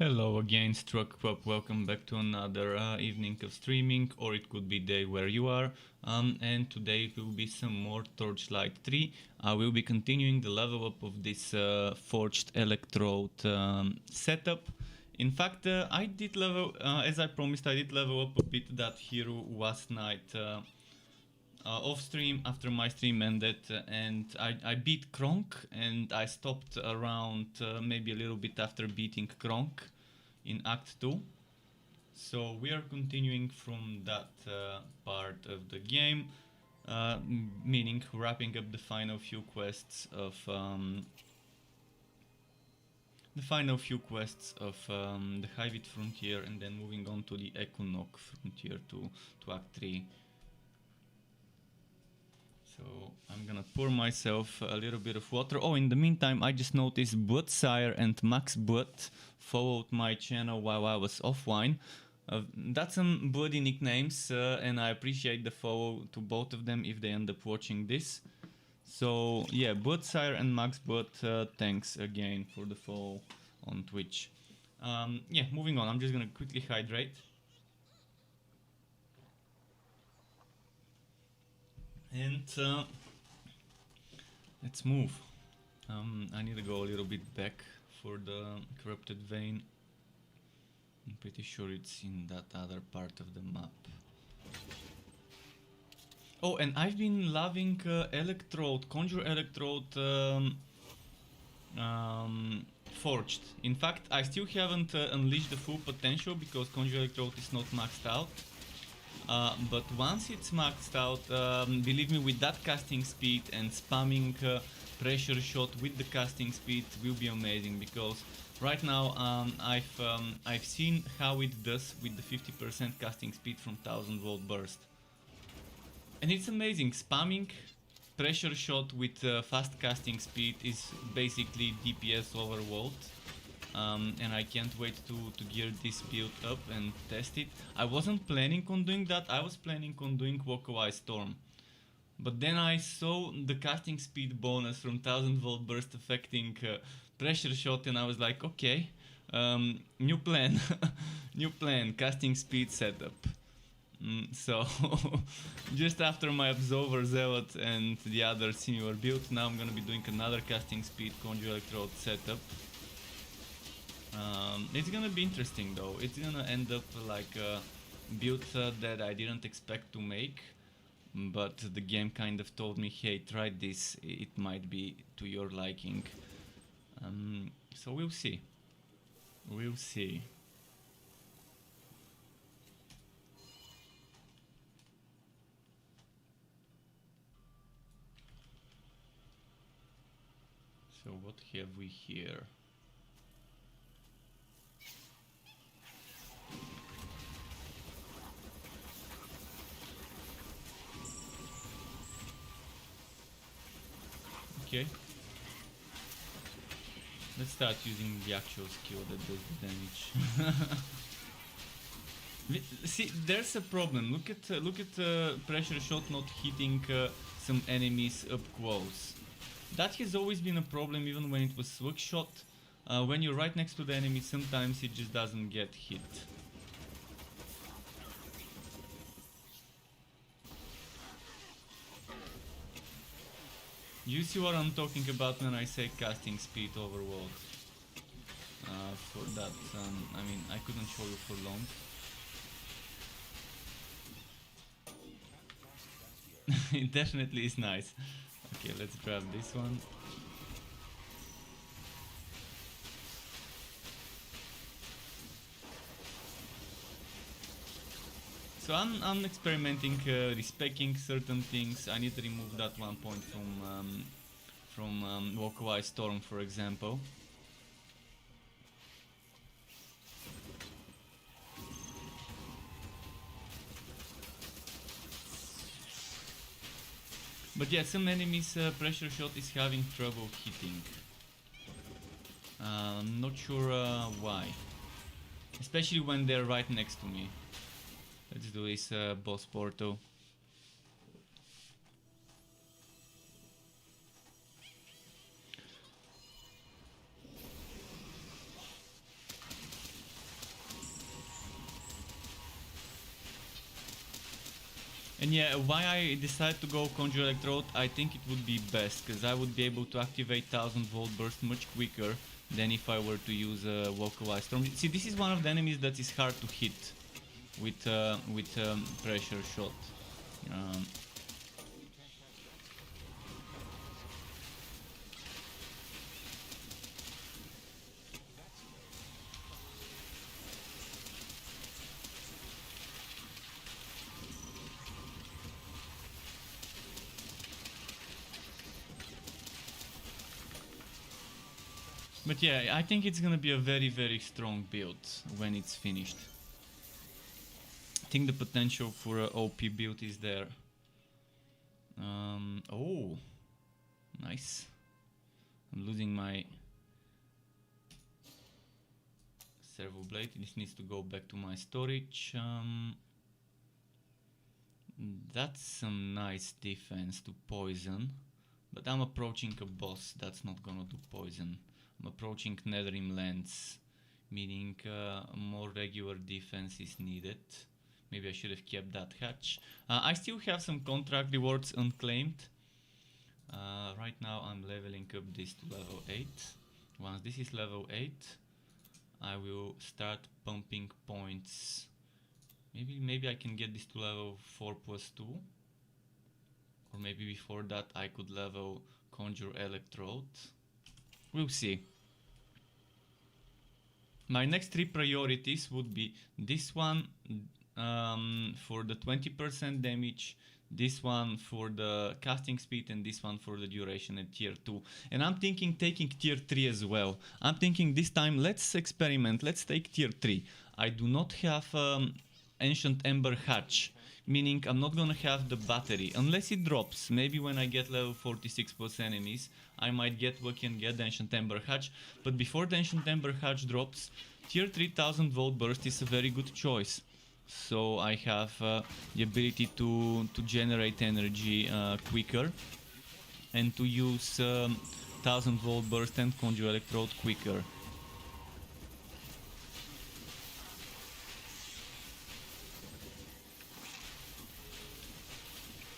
Hello again, Struck. Welcome back to another evening of streaming, or it could be day where you are. And today will be some more Torchlight 3. I will be continuing the level up of this forged electrode setup. In fact, I did level, as I promised, I did level up a bit that hero last night off stream after my stream ended, and I beat Kronk, and I stopped around maybe a little bit after beating Kronk in Act 2. So we are continuing from that part of the game, meaning wrapping up the final few quests of the Highwood Frontier, and then moving on to the Equinox Frontier to Act 3. So I'm gonna pour myself a little bit of water. Oh, in the meantime, I just noticed Bloodsire and Max Blood followed my channel while I was offline. That's some bloody nicknames, and I appreciate the follow to both of them if they end up watching this. So yeah, Bloodsire and Max Blood, thanks again for the follow on Twitch. Yeah, moving on, I'm just gonna quickly hydrate. And let's move. I need to go a little bit back for the corrupted vein. I'm pretty sure it's in that other part of the map. Oh, and I've been loving Conjure Electrode Forged. In fact, I still haven't unleashed the full potential because Conjure Electrode is not maxed out. But once it's maxed out, believe me, with that casting speed and spamming pressure shot with the casting speed will be amazing, because right now I've seen how it does with the 50% casting speed from 1000-volt burst. And it's amazing. Spamming pressure shot with fast casting speed is basically DPS over volt. And I can't wait to gear this build up and test it. I wasn't planning on doing that, I was planning on doing Walkaway Storm. But then I saw the casting speed bonus from 1000-volt burst affecting pressure shot, and I was like, okay, new plan, new plan, casting speed setup. So, just after my Absolver Zealot and the other similar build, now I'm gonna be doing another casting speed Conjure Electrode setup. It's gonna be interesting though. It's gonna end up like a build that I didn't expect to make, but the game kind of told me, hey, try this, it might be to your liking. So we'll see. We'll see. So what have we here? Okay. Let's start using the actual skill that does the damage. See, there's a problem. Look at pressure shot not hitting some enemies up close. That has always been a problem, even when it was slug shot. When you're right next to the enemy, sometimes it just doesn't get hit. You see what I'm talking about when I say casting speed over wall. For that, I mean, I couldn't show you for long. It definitely is nice. Okay, let's grab this one. So I'm experimenting, respecting certain things. I need to remove that 1 point from Walkaway Storm, for example. But yeah, some enemies pressure shot is having trouble hitting. Not sure why. Especially when they're right next to me. Let's do this boss portal. And yeah, why I decided to go Conjure Electrode, I think it would be best, because I would be able to activate 1000 volt burst much quicker than if I were to use a Localized Storm. See, this is one of the enemies that is hard to hit with pressure shot. Um, But yeah, I think it's gonna be a very, very strong build when it's finished. I think the potential for a OP build is there. Oh, nice. I'm losing my servo blade. This needs to go back to my storage. That's some nice defense to poison, but I'm approaching a boss that's not gonna do poison. I'm approaching Netherrim Lands, meaning more regular defense is needed. Maybe I should have kept that hatch. I still have some contract rewards unclaimed. Right now I'm leveling up this to level 8. Once this is level 8, I will start pumping points. Maybe I can get this to level 4+2. Or maybe before that I could level Conjure Electrode. We'll see. My next 3 priorities would be this one for the 20% damage, this one for the casting speed, and this one for the duration at tier 2. And I'm thinking taking tier 3 as well. I'm thinking this time let's experiment, let's take tier 3. I do not have Ancient Ember Hatch, meaning I'm not gonna have the battery unless it drops. Maybe when I get level 46 plus enemies I might get lucky and get the Ancient Ember Hatch, but before the Ancient Ember Hatch drops, tier 3000 volt burst is a very good choice. So I have the ability to generate energy quicker and to use 1000 volt burst and Conjure Electrode quicker.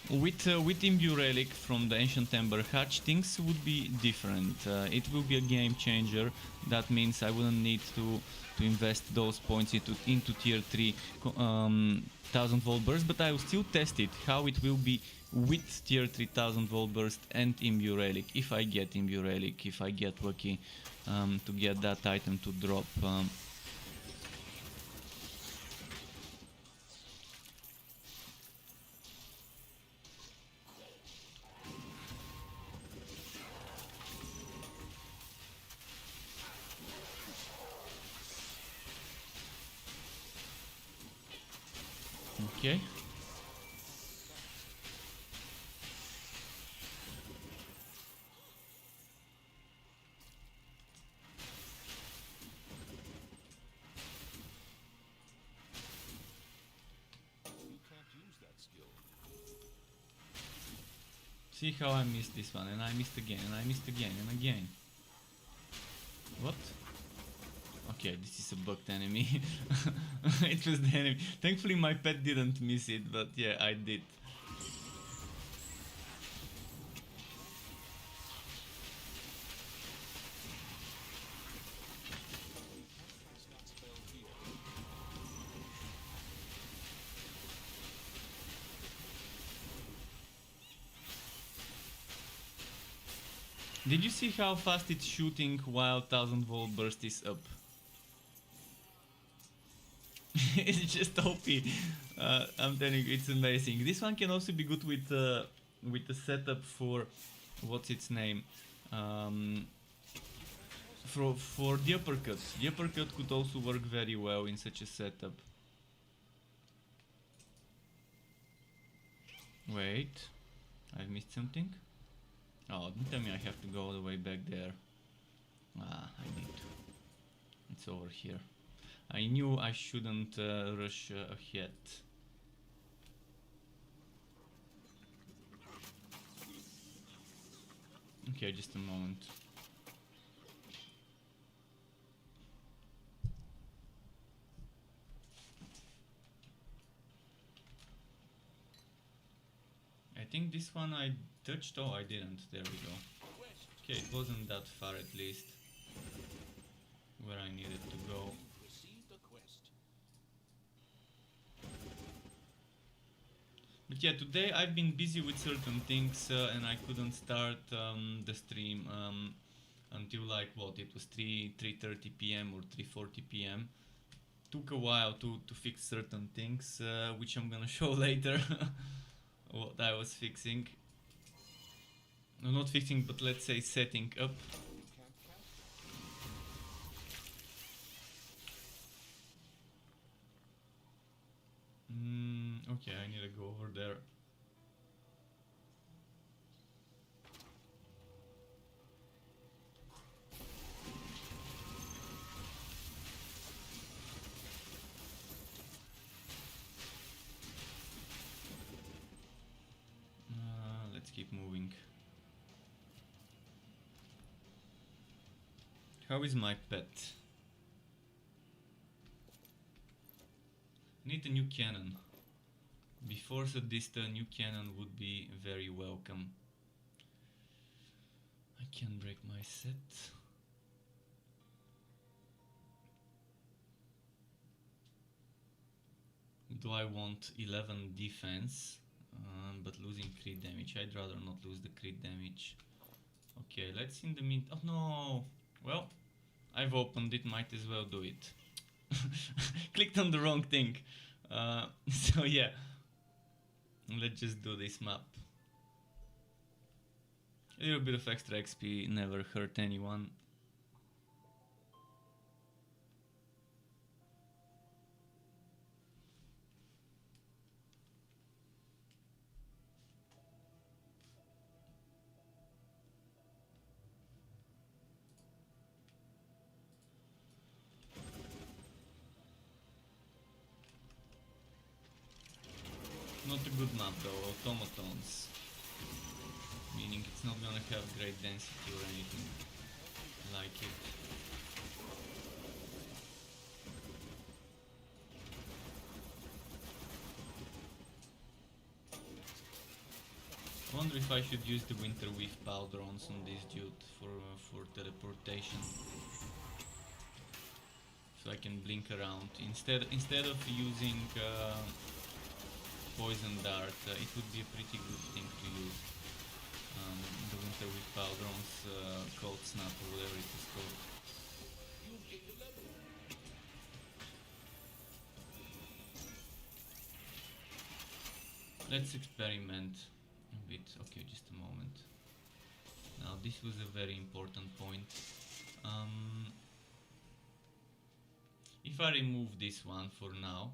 With Imbue Relic from the Ancient Ember Hatch, things would be different. It will be a game changer. That means I wouldn't need to invest those points into tier 3 1000 volt burst, but I will still test it, how it will be with tier 3000 volt burst and Imbue Relic, if I get Imbue Relic, if I get lucky to get that item to drop. Okay. See how I missed this one, and I missed again, and I missed again, and again. What? Okay, this is a bugged enemy. It was the enemy. Thankfully my pet didn't miss it, but yeah, I did. Did you see how fast it's shooting while 1000 volt burst is up? It's just OP. I'm telling you, it's amazing. This one can also be good with the setup for what's its name, for the uppercut. The uppercut could also work very well in such a setup. Wait, I've missed something. Oh, don't tell me I have to go all the way back there. Ah, I need to. It's over here. I knew I shouldn't rush ahead. Okay, just a moment. I think this one I touched. Oh, I didn't. There we go. Okay, it wasn't that far at least. Where I needed to go. But yeah, today I've been busy with certain things and I couldn't start the stream until like what, it was 3:30 p.m. or 3:40 p.m. Took a while to fix certain things, which I'm gonna show later what I was fixing. No, not fixing, but let's say setting up. Okay, I need to go over there. Let's keep moving. How is my pet? Need a new cannon. Before this, the new cannon would be very welcome. I can break my set. Do I want 11 defense, but losing crit damage? I'd rather not lose the crit damage. Okay, let's in the mean. Oh no! Well, I've opened it, might as well do it. Clicked on the wrong thing. So yeah, let's just do this map. A little bit of extra XP never hurt anyone. Not a good map though, automatons. Meaning it's not gonna have great density or anything like it. I wonder if I should use the winter weave powderons on this dude for teleportation. So I can blink around. Instead of using poison dart, it would be a pretty good thing to use. The winter weave powderons, cold snap or whatever it is called. Let's experiment a bit. Okay, just a moment. Now this was a very important point. If I remove this one for now,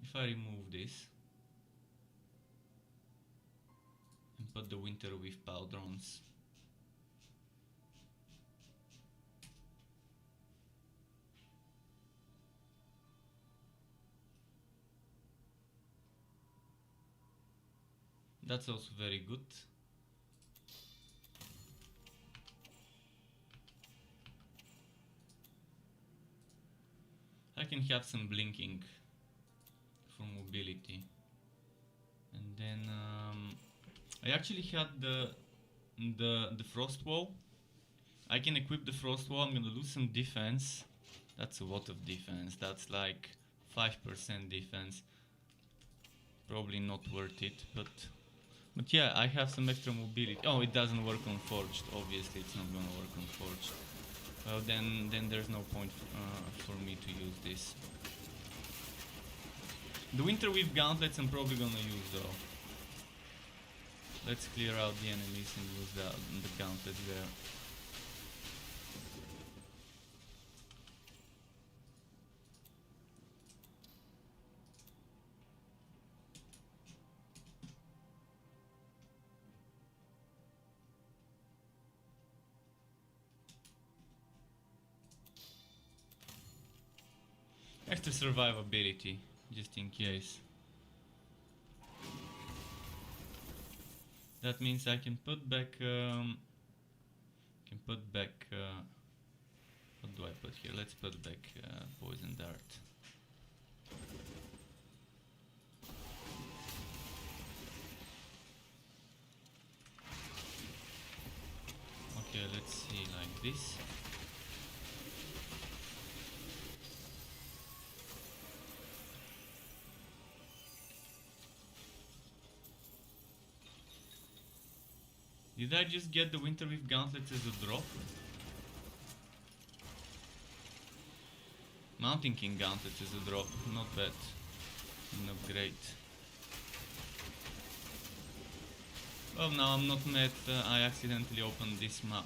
if I remove this and put the winter weave powderons, that's also very good. I can have some blinking for mobility, and then I actually had the frost wall. I can equip the frost wall. I'm gonna lose some defense. That's a lot of defense. That's like 5% defense. Probably not worth it, but yeah, I have some extra mobility. Oh, it doesn't work on Forged. Obviously, it's not gonna work on Forged. Well, then there's no point for me to use this. The winter weave gauntlets I'm probably gonna use though. Let's clear out the enemies and use the gauntlets there. Extra survivability, just in case. That means I can put back. What do I put here? Let's put back poison dart. take this. Did I just get the Winterweave gauntlets as a drop? Mountain King gauntlets as a drop, not bad. An upgrade. Well, now I'm not mad, I accidentally opened this map.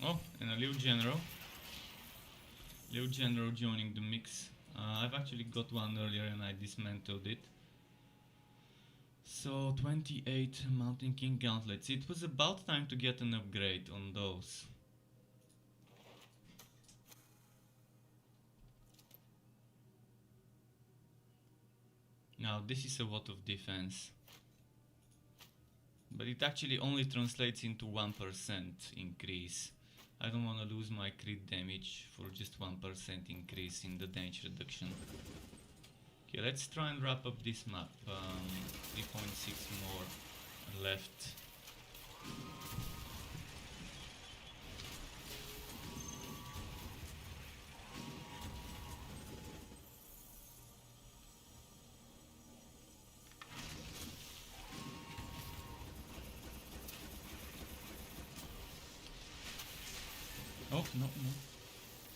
Oh, and a Liu General. Liu General joining the mix. I've actually got one earlier and I dismantled it. So 28 Mountain King gauntlets. It was about time to get an upgrade on those. Now this is a lot of defense. But it actually only translates into 1% increase. I don't want to lose my crit damage for just 1% increase in the damage reduction. Okay, let's try and wrap up this map. 3.6 more left. Oh, no, no.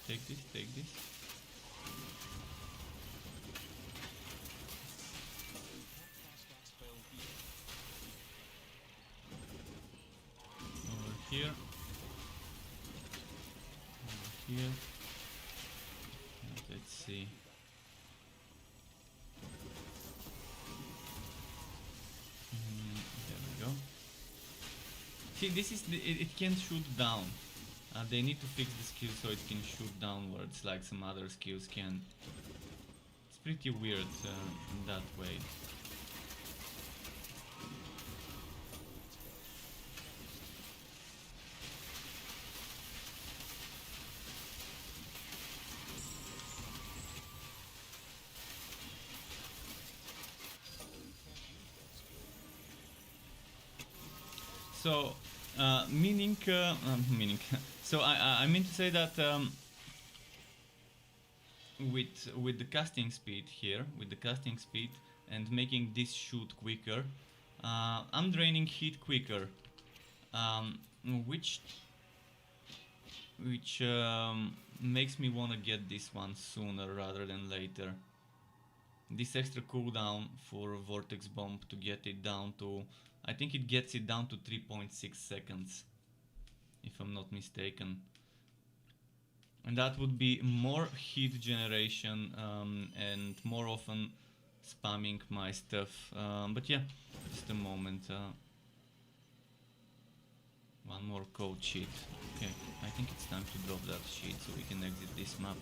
Take this, take this. Over here. Over here. And let's see. There we go. See, this is it can't shoot down. They need to fix the skill so it can shoot downwards like some other skills can. It's pretty weird in that way. So, meaning, so I mean to say that with the casting speed here, with the casting speed and making this shoot quicker, I'm draining heat quicker, which makes me want to get this one sooner rather than later. This extra cooldown for Vortex Bomb to get it down to, I think it gets it down to 3.6 seconds, if I'm not mistaken. And that would be more heat generation and more often spamming my stuff. But yeah, just a moment. One more code sheet. Okay, I think it's time to drop that sheet so we can exit this map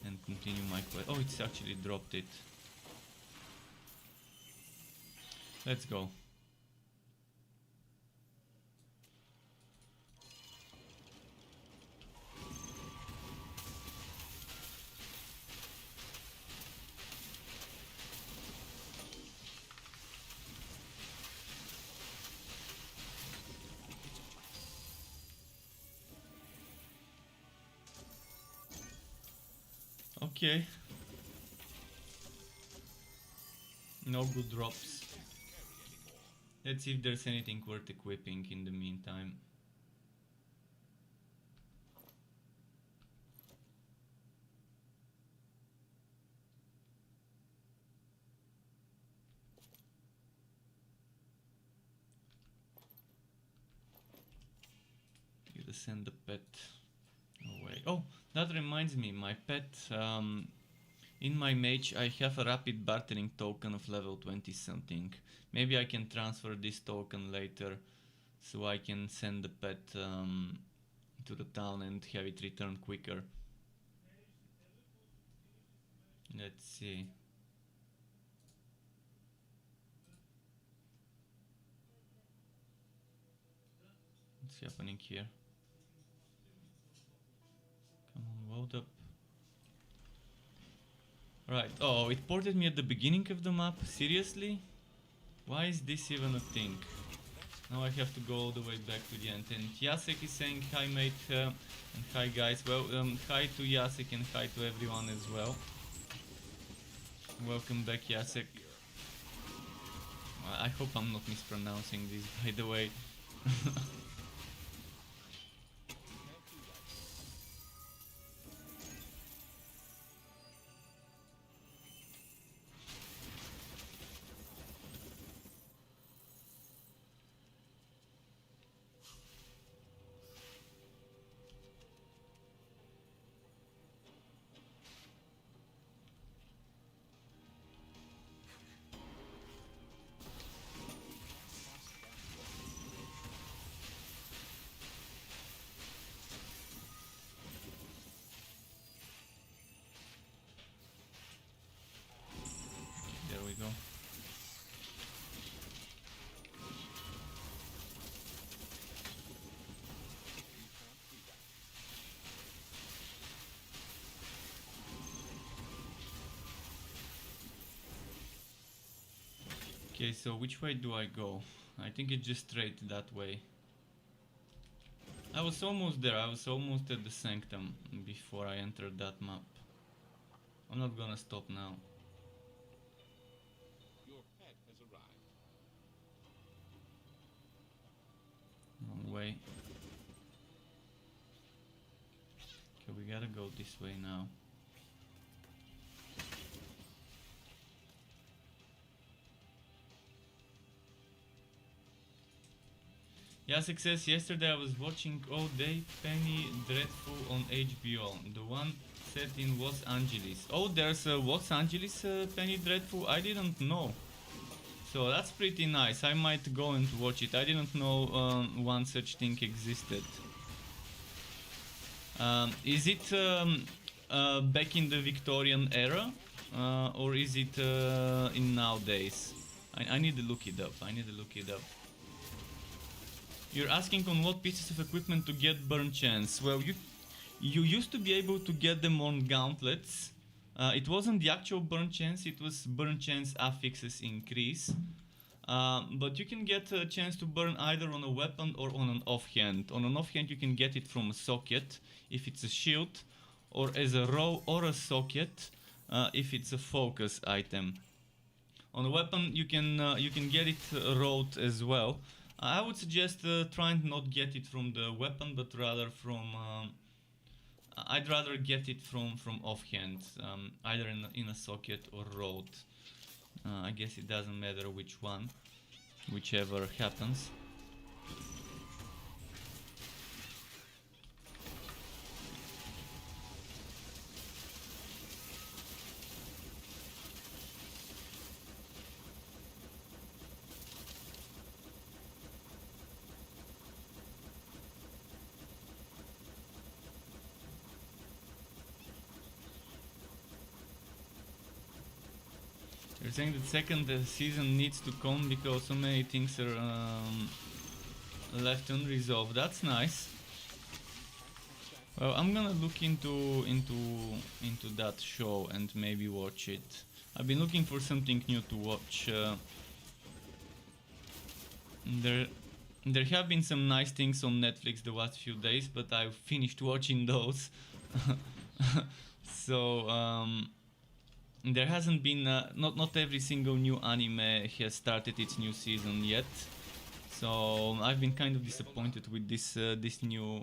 and continue my quest. Oh, it's actually dropped it. Let's go. Okay. No good drops. Let's see if there's anything worth equipping in the meantime. Either send the pet away. Oh, that reminds me, my pet, in my mage I have a rapid bartering token of level 20 something. Maybe I can transfer this token later so I can send the pet to the town and have it returned quicker. Let's see. What's happening here? Come on, load up. Right, oh, it ported me at the beginning of the map? Seriously? Why is this even a thing? Now I have to go all the way back to the end. And Jacek is saying hi mate and hi guys. Well, hi to Jacek and hi to everyone as well. Welcome back, Jacek. I hope I'm not mispronouncing this, by the way. There we go. Okay, so which way do I go? I think it's just straight that way. I was almost there, I was almost at the sanctum before I entered that map. I'm not gonna stop now. Your pet has arrived. Wrong way. Okay, we gotta go this way now. Jacek says, yesterday I was watching all day Penny Dreadful on HBO, the one set in Los Angeles. Oh, there's a Los Angeles Penny Dreadful? I didn't know. So that's pretty nice, I might go and watch it. I didn't know one such thing existed. Is it back in the Victorian era? Or is it in nowadays? I need to look it up, You're asking on what pieces of equipment to get burn chance. Well, you used to be able to get them on gauntlets. It wasn't the actual burn chance, it was burn chance affixes increase. But you can get a chance to burn either on a weapon or on an offhand. On an offhand you can get it from a socket if it's a shield, or as a row or a socket if it's a focus item. On a weapon you can get it rowed as well. I would suggest trying to not get it from the weapon, but rather from... I'd rather get it from offhand, either in a socket or rowed. I guess it doesn't matter which one, whichever happens. You're saying that second season needs to come because so many things are left unresolved. That's nice. Well, I'm gonna look into that show and maybe watch it. I've been looking for something new to watch. There have been some nice things on Netflix the last few days, but I've finished watching those. So there hasn't been not every single new anime has started its new season yet. So I've been kind of disappointed with this new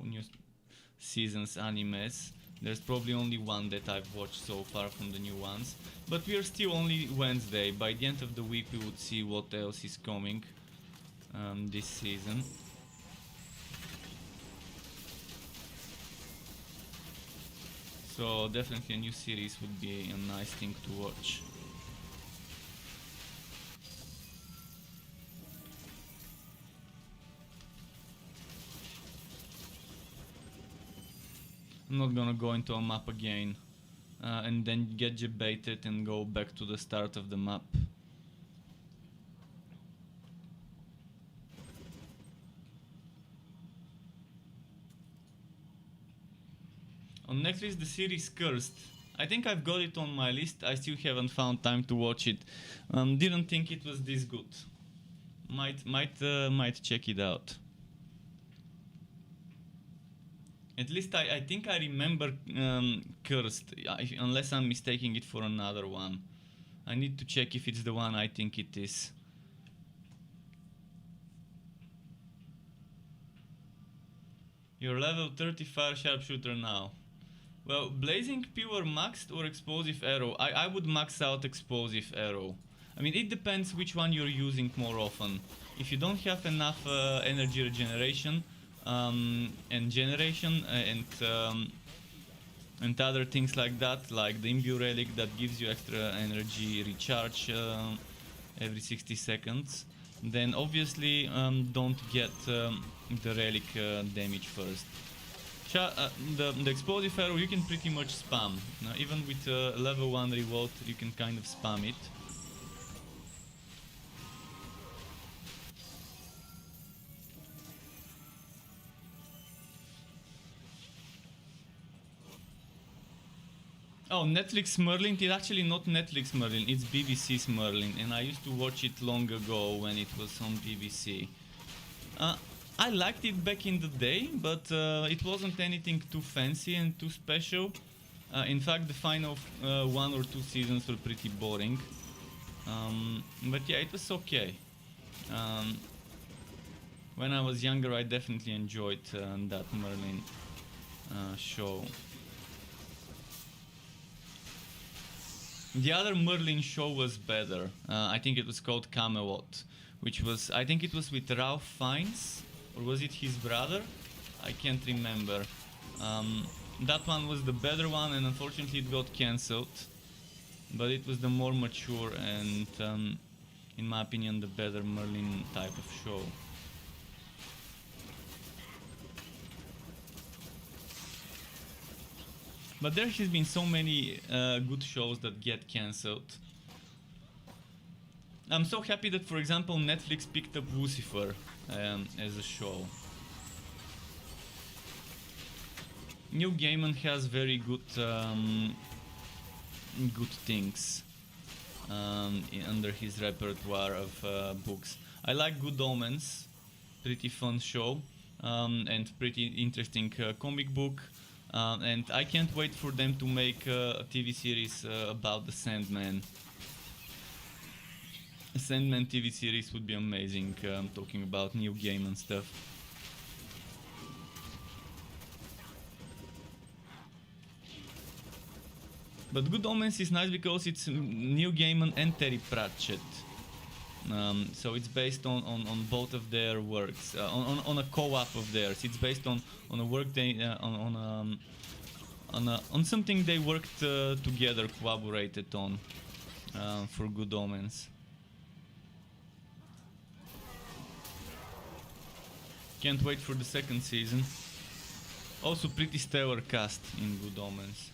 season's animes. There's probably only one that I've watched so far from the new ones. But we are still only Wednesday. By the end of the week we would see what else is coming this season. So definitely a new series would be a nice thing to watch. I'm not gonna go into a map again and then get debated and go back to the start of the map. On Netflix, the series Cursed. I think I've got it on my list. I still haven't found time to watch it. Didn't think it was this good. Might check it out. At least I think I remember Cursed, unless I'm mistaking it for another one. I need to check if it's the one I think it is. You're level 35 sharpshooter now. Well, blazing pure maxed or explosive arrow? I would max out explosive arrow. I mean, it depends which one you're using more often. If you don't have enough energy regeneration and generation and other things like that, like the imbue relic that gives you extra energy recharge every 60 seconds, then obviously don't get the relic damage first. The explosive arrow you can pretty much spam. Even with level 1 revolt you can kind of spam it. Oh, Netflix Merlin? It's actually not Netflix Merlin, it's BBC's Merlin, and I used to watch it long ago when it was on BBC. I liked it back in the day, but it wasn't anything too fancy and too special. In fact, the final 1 or 2 seasons were pretty boring. But yeah, it was okay. When I was younger, I definitely enjoyed that Merlin show. The other Merlin show was better. I think it was called Camelot, which was, I think it was with Ralph Fiennes, or was it his brother? I can't remember. That one was the better one, and unfortunately it got cancelled. But it was the more mature and, in my opinion, the better Merlin type of show. But there has been so many good shows that get cancelled. I'm so happy that, for example, Netflix picked up Lucifer as a show. Neil Gaiman has very good good things under his repertoire of books. I like Good Omens, pretty fun show, and pretty interesting comic book. And I can't wait for them to make a TV series about the Sandman. A Sandman TV series would be amazing, talking about Neil Gaiman stuff. But Good Omens is nice because it's Neil Gaiman and Terry Pratchett. So it's based on both of their works, on a co-op of theirs. It's based on a work they on something they worked together, collaborated on for Good Omens. Can't wait for the second season. Also pretty stellar cast in Good Omens.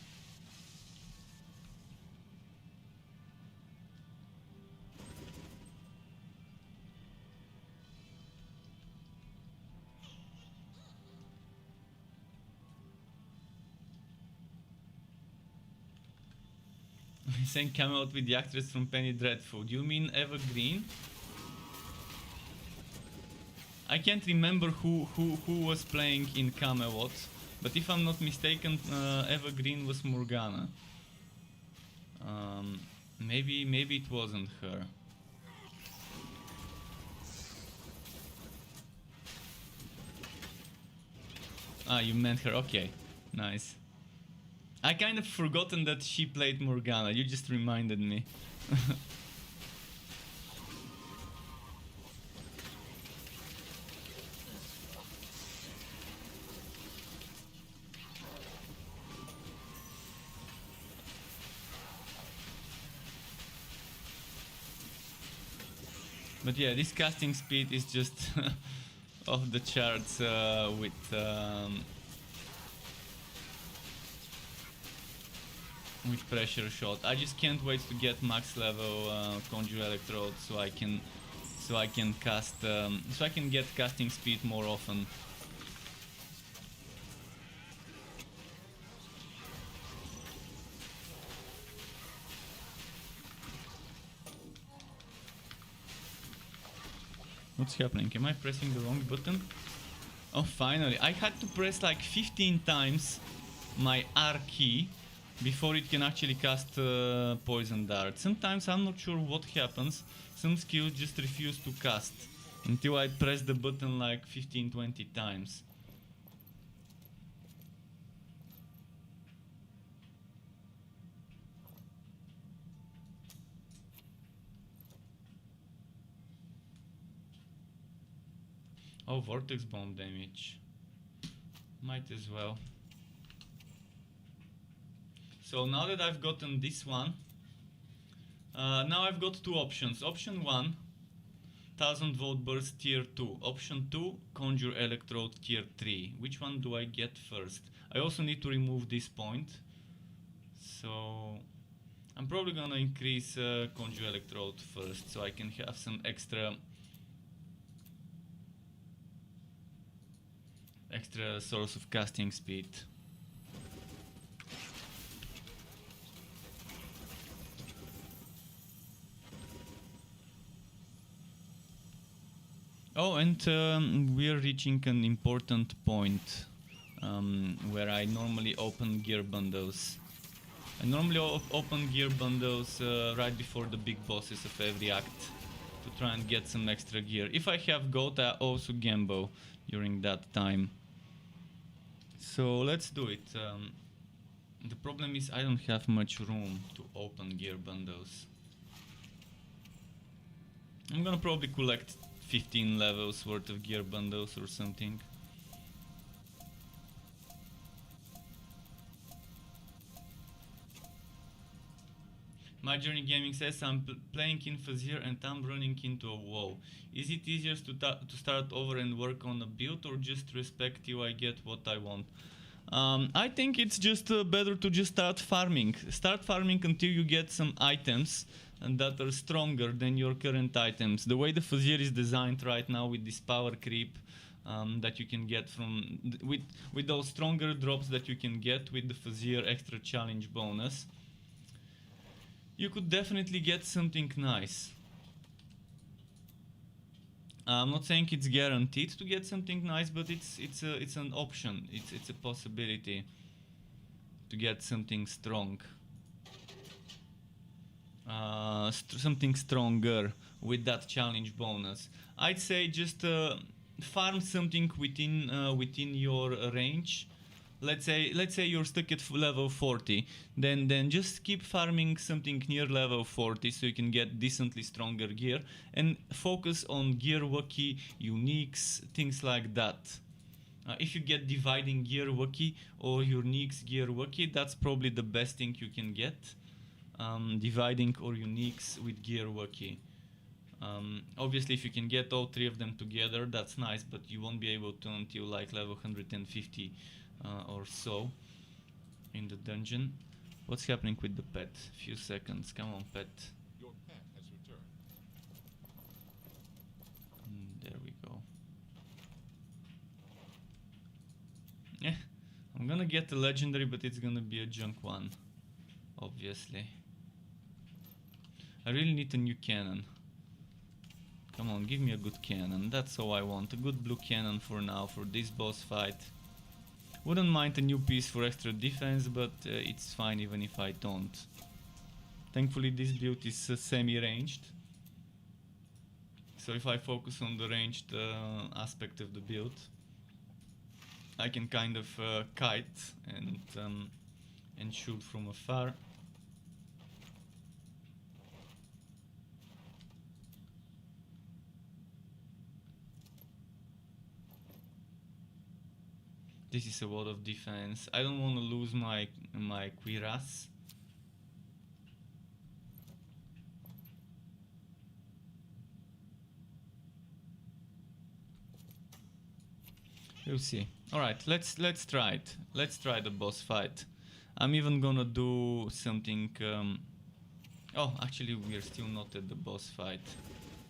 Saying Camelot with the actress from Penny Dreadful. Do you mean Eva Green? I can't remember who was playing in Camelot, but if I'm not mistaken, Eva Green was Morgana. Maybe it wasn't her. Ah, you meant her. Okay, nice. I kind of forgotten that she played Morgana. You just reminded me. But yeah, this casting speed is just off the charts with pressure shot. I just can't wait to get max level conjure electrode so I can cast so I can get casting speed more often. What's happening? Am I pressing the wrong button? Oh, finally. I had to press like 15 times my R key before it can actually cast poison dart. Sometimes I'm not sure what happens. Some skills just refuse to cast until I press the button like 15-20 times. Oh, vortex bomb damage. Might as well. So now that I've gotten this one, now I've got two options. Option 1, 1000 volt burst tier 2. Option 2, conjure electrode tier 3. Which one do I get first? I also need to remove this point. So I'm probably gonna increase conjure electrode first so I can have some extra source of casting speed. Oh, and we are reaching an important point where I normally open gear bundles. I normally open gear bundles right before the big bosses of every act to try and get some extra gear. If I have goat, I also gambo during that time. So let's do it. The problem is I don't have much room to open gear bundles. I'm gonna probably collect 15 levels worth of gear bundles or something. My Journey Gaming says I'm playing in Fazir and I'm running into a wall. Is it easier to start over and work on a build, or just respect till I get what I want? I think it's just better to just start farming. Start farming until you get some items and that are stronger than your current items. The way the Fazir is designed right now with this power creep that you can get from with those stronger drops that you can get with the Fazir extra challenge bonus, you could definitely get something nice. I'm not saying it's guaranteed to get something nice, but it's an option. It's a possibility to get something strong, something stronger with that challenge bonus. I'd say just farm something within your range. Let's say you're stuck at level 40, then just keep farming something near level 40 so you can get decently stronger gear, and focus on gear waki, uniques, things like that. If you get dividing gear waki or uniques gear waki, that's probably the best thing you can get. Dividing or uniques with gear waki. Obviously if you can get all three of them together, that's nice, but you won't be able to until like level 150 or so in the dungeon. What's happening with the pet? Few seconds, come on pet. Your pet has returned. There we go. Yeah, I'm gonna get a legendary, but it's gonna be a junk one, obviously. I really need a new cannon. Come on, give me a good cannon, that's all I want. A good blue cannon for now, for this boss fight. Wouldn't mind a new piece for extra defense, but it's fine even if I don't. Thankfully this build is semi-ranged, so if I focus on the ranged aspect of the build, I can kind of kite and shoot from afar. This is a lot of defense. I don't want to lose my cuirass. We'll see. All right, let's try it. Let's try the boss fight. I'm even gonna do something. Oh, actually, we're still not at the boss fight.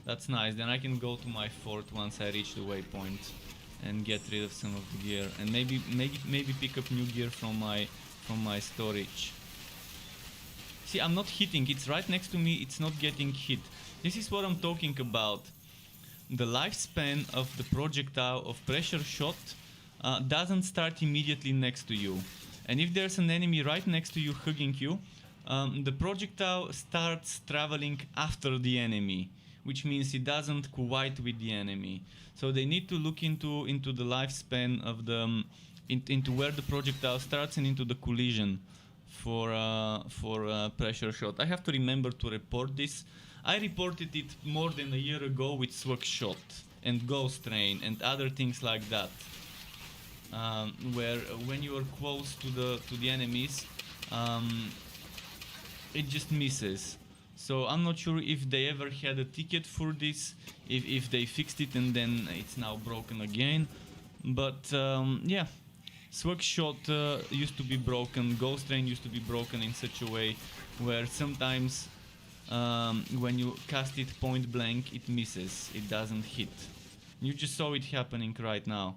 That's nice. Then I can go to my fort once I reach the waypoint and get rid of some of the gear, and maybe pick up new gear from my storage. See, I'm not hitting. It's right next to me. It's not getting hit. This is what I'm talking about. the lifespan of the projectile of pressure shot doesn't start immediately next to you. And if there's an enemy right next to you hugging you, the projectile starts traveling after the enemy, which means it doesn't collide with the enemy. So they need to look into the lifespan of the into where the projectile starts and into the collision for pressure shot. I have to remember to report this. I reported it more than a year ago with Swag Shot and Ghost Train and other things like that, where when you are close to the enemies, it just misses. So I'm not sure if they ever had a ticket for this, if they fixed it and then it's now broken again. But yeah, Swag Shot used to be broken, Ghost Train used to be broken in such a way where sometimes when you cast it point blank, it misses, it doesn't hit. You just saw it happening right now.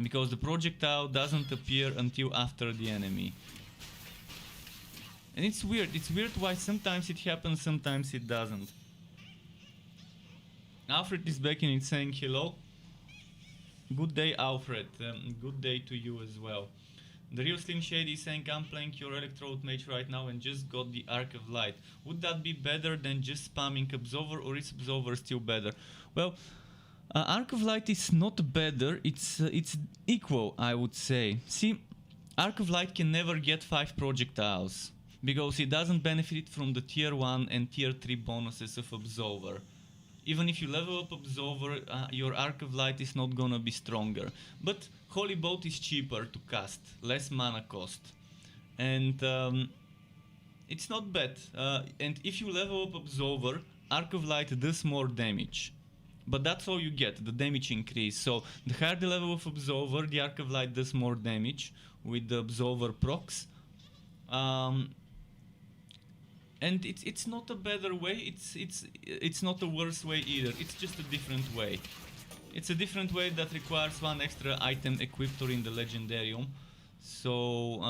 Because the projectile doesn't appear until after the enemy. And it's weird why sometimes it happens, sometimes it doesn't. Alfred is back and it's saying hello. Good day, Alfred. Good day to you as well. The real Slim Shady is saying, I'm playing your Electrode Mage right now and just got the Arc of Light. Would that be better than just spamming Absolver, or is Absolver still better? Well, Arc of Light is not better, it's equal, I would say. See, Arc of Light can never get 5 projectiles, because it doesn't benefit from the tier 1 and tier 3 bonuses of Absolver. Even if you level up Absolver, your Arc of Light is not gonna be stronger. But Holy Bolt is cheaper to cast, less mana cost. And it's not bad. And if you level up Absolver, Arc of Light does more damage. But that's all you get, the damage increase. So the higher the level of Absolver, the Arc of Light does more damage with the Absolver procs. And it's not a better way, it's not a worse way either, it's just a different way. It's a different way that requires one extra item equipped or in the Legendarium. So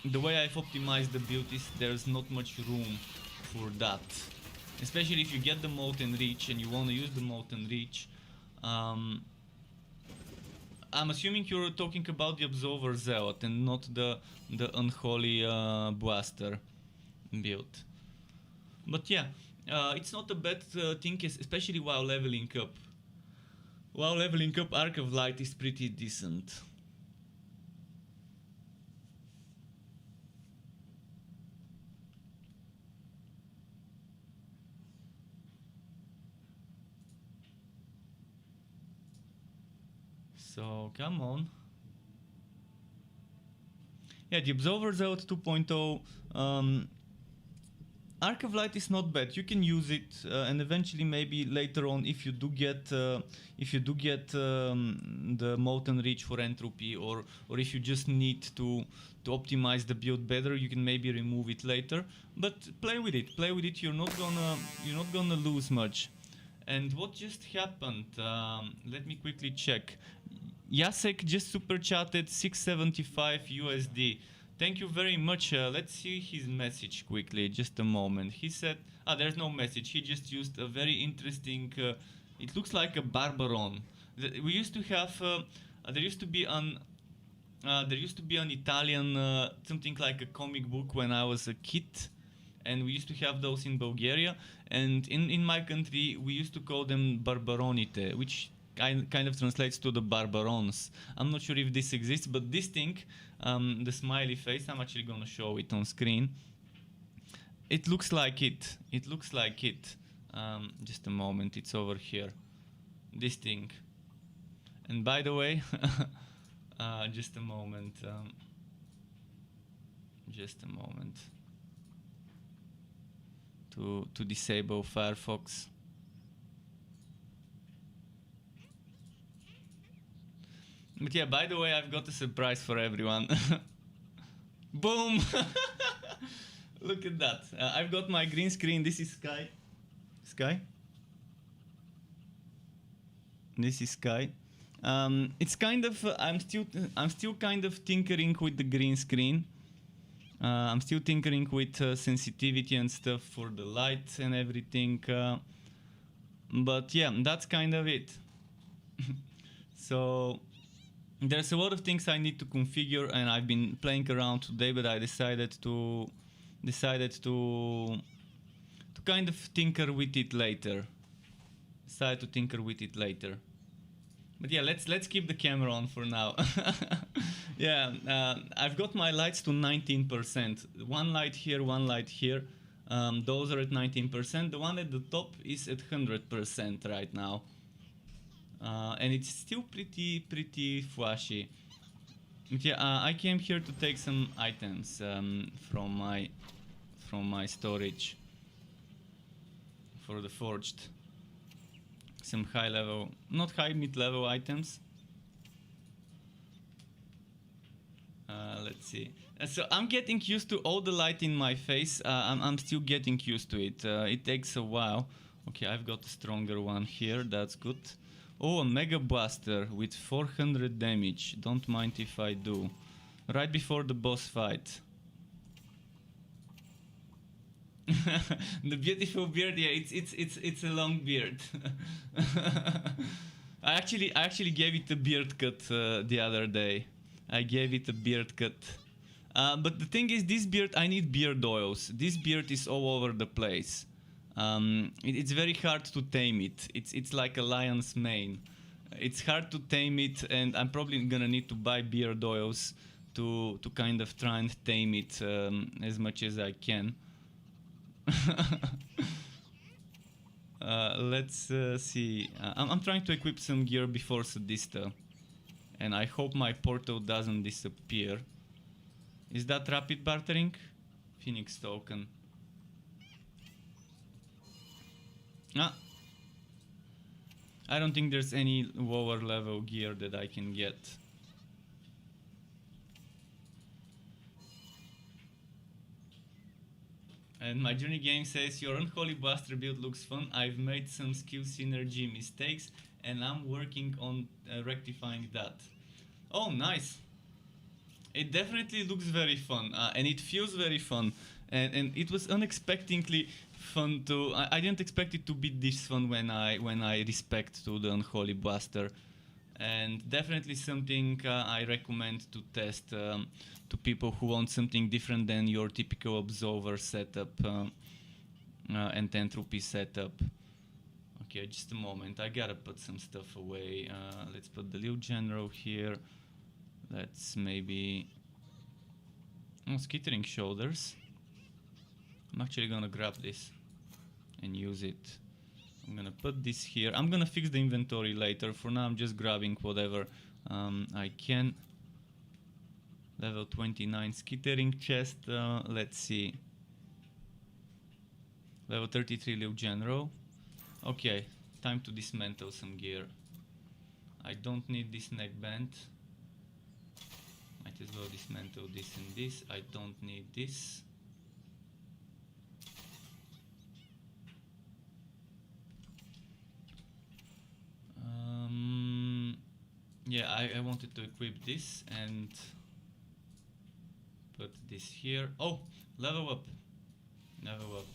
the way I've optimized the build is there's not much room for that. Especially if you get the Molten Reach and you want to use the Molten Reach. I'm assuming you're talking about the Absolver Zealot and not the Unholy Blaster build. But yeah, it's not a bad thing, especially while leveling up. While leveling up, Arc of Light is pretty decent. So, come on. Yeah, the Absolver Zealot 2.0, Arc of Light is not bad. You can use it, and eventually, maybe later on, if you do get the Molten Reach for Entropy, or if you just need to optimize the build better, you can maybe remove it later. But play with it. Play with it. You're not gonna lose much. And what just happened? Let me quickly check. Jacek just super chatted 675 USD. Thank you very much. Let's see his message quickly. Just a moment. He said, there's no message. He just used a very interesting. It looks like a Barbaron. We used to have. There used to be an Italian something like a comic book when I was a kid, and we used to have those in Bulgaria. And in my country, we used to call them Barbaronite, which kind of translates to the Barbarons. I'm not sure if this exists, but this thing, the smiley face, I'm actually gonna show it on screen. It looks like it. It looks like it. Just a moment, it's over here. This thing. And by the way, just a moment. Just a moment. To disable Firefox. But yeah, by the way, I've got a surprise for everyone. Boom! Look at that. I've got my green screen. This is Sky. Sky? This is Sky. It's kind of I'm still kind of tinkering with the green screen. I'm still tinkering with sensitivity and stuff for the light and everything. But yeah, that's kind of it. So there's a lot of things I need to configure, and I've been playing around today, but I decided to kind of tinker with it later. But yeah, let's keep the camera on for now. Yeah, I've got my lights to 19%. One light here, one light here. Those are at 19%. The one at the top is at 100% right now. And it's still pretty flashy. But yeah, I came here to take some items from my storage for the forged. Some high level, not high, mid level items. Let's see. So I'm getting used to all the light in my face. I'm still getting used to it. It takes a while. Okay, I've got a stronger one here. That's good. Oh, a Mega Blaster with 400 damage. Don't mind if I do. Right before the boss fight. The beautiful beard, yeah, it's a long beard. I actually gave it a beard cut the other day. I gave it a beard cut. But the thing is, this beard, I need beard oils. This beard is all over the place. It's very hard to tame it. It's like a lion's mane. It's hard to tame it, and I'm probably gonna need to buy beard oils to kind of try and tame it as much as I can. Let's see. I'm trying to equip some gear before Sadista, and I hope my portal doesn't disappear. Is that rapid bartering? Phoenix token. Ah, I don't think there's any lower level gear that I can get. And my journey game says your unholy blaster build looks fun. I've made some skill synergy mistakes and I'm working on rectifying that. Oh, nice. It definitely looks very fun and it feels very fun. And it was unexpectedly fun to. I didn't expect it to be this fun when I respect to the unholy blaster. And definitely something I recommend to test to people who want something different than your typical Absolver setup and entropy setup. Okay, just a moment. I gotta put some stuff away. Let's put the Liu General here. Let's maybe... Oh, skittering shoulders. I'm actually gonna grab this and use it. I'm gonna put this here. I'm gonna fix the inventory later. For now I'm just grabbing whatever I can. Level 29 skittering chest. Let's see. Level 33 Liu General. Okay, time to dismantle some gear. I don't need this neckband. Might as well dismantle this and this. I don't need this. Yeah, I wanted to equip this and put this here. Oh, level up. Level up.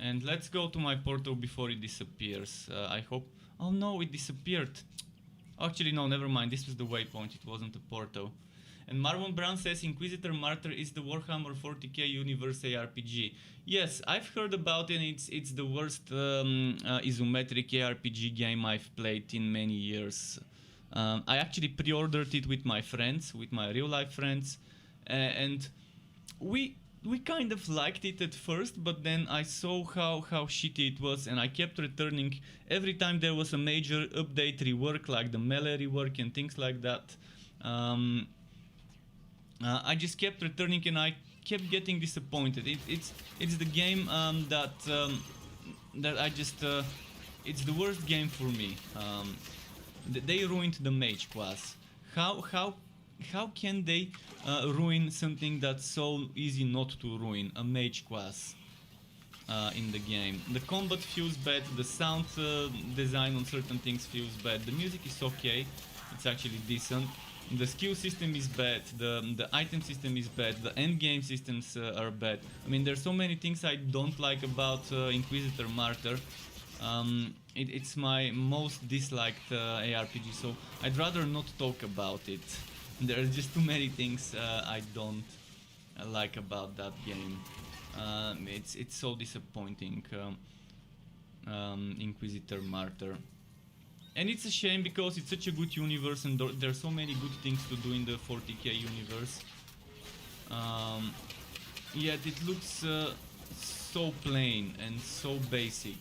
And let's go to my portal before it disappears. I hope... Oh no, it disappeared. Actually, no, never mind. This was the waypoint. It wasn't a portal. And Marwan Brown says Inquisitor Martyr is the Warhammer 40k universe ARPG. Yes, I've heard about it. It's the worst isometric ARPG game I've played in many years. I actually pre-ordered it with my friends, with my real-life friends, and we kind of liked it at first, but then I saw how shitty it was, and I kept returning every time there was a major update rework, like the melee rework and things like that. I just kept returning, and I kept getting disappointed. It's the game that I just it's the worst game for me. They ruined the mage class. How can they ruin something that's so easy not to ruin, a mage class in the game? The combat feels bad, the sound design on certain things feels bad, the music is okay, it's actually decent, the skill system is bad, the item system is bad, the end game systems are bad. I mean, there's so many things I don't like about Inquisitor Martyr. It's my most disliked ARPG, so I'd rather not talk about it. There are just too many things I don't like about that game. It's so disappointing. Inquisitor Martyr. And it's a shame because it's such a good universe and there are so many good things to do in the 40k universe. Yet it looks so plain and so basic.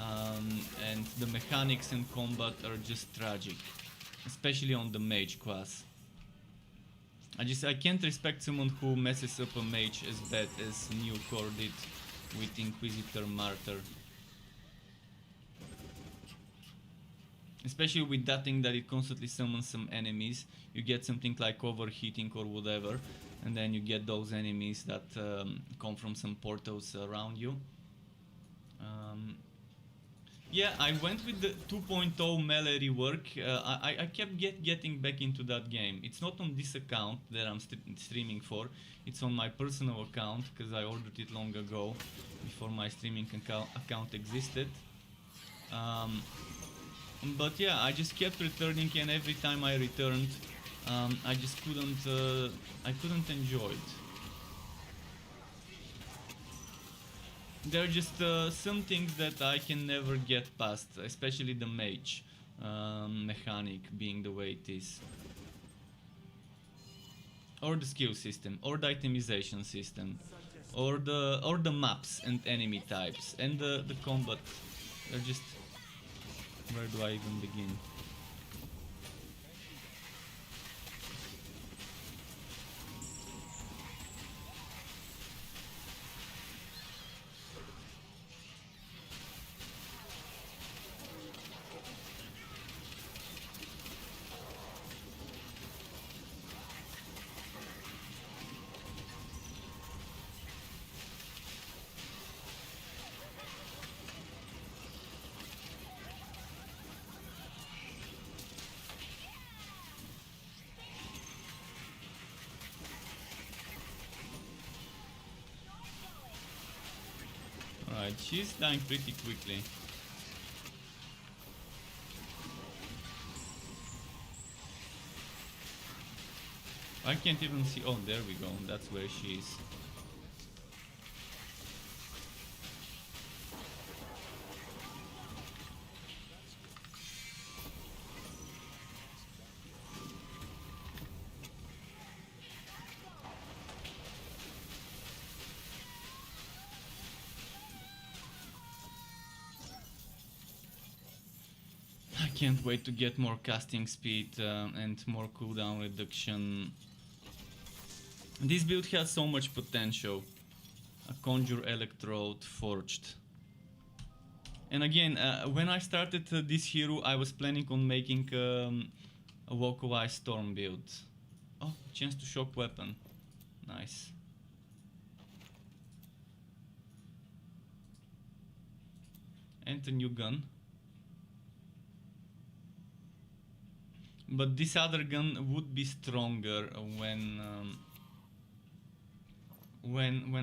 And the mechanics and combat are just tragic. Especially on the mage class. I can't respect someone who messes up a mage as bad as New Core did with Inquisitor Martyr. Especially with that thing that it constantly summons some enemies. You get something like overheating or whatever, and then you get those enemies that come from some portals around you. Yeah, I went with the 2.0 melee rework. I kept getting back into that game. It's not on this account that I'm streaming for. It's on my personal account because I ordered it long ago, before my streaming account existed. But yeah, I just kept returning, and every time I returned, I just couldn't enjoy it. There are just some things that I can never get past, especially the mage mechanic being the way it is. Or the skill system, or the itemization system, or the maps and enemy types, and the combat. They're just... Where do I even begin? Alright, she's dying pretty quickly. I can't even see... Oh, there we go. That's where she is. Can't wait to get more casting speed and more cooldown reduction. This build has so much potential. A Conjure Electrode Forged. And again, when I started this hero, I was planning on making a Vocalized Storm build. Oh, chance to shock weapon. Nice. And a new gun. But this other gun would be stronger when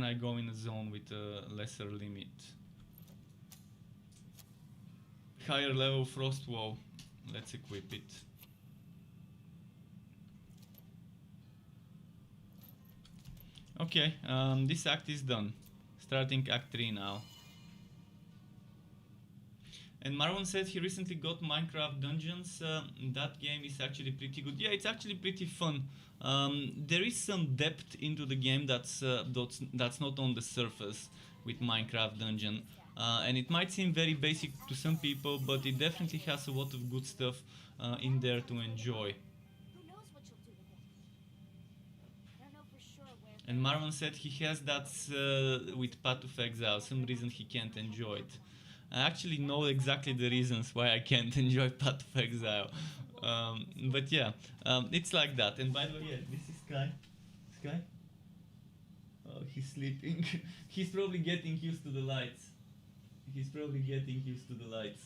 I go in a zone with a lesser limit. Higher level Frost Wall. Let's equip it. Okay, this act is done. Starting Act 3 now. And Marwan said he recently got Minecraft Dungeons. That game is actually pretty good. Yeah, it's actually pretty fun. There is some depth into the game that's not on the surface with Minecraft Dungeon. And it might seem very basic to some people, but it definitely has a lot of good stuff in there to enjoy. And Marwan said he has that with Path of Exile, some reason he can't enjoy it. I actually know exactly the reasons why I can't enjoy Path of Exile. But yeah, it's like that. And by the way, yeah, this is Sky. Sky? Oh, he's sleeping. He's probably getting used to the lights. He's probably getting used to the lights.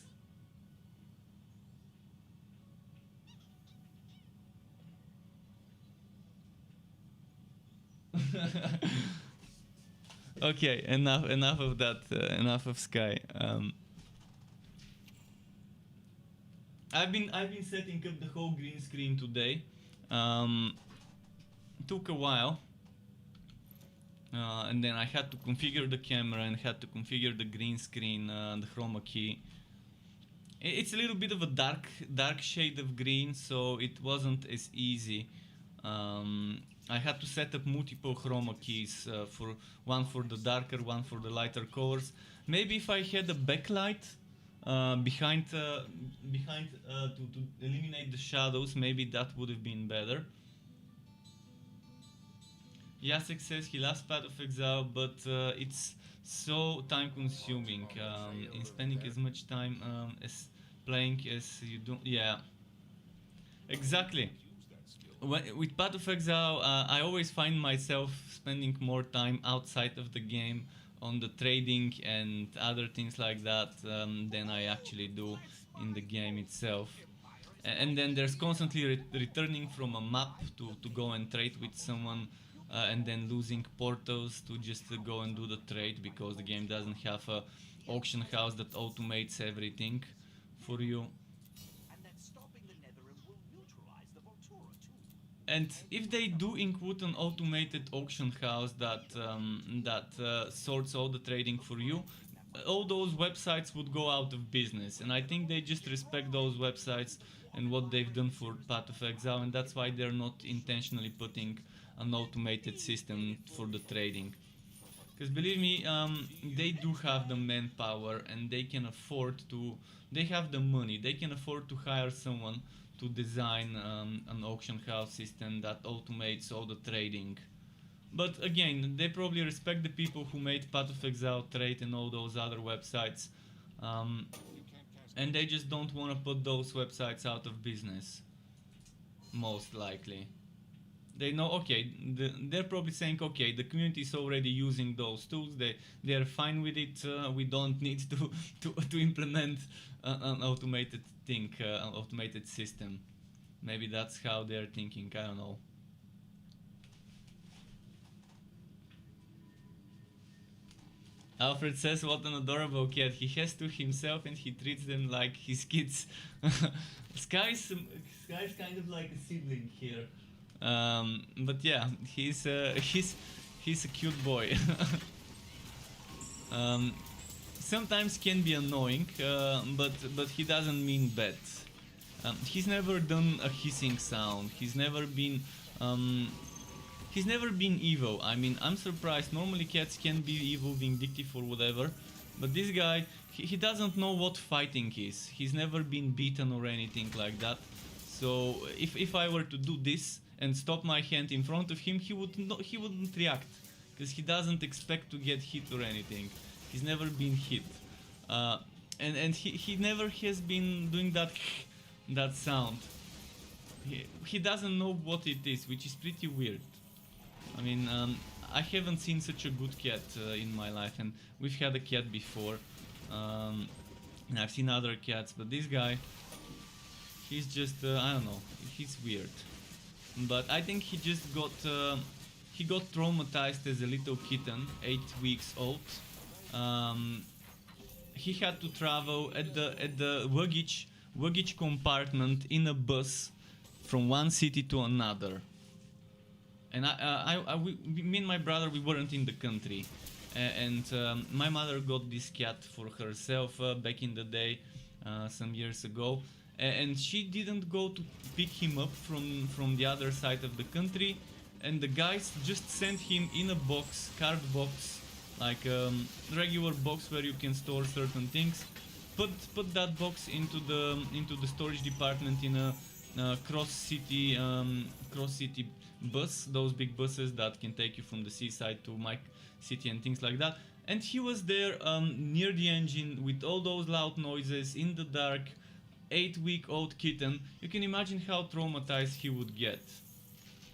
Okay, enough of that. Enough of Sky. I've been setting up the whole green screen today. Um, Took a while, and then I had to configure the camera and had to configure the green screen, the chroma key. It's a little bit of a dark shade of green, so it wasn't as easy. I had to set up multiple chroma keys, for one for the darker, one for the lighter colors. Maybe if I had a backlight behind to eliminate the shadows, maybe that would have been better. Jacek says he loves Path of Exile, but it's so time consuming in spending as much time as playing as you do. Yeah, exactly. With Path of Exile, I always find myself spending more time outside of the game on the trading and other things like that than I actually do in the game itself. And then there's constantly returning from a map to go and trade with someone, and then losing portals to just go and do the trade because the game doesn't have a auction house that automates everything for you. And if they do include an automated auction house that sorts all the trading for you, all those websites would go out of business. And I think they just respect those websites and what they've done for Path of Exile, and that's why they're not intentionally putting an automated system for the trading. Because believe me, they do have the manpower and they can afford to. They have the money. They can afford to hire someone to design an auction house system that automates all the trading. But again, they probably respect the people who made Path of Exile Trade and all those other websites, and they just don't want to put those websites out of business. Most likely. They know, okay, they're probably saying, okay, the community is already using those tools, they're fine with it, we don't need to implement an automated thing, an automated system. Maybe that's how they're thinking, I don't know. Alfred says, what an adorable cat. He has two himself and he treats them like his kids. Sky's kind of like a sibling here. But yeah, he's a cute boy. Sometimes can be annoying, but he doesn't mean bad. He's never done a hissing sound. He's never been evil. I mean, I'm surprised. Normally cats can be evil, vindictive or whatever, but this guy, he doesn't know what fighting is. He's never been beaten or anything like that. So if I were to do this and stop my hand in front of him, he wouldn't react because he doesn't expect to get hit or anything. He's never been hit, and he never has been doing that sound. He doesn't know what it is, which is pretty weird. I mean, I haven't seen such a good cat in my life, and we've had a cat before, and I've seen other cats, but this guy, he's just I don't know, he's weird. But I think he just got traumatized as a little kitten, 8 weeks old. He had to travel at the luggage compartment in a bus from one city to another. And me and my brother, we weren't in the country, and my mother got this cat for herself back in the day, some years ago, and she didn't go to pick him up from the other side of the country, and the guys just sent him in a box, card box, like a regular box where you can store certain things. Put that box into the storage department in a cross city bus, those big buses that can take you from the seaside to my city and things like that. And he was there near the engine with all those loud noises in the dark, 8-week-old kitten. You can imagine how traumatized he would get.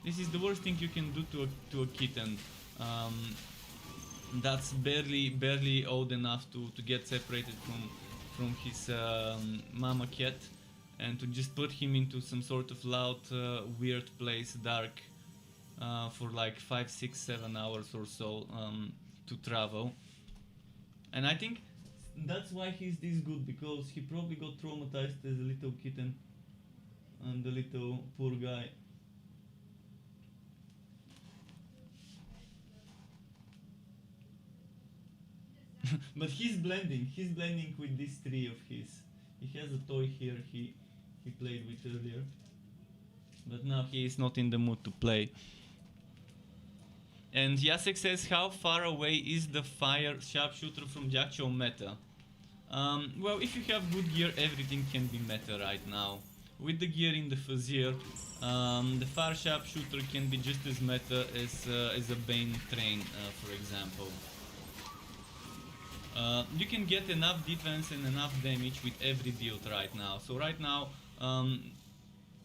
This is the worst thing you can do to a kitten. That's barely old enough to get separated from his mama cat, and to just put him into some sort of loud, weird place, dark, for like 5, 6, 7 hours or so to travel. And I think that's why he's this good, because he probably got traumatized as a little kitten and the little poor guy. But he's blending with these three of his. He has a toy here he played with earlier, but now he is not in the mood to play. And Jacek says, how far away is the fire sharpshooter from the actual meta? Well, if you have good gear, everything can be meta right now. With the gear in the Fazir, the fire sharpshooter can be just as meta as a Bane train, for example. You can get enough defense and enough damage with every build right now. So right now,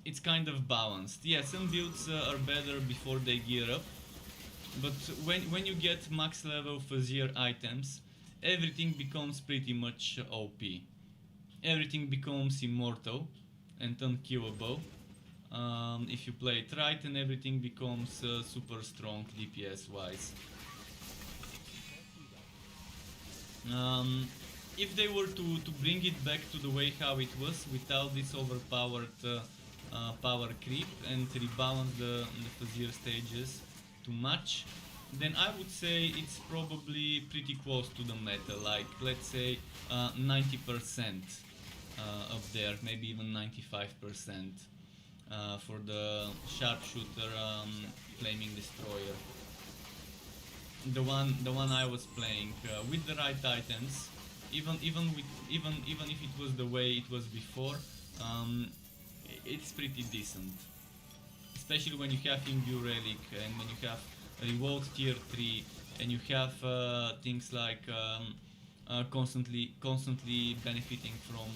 it's kind of balanced. Yeah, some builds are better before they gear up, but when you get max level Fazir items, everything becomes pretty much OP. Everything becomes immortal and unkillable. If you play it right, and everything becomes super strong DPS wise. If they were to bring it back to the way how it was, without this overpowered power creep, and rebalance the Fazir stages too much, then I would say it's probably pretty close to the meta, like let's say 90% up there, maybe even 95% for the sharpshooter flaming destroyer. The one I was playing with the right items, even if it was the way it was before, it's pretty decent. Especially when you have Imbue Relic and when you have Revolt tier 3 and you have things like constantly benefiting from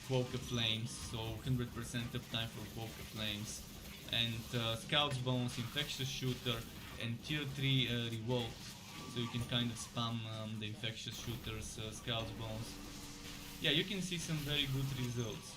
Cloak of Flames, so 100% uptime for Cloak of Flames, and Scout's Bones, Infectious Shooter, and tier 3 Revolt, so you can kind of spam the Infectious Shooters, Scout's Bones. Yeah, you can see some very good results.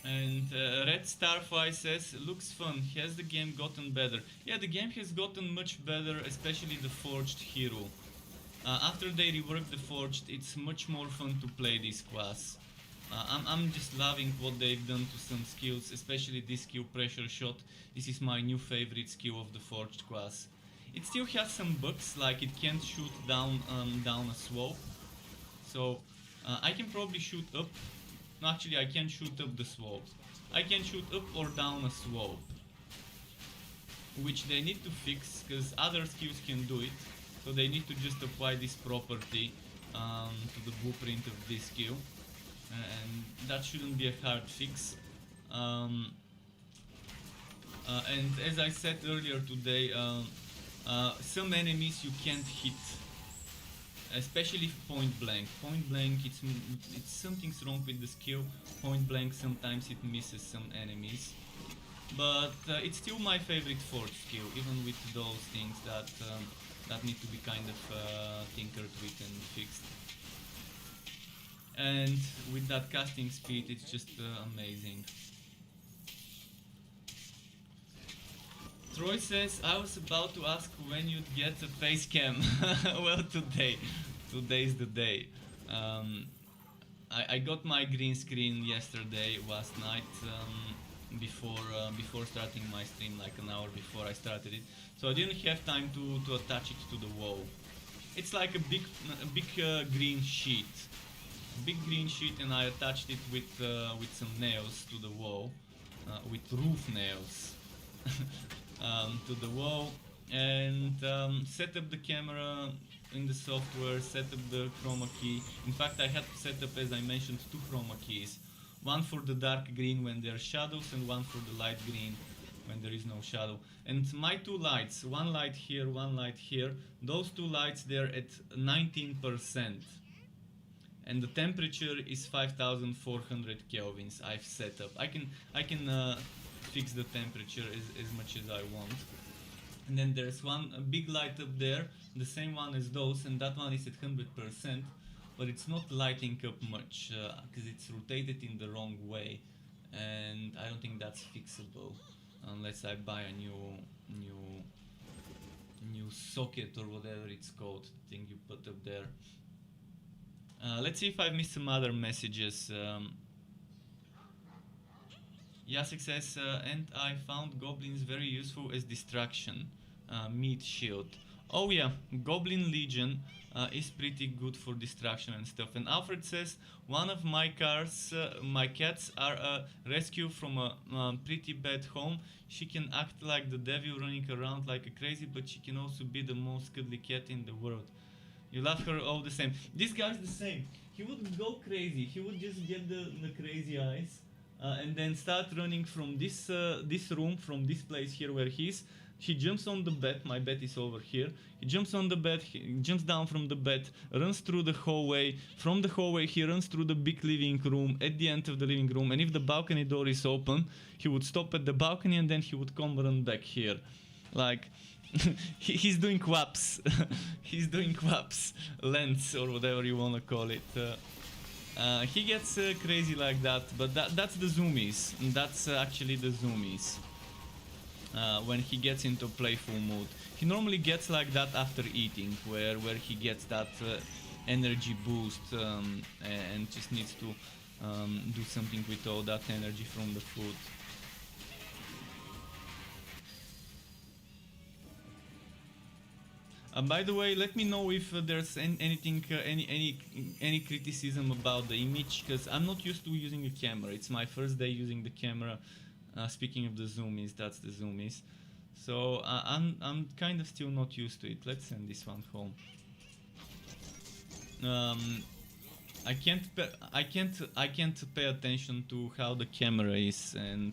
And Red Starfly says, looks fun, has the game gotten better? Yeah, the game has gotten much better, especially the Forged hero. After they reworked the Forged, it's much more fun to play this class. I'm just loving what they've done to some skills, especially this skill, Pressure Shot. This is my new favorite skill of the Forged class. It still has some bugs, like it can't shoot down a slope. So I can probably shoot up. No, actually, I can't shoot up the slope. I can shoot up or down a slope, which they need to fix, because other skills can do it. So they need to just apply this property to the blueprint of this skill, and that shouldn't be a hard fix. And as I said earlier today, some enemies you can't hit, especially point blank. Point blank, it's something's wrong with the skill. Point blank, sometimes it misses some enemies, but it's still my favorite Forge skill, even with those things that need to be kind of tinkered with and fixed. And with that casting speed, it's just amazing. Troy says, I was about to ask when you'd get a face cam. Well, today's the day. I got my green screen yesterday, last night, before starting my stream, like an hour before I started it. So I didn't have time to attach it to the wall. It's like a big green sheet. Big green sheet, and I attached it with some nails to the wall, with roof nails. To the wall, and set up the camera in the software, set up the chroma key. In fact, I had to set up, as I mentioned, 2 chroma keys. One for the dark green when there are shadows, and one for the light green when there is no shadow. And my 2 lights, one light here, one light here, those 2 lights, they're at 19%. And the temperature is 5400 kelvins I've set up. I can fix the temperature as much as I want. And then there's a big light up there the same one as those, and that one is at 100%, but it's not lighting up much because it's rotated in the wrong way, and I don't think that's fixable unless I buy a new socket or whatever it's called, the thing you put up there. Let's see if I've missed some other messages. Yasik says, and I found goblins very useful as distraction. Meat shield. Oh yeah, Goblin Legion is pretty good for distraction and stuff. And Alfred says, one of my cats are a rescue from a pretty bad home. She can act like the devil, running around like a crazy, but she can also be the most cuddly cat in the world. You love her all the same. This guy's the same. He would go crazy. He would just get the crazy eyes and then start running from this room, from this place here where he is. He jumps on the bed. My bed is over here. He jumps on the bed. He jumps down from the bed, runs through the hallway. From the hallway, he runs through the big living room. At the end of the living room, and if the balcony door is open, he would stop at the balcony and then he would come run back here, like. He's doing quaps. He's doing quaps, lens or whatever you wanna call it. He gets crazy like that, but that's the zoomies. That's actually the zoomies. When he gets into playful mood, he normally gets like that after eating, where he gets that energy boost and just needs to do something with all that energy from the food. By the way, let me know if there's anything, any criticism about the image, because I'm not used to using a camera. It's my first day using the camera. Speaking of the zoomies, that's the zoomies. So I'm kind of still not used to it. Let's send this one home. I can't pay attention to how the camera is and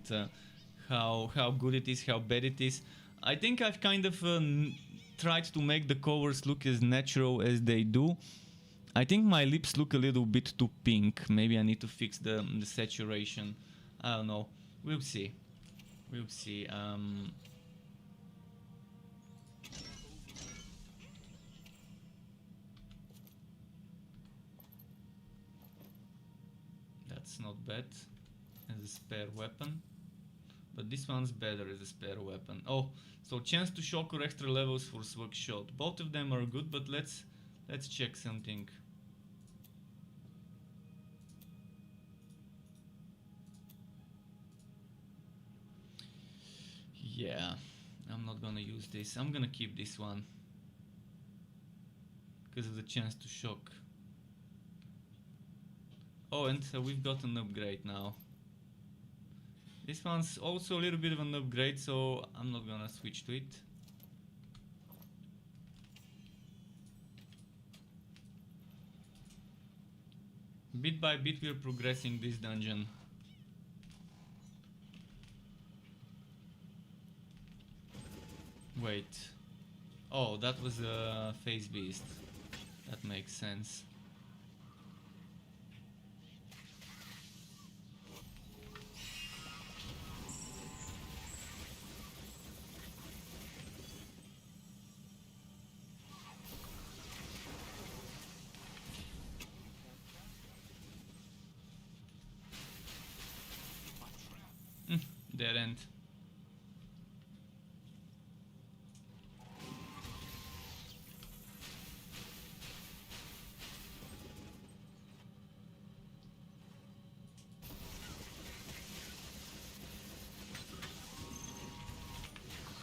how good it is, how bad it is. I think I've kind of tried to make the covers look as natural as they do. I think my lips look a little bit too pink. Maybe I need to fix the saturation. I don't know. We'll see. We'll see. That's not bad as a spare weapon. But this one's better as a spare weapon. Oh, so chance to shock or extra levels for swag shot. Both of them are good, but let's check something. Yeah, I'm not gonna use this. I'm gonna keep this one because of the chance to shock. Oh, and we've got an upgrade now. This one's also a little bit of an upgrade, so I'm not gonna switch to it. Bit by bit we're progressing this dungeon. Wait. Oh, that was a phase beast. That makes sense. Dead end.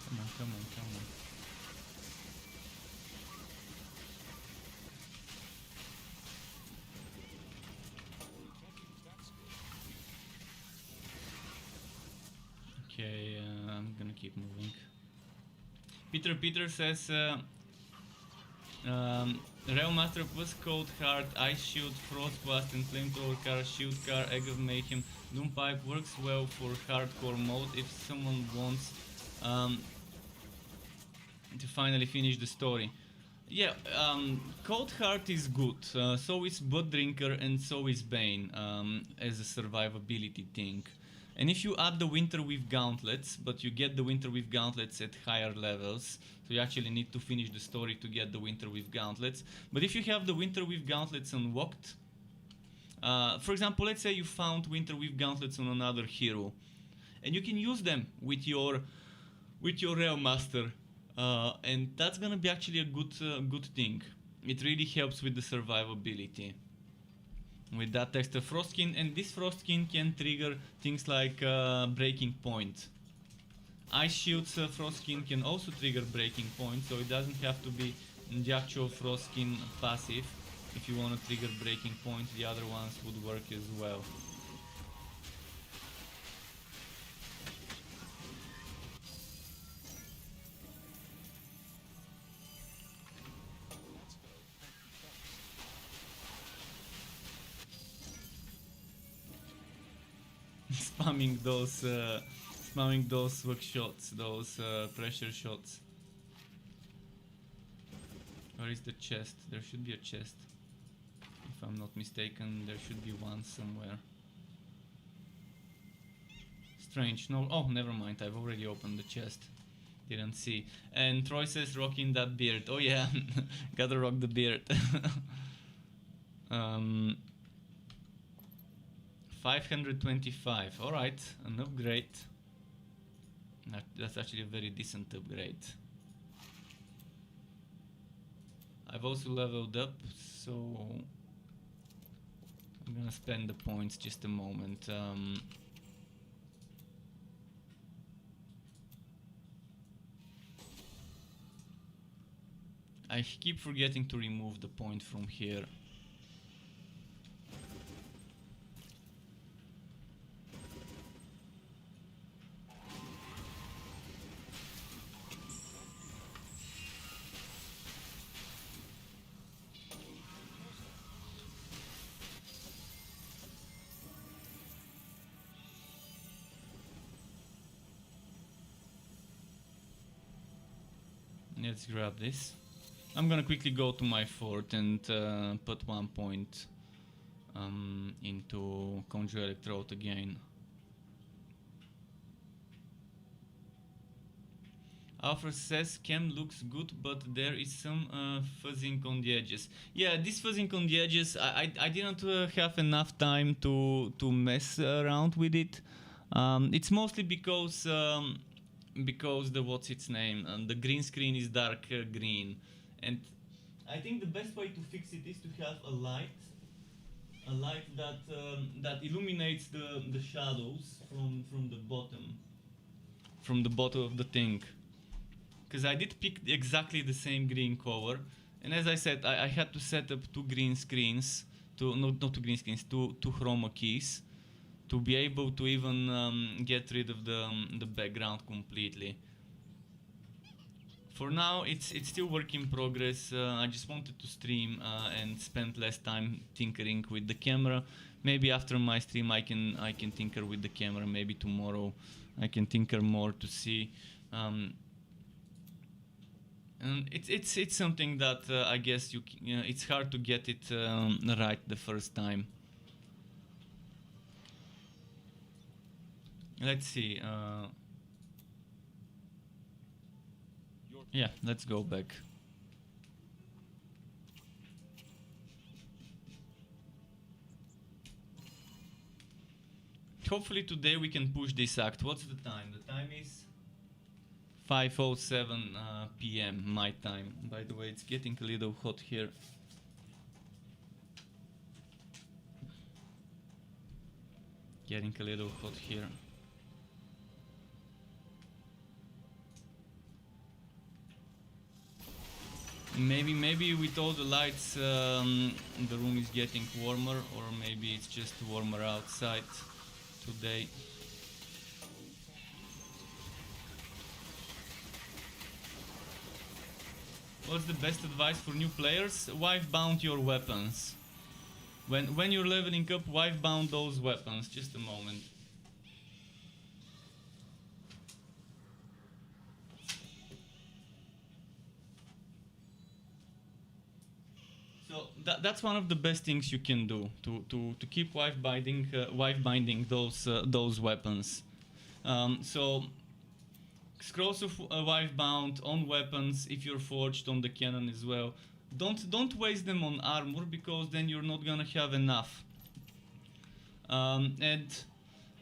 Come on, come on, come on. Okay, I'm gonna keep moving. Peter says Railmaster plus Cold Heart, Ice Shield, Frostblast and Flamethrower Car, Shield Car, Egg of Mayhem, Doom Pipe works well for hardcore mode if someone wants to finally finish the story. Yeah, Cold Heart is good, so is Blood Drinker and so is Bane as a survivability thing. And if you add the Winter with Gauntlets, but you get the Winter with Gauntlets at higher levels, so you actually need to finish the story to get the Winter with Gauntlets. But if you have the Winter with Gauntlets unlocked, for example, let's say you found Winter with Gauntlets on another hero, and you can use them with your Realm Master, and that's gonna be actually a good thing. It really helps with the survivability. With that extra Frostskin, and this Frostskin can trigger things like Breaking Point. Ice Shield's Frostskin can also trigger Breaking Point, so it doesn't have to be the actual Frostskin passive. If you want to trigger Breaking Point, the other ones would work as well. Spamming those hook shots, those pressure shots. Where is the chest? There should be a chest. If I'm not mistaken, there should be one somewhere. Strange. No. Oh, never mind. I've already opened the chest. Didn't see. And Troy says rocking that beard. Oh yeah, gotta rock the beard. 525. Alright, an upgrade. That's actually a very decent upgrade. I've also leveled up, so I'm gonna spend the points just a moment. I keep forgetting to remove the point from here. Let's grab this. I'm gonna quickly go to my fort and put 1 point into Conjure Electrode again. Alfred says chem looks good, but there is some fuzzing on the edges. Yeah, this fuzzing on the edges, I didn't have enough time to mess around with it. It's mostly because the what's its name, the green screen is dark green, and I think the best way to fix it is to have a light that illuminates the shadows from the bottom of the thing. Because I did pick exactly the same green color, and as I said, I had to set up two green screens, not two green screens, two chroma keys, to be able to even get rid of the background completely. For now, it's still work in progress. I just wanted to stream and spend less time tinkering with the camera. Maybe after my stream, I can tinker with the camera. Maybe tomorrow, I can tinker more to see. And it's something that I guess it's hard to get it right the first time. Let's see. Yeah, let's go back. Hopefully today we can push this act. What's the time? The time is 5:07 p.m. my time. By the way, it's getting a little hot here. Getting a little hot here. Maybe with all the lights the room is getting warmer, or maybe it's just warmer outside today. What's the best advice for new players? Wife bound your weapons. When you're leveling up, wife bound those weapons. Just a moment. So that's one of the best things you can do to keep wife binding those weapons. So scrolls of wife bound on weapons if you're forged on the cannon as well. Don't waste them on armor because then you're not gonna have enough. And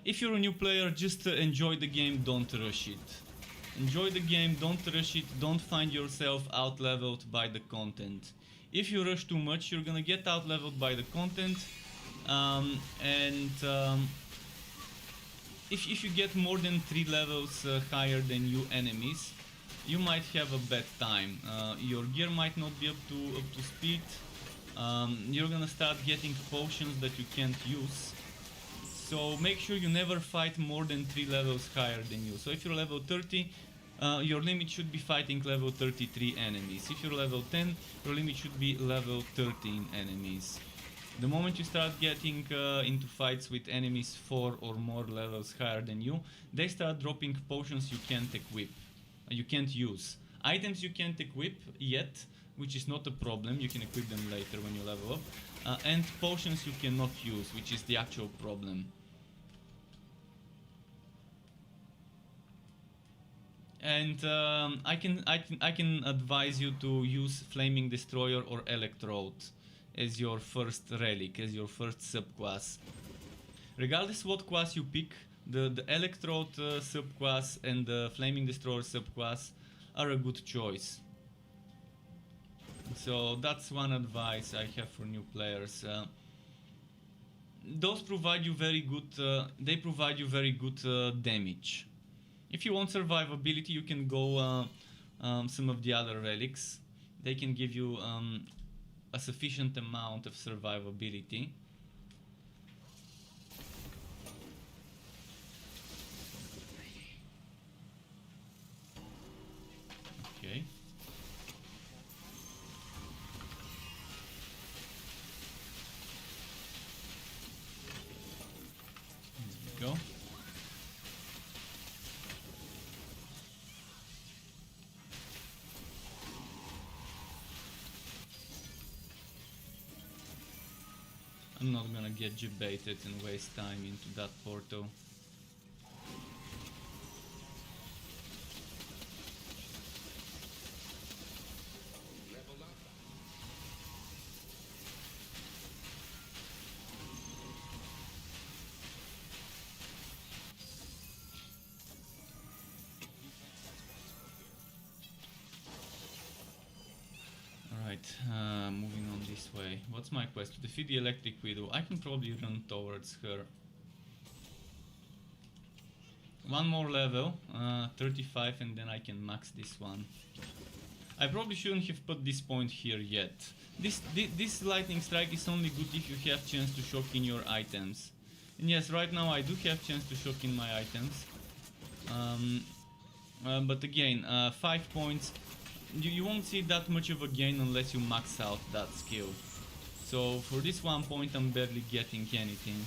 if you're a new player, just enjoy the game, don't rush it. Enjoy the game, don't rush it, don't find yourself out-leveled by the content. If you rush too much, you're gonna get out-leveled by the content, if you get more than 3 levels higher than you enemies, you might have a bad time. Your gear might not be up to speed. You're gonna start getting potions that you can't use. So make sure you never fight more than 3 levels higher than you. So if you're level 30, your limit should be fighting level 33 enemies. If you're level 10, your limit should be level 13 enemies. The moment you start getting into fights with enemies 4 or more levels higher than you, they start dropping potions you can't equip, you can't use. Items you can't equip yet, which is not a problem, you can equip them later when you level up, and potions you cannot use, which is the actual problem. And I can advise you to use Flaming Destroyer or Electrode as your first relic, as your first subclass. Regardless what class you pick, the Electrode subclass and the Flaming Destroyer subclass are a good choice. So that's one advice I have for new players. Those provide you very good. They provide you very good damage. If you want survivability, you can go some of the other relics. They can give you a sufficient amount of survivability. Okay. There we go. I'm not gonna get debated and waste time into that portal. Moving on this way. What's my quest? To defeat the Electric Widow. I can probably run towards her. One more level, 35, and then I can max this one. I probably shouldn't have put this point here yet. This lightning strike is only good if you have chance to shock in your items. And yes, right now I do have chance to shock in my items. But again, 5 points. You won't see that much of a gain unless you max out that skill. So for this 1 point I'm barely getting anything.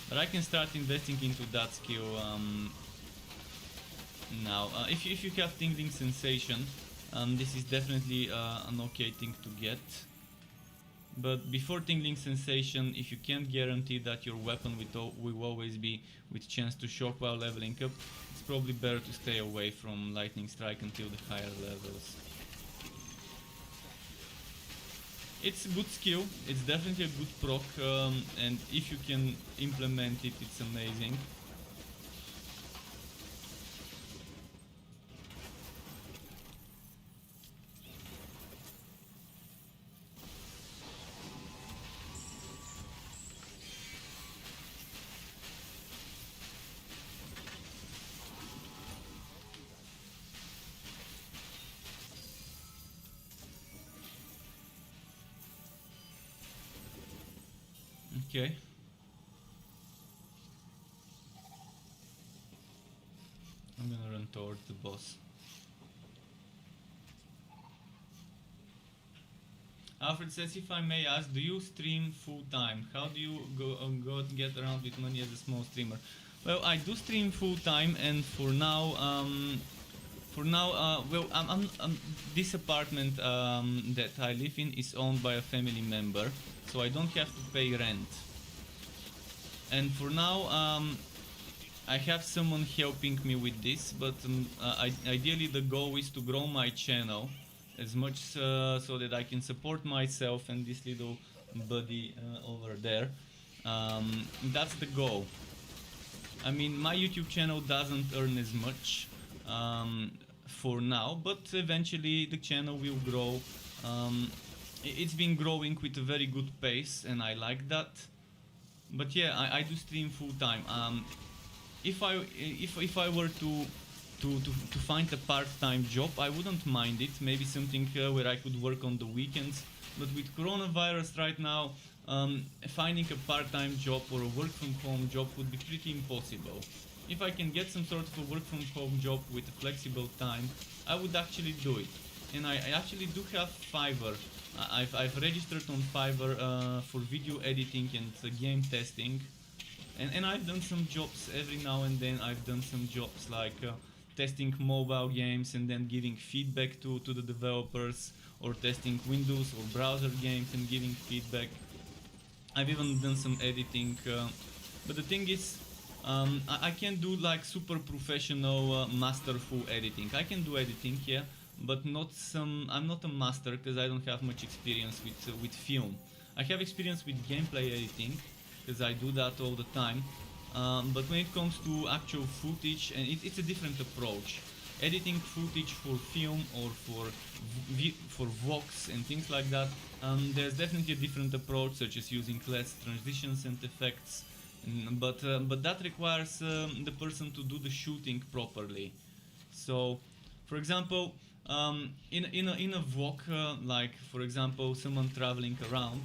But I can start investing into that skill now. If you have tingling sensation, this is definitely an okay thing to get. But before tingling sensation, if you can't guarantee that your weapon will always be with chance to shock while leveling up, it's probably better to stay away from lightning strike until the higher levels. It's a good skill, it's definitely a good proc, and if you can implement it, it's amazing. Okay. I'm gonna run towards the boss. Alfred says, if I may ask, do you stream full time? How do you go get around with money as a small streamer? Well, I do stream full time, and for for now, well, this apartment that I live in is owned by a family member, so I don't have to pay rent. And for now, I have someone helping me with this, but ideally the goal is to grow my channel as much so that I can support myself and this little buddy over there. That's the goal. I mean, my YouTube channel doesn't earn as much for now, but eventually the channel will grow. It's been growing with a very good pace, and I like that. But yeah, I do stream full time. If I were to find a part-time job, I wouldn't mind it. Maybe something where I could work on the weekends. But with coronavirus right now, finding a part-time job or a work-from-home job would be pretty impossible. If I can get some sort of a work-from-home job with a flexible time, I would actually do it. And I actually do have Fiverr. I've registered on Fiverr for video editing and game testing. And I've done some jobs every now and then. I've done some jobs like testing mobile games and then giving feedback to the developers, or testing Windows or browser games and giving feedback. I've even done some editing, but the thing is, I can't do like super professional masterful editing. I can do editing, yeah, but I'm not a master because I don't have much experience with film. I have experience with gameplay editing because I do that all the time. But when it comes to actual footage, and it's a different approach. Editing footage for film or for vlogs and things like that, there's definitely a different approach, such as using less transitions and effects. But that requires the person to do the shooting properly. So, for example, in a vlog, like for example someone traveling around,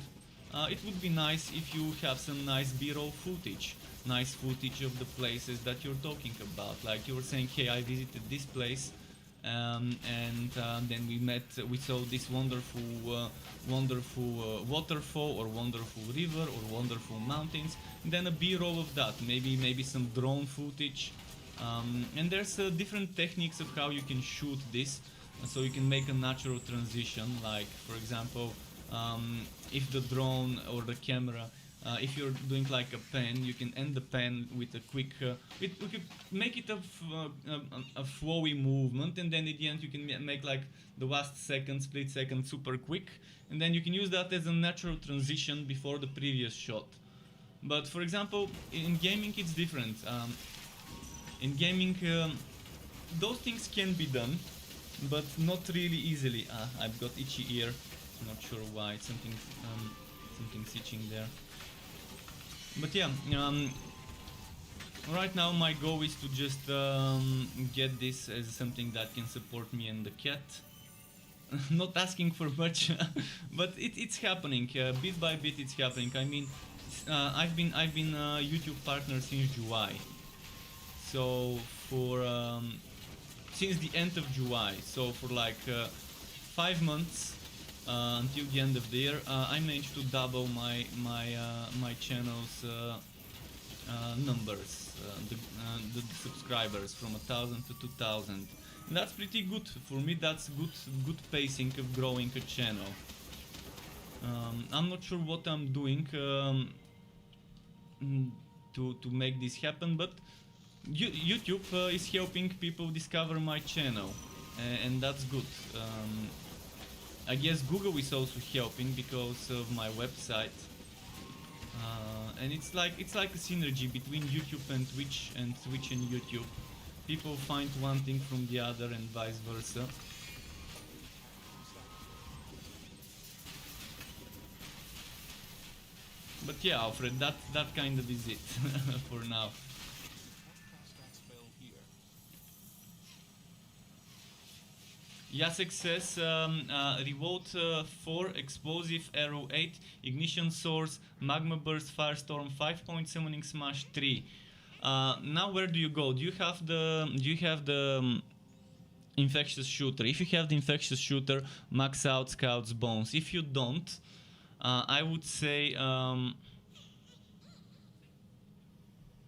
it would be nice if you have some nice B-roll footage, nice footage of the places that you're talking about. Like you were saying, hey, I visited this place, and then we saw this wonderful waterfall or wonderful river or wonderful mountains. And then a B-roll of that, maybe some drone footage. And there's different techniques of how you can shoot this, so you can make a natural transition. Like for example, if the drone or the camera, if you're doing like a pan, you can end the pan with a quick, we could make it a flowy movement, and then at the end you can make like the last split second super quick, and then you can use that as a natural transition before the previous shot. But for example, in gaming it's different. In gaming, those things can be done, but not really easily. I've got itchy ear. Not sure why. Something's itching there. But yeah, right now my goal is to just get this as something that can support me and the cat. Not asking for much, but it's happening. Bit by bit, it's happening. I mean, I've been a YouTube partner since July. So for since the end of July, so for like 5 months until the end of the year, I managed to double my channel's numbers, the subscribers, from 1,000 to 2,000. And that's pretty good for me. That's good pacing of growing a channel. I'm not sure what I'm doing to make this happen, but YouTube is helping people discover my channel, and that's good. I guess Google is also helping because of my website, and it's like a synergy between YouTube and Twitch and YouTube. People find one thing from the other and vice versa. But yeah, Alfred, that kind of is it for now. Jacek says, Revolt 4, Explosive, Arrow 8, Ignition Source, Magma Burst, Firestorm 5 point, Summoning Smash 3. Now where do you go? Do you have the Infectious Shooter? If you have the Infectious Shooter, max out Scout's Bones. If you don't, I would say...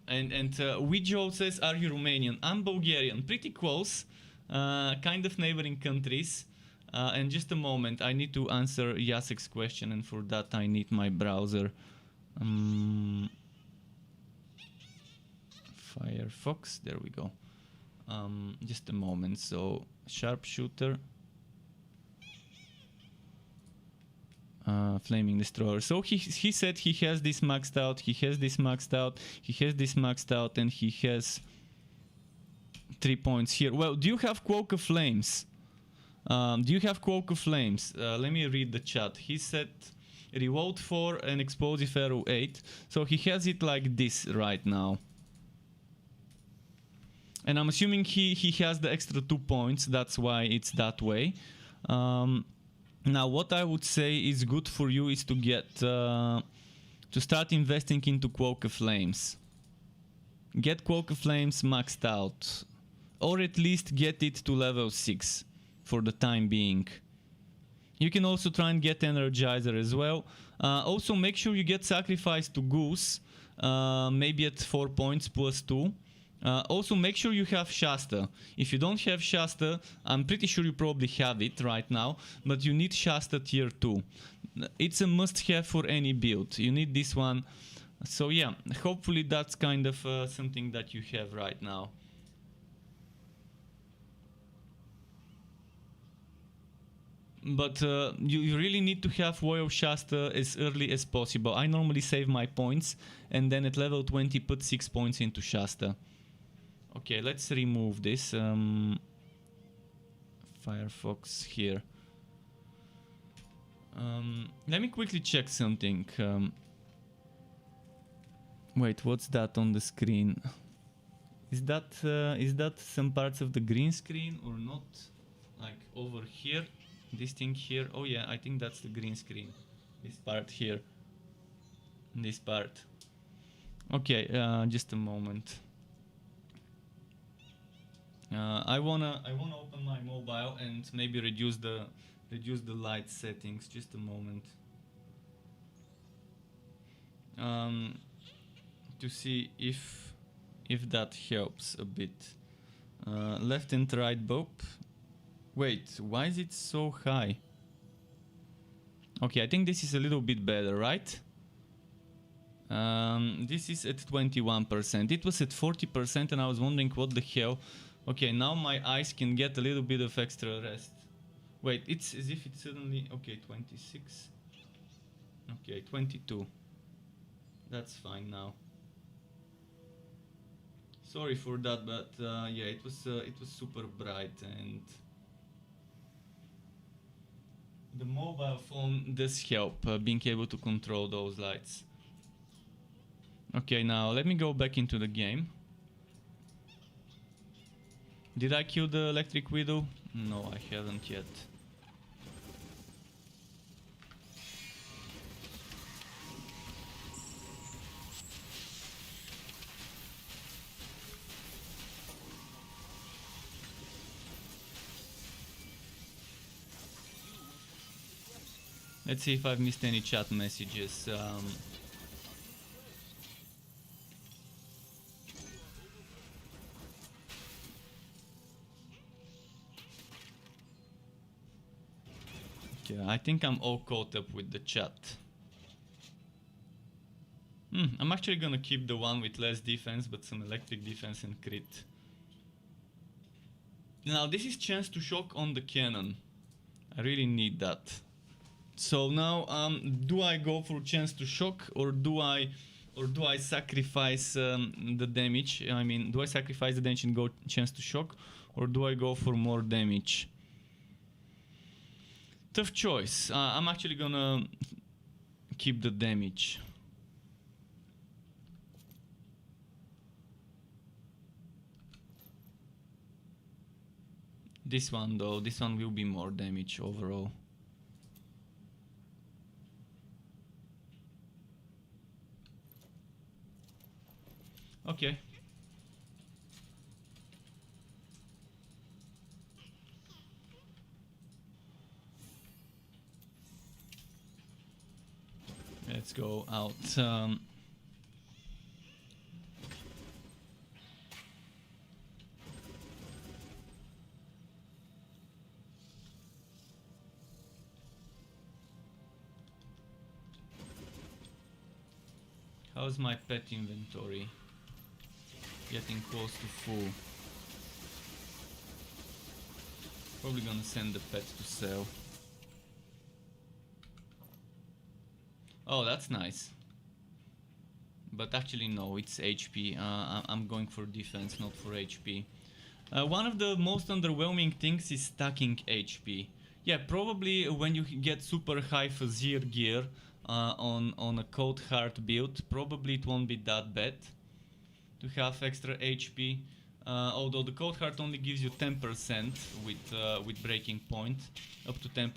And Wijo says, are you Romanian? I'm Bulgarian. Pretty close. kind of neighboring countries. And just a moment, I need to answer Jasek's question, and for that I need my browser. Firefox, there we go. Just a moment. So sharpshooter, flaming destroyer. So he said he has this maxed out, he has this maxed out, he has this maxed out, and he has 3 points here. Well, do you have Quoke of Flames? Do you have Quoke of Flames? Let me read the chat. He said reload 4 and explosive arrow 8. So he has it like this right now. And I'm assuming he has the extra 2 points. That's why it's that way. Now, what I would say is good for you is to get to start investing into Quoke of Flames. Get Quoke of Flames maxed out, or at least get it to level 6 for the time being. You can also try and get Energizer as well. Also, make sure you get Sacrifice to Goose, maybe at 4 points plus 2. Also, make sure you have Shasta. If you don't have Shasta, I'm pretty sure you probably have it right now, but you need Shasta tier 2. It's a must-have for any build. You need this one. So yeah, hopefully that's kind of something that you have right now. But you really need to have Royal Shasta as early as possible. I normally save my points and then at level 20 put 6 points into Shasta. Okay, let's remove this. Firefox here. Let me quickly check something. Wait, what's that on the screen? Is that some parts of the green screen or not? Like over here, this thing here. Oh yeah, I think that's the green screen. This part here. This part. Okay, just a moment. I wanna open my mobile and maybe reduce the light settings. Just a moment. To see if that helps a bit. Left and right bulb. Wait, why is it so high? Okay, I think this is a little bit better, right? This is at 21%. It was at 40% and I was wondering what the hell. Okay, now my eyes can get a little bit of extra rest. Wait, it's as if it suddenly... Okay, 26. Okay, 22. That's fine now. Sorry for that, but yeah, it was super bright, and the mobile phone does help being able to control those lights. Okay, now let me go back into the game. Did I kill the Electric Widow? No, I haven't yet. Let's see if I've missed any chat messages. Okay, I think I'm all caught up with the chat. I'm actually gonna keep the one with less defense, but some electric defense and crit. Now this is chance to shock on the cannon. I really need that. So now, do I go for chance to shock, or do I sacrifice the damage? I mean, do I sacrifice the damage and go chance to shock, or do I go for more damage? Tough choice. I'm actually gonna keep the damage. This one though, this one will be more damage overall. Okay. Let's go out. How's my pet inventory? Getting close to full. Probably gonna send the pet to sell. Oh, that's nice. But actually no, it's HP. I'm going for defense, not for HP. One of the most underwhelming things is stacking HP. Yeah, probably when you get super high Fazir gear on a Cold Heart build, probably it won't be that bad to have extra HP. Although the Cold Heart only gives you 10% with Breaking Point, up to 10%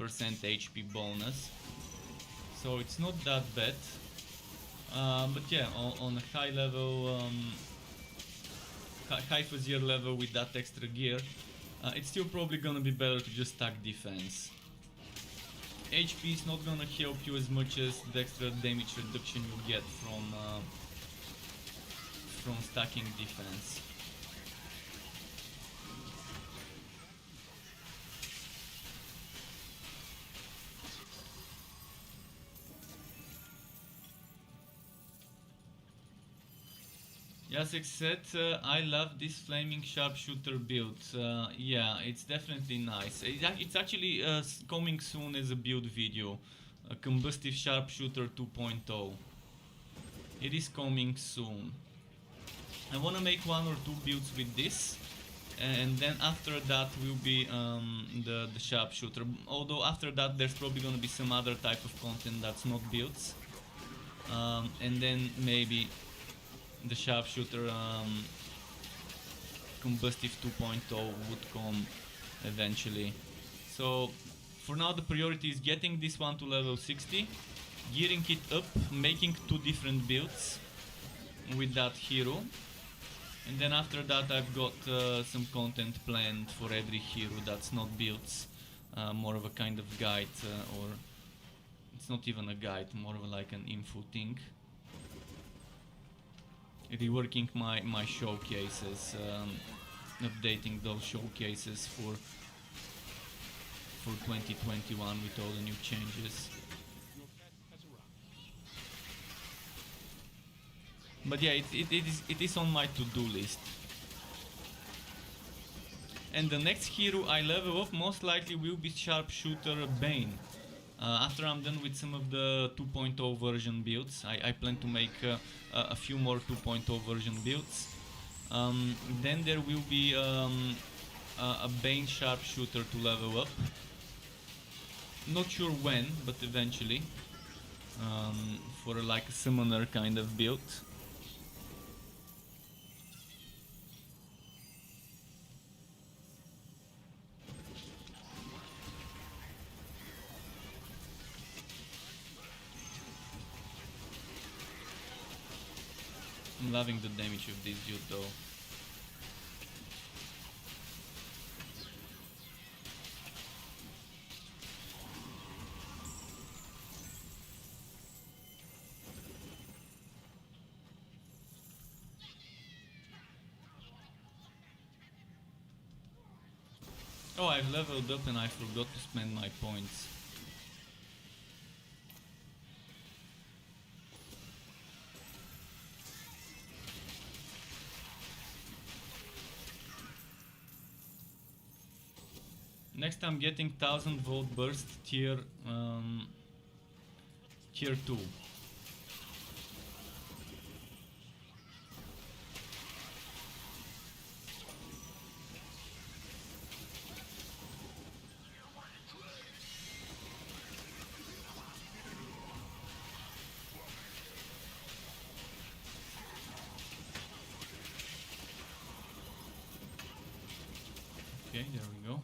HP bonus. So it's not that bad. But yeah, on a high level, high Fazir level with that extra gear, it's still probably gonna be better to just stack defense. HP is not gonna help you as much as the extra damage reduction you get from stacking defense. Jacek said, I love this flaming sharpshooter build. Yeah, it's definitely nice. It's actually coming soon as a build video. A combustive sharpshooter 2.0. It is coming soon. I wanna make one or two builds with this. And then after that will be the sharpshooter. Although after that there's probably gonna be some other type of content that's not builds. And then maybe the sharpshooter combustive 2.0 would come eventually. So for now the priority is getting this one to level 60, gearing it up, making two different builds with that hero, and then after that I've got some content planned for every hero that's not builds, more of a kind of guide, or it's not even a guide, more of like an info thing. Reworking my showcases, updating those showcases for 2021 with all the new changes. But yeah, it is on my to-do list. And the next hero I level up most likely will be Sharpshooter Bane. After I'm done with some of the 2.0 version builds, I plan to make a few more 2.0 version builds. Then there will be a Bane Sharpshooter to level up. Not sure when, but eventually. For like a summoner kind of build. I'm loving the damage of this dude though. Oh, I've leveled up and I forgot to spend my points. Next I'm getting 1000 volt burst tier 2. Okay, there we go.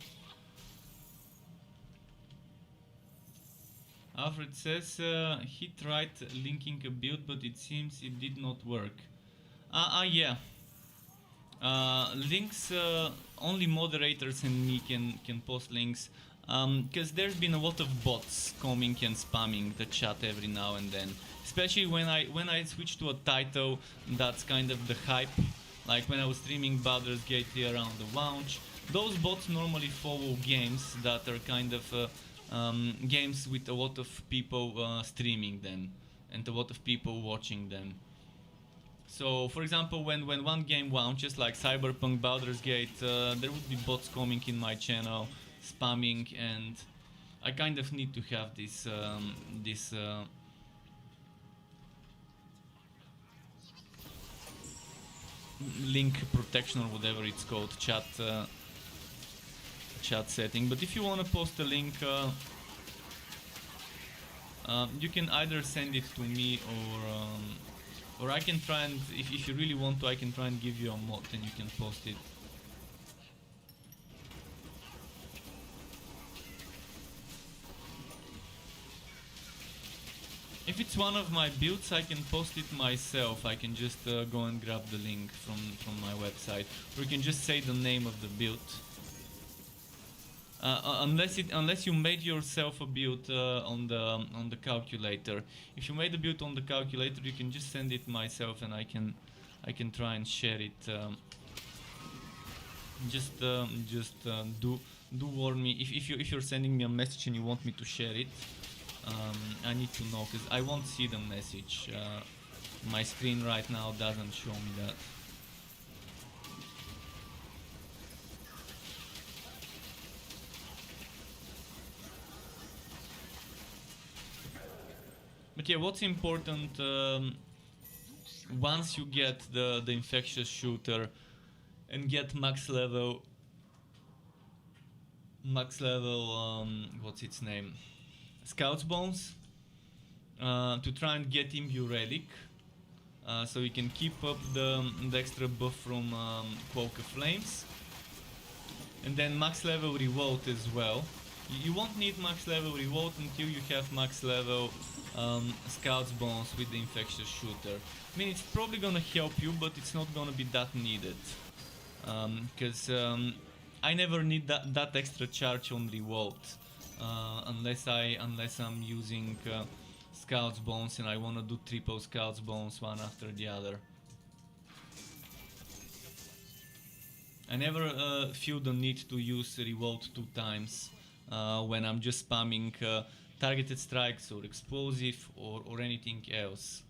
Alfred says he tried linking a build, but it seems it did not work. Yeah. Links, only moderators and me can post links, because there's been a lot of bots coming and spamming the chat every now and then. Especially when I switch to a title that's kind of the hype, like when I was streaming Baldur's Gate around the launch. Those bots normally follow games that are kind of games with a lot of people streaming them and a lot of people watching them. So, for example, when one game launches, like Cyberpunk Baldur's Gate, there would be bots coming in my channel, spamming, and I kind of need to have this link protection or whatever it's called, chat setting. But if you want to post a link, you can either send it to me or I can try and, if you really want to, I can try and give you a mod and you can post it. If it's one of my builds, I can post it myself. I can just go and grab the link from my website, or you can just say the name of the build. Unless you made yourself a build on the calculator. If you made a build on the calculator, you can just send it myself, and I can try and share it. Do warn me if you're sending me a message and you want me to share it. I need to know, because I won't see the message. My screen right now doesn't show me that. But yeah, what's important, once you get the infectious shooter and get max level, what's its name? Scout's Bones, to try and get Imbue Relic, so you can keep up the extra buff from Cloak of Flames, and then max level Revolt as well. You won't need max level Revolt until you have max level Scout's Bones with the infectious shooter. I mean, it's probably gonna help you, but it's not gonna be that needed, because I never need that extra charge on Revolt. Unless I'm using Scout's Bones and I wanna do triple Scout's Bones one after the other. I never feel the need to use Revolt 2 times when I'm just spamming targeted strikes or explosive or anything else.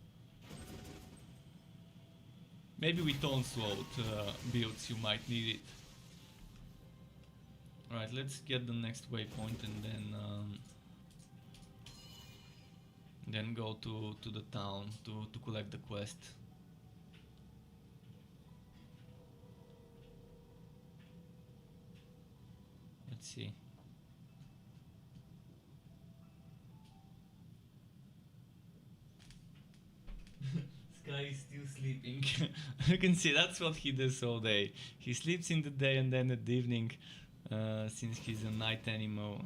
Maybe with onslaught builds you might need it. Alright, let's get the next waypoint and then go to the town to collect the quest. Let's see. Sky is still sleeping. You can see that's what he does all day. He sleeps in the day and then at the evening, since he's a night animal,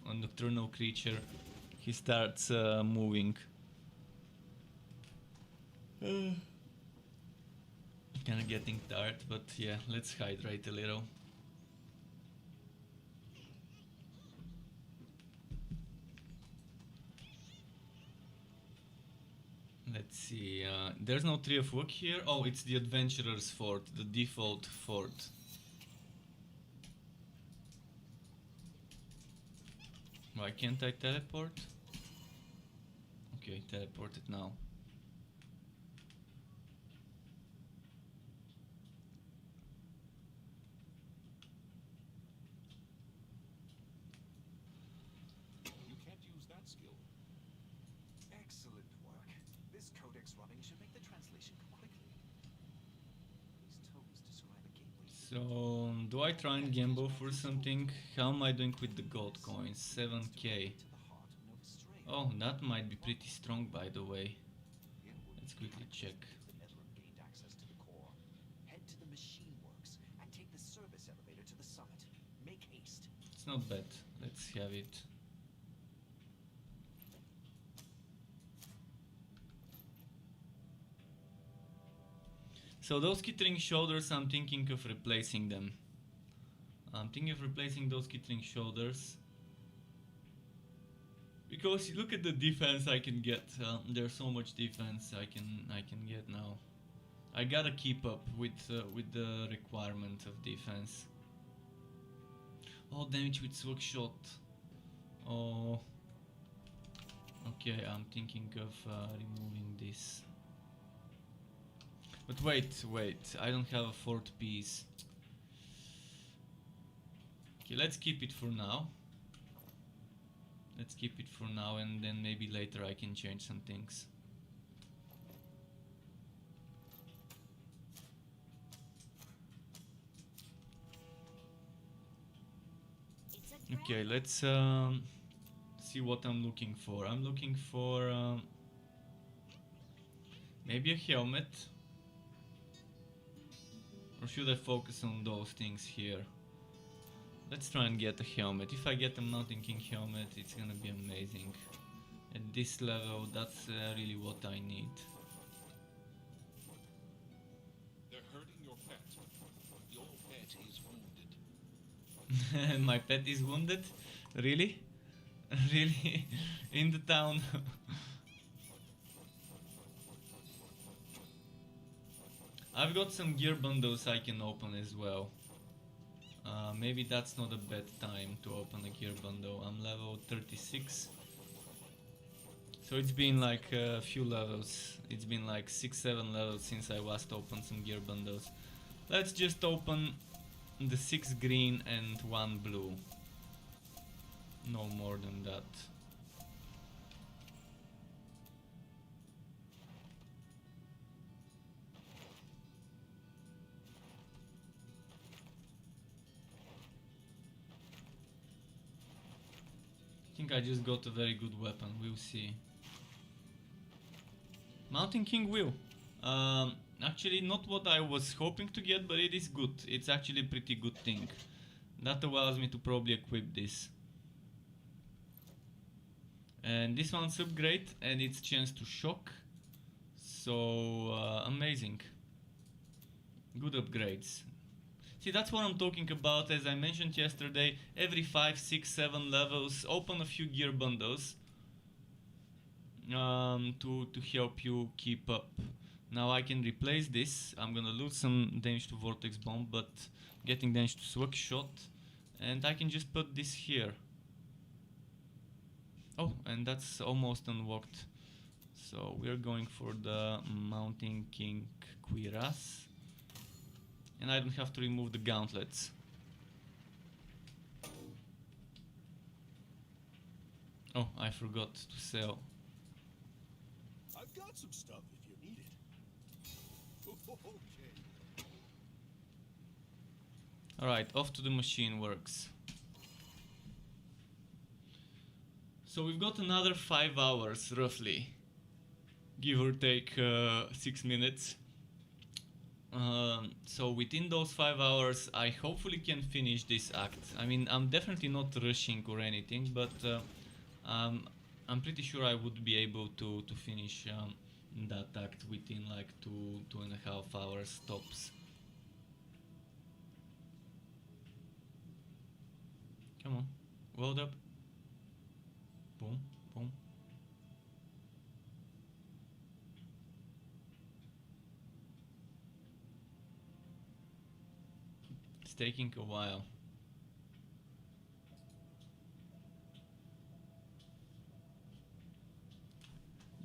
a nocturnal creature, he starts moving. Kinda getting tired, but yeah, let's hydrate a little. Let's see, there's no Tree of Work here. Oh, it's the Adventurer's Fort, the default fort. Why can't I teleport? Okay, teleported now. You can't use that skill. Excellent work. This codex running should make the translation come quickly. These tomes describe a gateway. So, do I try and gamble for something? How am I doing with the gold coins? 7k. Oh, that might be pretty strong, by the way. Let's quickly check. The Netherlands gained access to the core. Head to the machine works and take the service elevator to the summit. Make haste. It's not bad. Let's have it. So those Kittering shoulders, I'm thinking of replacing them. I'm thinking of replacing those Kittering shoulders. Because look at the defense I can get. There's so much defense I can get now. I gotta keep up with the requirement of defense. Oh, damage with sword shot. Oh. Okay, I'm thinking of removing this. But wait, I don't have a fourth piece. Okay, let's keep it for now. Let's keep it for now, and then maybe later I can change some things. Okay, let's see what I'm looking for. I'm looking for maybe a helmet. Or should I focus on those things here? Let's try and get a helmet. If I get a Mountain King helmet, it's gonna be amazing. At this level, that's really what I need. They're hurting your pet. Your pet is wounded. My pet is wounded? Really? Really? In the town? I've got some gear bundles I can open as well. Maybe that's not a bad time to open a gear bundle. I'm level 36. So it's been like a few levels. It's been like 6-7 levels since I last opened some gear bundles. Let's just open the 6 green and 1 blue. No more than that. I think I just got a very good weapon, we'll see. Mountain King will. Actually not what I was hoping to get, but it is good. It's actually a pretty good thing. That allows me to probably equip this. And this one's upgrade and it's chance to shock. So amazing. Good upgrades. See, that's what I'm talking about. As I mentioned yesterday, every 5, 6, 7 levels, open a few gear bundles to help you keep up. Now I can replace this. I'm gonna lose some damage to Vortex Bomb, but getting damage to Swag Shot. And I can just put this here. Oh, and that's almost unlocked. So we're going for the Mountain King Cuirass. And I don't have to remove the gauntlets. Oh, I forgot to sell. I've got some stuff if you need it. Okay. Alright, off to the machine works. So we've got another 5 hours roughly. Give or take 6 minutes. So within those 5 hours I hopefully can finish this act. I mean, I'm definitely not rushing or anything, but I'm pretty sure I would be able to finish that act within like 2.5 hours tops. Come on, load up. Boom, boom. It's taking a while.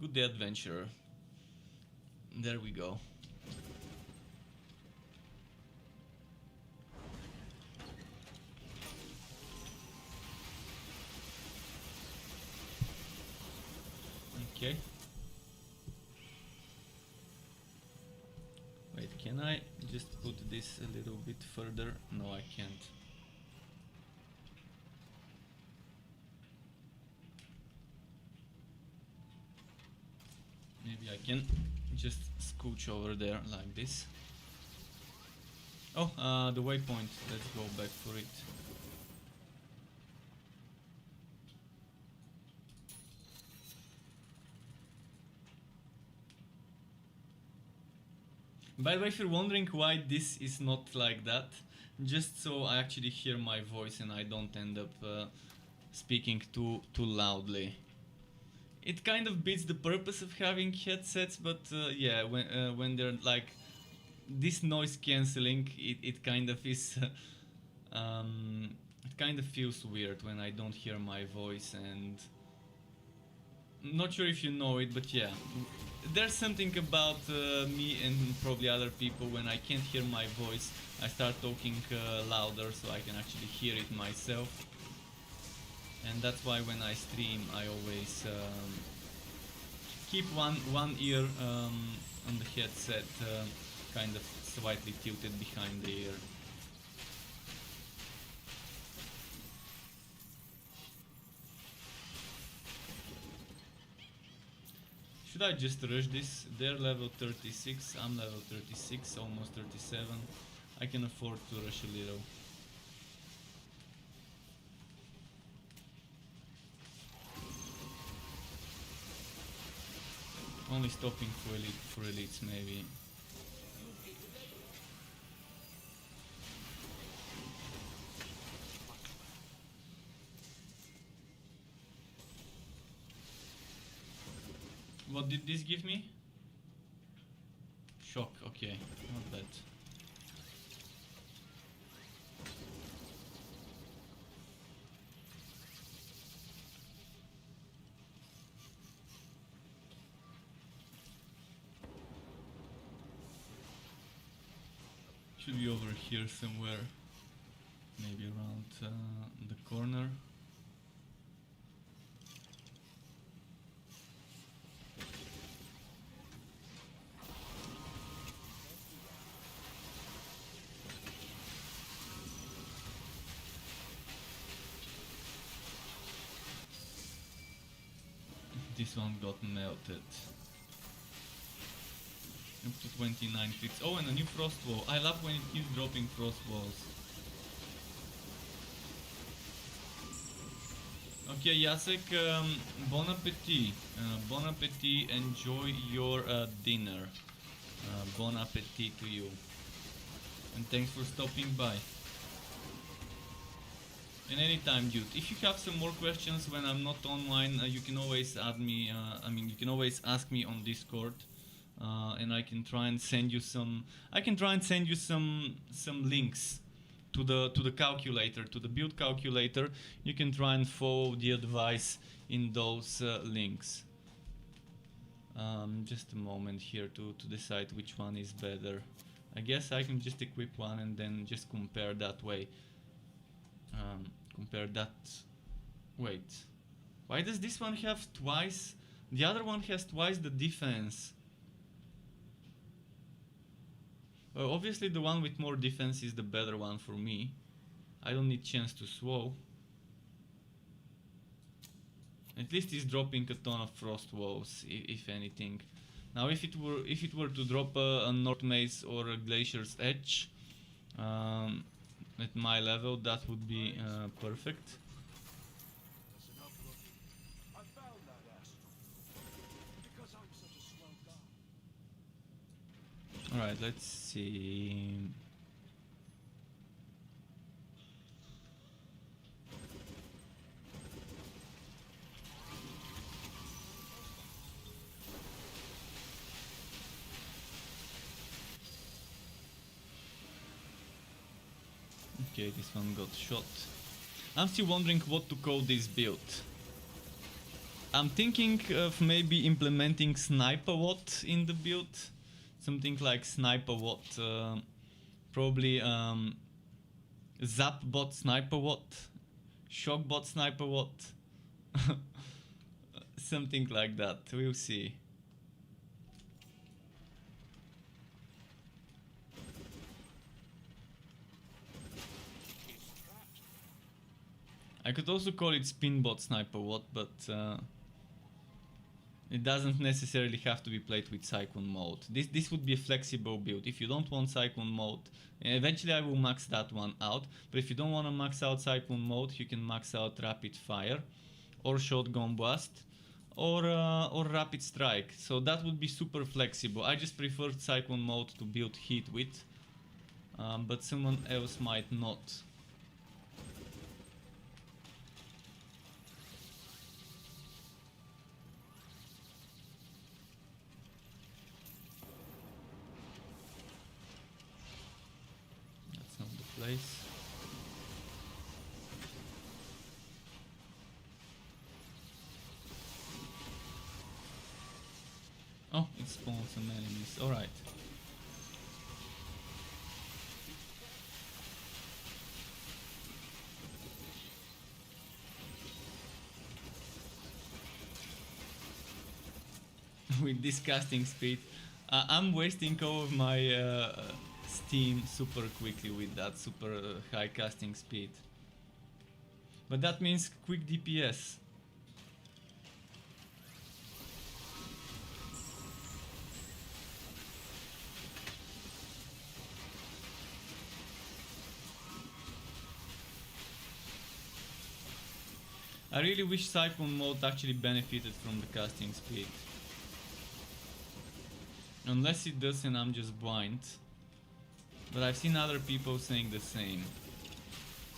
Good day, adventurer. There we go. Okay. Wait, can I just put this a little bit further? No, I can't. Maybe I can just scooch over there like this. Oh, the waypoint. Let's go back for it. By the way, if you're wondering why this is not like that, just so I actually hear my voice and I don't end up speaking too loudly. It kind of beats the purpose of having headsets, but yeah, when they're like this noise cancelling, it kind of is. It kind of feels weird when I don't hear my voice and not sure if you know it, but yeah, there's something about me and probably other people. When I can't hear my voice, I start talking louder so I can actually hear it myself. And that's why when I stream, I always keep one ear on the headset, kind of slightly tilted behind the ear. Should I just rush this? They're level 36, I'm level 36, almost 37. I can afford to rush a little. Only stopping for elites maybe. What did this give me? Shock, okay, not bad. Should be over here somewhere, maybe around the corner. This one got melted. Up to 29 clicks. Oh, and a new frost wall. I love when it keeps dropping frost walls. Okay, Jacek, bon appetit. Bon appetit, enjoy your dinner. Bon appetit to you. And thanks for stopping by. And anytime, dude. If you have some more questions when I'm not online, you can always add me. You can always ask me on Discord, and I can try and send you some. I can try and send you some links to the calculator, to the build calculator. You can try and follow the advice in those links. Just a moment here to decide which one is better. I guess I can just equip one and then just compare that way. Compare that. Wait, why does this one have twice? The other one has twice the defense. Well, obviously the one with more defense is the better one for me. I don't need chance to slow. At least it's dropping a ton of frost walls, if anything. Now, if it were to drop a North Maze or a Glacier's Edge, at my level, that would be perfect. Listen up, rookie. I found that asshole. Because I'm such a slow guy. Alright, let's see. Okay, this one got shot. I'm still wondering what to call this build. I'm thinking of maybe implementing Sniper Watt in the build. Something like Sniper Watt. Probably Zap Bot Sniper Watt. Shock Bot Sniper Watt. Something like that. We'll see. I could also call it Spinbot Sniper Watt, but it doesn't necessarily have to be played with Cyclone mode. This would be a flexible build. If you don't want Cyclone mode, eventually I will max that one out. But if you don't want to max out Cyclone mode, you can max out Rapid Fire, or Shotgun Blast, or Rapid Strike. So that would be super flexible. I just preferred Cyclone mode to build heat with, but someone else might not. Place. Oh, it spawns some enemies. Alright. With this casting speed, I'm wasting all of my steam super quickly with that super high casting speed. But that means quick DPS. I really wish Cyclone mode actually benefited from the casting speed. Unless it does and I'm just blind. But I've seen other people saying the same.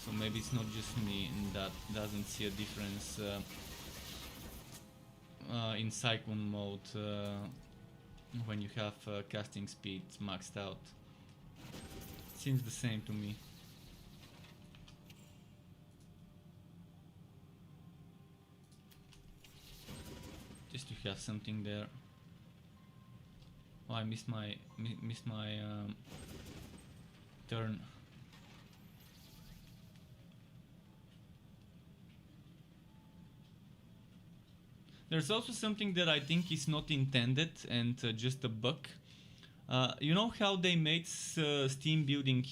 So maybe it's not just me that doesn't see a difference in Cyclone mode when you have casting speed maxed out. Seems the same to me. Just to have something there. Oh, I missed my turn. There's also something that I think is not intended and just a bug. You know how they made steam building,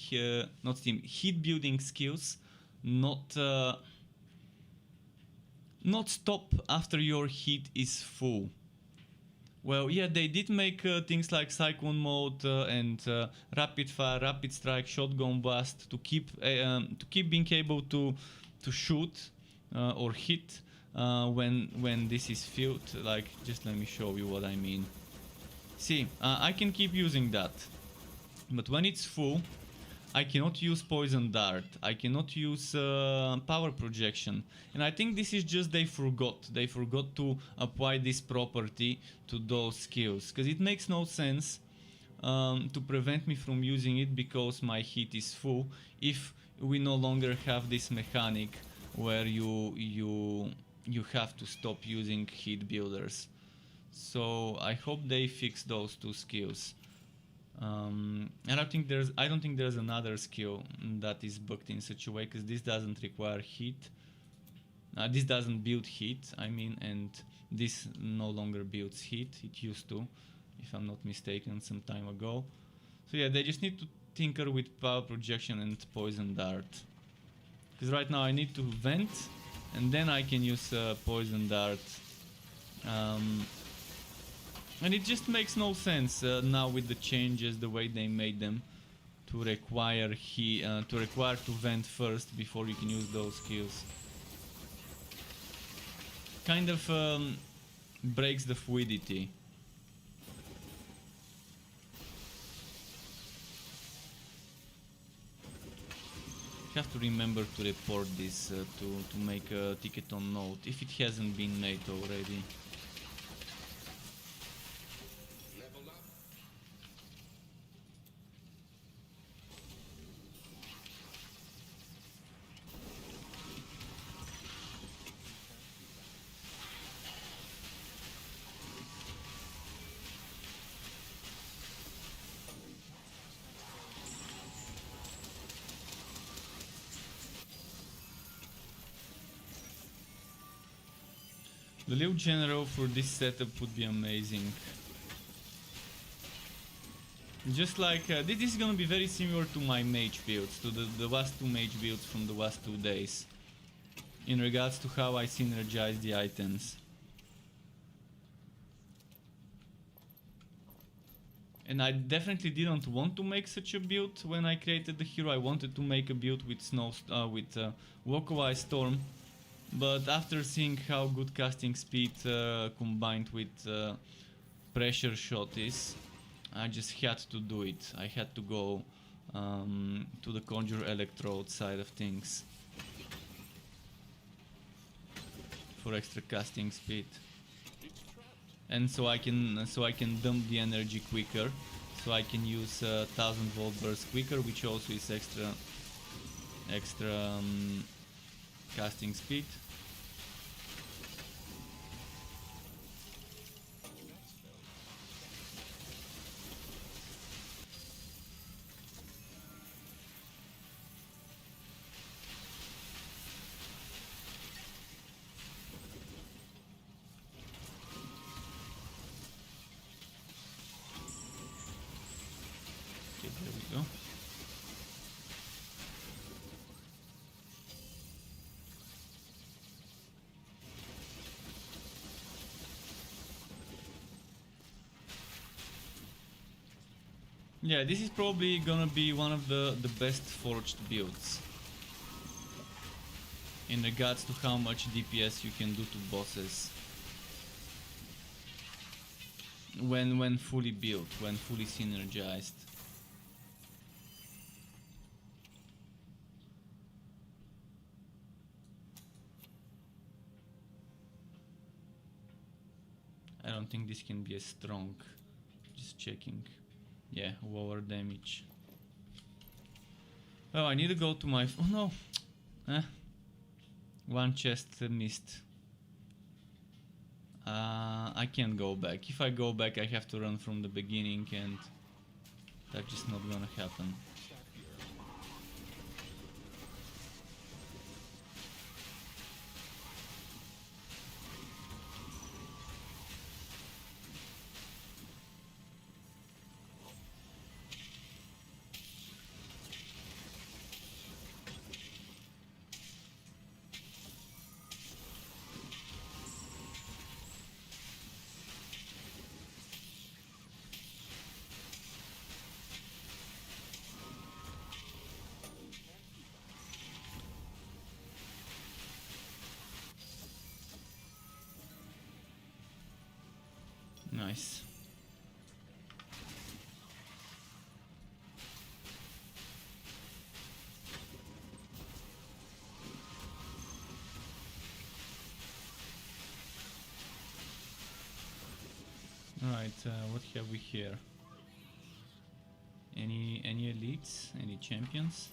not steam, heat building skills not stop after your heat is full. Well, yeah, they did make things like Cyclone mode and rapid fire, rapid strike, shotgun blast to keep being able to shoot or hit when this is filled. Like, just let me show you what I mean. See, I can keep using that, but when it's full, I cannot use poison dart, I cannot use power projection, and I think this is just they forgot to apply this property to those skills, because it makes no sense to prevent me from using it because my heat is full if we no longer have this mechanic where you have to stop using heat builders. So I hope they fix those two skills. I don't think there's another skill that is bugged in such a way, because this doesn't require heat. This doesn't build heat, I mean, and this no longer builds heat. It used to, if I'm not mistaken, some time ago. So yeah, they just need to tinker with power projection and poison dart. Because right now I need to vent, and then I can use poison dart. And it just makes no sense now with the changes, the way they made them, to require to vent first before you can use those skills. Kind of breaks the fluidity. You have to remember to report this to make a ticket on note if it hasn't been made already. The little general for this setup would be amazing. Just like this is gonna be very similar to my mage builds, to the last two mage builds from the last 2 days, in regards to how I synergize the items. And I definitely didn't want to make such a build when I created the hero. I wanted to make a build with localized storm. But after seeing how good casting speed combined with pressure shot is, I just had to do it. I had to go to the Conjure Electrode side of things for extra casting speed, and so I can dump the energy quicker, so I can use 1000 volt burst quicker, which also is extra casting speed. Yeah, this is probably gonna be one of the best forged builds in regards to how much DPS you can do to bosses when fully built, when fully synergized. I don't think this can be as strong. Just checking. Yeah, lower damage. Oh, I need to go to my... Oh no! One chest missed. I can't go back. If I go back, I have to run from the beginning, and that's just not gonna happen. Nice. Alright, what have we here? Any elites? Any champions?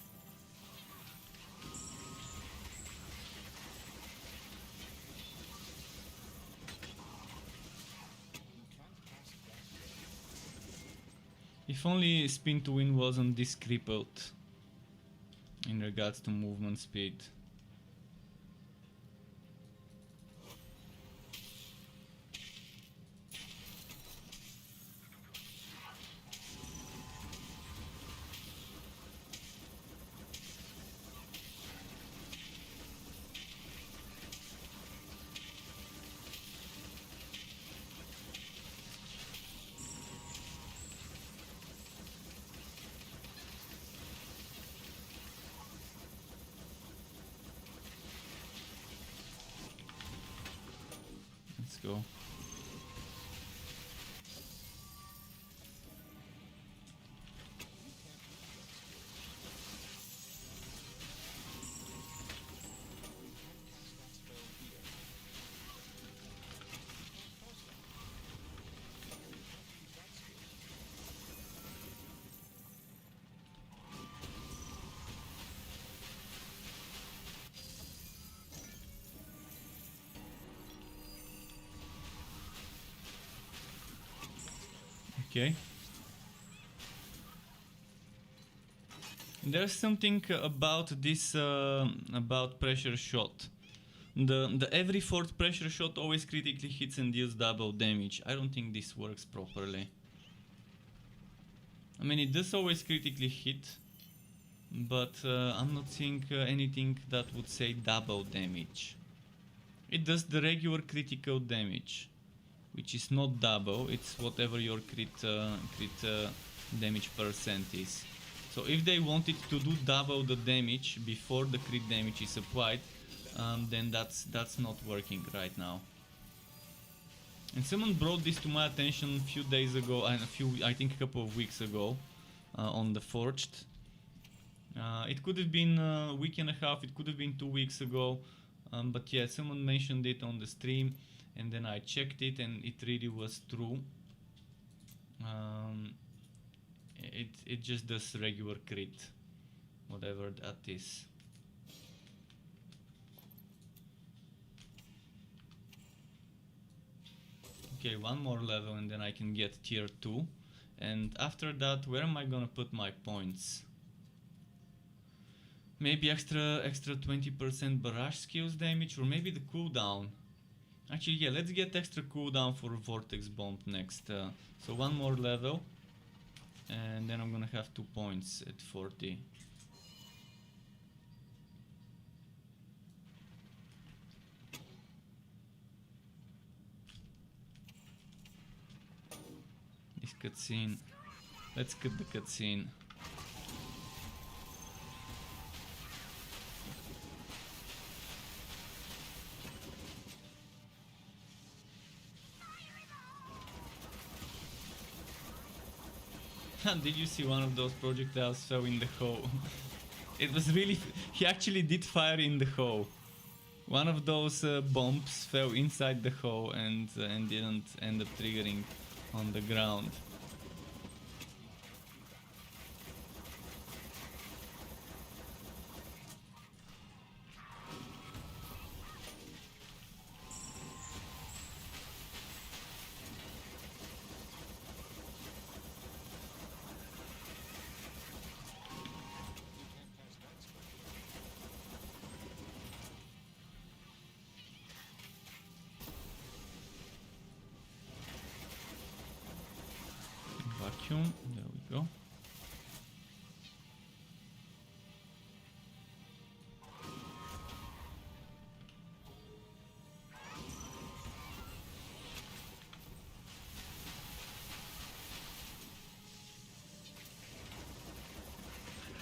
If only spin to win wasn't this crippled in regards to movement speed. Let's go. Okay. There's something about this about pressure shot. The every fourth pressure shot always critically hits and deals double damage. I don't think this works properly. I mean, it does always critically hit, but I'm not seeing anything that would say double damage. It does the regular critical damage, which is not double, it's whatever your crit damage percent is. So if they wanted to do double the damage before the crit damage is applied, then that's not working right now. And someone brought this to my attention a few days ago, and I think a couple of weeks ago, on the Forged. It could have been a week and a half, it could have been 2 weeks ago, but yeah, someone mentioned it on the stream, and then I checked it, and it really was true. It just does regular crit, whatever that is. Okay, one more level and then I can get tier 2. And after that, where am I gonna put my points? Maybe extra 20% barrage skills damage, or maybe the cooldown. Actually, yeah, let's get extra cooldown for Vortex Bomb next. So one more level, and then I'm gonna have 2 points at 40. This cutscene. Let's cut the cutscene. Did you see one of those projectiles fell in the hole? It was really... he actually did fire in the hole. One of those bombs fell inside the hole and didn't end up triggering on the ground. Vacuum, there we go.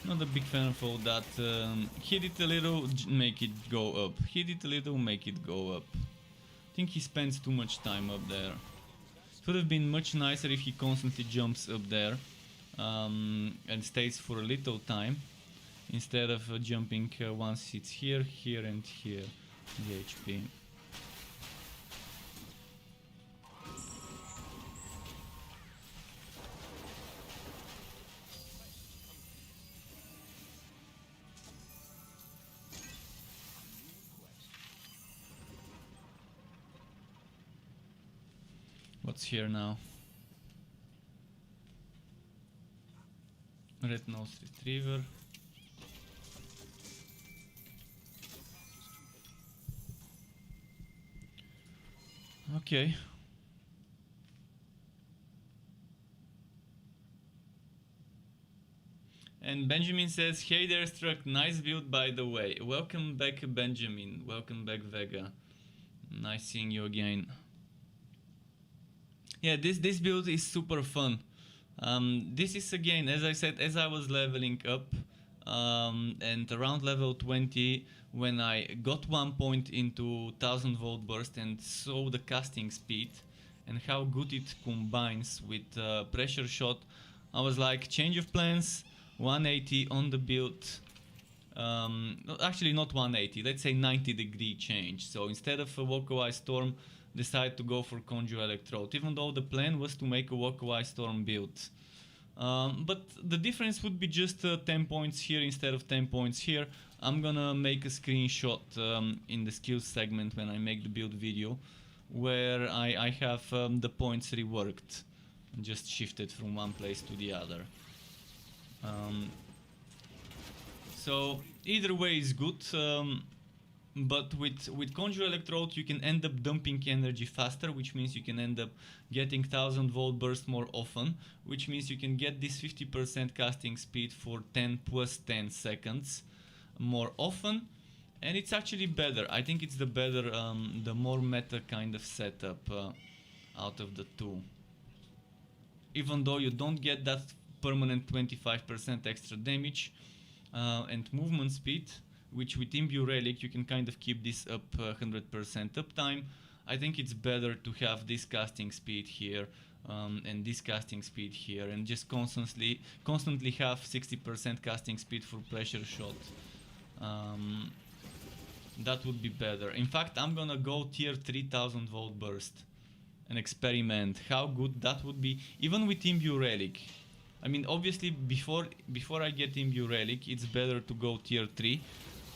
Not a big fan of all that. Hit it a little, make it go up. Hit it a little, make it go up. I think he spends too much time up there. It would have been much nicer if he constantly jumps up there and stays for a little time instead of jumping once it's here, here and here, the HP. What's here now? Red nose retriever. Okay. And Benjamin says, "Hey there, Struck, nice build by the way. Welcome back, Benjamin. Welcome back, Vega. Nice seeing you again." Yeah, this build is super fun. This is again, as I said, as I was leveling up, and around level 20, when I got 1 point into 1000 volt burst and saw the casting speed and how good it combines with pressure shot, I was like, change of plans, 180 on the build. Actually not 180, let's say 90-degree change. So instead of a Walk-Away Storm, decide to go for Conjure Electrode, even though the plan was to make a Walk-Away Storm build. But the difference would be just 10 points here instead of 10 points here. I'm gonna make a screenshot in the skills segment when I make the build video, where I have the points reworked, just shifted from one place to the other. So either way is good. But with Conjure Electrode you can end up dumping energy faster, which means you can end up getting 1000 volt burst more often, which means you can get this 50% casting speed for 10 plus 10 seconds more often, and it's actually better. I think it's the better, the more meta kind of setup out of the two. Even though you don't get that permanent 25% extra damage and movement speed, which with Imbue Relic you can kind of keep this up 100% uptime. I think it's better to have this casting speed here and this casting speed here, and just constantly have 60% casting speed for pressure shot. That would be better. In fact, I'm gonna go tier 3000 volt burst and experiment how good that would be, even with Imbue Relic. I mean, obviously before I get Imbue Relic, it's better to go tier 3.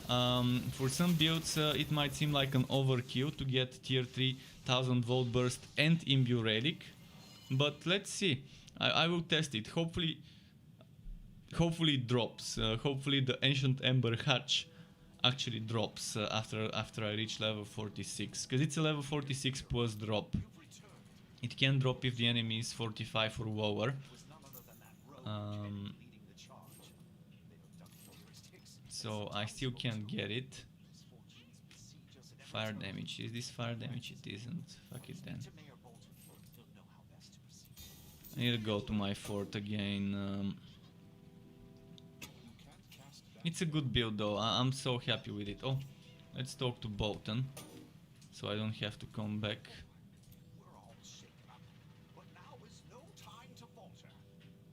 For some builds it might seem like an overkill to get tier 3000 volt burst and Imbue Relic, but let's see. I will test it. Hopefully it drops. Hopefully the Ancient Ember Hatch actually drops after I reach level 46, because it's a level 46 plus drop. It can drop if the enemy is 45 or lower. So I still can't get it. Fire damage. Is this fire damage? It isn't. Fuck it then. I need to go to my fort again. It's a good build though, I'm so happy with it. Oh, let's talk to Bolton, so I don't have to come back. We're all shaken up, but now is no time to falter.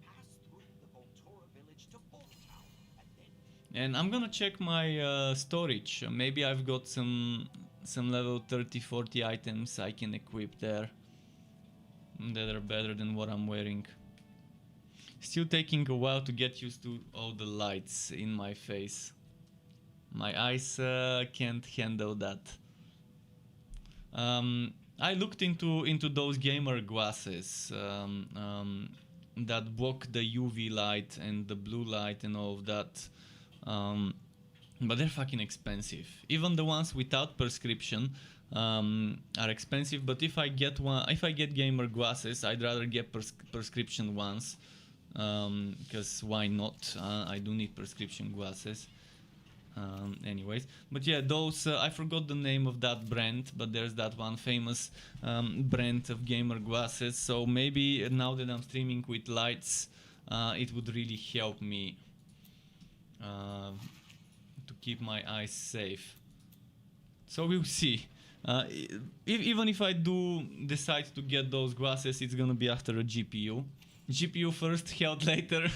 Pass through the Voltura village to Boltown, and then And I'm gonna check my storage. Maybe I've got some level 30-40 items I can equip there that are better than what I'm wearing. Still taking a while to get used to all the lights in my face. My eyes can't handle that. I looked into those gamer glasses that block the UV light and the blue light and all of that. But they're fucking expensive. Even the ones without prescription are expensive. But if I get gamer glasses, I'd rather get prescription ones. Because why not? I do need prescription glasses. Anyways, but yeah, those I forgot the name of that brand, but there's that one famous brand of gamer glasses. So maybe now that I'm streaming with lights, it would really help me to keep my eyes safe. So we'll see. Even if I do decide to get those glasses, it's gonna be after a GPU. GPU first, health later.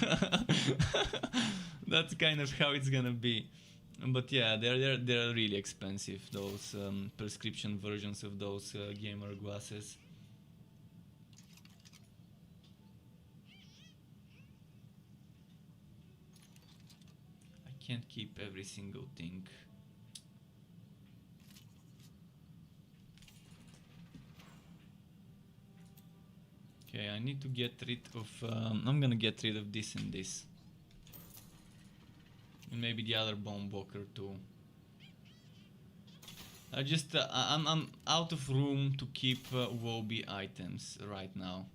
That's kind of how it's gonna be. But yeah, they're really expensive, those prescription versions of those gamer glasses. I can't keep every single thing. Okay, I need to get rid of... I'm gonna get rid of this and this. And maybe the other bomb walker too. I'm out of room to keep Wobby items right now.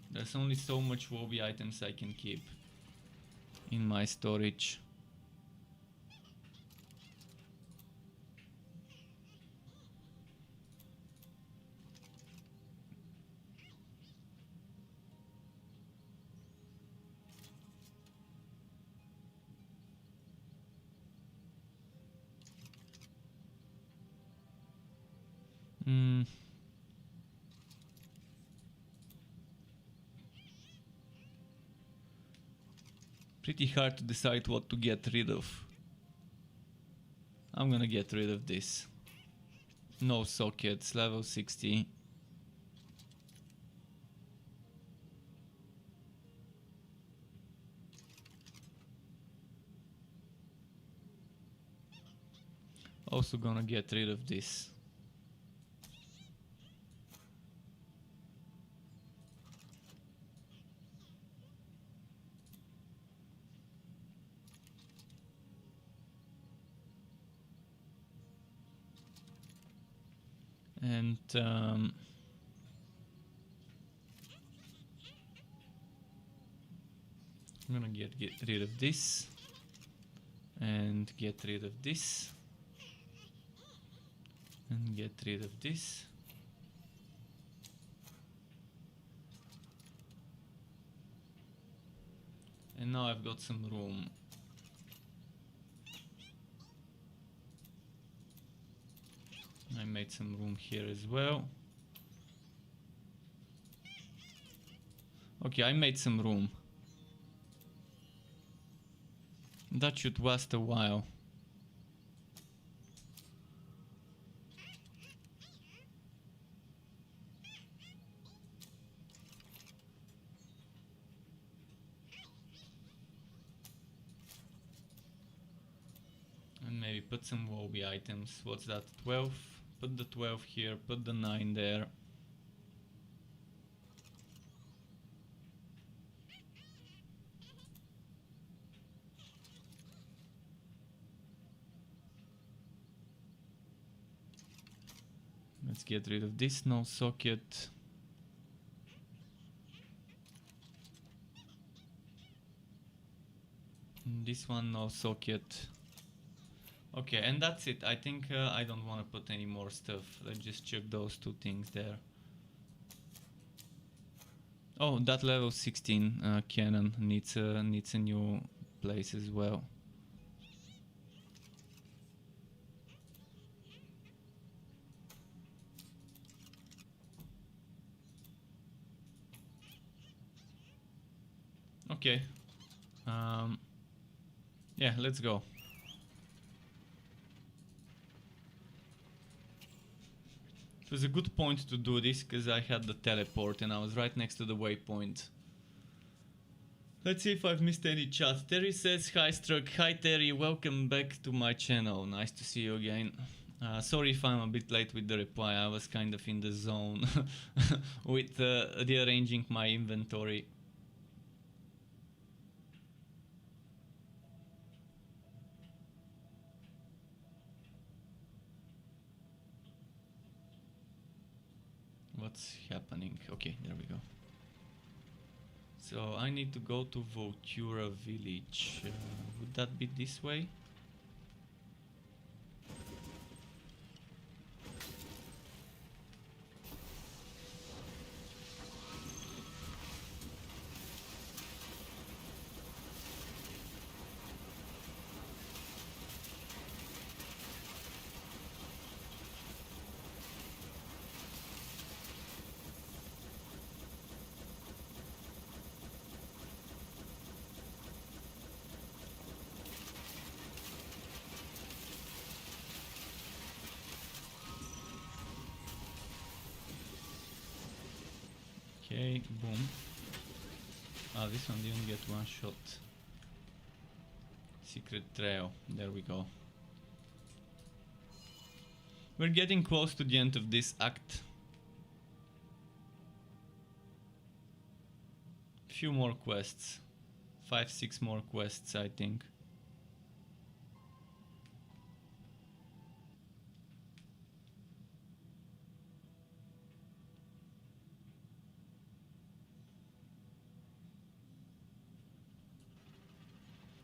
There's only so much Wobby items I can keep in my storage. Pretty hard to decide what to get rid of. I'm gonna get rid of this. No sockets, level 60. Also gonna get rid of this. And I'm gonna get rid of this and get rid of this and get rid of this. And now I've got some room. I made some room here as well. Okay, I made some room. That should last a while. And maybe put some Wobby items. What's that? 12? Put the 12 here, put the 9 there. Let's get rid of this, no socket. And this one, no socket. Okay, and that's it. I think I don't want to put any more stuff. Let's just check those two things there. Oh, that level 16 cannon needs a new place as well. Okay. Yeah, let's go. It was a good point to do this because I had the teleport and I was right next to the waypoint. Let's see if I've missed any chat. Terry says, hi Struck, hi Terry, welcome back to my channel. Nice to see you again. Sorry if I'm a bit late with the reply, I was kind of in the zone with rearranging my inventory. What's happening? Okay, there we go. So I need to go to Voltura village. Would that be this way? Okay, boom. Ah, this one didn't get one shot. Secret trail, there we go. We're getting close to the end of this act. Few more quests. 5-6 more quests, I think.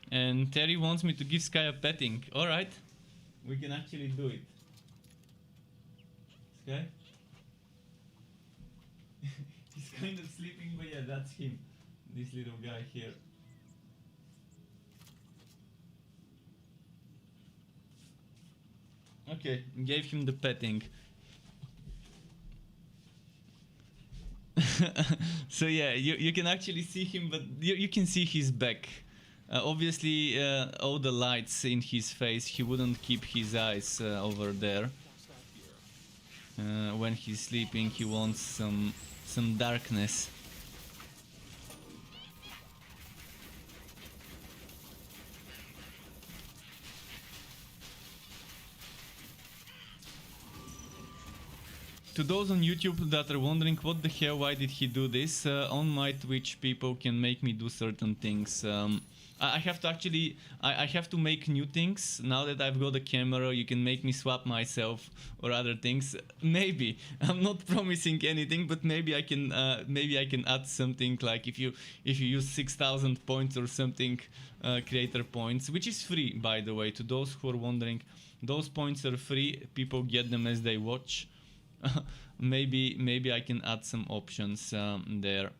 And Terry wants me to give Sky a petting. Alright, we can actually do it. Sky? He's kind of sleeping, but yeah, that's him. This little guy here. Okay, gave him the petting. So yeah, you can actually see him, but you can see his back. Obviously, all the lights in his face, he wouldn't keep his eyes over there. When he's sleeping, he wants some darkness. To those on YouTube that are wondering what the hell, why did he do this, on my Twitch people can make me do certain things. I have to actually, I have to make new things. Now that I've got a camera, you can make me swap myself or other things. Maybe. I'm not promising anything, but maybe I can add something like if you use 6,000 points or something, creator points, which is free, by the way, to those who are wondering. Those points are free, people get them as they watch. Maybe I can add some options there.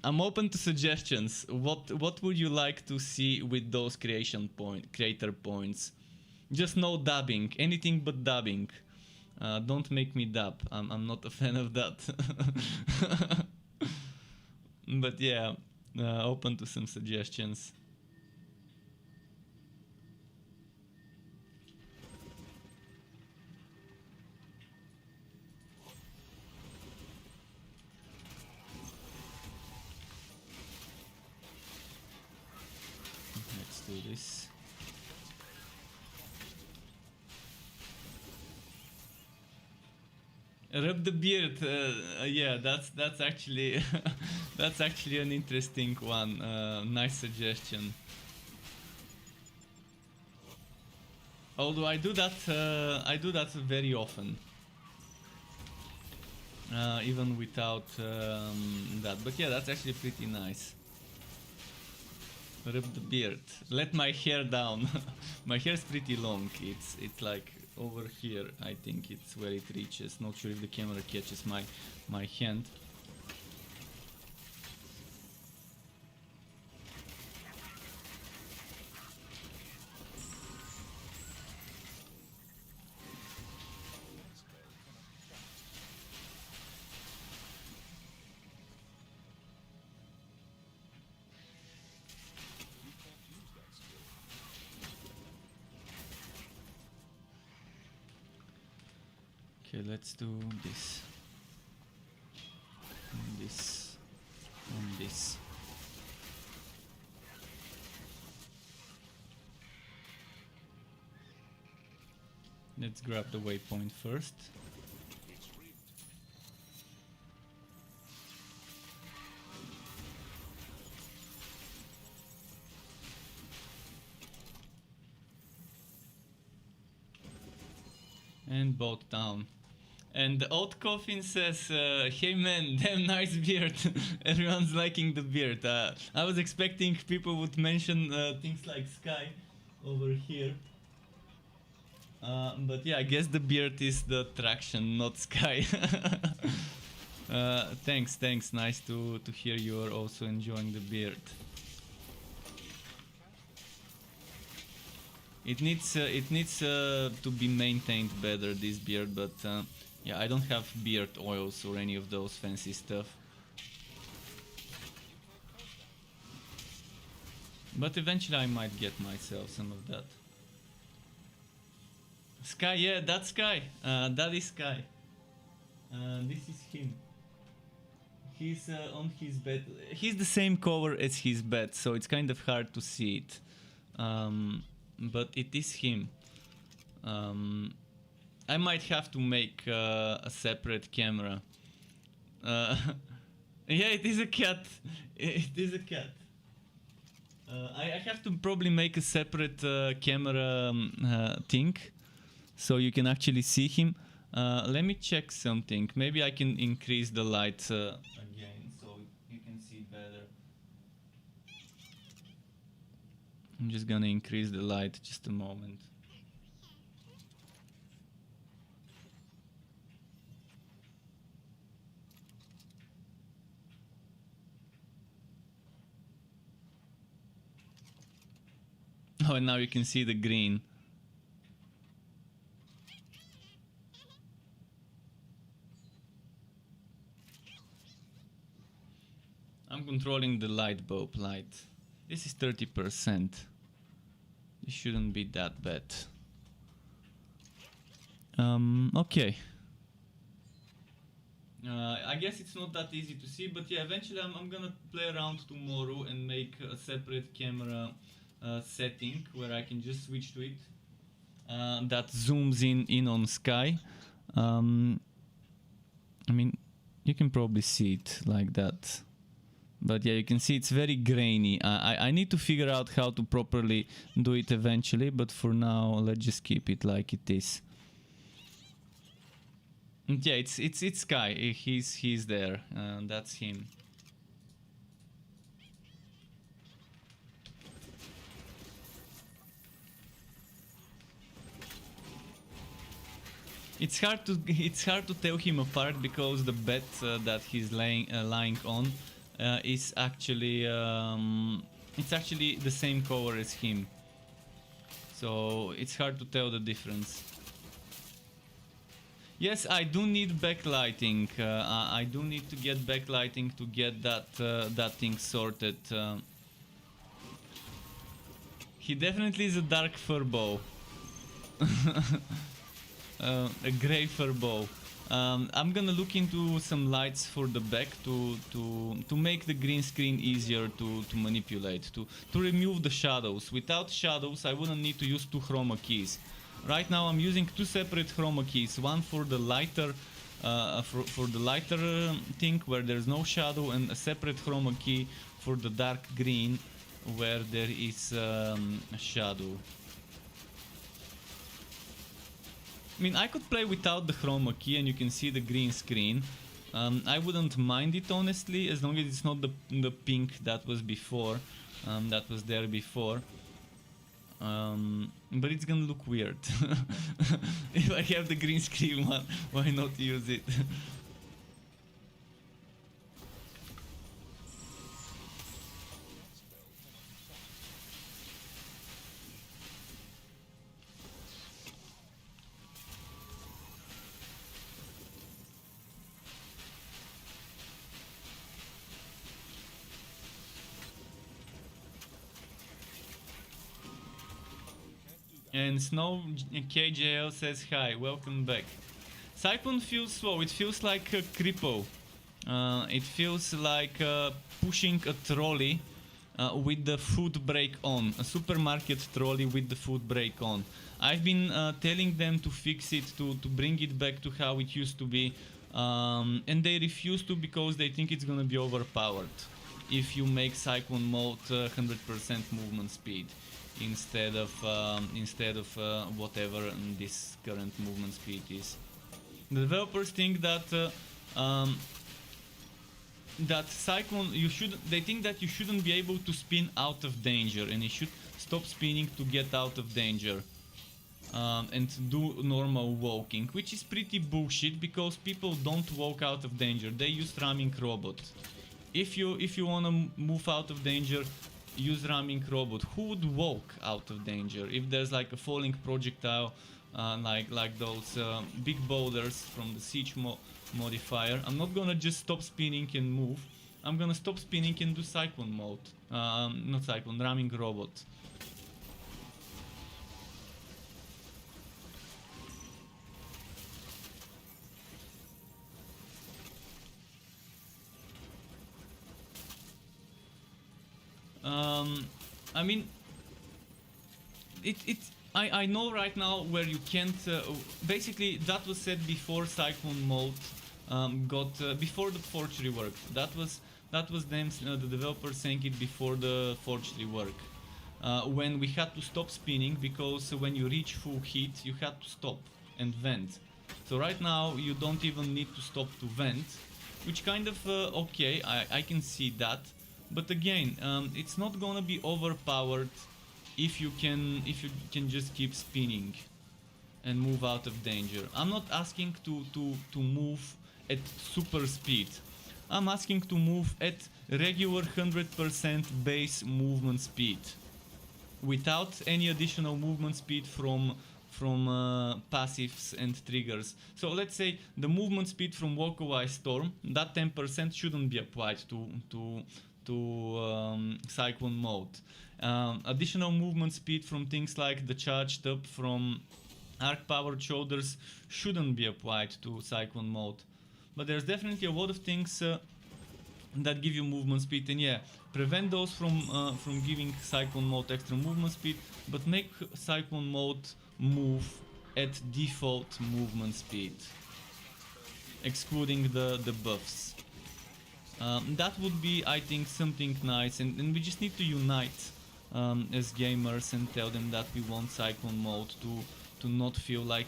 I'm open to suggestions. What would you like to see with those creator points? Just no dubbing, anything but dubbing. Don't make me dub. I'm not a fan of that. But yeah, open to some suggestions. Let's do this. Rub the beard. Yeah, that's actually that's actually an interesting one. Nice suggestion. Although I do that very often. Even without that. But yeah, that's actually pretty nice. Rub the beard. Let my hair down. My hair is pretty long. It's like over here. I think it's where it reaches. Not sure if the camera catches my hand. Okay, let's do this. And this. And this. Let's grab the waypoint first. It's rigged. And boat down. And the old coffin says, hey man, damn nice beard. Everyone's liking the beard. I was expecting people would mention things like Sky over here. But yeah, I guess the beard is the attraction, not Sky. Thanks. Nice to hear you're also enjoying the beard. It needs to be maintained better, this beard, but yeah, I don't have beard oils or any of those fancy stuff. But eventually I might get myself some of that. Sky, yeah, that's Sky. That is Sky. This is him. He's on his bed. He's the same color as his bed, so it's kind of hard to see it. But it is him. I might have to make a separate camera. Yeah, it is a cat. It is a cat. I have to probably make a separate camera thing, so you can actually see him. Let me check something. Maybe I can increase the light again, so you can see better. I'm just gonna increase the light just a moment. Oh, and now you can see the green. I'm controlling the light bulb light. This is 30%. This shouldn't be that bad. Okay. I guess it's not that easy to see, but yeah, eventually I'm gonna play around tomorrow and make a separate camera setting where I can just switch to it. That zooms in on Sky. I mean, you can probably see it like that. But yeah, you can see it's very grainy. I need to figure out how to properly do it eventually, but for now, let's just keep it like it is. And yeah, it's Sky. He's there. That's him. It's hard to tell him apart because the bed that he's lying on is actually it's actually the same color as him, so it's hard to tell the difference. Yes, I do need backlighting. I do need to get backlighting to get that thing sorted. He definitely is a dark furbow. A grey furbow. I'm gonna look into some lights for the back to make the green screen easier to manipulate, to remove the shadows. Without shadows, I wouldn't need to use two chroma keys. Right now, I'm using two separate chroma keys. One for the lighter, for the lighter thing where there's no shadow, and a separate chroma key for the dark green where there is a shadow. I mean, I could play without the chroma key and you can see the green screen. I wouldn't mind it honestly, as long as it's not the pink that was before, that was there before. But it's gonna look weird. If I have the green screen one, why not use it? And Snow KJL says hi, welcome back. Cyclone feels slow, it feels like a creepo. It feels like pushing a trolley with the food brake on, a supermarket trolley with the food brake on. I've been telling them to fix it, to bring it back to how it used to be, and they refuse to because they think it's gonna be overpowered if you make Cyclone mode 100% movement speed instead of whatever this current movement speed is. The developers think that that Cyclone, they think that you shouldn't be able to spin out of danger, and you should stop spinning to get out of danger and do normal walking, which is pretty bullshit because people don't walk out of danger, they use ramming robot. If you wanna move out of danger, use ramming robot. Who would walk out of danger if there's like a falling projectile, like those big boulders from the siege modifier? I'm not gonna just stop spinning and move. I'm gonna stop spinning and do Cyclone mode. Not Cyclone, ramming robot. I mean, I know right now where you can't. Basically, that was said before Cyclone mode before the Forge rework. That was them, the developers saying it before the Forge rework. When we had to stop spinning because when you reach full heat, you had to stop and vent. So right now you don't even need to stop to vent, which kind of okay. I can see that. But again, it's not gonna be overpowered if you can just keep spinning and move out of danger. I'm not asking to move at super speed. I'm asking to move at regular 100% base movement speed, without any additional movement speed from passives and triggers. So let's say the movement speed from Walkaway Storm, that 10% shouldn't be applied to Cyclone mode. Additional movement speed from things like the charged up from arc powered shoulders shouldn't be applied to Cyclone mode. But there's definitely a lot of things that give you movement speed, and yeah, prevent those from giving Cyclone mode extra movement speed, but make Cyclone mode move at default movement speed, excluding the buffs. That would be, I think, something nice, and we just need to unite as gamers and tell them that we want Cyclone mode to not feel like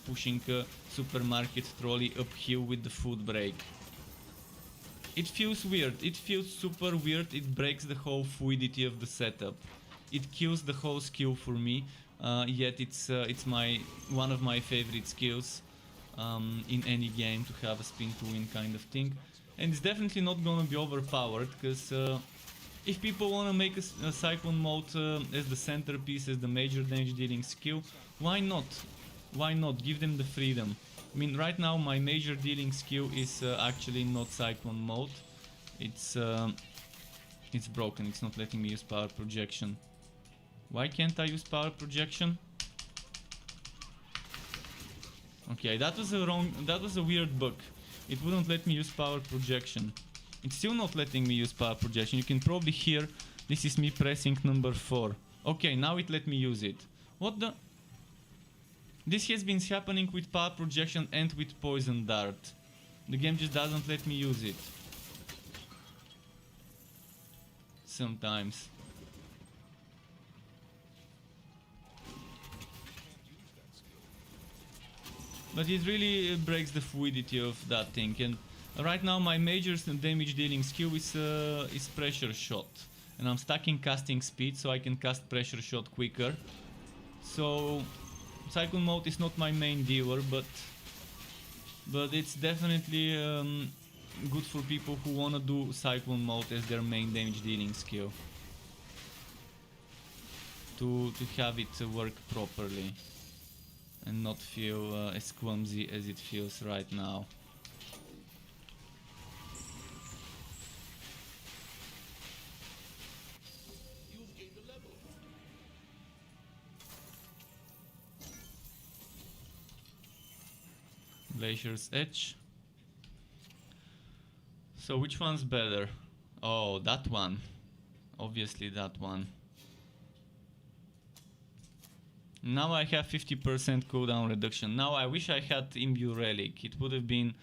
pushing a supermarket trolley uphill with the food brake. It feels weird, it feels super weird, it breaks the whole fluidity of the setup. It kills the whole skill for me, yet it's one of my favorite skills in any game, to have a spin to win kind of thing. And it's definitely not gonna be overpowered, because if people wanna make a Cyclone mode as the centerpiece, as the major damage dealing skill, why not? Why not? Give them the freedom. I mean, right now my major dealing skill is actually not Cyclone mode. It's broken. It's not letting me use power projection. Why can't I use power projection? Okay, that was a weird bug. It wouldn't let me use power projection. It's still not letting me use power projection. You can probably hear this is me pressing number 4. Okay, now it let me use it. What the? This has been happening with power projection and with poison dart. The game just doesn't let me use it. Sometimes. But it really breaks the fluidity of that thing, and right now my major damage dealing skill is pressure shot, and I'm stacking casting speed so I can cast pressure shot quicker. So Cyclone mode is not my main dealer, but it's definitely good for people who wanna do Cyclone mode as their main damage dealing skill, to have it work properly and not feel as clumsy as it feels right now. Glacier's Edge. So which one's better? Oh, that one. Obviously that one. Now I have 50% cooldown reduction. Now I wish I had Imbue Relic. It would have been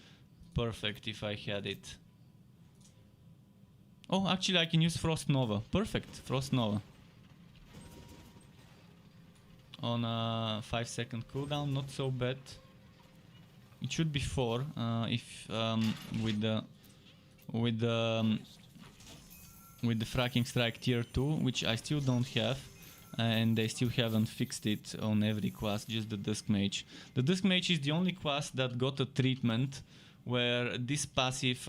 perfect if I had it. Oh, actually I can use Frost Nova. Perfect, Frost Nova. On a 5-second cooldown, not so bad. It should be 4 if with the fracking strike tier 2, which I still don't have, and they still haven't fixed it on every class, just the Dusk Mage. The Dusk Mage is the only class that got a treatment where this passive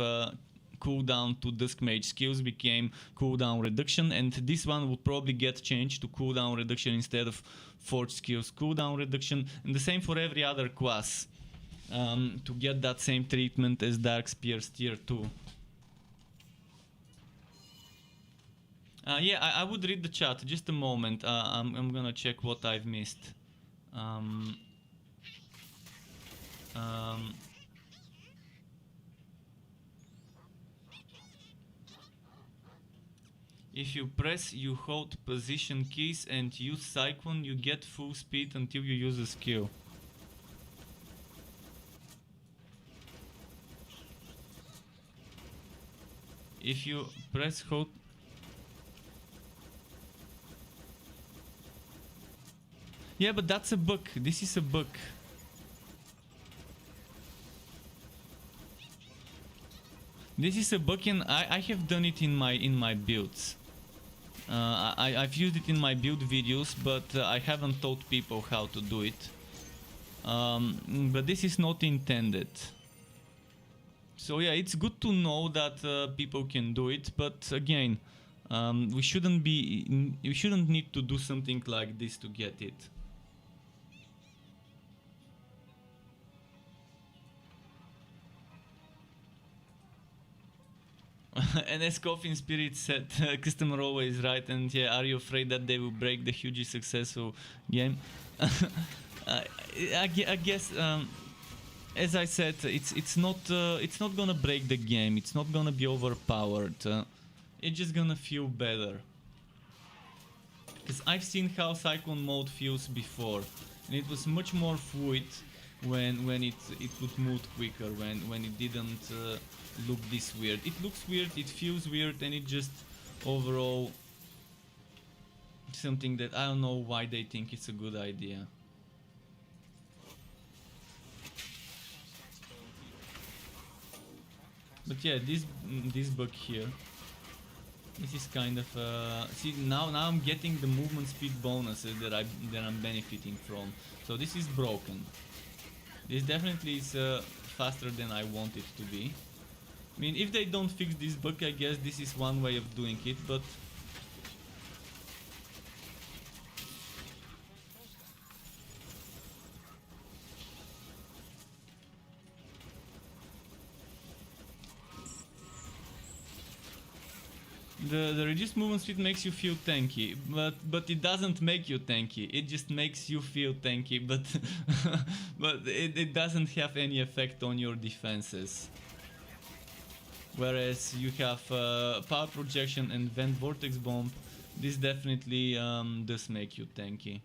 cooldown to Dusk Mage skills became cooldown reduction, and this one would probably get changed to cooldown reduction instead of Forge skills cooldown reduction, and the same for every other class to get that same treatment as Dark Spears tier 2. Yeah, I would read the chat. Just a moment. I'm gonna check what I've missed. If you press, you hold position keys and use Cyclone, you get full speed until you use a skill. If you press hold... Yeah, but that's a bug. This is a bug. This is a bug, and I have done it in my builds. I've used it in my build videos, but I haven't taught people how to do it. But this is not intended. So yeah, it's good to know that people can do it, but again, we shouldn't need to do something like this to get it. And as Coffin Spirit said, customer always right, and yeah, are you afraid that they will break the hugely successful game? I guess, as I said, it's not gonna break the game. It's not gonna be overpowered. It's just gonna feel better. Because I've seen how Cyclone mode feels before, and it was much more fluid when it would move quicker, when it didn't look this weird. It looks weird, it feels weird, and it just overall something that I don't know why they think it's a good idea. But yeah, this bug here, this is kind of see, now I'm getting the movement speed bonuses that I'm benefiting from. So this is broken. This definitely is faster than I want it to be. I mean, if they don't fix this bug, I guess this is one way of doing it, but... The reduced movement speed makes you feel tanky, but it doesn't make you tanky. It just makes you feel tanky, but but it doesn't have any effect on your defenses. Whereas you have power projection and vent vortex bomb, this definitely does make you tanky.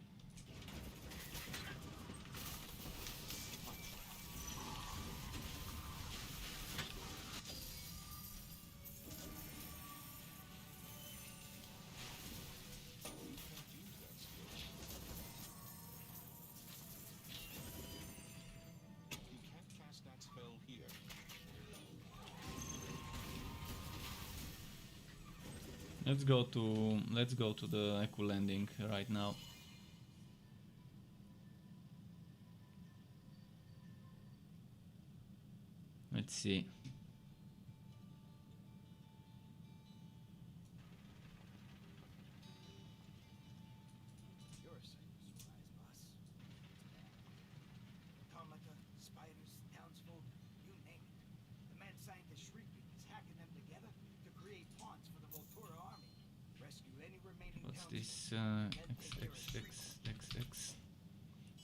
Let's go to the Echo Landing right now. Let's see. You're a sight for surprise, boss. Automata, spiders, townsfolk, you name it. The mad scientist Shrieking is hacking them together to create pawns for the Voltura army. Rescue any remaining What's townsfolk. this? XX.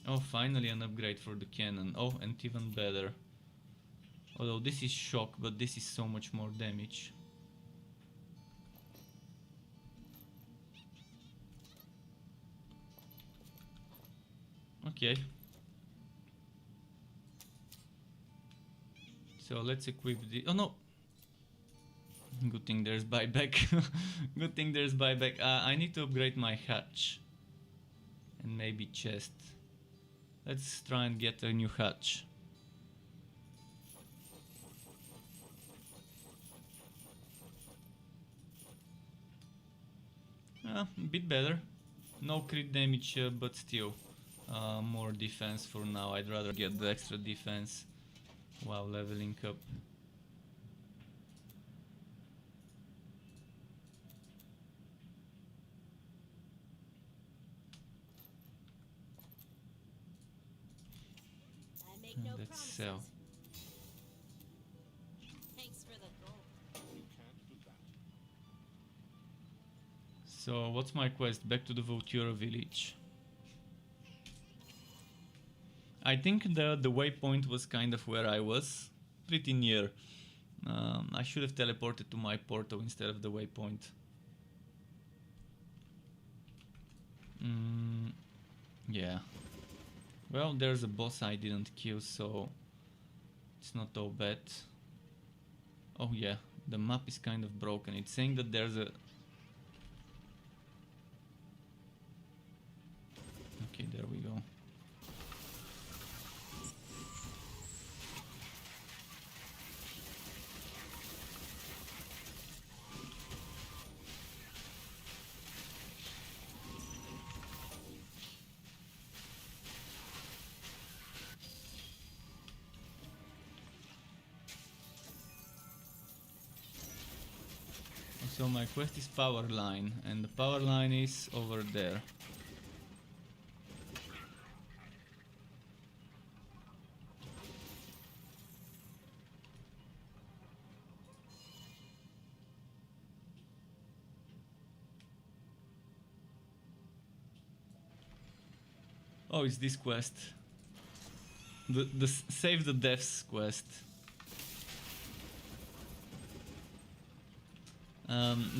Oh, finally an upgrade for the cannon. Oh, and even better. Although this is shock, but this is so much more damage. Okay. So let's equip the... Oh no! Good thing there's buyback. Good thing there's buyback. I need to upgrade my hatch. And maybe chest. Let's try and get a new hatch. A bit better. No crit damage, but still more defense for now. I'd rather get the extra defense while leveling up. I make no Let's promises. sell. Thanks for the gold. You can't do that. So what's my quest? Back to the Voltura village. I think the waypoint was kind of where I was, pretty near. I should have teleported to my portal instead of the waypoint. Yeah. Well, there's a boss I didn't kill, so it's not all bad. Oh yeah, the map is kind of broken. It's saying that there's a... Okay, there we go. So my quest is power line, and the power line is over there. Oh, it's this quest. The Save the Deaths quest.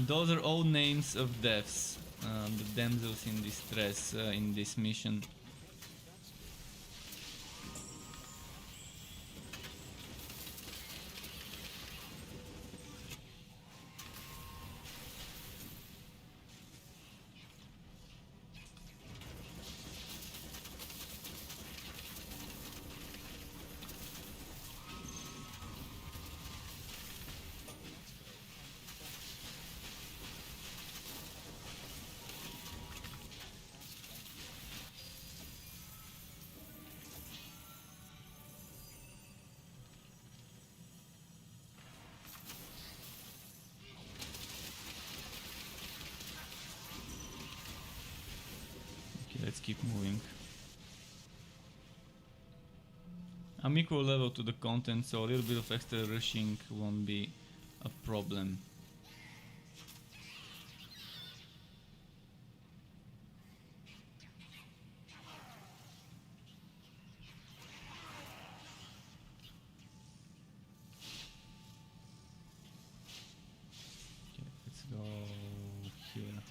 Those are all names of deaths. The damsels in distress in this mission. Let's keep moving. I'm equal level to the content, so a little bit of extra rushing won't be a problem. Okay, let's go here.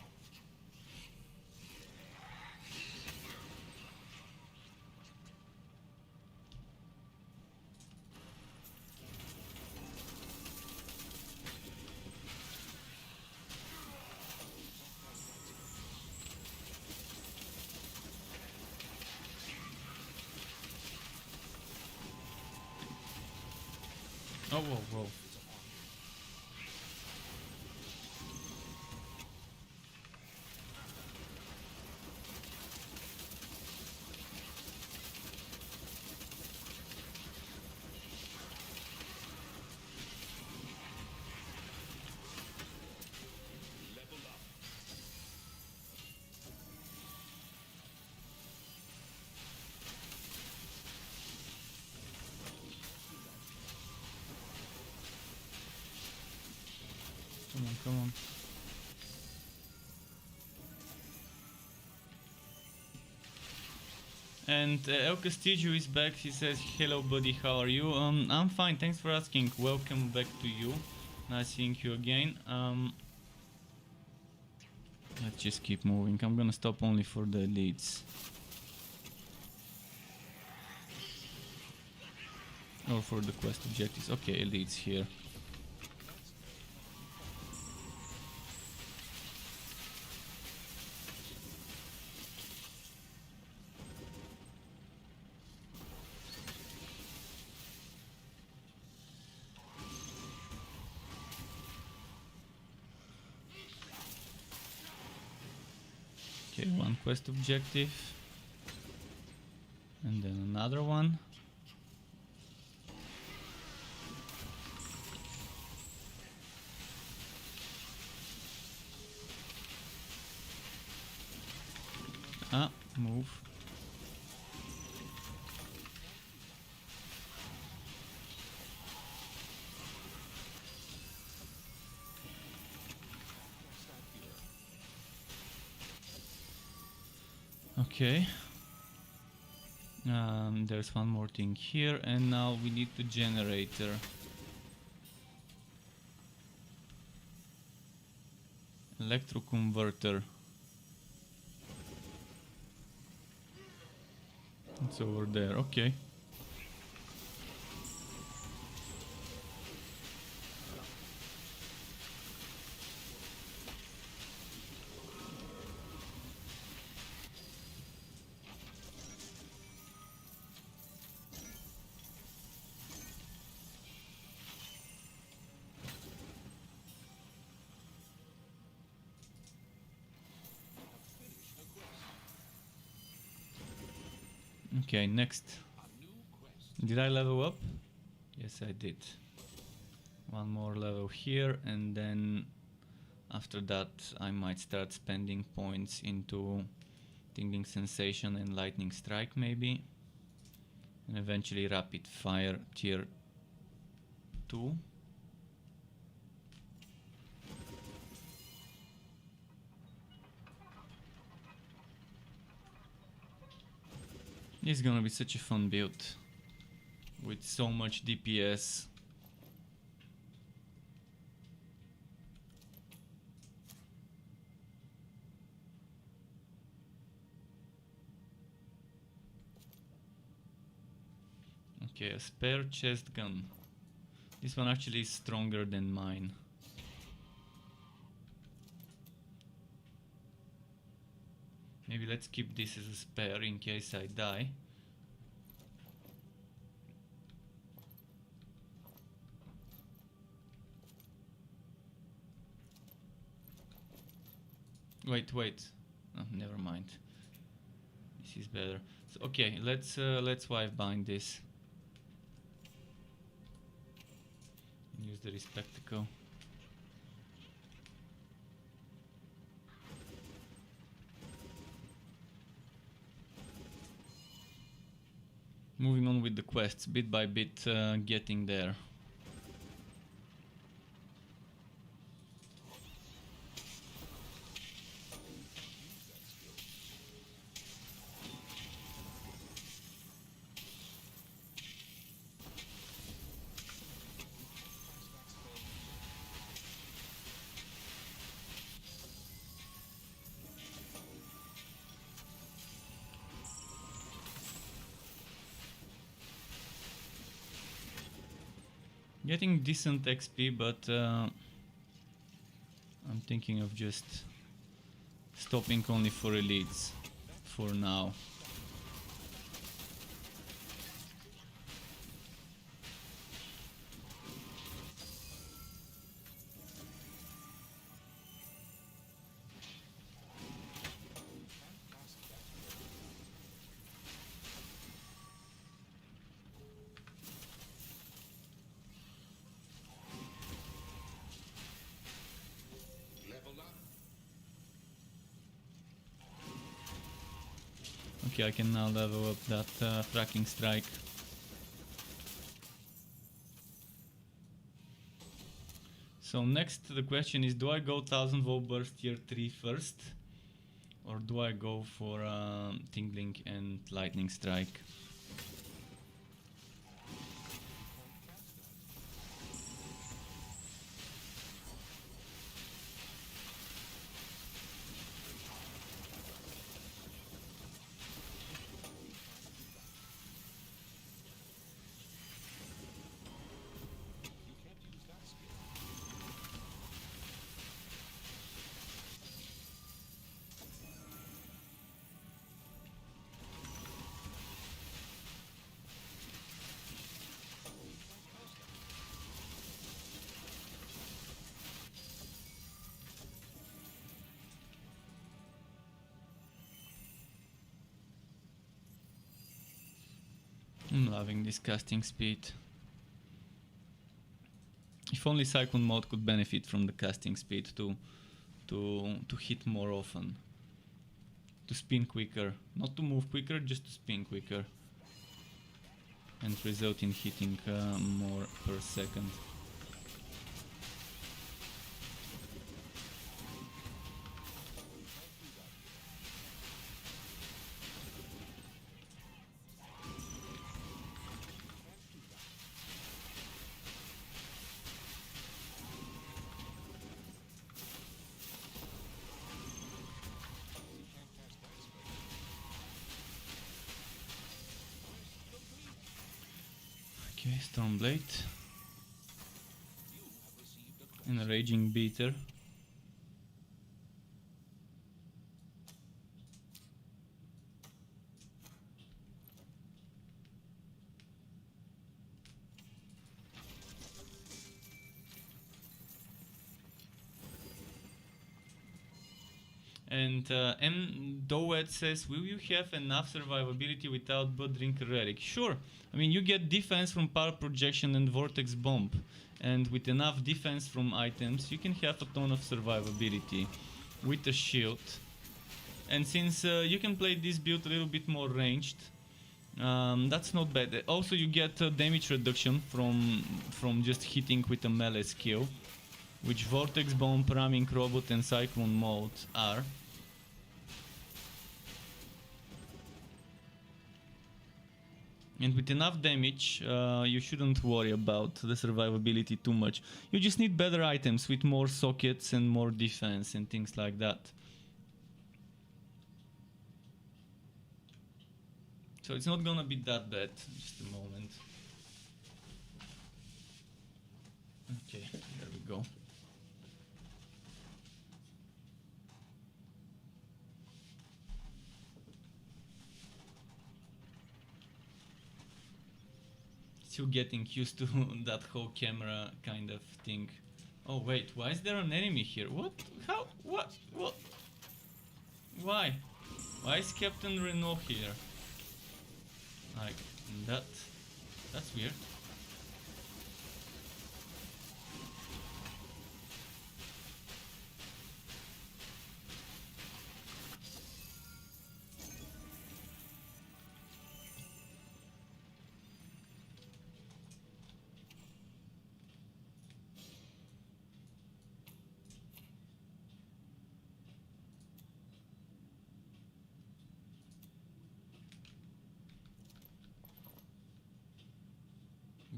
Oh, whoa, whoa. Come on, come on. And El Castillo is back. He says, "Hello, buddy. How are you?" I'm fine. Thanks for asking. Welcome back to you. Nice seeing you again. Let's just keep moving. I'm gonna stop only for the elites. Or for the quest objectives. Okay, elites here. Okay, one quest objective. And then another one. Ah, move. Okay. There's one more thing here, and now we need the generator. Electroconverter. It's over there, okay. Okay, next. Did I level up? Yes, I did. One more level here, and then after that I might start spending points into Tingling Sensation and Lightning Strike maybe. And eventually Rapid Fire tier 2. It's gonna be such a fun build with so much DPS. Okay, a spare chest gun. This one actually is stronger than mine. Maybe let's keep this as a spare in case I die. Wait. Oh, never mind. This is better. So, okay, let's wife bind this. Use the Respectacle. Moving on with the quests, bit by bit, getting there. Getting decent XP, but I'm thinking of just stopping only for elites for now. Okay, I can now level up that tracking strike. So next the question is, do I go 1000 volt burst tier 3 first? Or do I go for Tingling and Lightning Strike? I'm loving this casting speed. If only Cyclone mode could benefit from the casting speed to hit more often. To spin quicker. Not to move quicker, just to spin quicker. And result in hitting more per second. Okay, Stormblade. And a Raging Beater. And M. Dowet says, will you have enough survivability without Blood Drinker Relic? Sure. I mean, you get defense from Power Projection and Vortex Bomb. And with enough defense from items, you can have a ton of survivability with a shield. And since you can play this build a little bit more ranged, that's not bad. Also, you get damage reduction from just hitting with a melee skill, which Vortex Bomb, Ramming Robot and Cyclone mode are. And with enough damage, you shouldn't worry about the survivability too much. You just need better items with more sockets and more defense and things like that. So it's not gonna be that bad. Just a moment. Okay, there we go. Still getting used to that whole camera kind of thing. Oh wait, why is there an enemy here? What? How? What? What? Why? Why is Captain Renault here? Like, that's weird.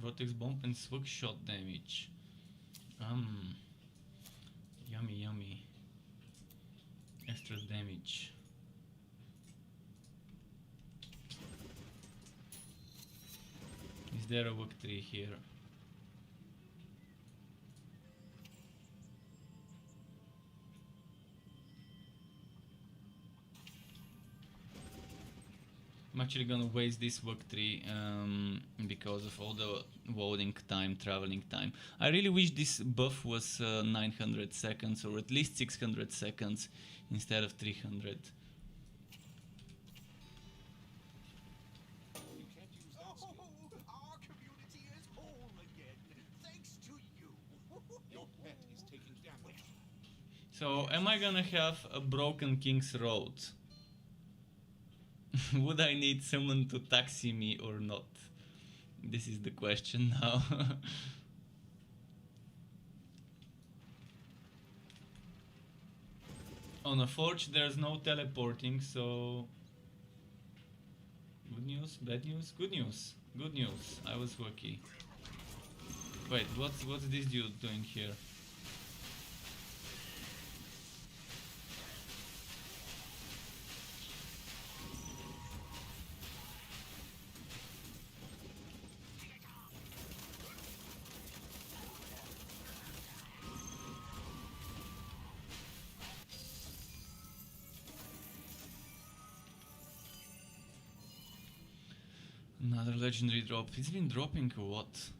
Vortex Bomb and Slug Shot damage. Yummy, yummy. Extra damage. Is there a work tree here? I'm actually gonna waste this work tree because of all the loading time, traveling time. I really wish this buff was 900 seconds or at least 600 seconds instead of 300. Our community is whole again, thanks to you. Your pet is taking damage. So, am I gonna have a broken King's Road? Would I need someone to taxi me or not? This is the question now. On a forge there's no teleporting, so good news, bad news, good news, good news. I was lucky. Wait, what's this dude doing here? Another legendary drop. It's been dropping a lot.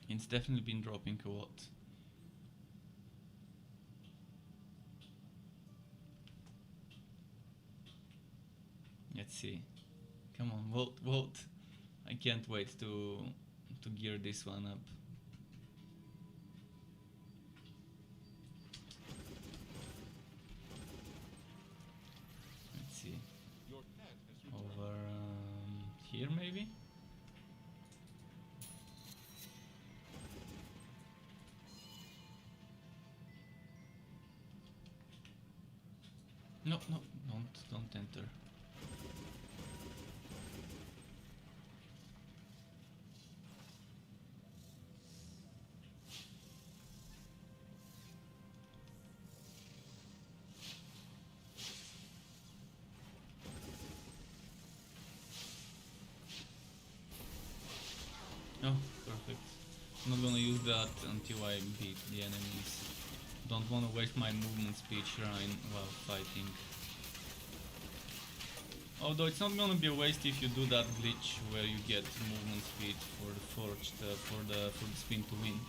It's definitely been dropping a lot. Let's see. Come on, vote, vote. I can't wait to gear this one up. Let's see. Your pet has returned. Over here maybe? No, no, don't enter. Oh, perfect. I'm not gonna use that until I beat the enemies. Don't wanna waste my movement speed shrine while fighting. Although it's not gonna be a waste if you do that glitch where you get movement speed for the forged for the spin to win.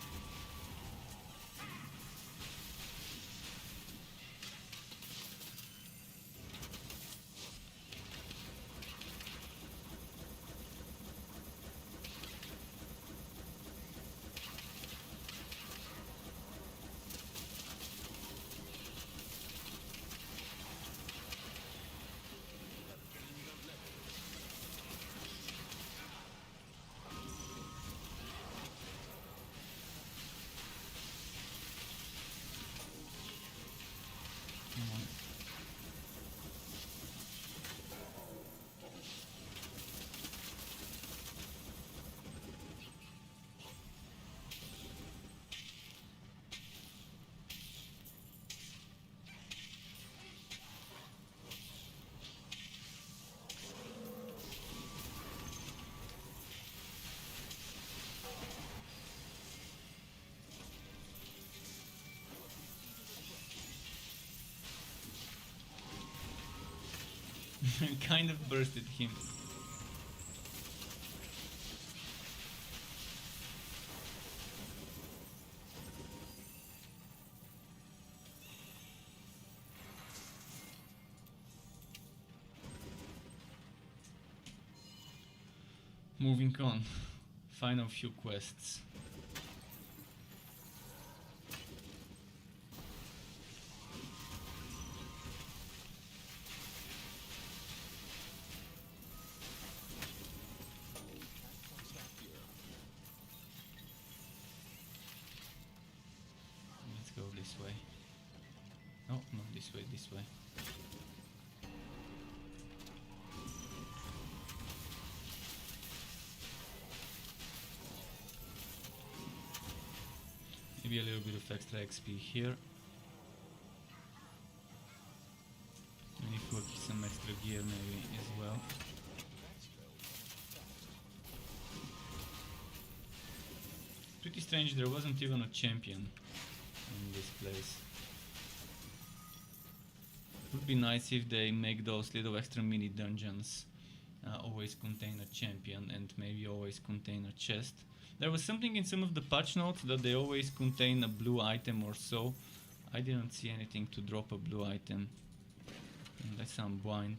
Come on. Kind of bursted him. Moving on. Final few quests. Let's go this way. Oh, no, this way, this way. Maybe a little bit of extra XP here. And if we get some extra gear maybe as well. Pretty strange, there wasn't even a champion in this place. Would be nice if they make those little extra mini dungeons always contain a champion and maybe always contain a chest. There was something in some of the patch notes that they always contain a blue item or so. I didn't see anything to drop a blue item unless I'm blind.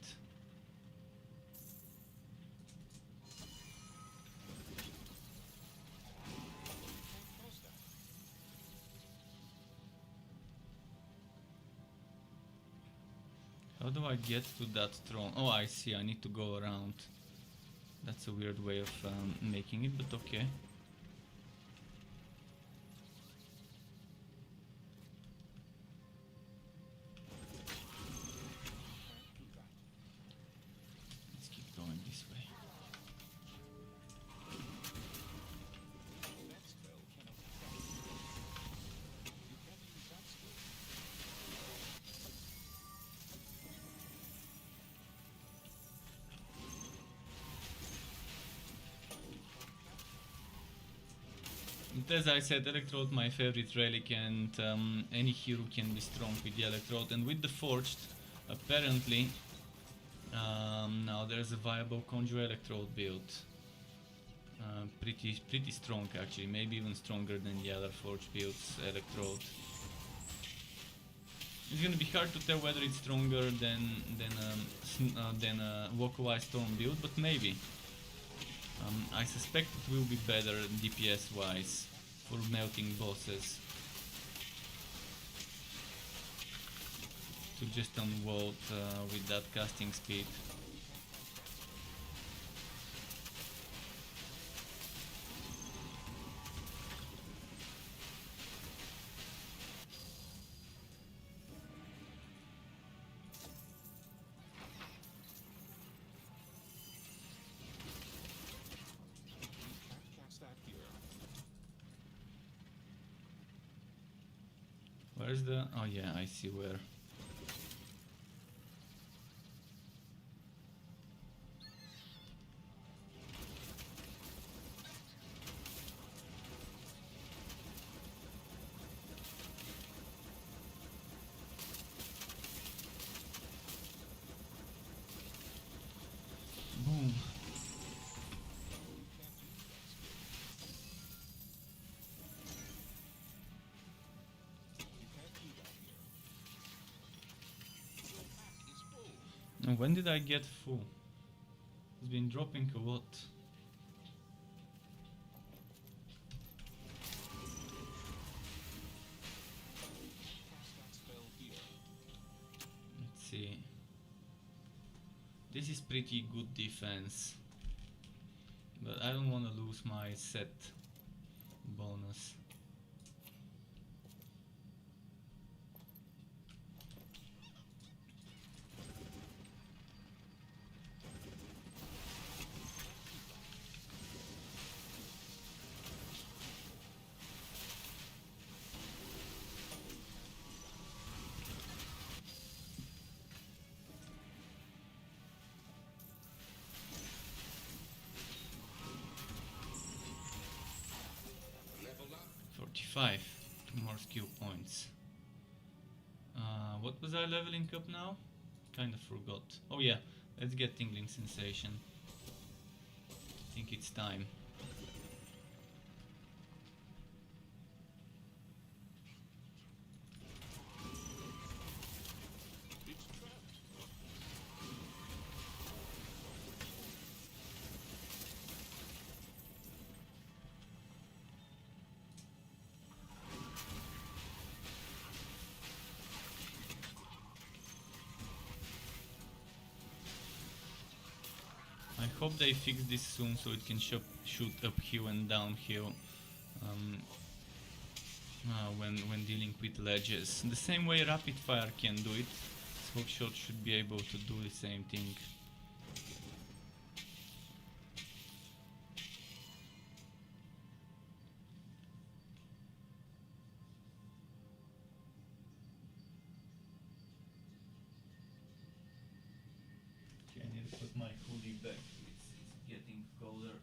How do I get to that throne? Oh, I see, I need to go around. That's a weird way of making it, but okay. But as I said, Electrode my favorite relic, and any hero can be strong with the Electrode. And with the Forged, apparently, now there's a viable Conjure Electrode build. Pretty strong actually, maybe even stronger than the other Forged builds, Electrode. It's gonna be hard to tell whether it's stronger than a Walkaway Storm build, but maybe. I suspect it will be better DPS wise for melting bosses. To just unwall with that casting speed. Where's the... oh yeah, I see where. Boom. And when did I get full? It's been dropping a lot. Let's see. This is pretty good defense, but I don't want to lose my set bonus. Five, 2 more skill points. What was I leveling up now? Kind of forgot. Oh yeah, let's get Tingling Sensation. I think it's time. I hope they fix this soon so it can shoot uphill and downhill when dealing with ledges. The same way Rapid Fire can do it, Hookshot should be able to do the same thing. Okay, I need to put my hoodie back. It's getting colder.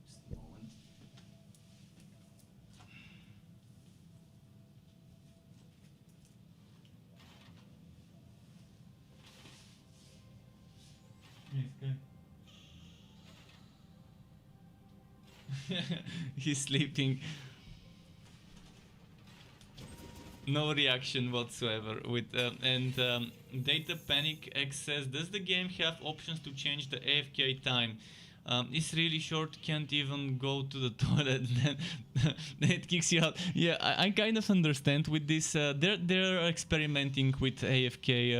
Just a moment. He's good. He's sleeping. No reaction whatsoever. With Data Panic X says, does the game have options to change the AFK time? It's really short, can't even go to the toilet, then it kicks you out. Yeah, I kind of understand with this. They're experimenting with AFK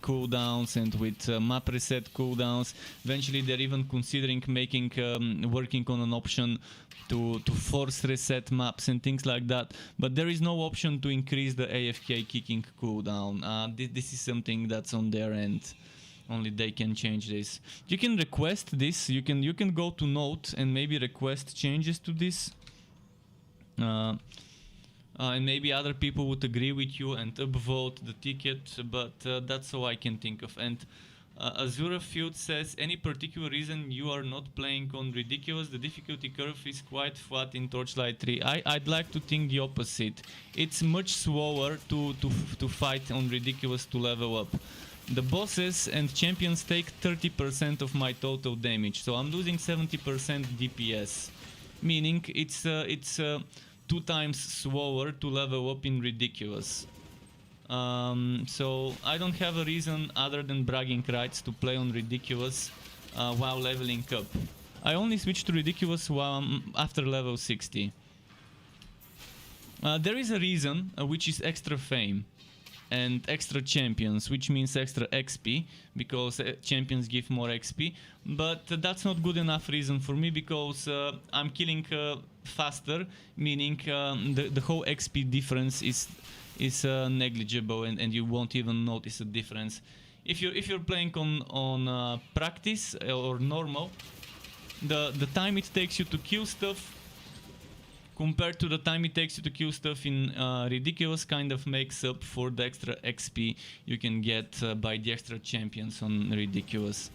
cooldowns and with map reset cooldowns. Eventually, they're even considering working on an option to force reset maps and things like that. But there is no option to increase the AFK kicking cooldown. This is something that's on their end. Only they can change this. You can request this. You can go to Note and maybe request changes to this. And maybe other people would agree with you and upvote the ticket, but that's all I can think of. And Azura Field says, any particular reason you are not playing on Ridiculous? The difficulty curve is quite flat in Torchlight 3. I'd like to think the opposite. It's much slower to fight on Ridiculous to level up. The bosses and champions take 30% of my total damage, so I'm losing 70% DPS. Meaning it's 2 times slower to level up in Ridiculous. So I don't have a reason other than bragging rights to play on Ridiculous while leveling up. I only switched to Ridiculous while after level 60. There is a reason, which is extra fame and extra champions, which means extra XP, because champions give more XP, but that's not good enough reason for me, because I'm killing faster, meaning the whole XP difference is negligible, and you won't even notice a difference. If you're playing on practice or normal, the time it takes you to kill stuff compared to the time it takes you to kill stuff in Ridiculous kind of makes up for the extra XP you can get by the extra champions on Ridiculous.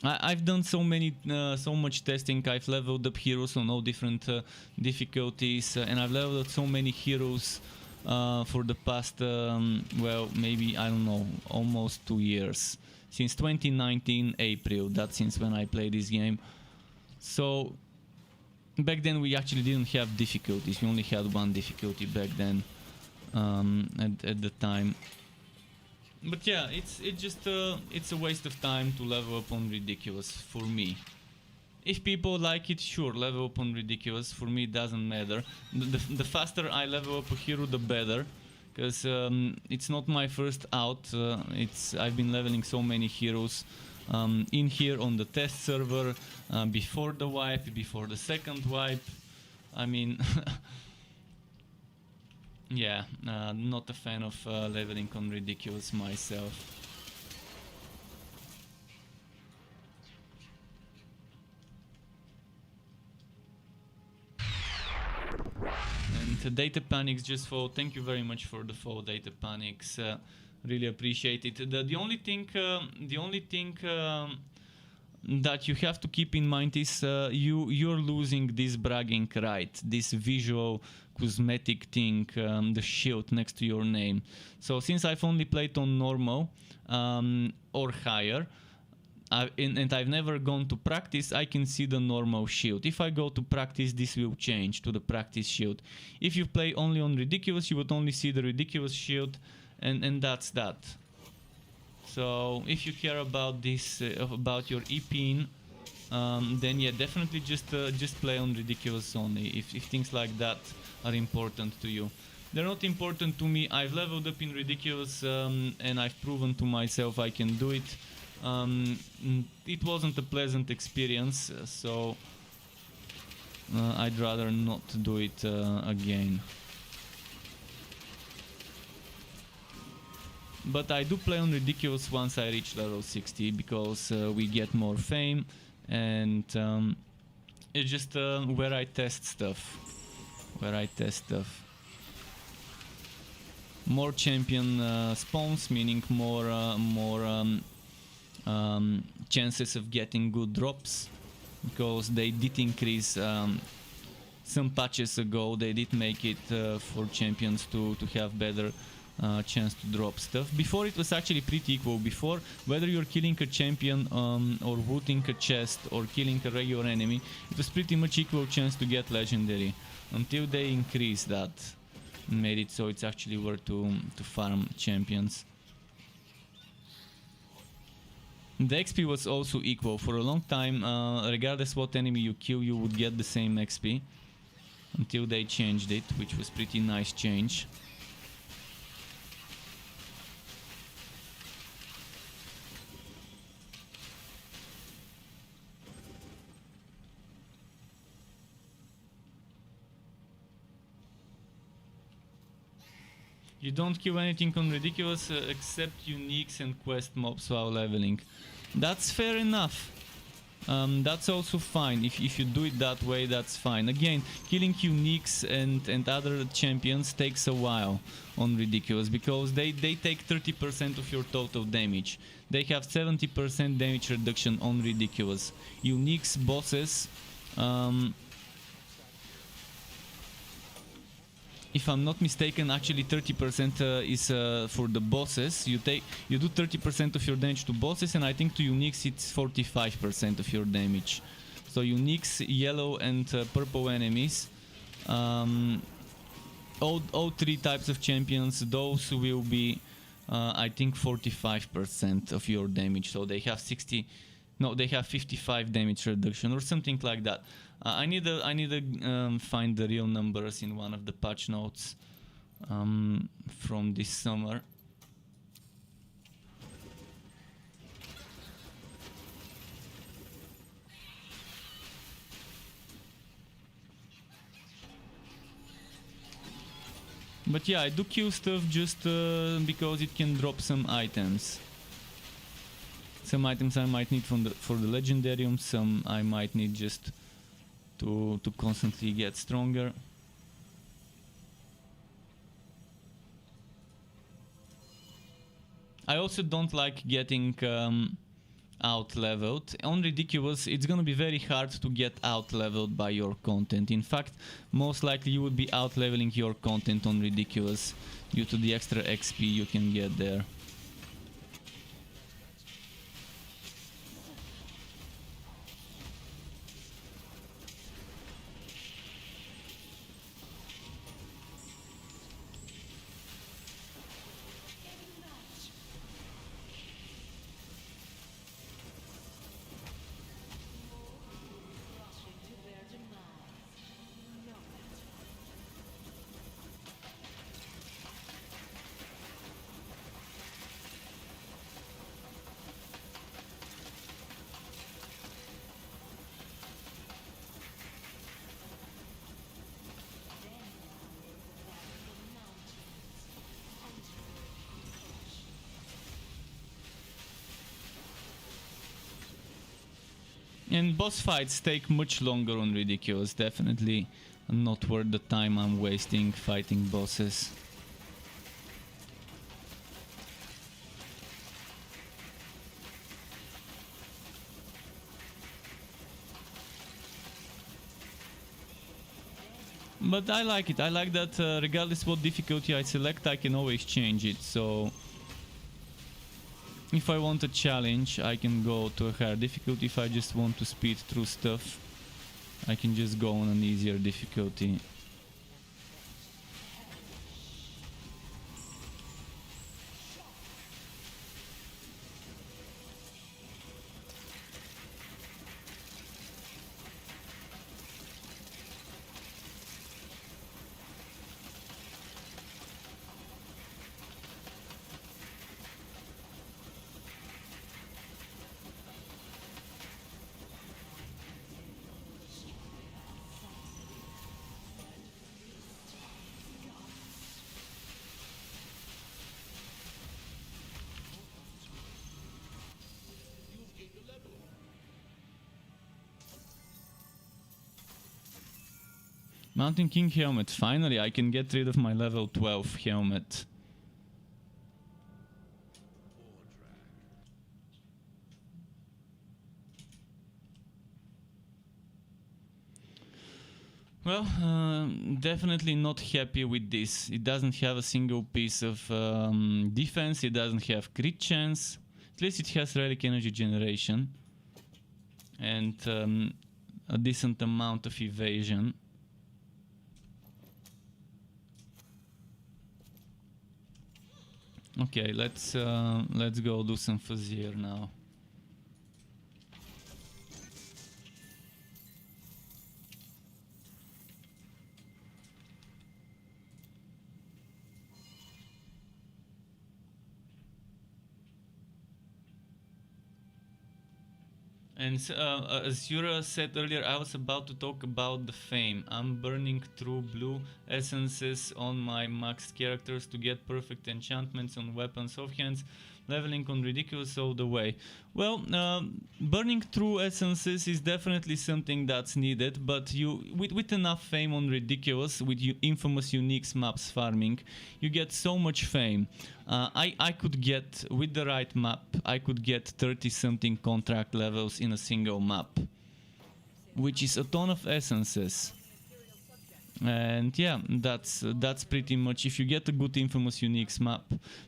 I've done so much testing. I've leveled up heroes on all different difficulties, and I've leveled up so many heroes for the past, well, maybe, I don't know, almost 2 years. Since 2019 April, that's since when I played this game. So back then we actually didn't have difficulties. We only had 1 difficulty back then at the time. But yeah, it's just it's a waste of time to level up on Ridiculous for me. If people like it, sure, level up on Ridiculous. For me, it doesn't matter. The faster I level up a hero, the better, because it's not my first out. I've been leveling so many heroes in here on the test server, before the wipe, before the second wipe. I mean, yeah, not a fan of leveling on Ridiculous myself. And Data Panics just follow. Thank you very much for the follow, Data Panics. Really appreciate it. The only thing that you have to keep in mind is you're losing this bragging right, this visual cosmetic thing, the shield next to your name. So since I've only played on normal or higher, and I've never gone to practice, I can see the normal shield. If I go to practice, this will change to the practice shield. If you play only on Ridiculous, you would only see the Ridiculous shield, and that's that. So if you care about this, about your EPing, then yeah, definitely just play on Ridiculous only. If things like that are important to you. They're not important to me. I've leveled up in Ridiculous, and I've proven to myself I can do it. It wasn't a pleasant experience, so I'd rather not do it again. But I do play on Ridiculous once I reach level 60, because we get more fame, and it's just where I test stuff. More champion spawns, meaning more chances of getting good drops, because they did increase some patches ago. They did make it for champions to have better chance to drop stuff. Before it was actually pretty equal. Before, whether you're killing a champion or looting a chest or killing a regular enemy, it was pretty much equal chance to get legendary, until they increased that, made it so it's actually worth to farm champions. The XP was also equal for a long time. Regardless what enemy you kill, you would get the same XP, until they changed it, which was pretty nice change. You don't kill anything on Ridiculous except uniques and quest mobs while leveling. That's fair enough. That's also fine. If you do it that way, that's fine. Again, killing uniques and other champions takes a while on Ridiculous, because they take 30% of your total damage. They have 70% damage reduction on Ridiculous. Uniques, bosses, if I'm not mistaken, actually 30% is for the bosses. You do 30% of your damage to bosses, and I think to uniques it's 45% of your damage. So uniques, yellow and purple enemies, all three types of champions, those will be I think 45% of your damage. So they have 55 damage reduction or something like that. I need to find the real numbers in one of the patch notes from this summer. But yeah, I do kill stuff just because it can drop some items. Some items I might need for the legendarium, some I might need just to constantly get stronger. I also don't like getting out-leveled. On Ridiculous, it's gonna be very hard to get out-leveled by your content. In fact, most likely you would be out-leveling your content on Ridiculous due to the extra XP you can get there. And boss fights take much longer on Ridiculous, definitely not worth the time I'm wasting fighting bosses. But I like it, I like that regardless what difficulty I select, I can always change it, so if I want a challenge, I can go to a higher difficulty. If I just want to speed through stuff, I can just go on an easier difficulty. Mountain King helmet. Finally, I can get rid of my level 12 helmet. Well, definitely not happy with this. It doesn't have a single piece of defense, it doesn't have crit chance. At least it has relic energy generation. And a decent amount of evasion. Okay, let's go do some Fuzzier now. And as Yura said earlier, I was about to talk about the fame. I'm burning through blue essences on my maxed characters to get perfect enchantments on weapons of hands, leveling on ridiculous all the way. Well, burning through essences is definitely something that's needed, but with enough fame on ridiculous, with infamous uniques maps farming, you get so much fame. I could get, with the right map, I could get 30 something contract levels in a single map, which is a ton of essences. And yeah, that's pretty much if you get a good infamous uniques map.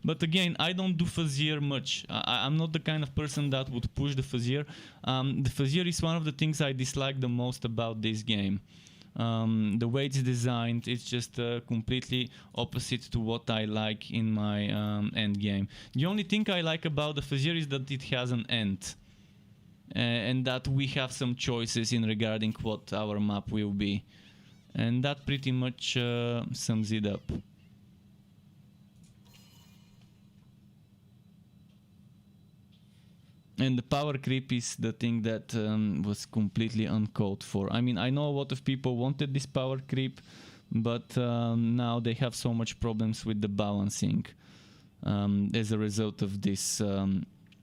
But again, I don't do Fuzzier much. I'm not the kind of person that would push the Fuzzier. The Fuzzier is one of the things I dislike the most about this game. The way it's designed, it's just completely opposite to what I like in my end game. The only thing I like about the Fuzzier is that it has an end. And that we have some choices in regarding what our map will be. And that pretty much sums it up. And the power creep is the thing that was completely uncalled for. I mean, I know a lot of people wanted this power creep, but now they have so much problems with the balancing as a result of this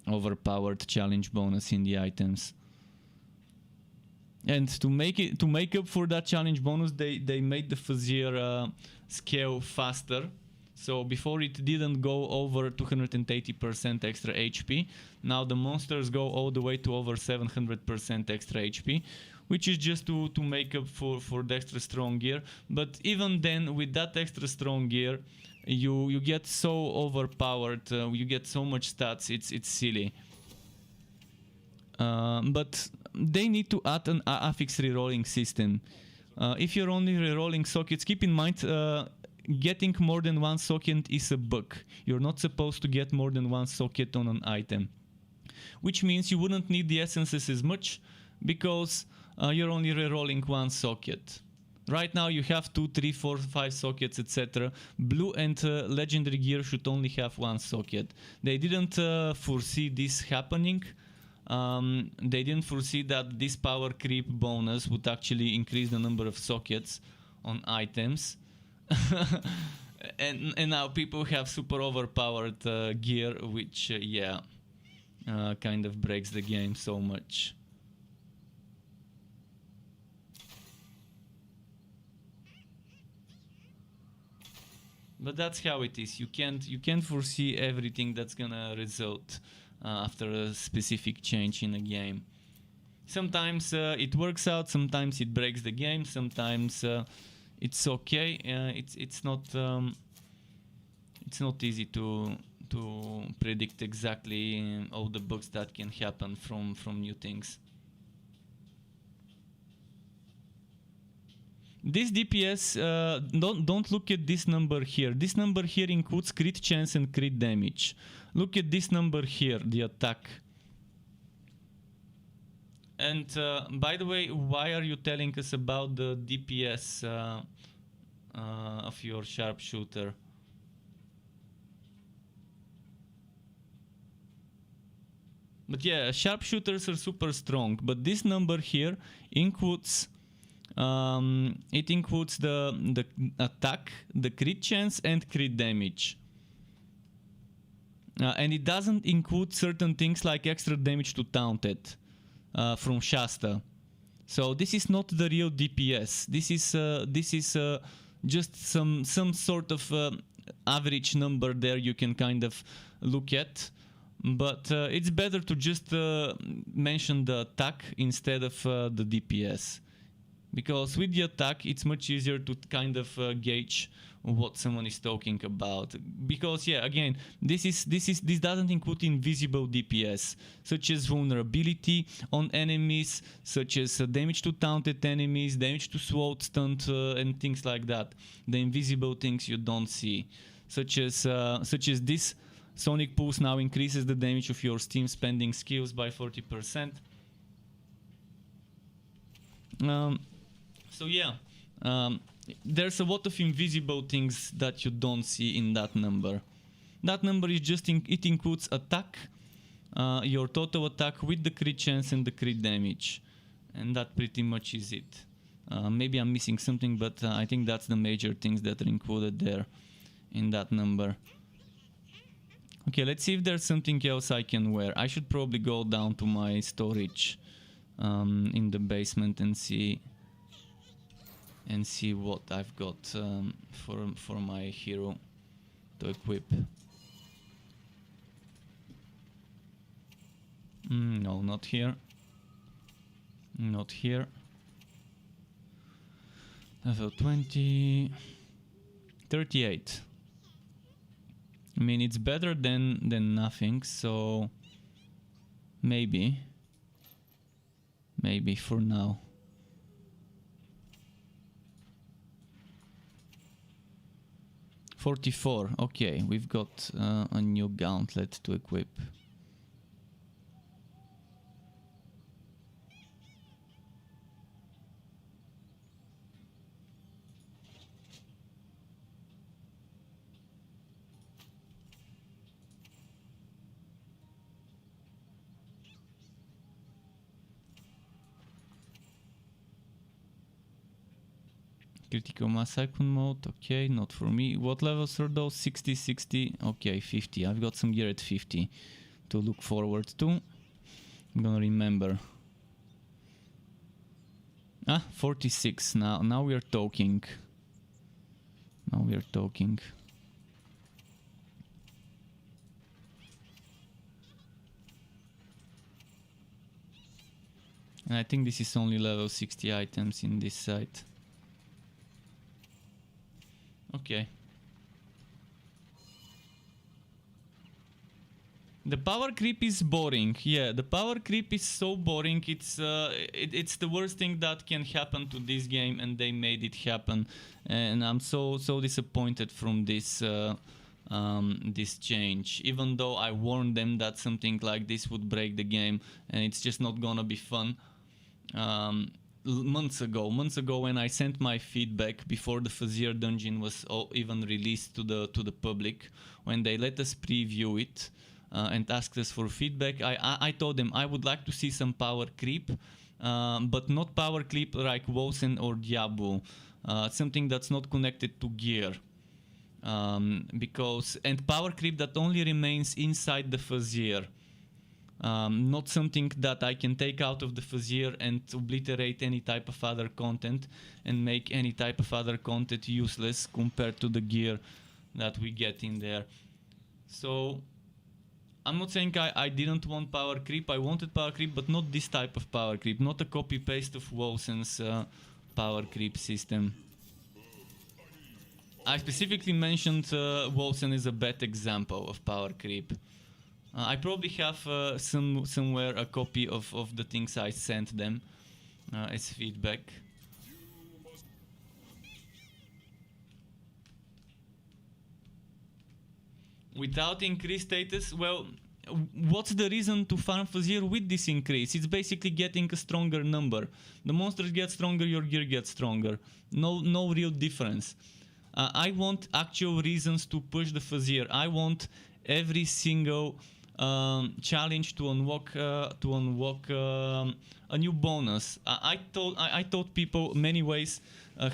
overpowered challenge bonus in the items. And to make up for that challenge bonus, they made the Fuzzier scale faster. So before it didn't go over 280% extra HP. Now the monsters go all the way to over 700% extra HP, which is just to make up for the extra strong gear. But even then, with that extra strong gear, you get so overpowered. You get so much stats. It's silly. But they need to add an affix rerolling system. If you're only rerolling sockets, keep in mind getting more than one socket is a bug. You're not supposed to get more than one socket on an item, which means you wouldn't need the essences as much because you're only rerolling one socket. Right now you have 2, 3, 4, 5 sockets, etc. Blue and legendary gear should only have one socket. They didn't foresee this happening. They didn't foresee that this power creep bonus would actually increase the number of sockets on items. and now people have super overpowered gear, which kind of breaks the game so much. But that's how it is. You can't foresee everything that's gonna result after a specific change in a game. Sometimes it works out, sometimes it breaks the game, sometimes it's okay. It's not easy to predict exactly all the bugs that can happen from new things. This DPS, don't look at this number here. This number here includes crit chance and crit damage. Look at this number here, the attack. And by the way, why are you telling us about the DPS of your sharpshooter? But yeah, sharpshooters are super strong, but this number here includes it includes the attack, the crit chance, and crit damage. And it doesn't include certain things like extra damage to Taunted from Shasta. So this is not the real DPS. This is just some sort of average number there you can kind of look at. But it's better to just mention the attack instead of the DPS. Because with the attack, it's much easier to kind of gauge what someone is talking about. Because yeah, again, this doesn't include invisible DPS, such as vulnerability on enemies, such as damage to taunted enemies, damage to sword stunt, and things like that. The invisible things you don't see, such as this Sonic Pulse now increases the damage of your Steam spending skills by 40%. So yeah, there's a lot of invisible things that you don't see in that number. That number is just it includes attack, your total attack with the crit chance and the crit damage, and that pretty much is it. Maybe I'm missing something, but I think that's the major things that are included there in that number. Okay, let's see if there's something else I can wear. I should probably go down to my storage in the basement and see what I've got for my hero to equip. No, not here. Not here. Level 20. 38. I mean, it's better than nothing, so maybe for now. $44. Okay, we've got a new gauntlet to equip. Critical mass icon mode, okay, not for me. What levels are those? 60, 60, okay, 50. I've got some gear at 50 to look forward to. I'm gonna remember. 46. Now we are talking. Now we are talking. And I think this is only level 60 items in this site. Okay. The power creep is boring. Yeah, the power creep is so boring. It's the worst thing that can happen to this game, and they made it happen. And I'm so disappointed from this this change. Even though I warned them that something like this would break the game, and it's just not gonna be fun. Months ago when I sent my feedback before the Fazier dungeon was even released to the public, when they let us preview it and asked us for feedback, I told them I would like to see some power creep, but not power creep like Wosen or Diablo, something that's not connected to gear, and power creep that only remains inside the Fazier. Not something that I can take out of the Fazier and obliterate any type of other content and make any type of other content useless compared to the gear that we get in there. So I'm not saying I didn't want power creep. I wanted power creep, but not this type of power creep, not a copy paste of Wosen's power creep system. I specifically mentioned Wosen is a bad example of power creep. I probably have somewhere a copy of the things I sent them as feedback. Without increased status, well, what's the reason to farm Fazier with this increase? It's basically getting a stronger number. The monsters get stronger, your gear gets stronger. No real difference. I want actual reasons to push the Fazier. I want every single challenge to unlock a new bonus. I told people many ways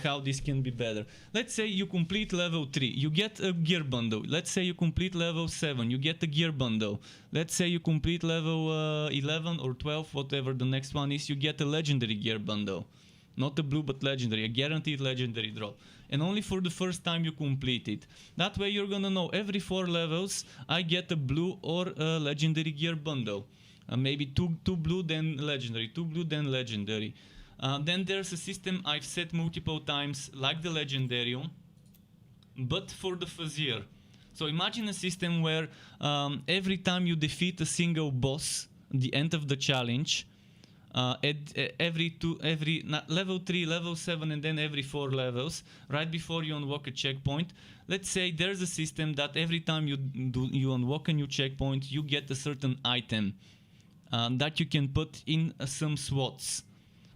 how this can be better. Let's say you complete level 3, you get a gear bundle. Let's say you complete level 7, you get a gear bundle. Let's say you complete level 11 or 12, whatever the next one is, you get a legendary gear bundle. Not a blue, but legendary, a guaranteed legendary drop. And only for the first time you complete it. That way you're gonna know every 4 levels I get a blue or a legendary gear bundle. Maybe two blue, then legendary, 2 blue, then legendary. Then there's a system I've set multiple times, like the Legendarium, but for the Fazier. So imagine a system where every time you defeat a single boss, the end of the challenge, level 3, level 7, and then every 4 levels, right before you unlock a checkpoint. Let's say there's a system that every time you unlock a new checkpoint, you get a certain item that you can put in some slots.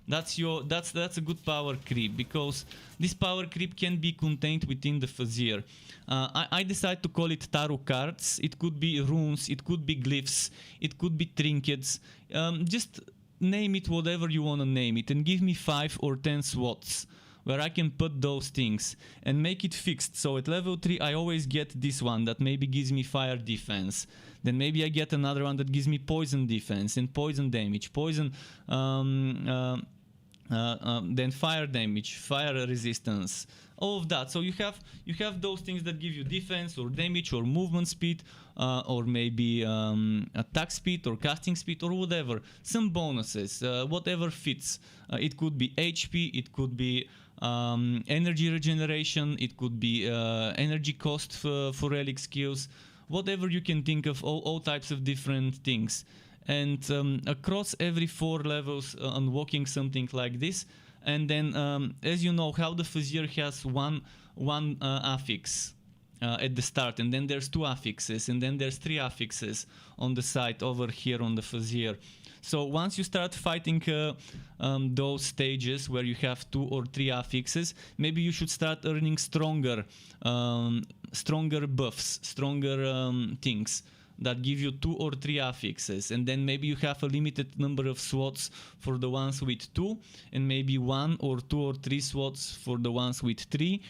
That's a good power creep, because this power creep can be contained within the Fazier. I decided to call it tarot cards. It could be runes, it could be glyphs, it could be trinkets. Just name it whatever you want to name it, and give me 5 or 10 slots where I can put those things and make it fixed. So at level 3 I always get this one that maybe gives me fire defense. Then maybe I get another one that gives me poison defense and poison damage, poison, then fire damage, fire resistance, all of that. So you have those things that give you defense or damage or movement speed, or maybe attack speed or casting speed or whatever. Some bonuses, whatever fits. It could be HP, it could be energy regeneration, it could be energy cost for relic skills, whatever you can think of, all types of different things. And across every 4 levels unlocking something like this. And then as you know how the Phasier has one affix at the start, and then there's 2 affixes, and then there's 3 affixes on the side over here on the Phasier. So once you start fighting those stages where you have 2 or 3 affixes, maybe you should start earning stronger buffs, stronger things that give you 2 or 3 affixes, and then maybe you have a limited number of slots for the ones with 2, and maybe 1 or 2 or 3 slots for the ones with 3.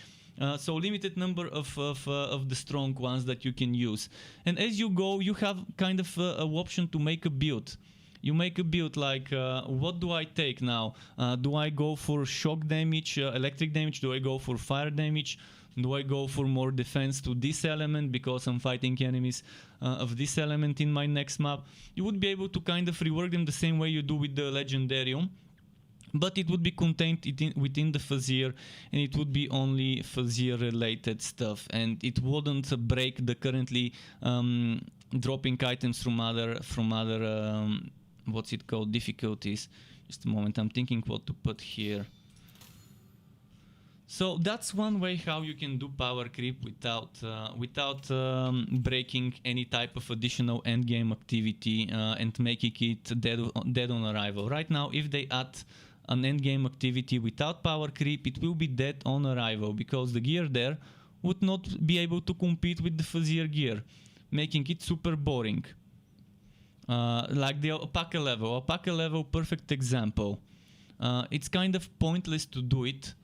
So limited number of the strong ones that you can use. And as you go, you have kind of an option to make a build. You make a build like, what do I take now? Do I go for shock damage, electric damage? Do I go for fire damage? Do I go for more defense to this element because I'm fighting enemies of this element in my next map? You would be able to kind of rework them the same way you do with the Legendarium, but it would be contained within the Phasier, and it would be only Phasier related stuff, and it wouldn't break the currently dropping items from other what's it called, difficulties. Just a moment, I'm thinking what to put here. So that's one way how you can do power creep without breaking any type of additional endgame activity and making it dead on arrival. Right now, if they add an endgame activity without power creep, it will be dead on arrival because the gear there would not be able to compete with the Phasier gear, making it super boring. Like the Alpaca level, perfect example. It's kind of pointless to do it,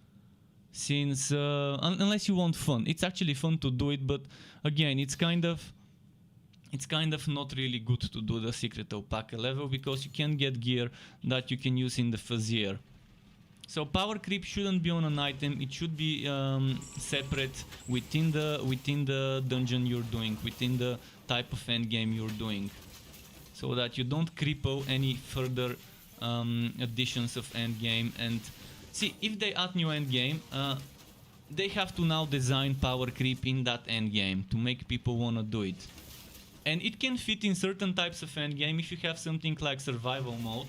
since unless you want fun. It's actually fun to do it, but again, it's kind of not really good to do the secret Alpaca level because you can get gear that you can use in the Phasier. So power creep shouldn't be on an item. It should be separate within the dungeon you're doing, within the type of endgame you're doing, so that you don't cripple any further additions of endgame. And see, if they add new endgame, they have to now design power creep in that endgame to make people wanna do it. And it can fit in certain types of endgame if you have something like survival mode,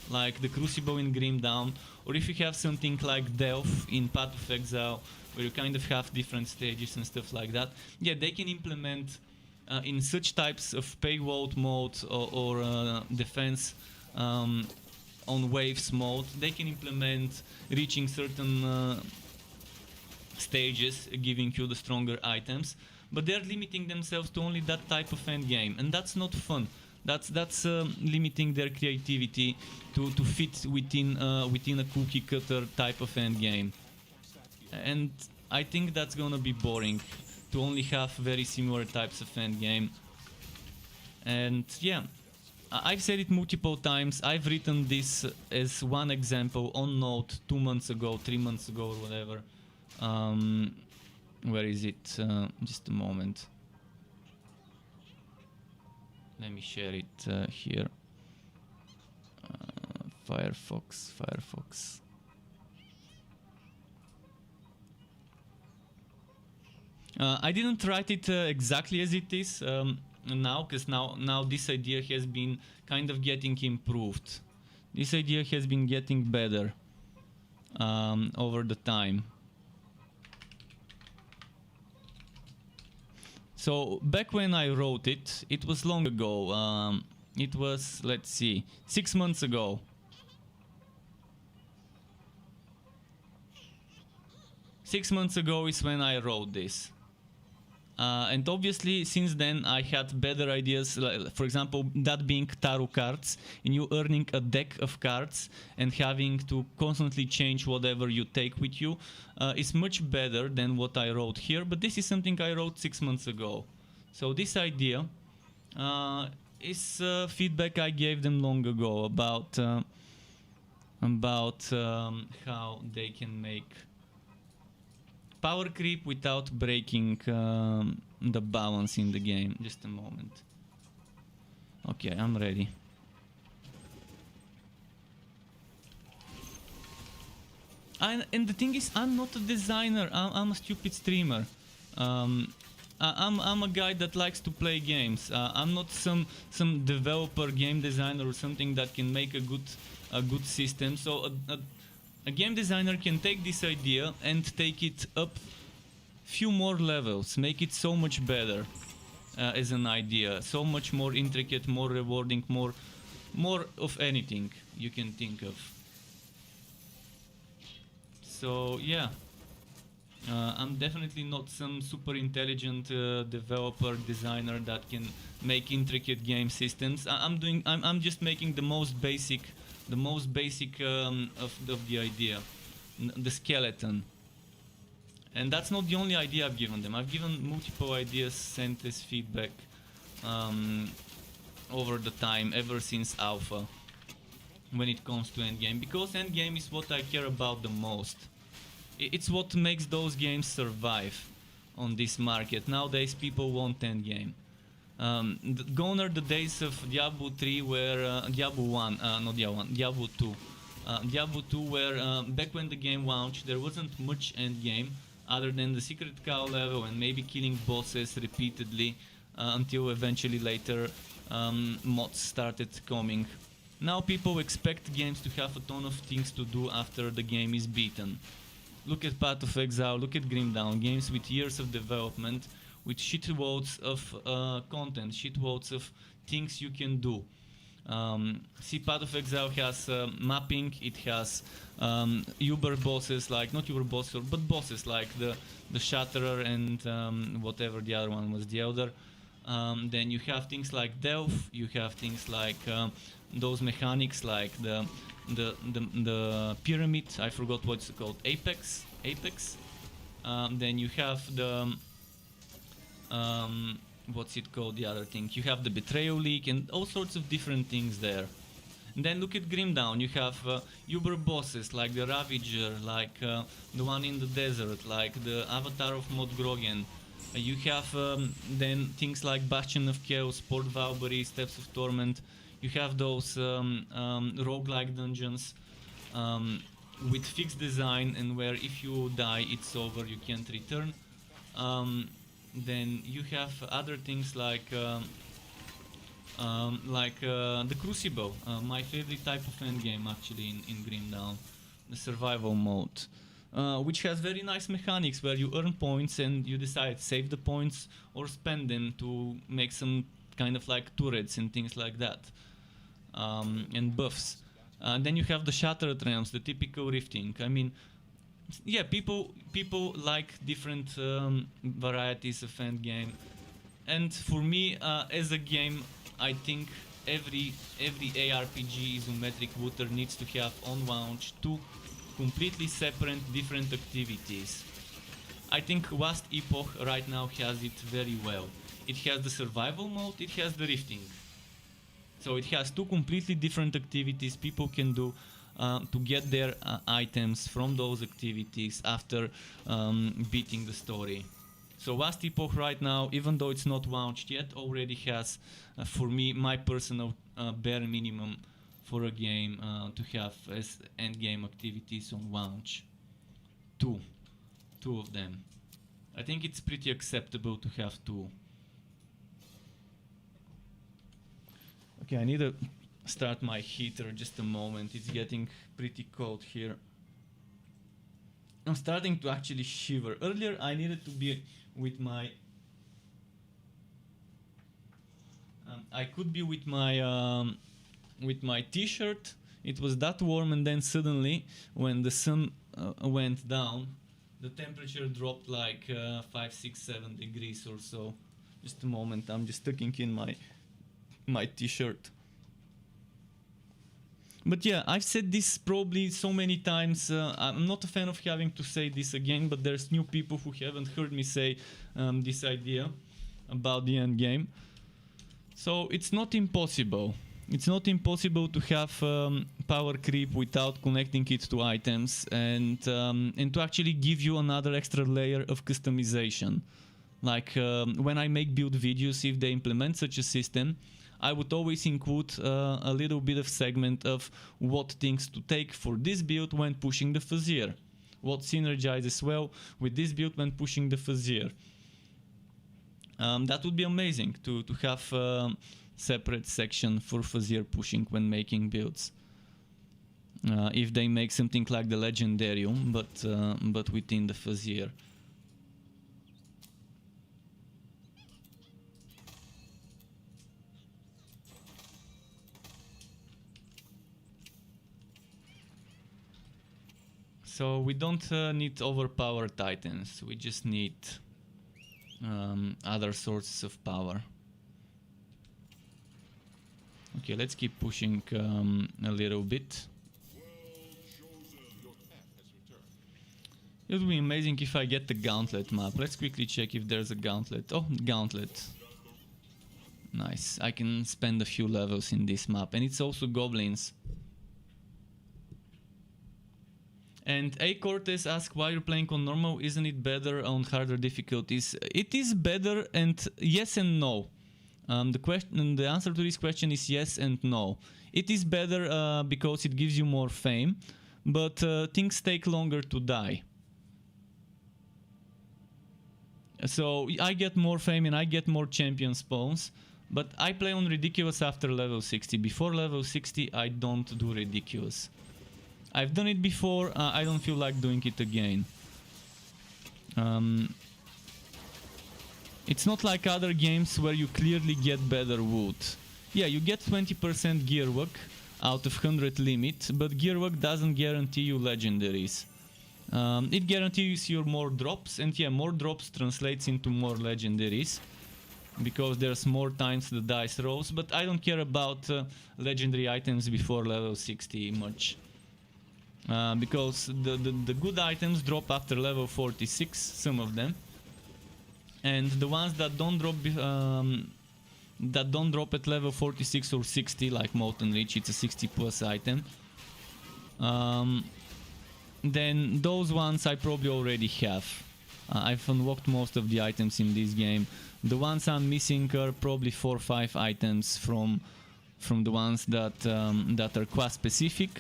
like the Crucible in Grim Dawn, or if you have something like Delph in Path of Exile, where you kind of have different stages and stuff like that. Yeah, they can implement in such types of payload mode or defense on waves mode, they can implement reaching certain stages, giving you the stronger items, but they're limiting themselves to only that type of endgame, and that's not fun. That's limiting their creativity to fit within a cookie cutter type of endgame, and I think that's gonna be boring to only have very similar types of endgame. And yeah, I've said it multiple times. I've written this as one example on Note 2 months ago, 3 months ago, or whatever. Where is it? Just a moment. Let me share it here. Firefox. I didn't write it exactly as it is now, because now this idea has been kind of getting improved. This idea has been getting better over the time. So back when I wrote it, it was long ago. It was, let's see, 6 months ago. 6 months ago is when I wrote this. And obviously, since then, I had better ideas. For example, that being tarot cards, and you earning a deck of cards and having to constantly change whatever you take with you is much better than what I wrote here. But this is something I wrote 6 months ago. So this idea is feedback I gave them long ago about how they can make power creep without breaking the balance in the game. Just a moment. Okay, I'm ready. And the thing is, I'm not a designer. I'm a stupid streamer. I'm a guy that likes to play games. I'm not some developer, game designer, or something that can make a good system. So a game designer can take this idea and take it up few more levels, make it so much better as an idea, so much more intricate, more rewarding, more of anything you can think of. So yeah, I'm definitely not some super intelligent developer, designer that can make intricate game systems. I'm just making the most basic of the idea, the skeleton. And that's not the only idea I've given them. I've given multiple ideas sent as feedback over the time, ever since alpha, when it comes to endgame, because endgame is what I care about the most. It's what makes those games survive on this market. Nowadays people want endgame. Gone are the days of Diablo 3 where Diablo 1, not Diablo 1, Diablo 2. Diablo 2 where back when the game launched there wasn't much endgame other than the secret cow level and maybe killing bosses repeatedly until eventually later mods started coming. Now people expect games to have a ton of things to do after the game is beaten. Look at Path of Exile, look at Grim Dawn, games with years of development, with shitloads of content, shitloads of things you can do. See, Path of Exile has mapping, it has Uber bosses, like, not Uber bosses, but bosses like the Shatterer and whatever the other one was, the Elder. Then you have things like Delph, you have things like those mechanics like the pyramid, I forgot what it's called, Apex. Then you have the what's it called, the other thing, you have the Betrayal League and all sorts of different things there. And then look at Grim Dawn, you have Uber bosses like the Ravager, like the one in the desert, like the Avatar of Mod Grogan. You have then things like Bastion of Chaos, Port Valkyrie, Steps of Torment. You have those roguelike dungeons with fixed design and where if you die it's over, you can't return. Then you have other things like the Crucible, my favorite type of endgame actually in Grim Dawn, the survival mode. Which has very nice mechanics where you earn points and you decide save the points or spend them to make some kind of like turrets and things like that, and buffs. Then you have the Shattered Realms, the typical rifting. I mean, yeah, people like different varieties of endgame, and for me, as a game, I think every ARPG isometric looter needs to have on launch 2 completely separate different activities. I think Last Epoch right now has it very well. It has the survival mode, it has the rifting. So it has 2 completely different activities people can do to get their items from those activities after beating the story. So Last Epoch right now, even though it's not launched yet, already has, for me, my personal bare minimum for a game to have as endgame activities on launch. 2 of them. I think it's pretty acceptable to have 2. Okay, I need to start my heater just a moment. It's getting pretty cold here. I'm starting to actually shiver. Earlier I needed to be with my I could be with my t-shirt. It was that warm, and then suddenly when the sun went down the temperature dropped like 5, 6, 7 degrees or so. Just a moment, I'm just tucking in my t-shirt. But yeah, I've said this probably so many times. I'm not a fan of having to say this again, but there's new people who haven't heard me say this idea about the end game. So it's not impossible. It's not impossible to have power creep without connecting it to items and to actually give you another extra layer of customization. Like when I make build videos, if they implement such a system, I would always include a little bit of segment of what things to take for this build when pushing the Fuzzier. What synergizes well with this build when pushing the Fuzzier. That would be amazing to have a separate section for Fuzzier pushing when making builds. If they make something like the Legendarium, but within the Fuzzier. So we don't need overpowered titans, we just need other sources of power. Okay, let's keep pushing a little bit. It would be amazing if I get the Gauntlet map. Let's quickly check if there's a Gauntlet. Oh, Gauntlet. Nice, I can spend a few levels in this map, and it's also goblins. And A. Cortez asks why you're playing on normal, isn't it better on harder difficulties? It is better, and yes and no. The answer to this question is yes and no. It is better because it gives you more fame, but things take longer to die. So I get more fame and I get more champion spawns, but I play on ridiculous after level 60. Before level 60 I don't do ridiculous. I've done it before, I don't feel like doing it again. It's not like other games where you clearly get better wood. Yeah, you get 20% gear work out of 100 limit, but gear work doesn't guarantee you legendaries. It guarantees you more drops, and yeah, more drops translates into more legendaries, because there's more times the dice rolls, but I don't care about legendary items before level 60 much. Because the good items drop after level 46, some of them, and the ones that don't drop at level 46 or 60, like Molten Reach, it's a 60 plus item, then those ones I probably already have. I've unlocked most of the items in this game. The ones I'm missing are probably 4 or 5 items from the ones that are class specific.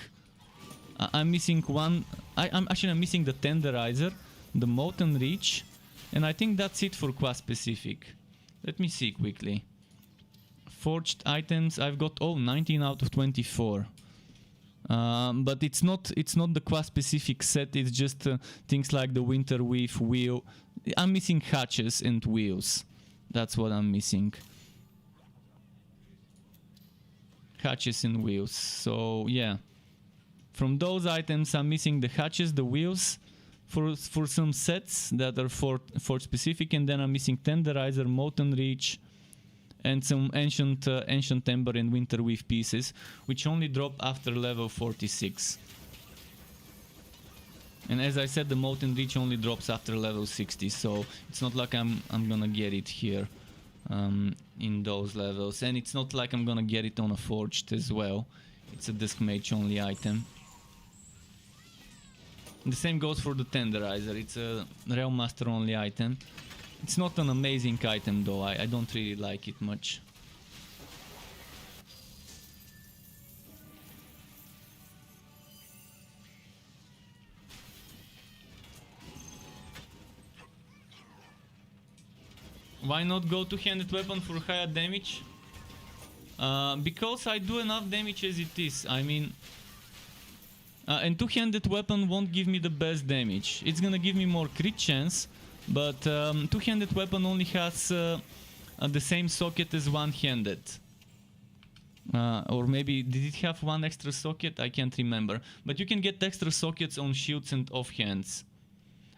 I'm missing one. I'm missing the Tenderizer, the Molten Reach, and I think that's it for class specific. Let me see quickly. Forged items, I've got 19 out of 24. But it's not the class specific set. It's just things like the Winter Weave wheel. I'm missing hatches and wheels. That's what I'm missing. Hatches and wheels. So yeah. From those items, I'm missing the hatches, the wheels, for some sets that are for specific, and then I'm missing Tenderizer, Molten Reach, and some ancient Ember and Winter Weave pieces, which only drop after level 46. And as I said, the Molten Reach only drops after level 60, so it's not like I'm gonna get it here in those levels, and it's not like I'm gonna get it on a Forged as well. It's a Disc Mage only item. The same goes for the Tenderizer. It's a Realm Master only item. It's not an amazing item though, I don't really like it much. Why not go two-handed weapon for higher damage? Because I do enough damage as it is. I mean, and two-handed weapon won't give me the best damage. It's gonna give me more crit chance, but two-handed weapon only has the same socket as one-handed. Or maybe, did it have one extra socket? I can't remember. But you can get extra sockets on shields and offhands.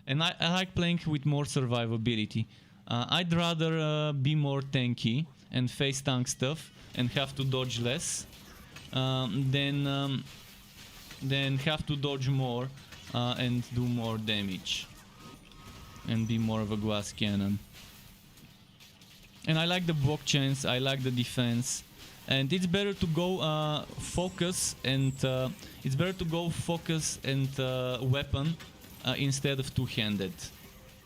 and I like playing with more survivability. I'd rather be more tanky and face tank stuff and have to dodge less than have to dodge more and do more damage and be more of a glass cannon. And I like the block chance, I like the defense, and it's better to go focus and weapon instead of two-handed.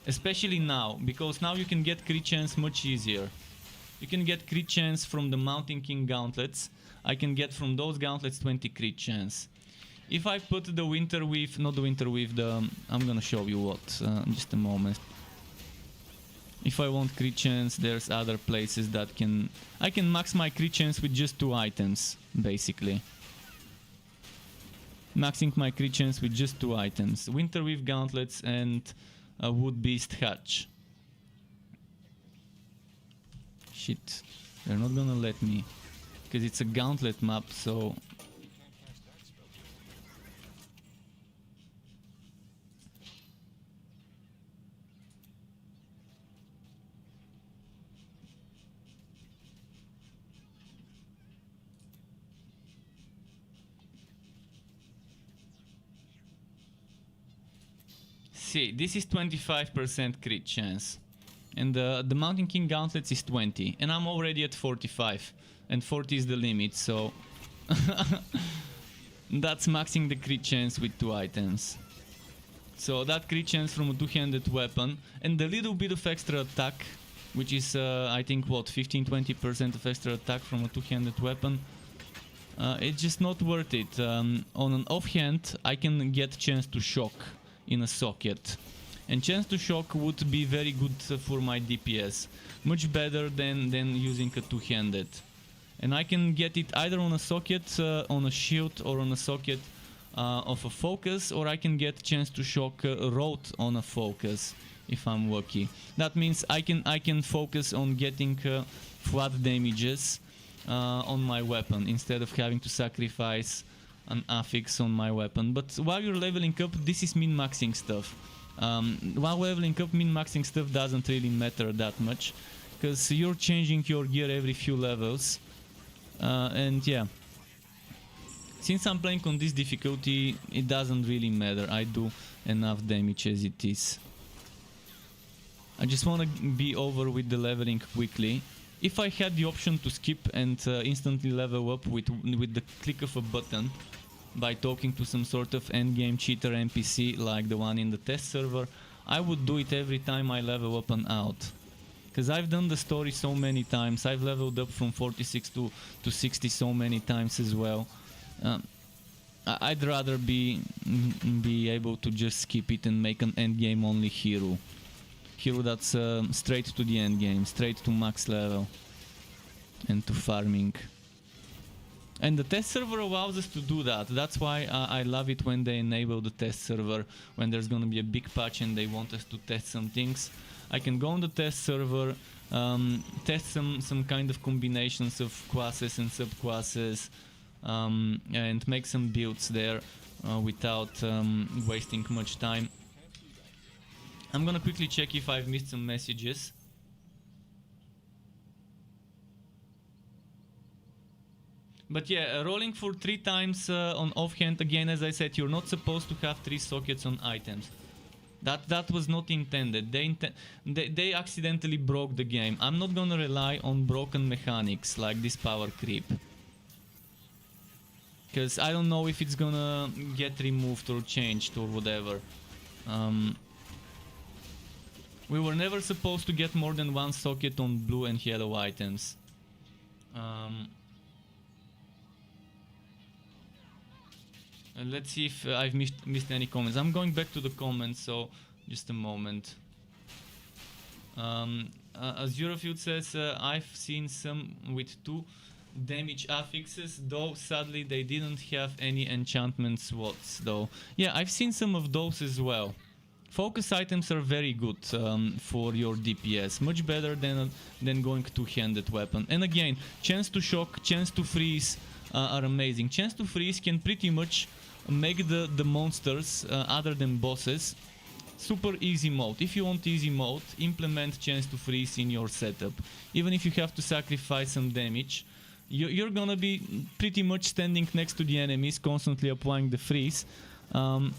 Especially now, because now you can get crit chance much easier. You can get crit chance from the Mountain King gauntlets. I can get from those gauntlets 20 crit chance. If I put the Winter Weave, not the Winter Weave, I'm gonna show you what, just a moment. If I want crit chance, there's other places that I can max my crit chance with just 2 items, basically. Maxing my crit chance with just 2 items. Winter Weave gauntlets and a Wood Beast hatch. Shit, they're not gonna let me. Because it's a gauntlet map, so... See, this is 25% crit chance. And the Mountain King gauntlets is 20. And I'm already at 45. And 40 is the limit, so... that's maxing the crit chance with 2 items. So that crit chance from a two-handed weapon. And a little bit of extra attack, which is, I think, what, 15-20% of extra attack from a two-handed weapon. It's just not worth it. On an offhand, I can get chance to shock in a socket, and chance to shock would be very good for my DPS, much better than using a two-handed. And I can get it either on a socket, on a shield, or on a socket of a focus, or I can get chance to shock road on a focus if I'm lucky. That means I can focus on getting flat damages on my weapon instead of having to sacrifice an affix on my weapon. But while you're leveling up, this is min-maxing stuff. While leveling up, min-maxing stuff doesn't really matter that much, because you're changing your gear every few levels. And yeah, since I'm playing on this difficulty, it doesn't really matter. I do enough damage as it is. I just want to be over with the leveling quickly. If I had the option to skip and instantly level up with the click of a button by talking to some sort of endgame cheater NPC like the one in the test server, I would do it every time I level up and out. Because I've done the story so many times, I've leveled up from 46 to 60 so many times as well. I'd rather be able to just skip it and make an endgame only hero. Hero that's straight to the end game, straight to max level and to farming. And the test server allows us to do that. That's why I love it when they enable the test server, when there's gonna be a big patch and they want us to test some things. I can go on the test server, test some kind of combinations of classes and subclasses, and make some builds there without wasting much time. I'm gonna quickly check if I've missed some messages. But yeah, rolling for 3 times on offhand, again, as I said, you're not supposed to have 3 sockets on items. That was not intended. They accidentally broke the game. I'm not gonna rely on broken mechanics like this power creep, because I don't know if it's gonna get removed or changed or whatever. We were never supposed to get more than 1 socket on blue and yellow items. Let's see if I've missed any comments. I'm going back to the comments, so just a moment. Azurafield says, I've seen some with 2 damage affixes, though sadly they didn't have any enchantment slots though. Yeah, I've seen some of those as well. Focus items are very good for your DPS, much better than going two-handed weapon. And again, chance to shock, chance to freeze are amazing. Chance to freeze can pretty much make the monsters, other than bosses, super easy mode. If you want easy mode, implement chance to freeze in your setup. Even if you have to sacrifice some damage, you're gonna be pretty much standing next to the enemies, constantly applying the freeze. I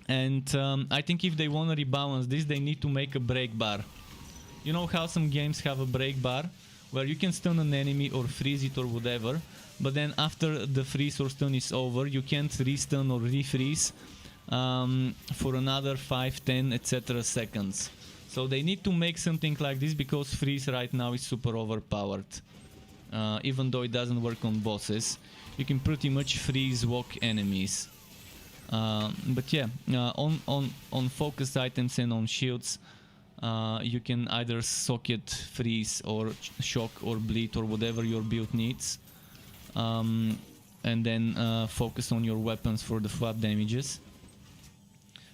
think if they wanna rebalance this, they need to make a break bar. You know how some games have a break bar? Where you can stun an enemy or freeze it or whatever, but then after the freeze or stun is over, you can't restun or refreeze for another 5, 10, etc. seconds. So they need to make something like this, because freeze right now is super overpowered. Even though it doesn't work on bosses, you can pretty much freeze walk enemies. But yeah, on focus items and on shields, you can either socket, freeze, or shock, or bleed, or whatever your build needs. And then focus on your weapons for the flat damages.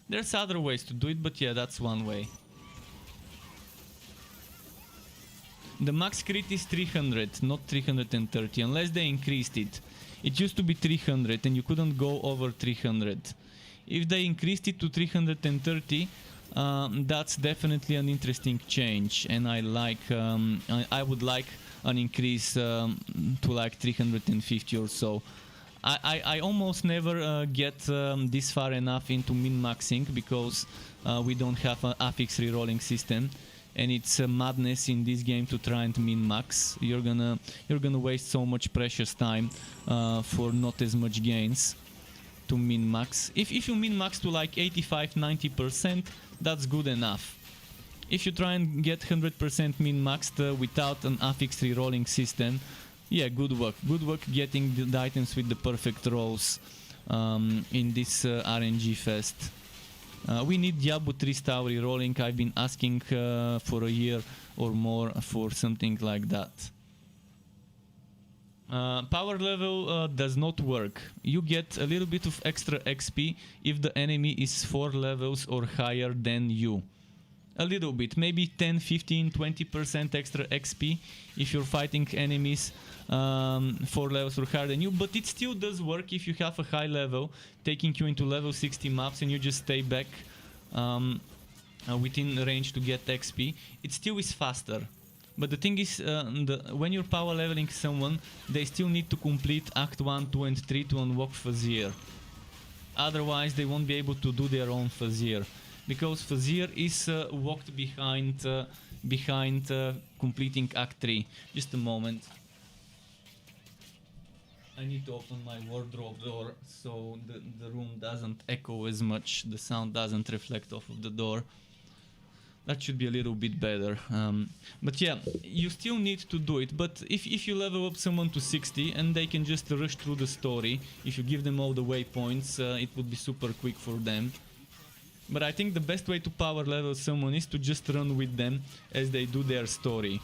There's other ways to do it, but yeah, that's one way. The max crit is 300, not 330, unless they increased it. It used to be 300 and you couldn't go over 300. If they increased it to 330, that's definitely an interesting change, and I would like an increase to like 350 or so. I almost never get this far enough into min-maxing, because we don't have an affix rerolling system, and it's madness in this game to try and min-max. You're gonna waste so much precious time for not as much gains to min-max. If you min-max to like 85-90%, that's good enough. If you try and get 100% min-maxed without an affix rerolling system, yeah, good work. Good work getting the items with the perfect rolls in this RNG fest. We need Diablo 3 style rerolling. I've been asking for a year or more for something like that. Power level does not work. You get a little bit of extra XP if the enemy is 4 levels or higher than you. A little bit, maybe 10, 15, 20% extra XP if you're fighting enemies 4 levels or higher than you, but it still does work if you have a high level taking you into level 60 maps and you just stay back within range to get XP. It still is faster. But the thing is, when you're power leveling someone, they still need to complete Act 1, 2 and 3 to unlock Fazir. Otherwise they won't be able to do their own Fazir, because Fazir is walked behind completing Act 3. Just a moment. I need to open my wardrobe door so the room doesn't echo as much, the sound doesn't reflect off of the door. That should be a little bit better. But yeah, you still need to do it. But if you level up someone to 60 and they can just rush through the story, if you give them all the waypoints, it would be super quick for them. But I think the best way to power level someone is to just run with them as they do their story.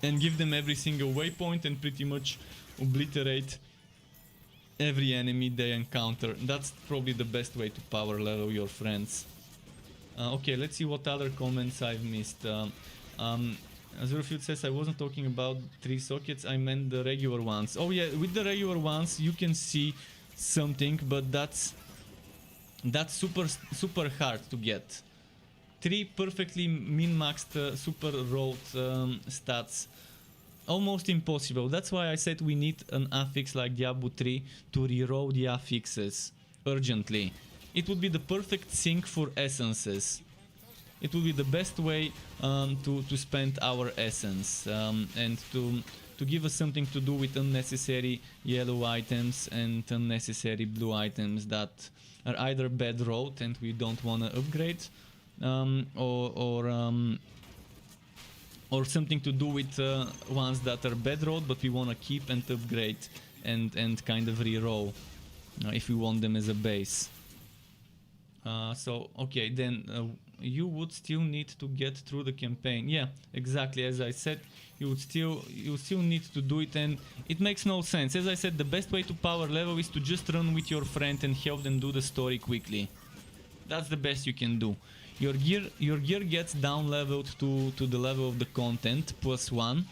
And give them every single waypoint and pretty much obliterate every enemy they encounter. That's probably the best way to power level your friends. Okay, let's see what other comments I've missed. Azurfield says I wasn't talking about 3 sockets, I meant the regular ones. Oh yeah, with the regular ones you can see something, but that's super hard to get. 3 perfectly min-maxed super rolled stats. Almost impossible. That's why I said we need an affix like Diablo 3 to reroll the affixes urgently. It would be the perfect sync for essences. It would be the best way to spend our essence and to give us something to do with unnecessary yellow items and unnecessary blue items that are either bad rolled and we don't want to upgrade, or something to do with ones that are bad rolled but we want to keep and upgrade and kind of re-roll if we want them as a base. So okay, then you would still need to get through the campaign. Yeah, exactly, as I said, you still need to do it, and it makes no sense. As I said, the best way to power level is to just run with your friend and help them do the story quickly. That's the best you can do. Your gear gets down leveled to the level of the content +1.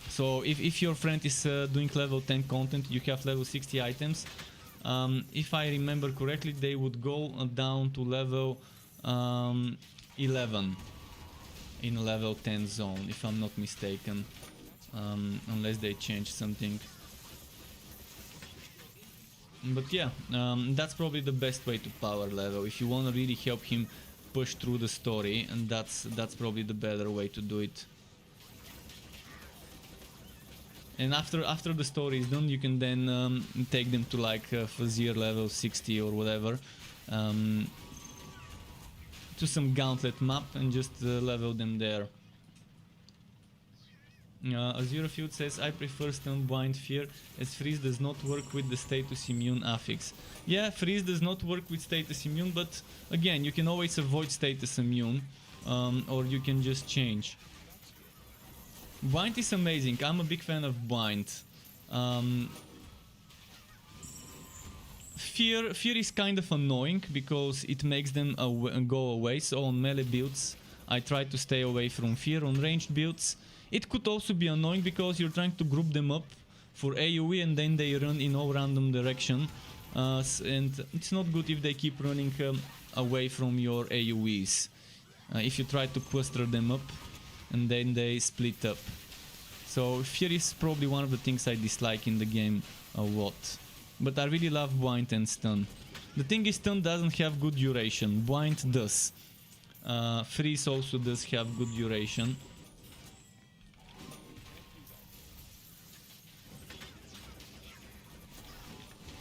So if your friend is doing level 10 content, you have level 60 items. If I remember correctly, they would go down to level 11 in a level 10 zone, if I'm not mistaken, unless they change something. But yeah, that's probably the best way to power level if you want to really help him push through the story, and that's probably the better way to do it. And after the story is done, you can then take them to like Fazir level 60 or whatever, to some gauntlet map, and just level them there. Azure Field says, I prefer Stun Blind Fear as Freeze does not work with the status immune affix. Yeah, Freeze does not work with status immune, but again, you can always avoid status immune, or you can just change. Blind is amazing. I'm a big fan of Blind. Fear is kind of annoying because it makes them go away. So on melee builds, I try to stay away from Fear. On ranged builds, it could also be annoying because you're trying to group them up for AoE and then they run in all random direction. And it's not good if they keep running away from your AoEs. If you try to cluster them up and then they split up. So Fear is probably one of the things I dislike in the game a lot. But I really love Blind and Stun. The thing is, Stun doesn't have good duration. Blind does. Freeze also does have good duration.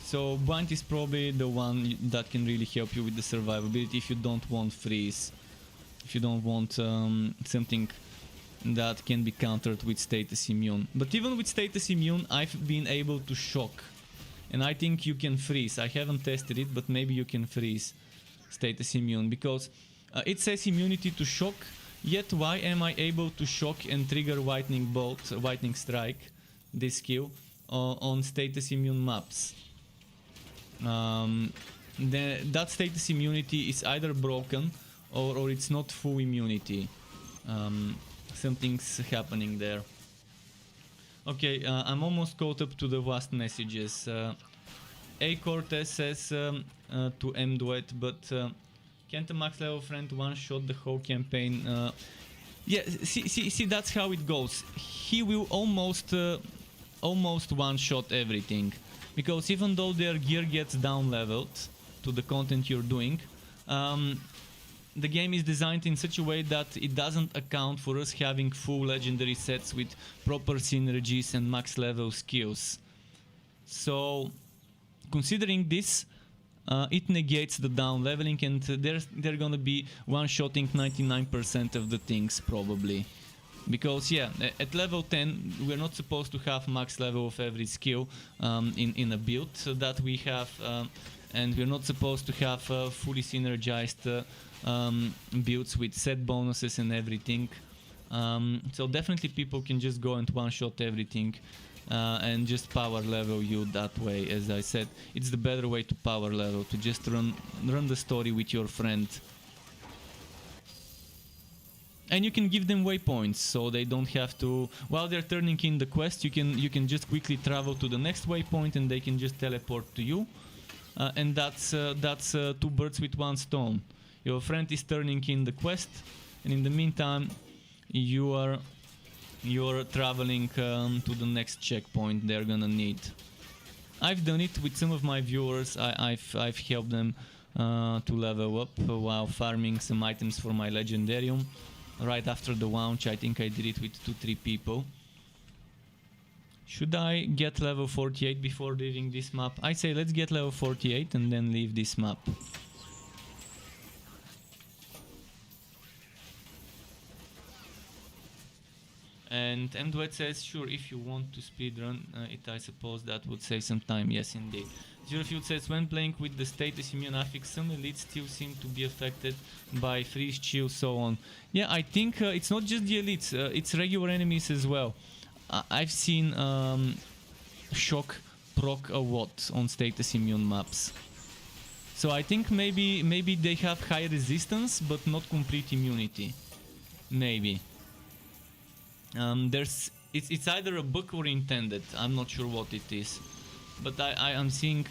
So Blind is probably the one that can really help you with the survivability if you don't want Freeze. If you don't want something that can be countered with status immune. But even with status immune, I've been able to shock. And I think you can freeze. I haven't tested it, but maybe you can freeze status immune. Because it says immunity to shock, yet why am I able to shock and trigger Lightning Bolt, Lightning Strike, this skill, on status immune maps? That status immunity is either broken or it's not full immunity. Something's happening there. Okay, I'm almost caught up to the last messages. A Cortez says to M Duet, but can't a max level friend one-shot the whole campaign? Yeah, see, that's how it goes. He will almost one-shot everything. Because even though their gear gets down-leveled to the content you're doing, the game is designed in such a way that it doesn't account for us having full legendary sets with proper synergies and max level skills. So, considering this, it negates the down leveling, and they're gonna be one-shotting 99% of the things probably. Because yeah, at level 10 we're not supposed to have max level of every skill in a build that we have, and we're not supposed to have fully synergized builds with set bonuses and everything. So definitely people can just go and one-shot everything and just power level you that way. As I said, it's the better way to power level, to just run the story with your friend. And you can give them waypoints, so they don't have to, while they're turning in the quest, you can just quickly travel to the next waypoint and they can just teleport to you. And that's two birds with one stone. Your friend is turning in the quest, and in the meantime you're traveling to the next checkpoint they're gonna need. I've done it with some of my viewers. I've helped them to level up while farming some items for my legendarium. Right after the launch, I think I did it with 2-3 people. Should I get level 48 before leaving this map? I say let's get level 48 and then leave this map. And Mduet says, sure, if you want to speedrun it, I suppose that would save some time. Yes, indeed. Zerofield says, when playing with the status immune affix, some elites still seem to be affected by freeze, chill, so on. Yeah, I think it's not just the elites, it's regular enemies as well. I've seen shock proc a lot on status immune maps. So I think maybe they have high resistance, but not complete immunity. Maybe. It's either a bug or intended. I'm not sure what it is. but I am seeing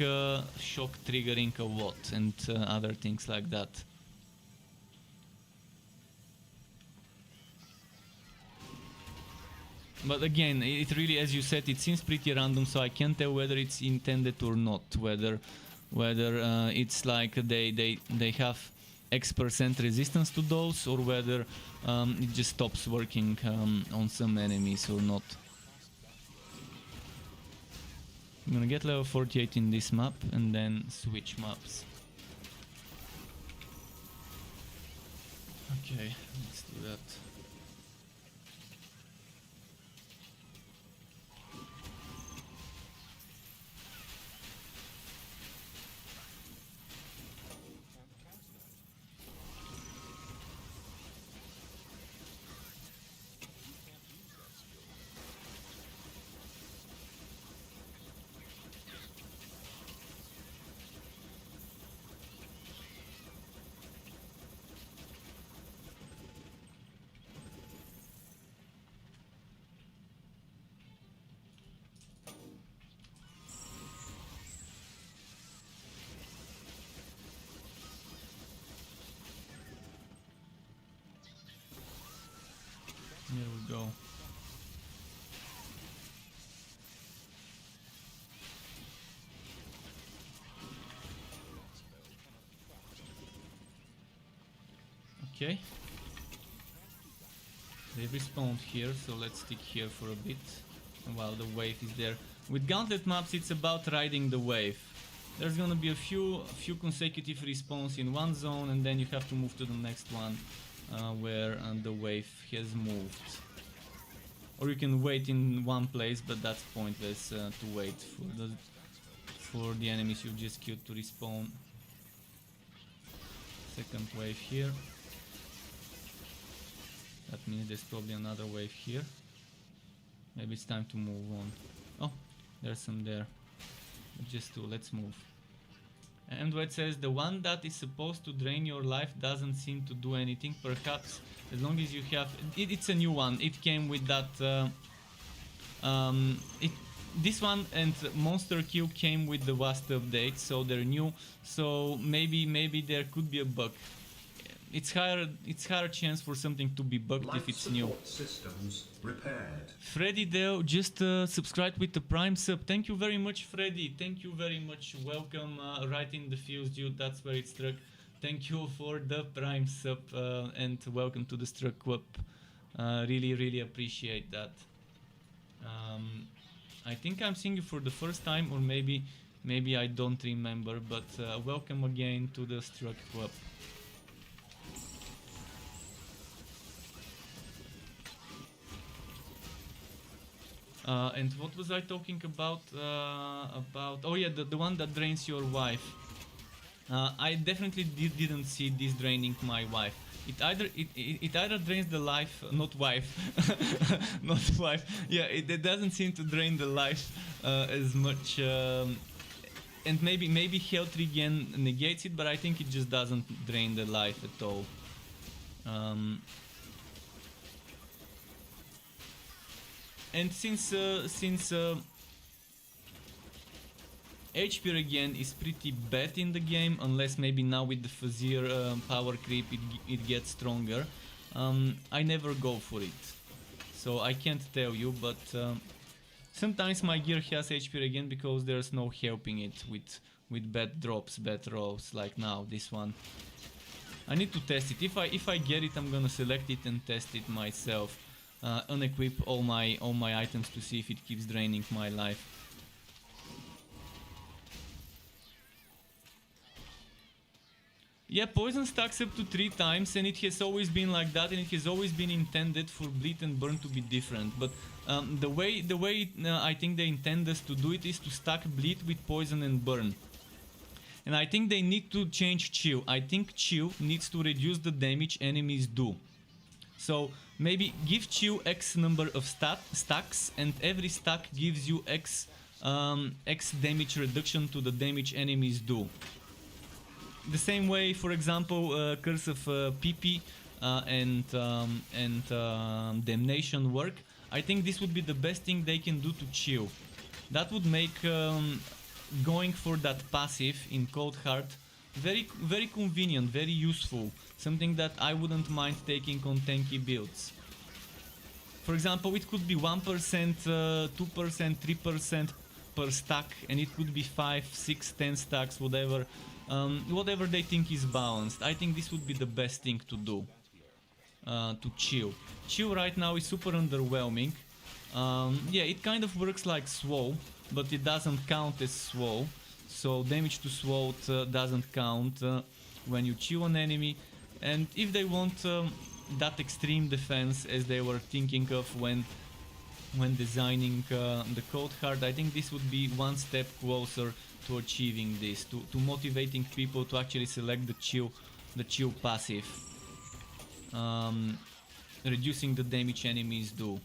shock triggering a lot and other things like that. But again, it really, as you said, it seems pretty random, so I can't tell whether it's intended or not. Whether it's like they have X% resistance to those, or whether it just stops working on some enemies or not. I'm gonna get level 48 in this map and then switch maps. Okay, let's do that. Here we go. Okay. They respawned here, so let's stick here for a bit while the wave is there. With Gauntlet maps, it's about riding the wave. There's gonna be a few consecutive respawns in one zone, and then you have to move to the next one. Where the wave has moved, or you can wait in one place, but that's pointless to wait for the enemies you just killed to respawn. Second wave here. That means there's probably another wave here. Maybe it's time to move on. Oh, there's some there. Just two. Let's move. And what says the one that is supposed to drain your life doesn't seem to do anything. Perhaps as long as you have it's a new one. It came with that this one and Monster Kill came with the last update, so they're new. So maybe there could be a bug. It's higher chance for something to be bugged if it's new. Systems repaired. Freddy Dale just subscribed with the Prime sub. Thank you very much, Freddy. Thank you very much. Welcome right in the fuse, dude. That's where it struck. Thank you for the Prime sub and welcome to the Struck Club. Really appreciate that. I think I'm seeing you for the first time, or maybe I don't remember, but welcome again to the Struck Club. And what was I talking about? Oh yeah, the one that drains your wife. I definitely didn't see this draining my wife. It either drains the life, not wife, not wife. Yeah, it doesn't seem to drain the life as much. And maybe health regen negates it, but I think it just doesn't drain the life at all. And since HP regen is pretty bad in the game, unless maybe now with the Fazir power creep it gets stronger, I never go for it. So I can't tell you, but sometimes my gear has HP regen because there's no helping it with bad drops, bad rolls, like now this one. I need to test it. If I get it, I'm gonna select it and test it myself. Unequip all my items to see if it keeps draining my life. Yeah, poison stacks up to 3 times, and it has always been like that, and it has always been intended for bleed and burn to be different. But the way I think they intend us to do it is to stack bleed with poison and burn. And I think they need to change chill. I think chill needs to reduce the damage enemies do. So maybe give chill X number of stacks, and every stack gives you X damage reduction to the damage enemies do. The same way, for example, Curse of PP and Damnation work. I think this would be the best thing they can do to chill. That would make going for that passive in Cold Heart very convenient, very useful. Something that I wouldn't mind taking on tanky builds. For example, it could be 1%, 2%, 3% per stack, and it could be 5, 6, 10 stacks, whatever. Whatever they think is balanced. I think this would be the best thing to do. To chill. Chill right now is super underwhelming. Yeah, it kind of works like Swow, but it doesn't count as Swow. So damage to Swow doesn't count when you chill an enemy. And if they want that extreme defense as they were thinking of when designing the Cold Heart, I think this would be one step closer to achieving this, to motivating people to actually select the chill passive, reducing the damage enemies do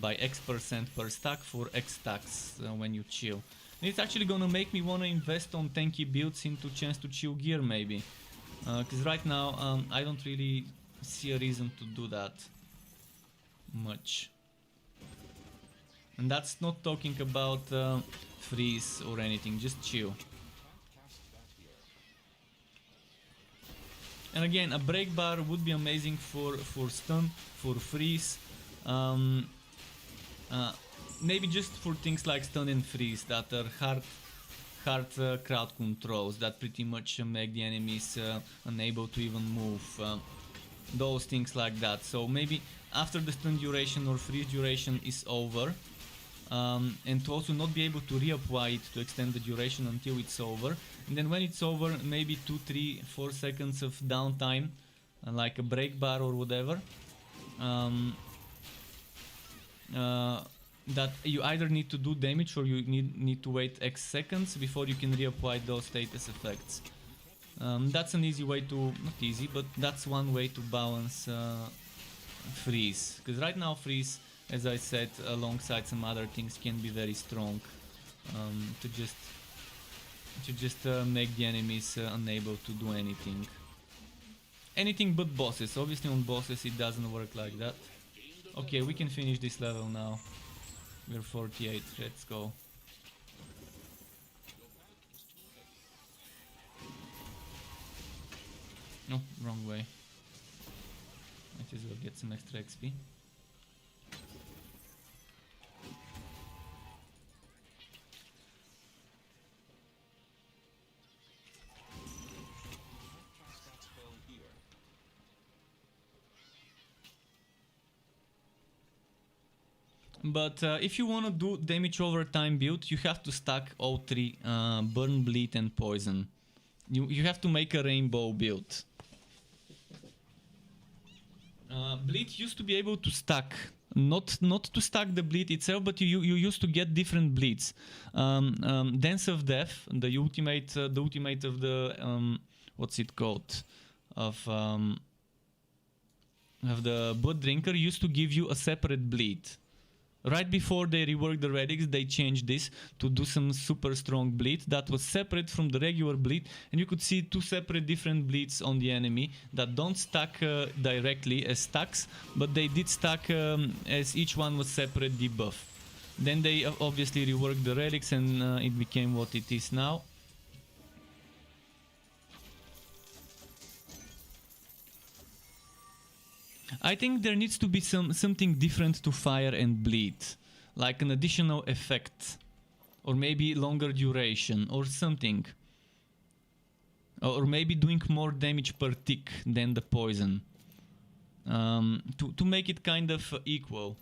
by X% per stack for X stacks when you chill. And it's actually gonna make me wanna invest on tanky builds into chance to chill gear maybe, because right now I don't really see a reason to do that much. And that's not talking about freeze or anything, just chill. And again, a break bar would be amazing for stun, for freeze. Maybe just for things like stun and freeze that are hard crowd controls that pretty much make the enemies unable to even move. Those things like that. So maybe after the stun duration or freeze duration is over, and to also not be able to reapply it to extend the duration until it's over, and then when it's over, maybe 2, 3, 4 seconds of downtime, like a break bar or whatever, that you either need to do damage or you need to wait X seconds before you can reapply those status effects. That's an easy way to, not easy, but that's one way to balance freeze, because right now freeze, as I said, alongside some other things, can be very strong to just make the enemies unable to do anything. Anything but bosses. Obviously on bosses it doesn't work like that. Okay, we can finish this level now. We're 48, let's go. No, wrong way. Might as well get some extra XP. But if you want to do damage over time build, you have to stack all three, burn, bleed and poison. You have to make a rainbow build. Bleed used to be able to stack, not to stack the bleed itself, but you used to get different bleeds. Dance of Death, the ultimate of the what's it called, of the Blood Drinker, used to give you a separate bleed. Right before they reworked the relics, they changed this to do some super strong bleed that was separate from the regular bleed, and you could see two separate different bleeds on the enemy that don't stack directly as stacks, but they did stack as each one was separate debuff. Then they obviously reworked the relics and it became what it is now. I think there needs to be something different to fire and bleed, like an additional effect, or maybe longer duration, or something, or maybe doing more damage per tick than the poison, to make it kind of equal.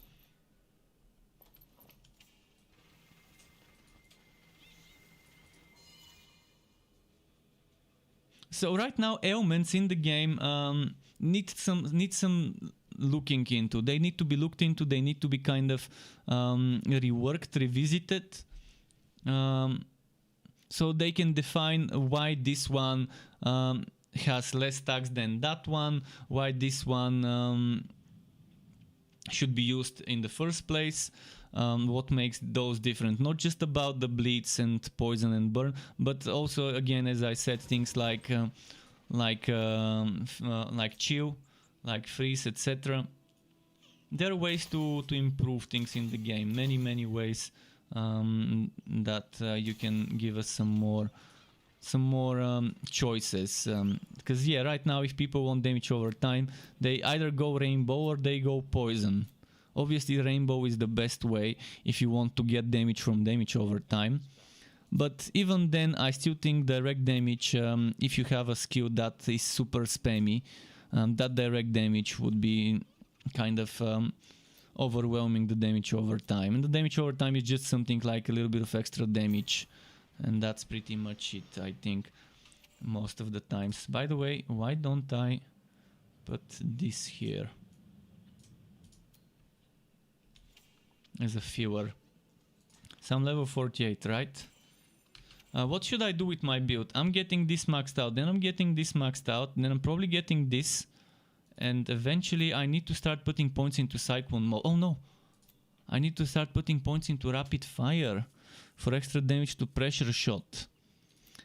So right now, ailments in the game need some looking into. They need to be looked into. They need to be kind of reworked, revisited, so they can define why this one has less stacks than that one, why this one should be used in the first place, what makes those different. Not just about the bleeds and poison and burn, but also, again, as I said, things like chill, like freeze, etc. There are ways to improve things in the game, many ways that you can give us some more choices, because yeah, right now if people want damage over time, they either go rainbow or they go poison. Obviously rainbow is the best way if you want to get damage from damage over time, but even then I still think direct damage, if you have a skill that is super spammy, that direct damage would be kind of overwhelming the damage over time, and the damage over time is just something like a little bit of extra damage, and that's pretty much it, I think, most of the times. By the way, why don't I put this here as a filler? So I'm level 48, right? What should I do with my build? I'm getting this maxed out, then I'm getting this maxed out, then I'm probably getting this, and eventually I need to start putting points into Cyclone mode. Oh no! I need to start putting points into Rapid Fire for extra damage to Pressure Shot.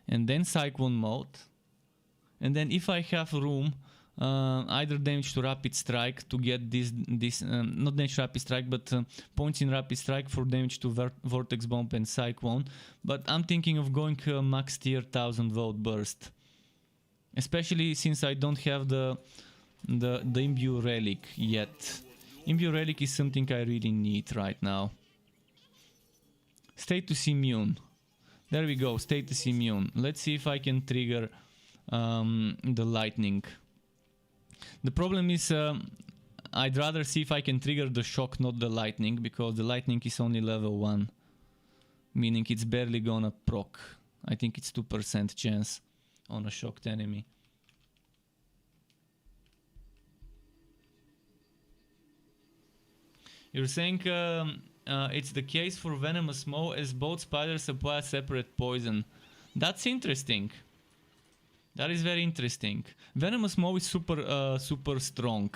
And then Cyclone mode. And then if I have room, either damage to Rapid Strike to get this not damage to Rapid Strike, but points in Rapid Strike for damage to Vortex Bomb and Cyclone. But I'm thinking of going max tier 1000 Volt Burst. Especially since I don't have the Imbue Relic yet. Imbue Relic is something I really need right now. Status Immune. There we go, Status Immune. Let's see if I can trigger the lightning. The problem is I'd rather see if I can trigger the shock, not the lightning, because the lightning is only level 1. Meaning it's barely gonna proc. I think it's 2% chance on a shocked enemy. You're saying it's the case for Venomous Maw as both spiders apply separate poison. That's interesting. That is very interesting. Venomous Maw is super strong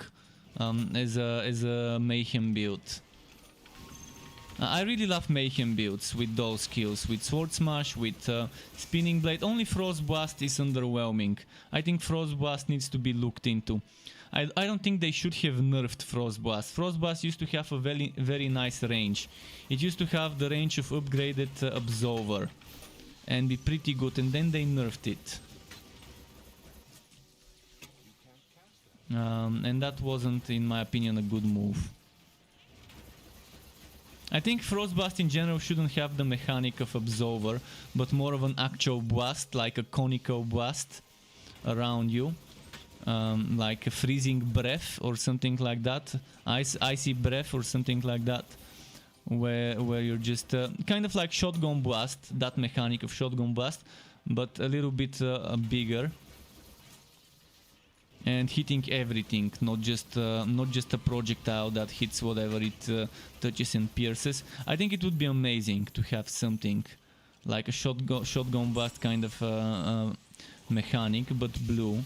as a Mayhem build. I really love Mayhem builds with those skills, with Sword Smash, with Spinning Blade. Only Frost Blast is underwhelming. I think Frost Blast needs to be looked into. I don't think they should have nerfed Frost Blast. Frost Blast used to have a very nice range. It used to have the range of upgraded Absolver and be pretty good, and then they nerfed it. And that wasn't, in my opinion, a good move. I think Frost Blast in general shouldn't have the mechanic of Absolver, but more of an actual blast, like a conical blast around you. Like a freezing breath or something like that, icy breath or something like that, where you're just kind of like shotgun blast, that mechanic of shotgun blast, but a little bit bigger and hitting everything, not just a projectile that hits whatever it touches and pierces. I think it would be amazing to have something like a shotgun blast kind of mechanic, but blue.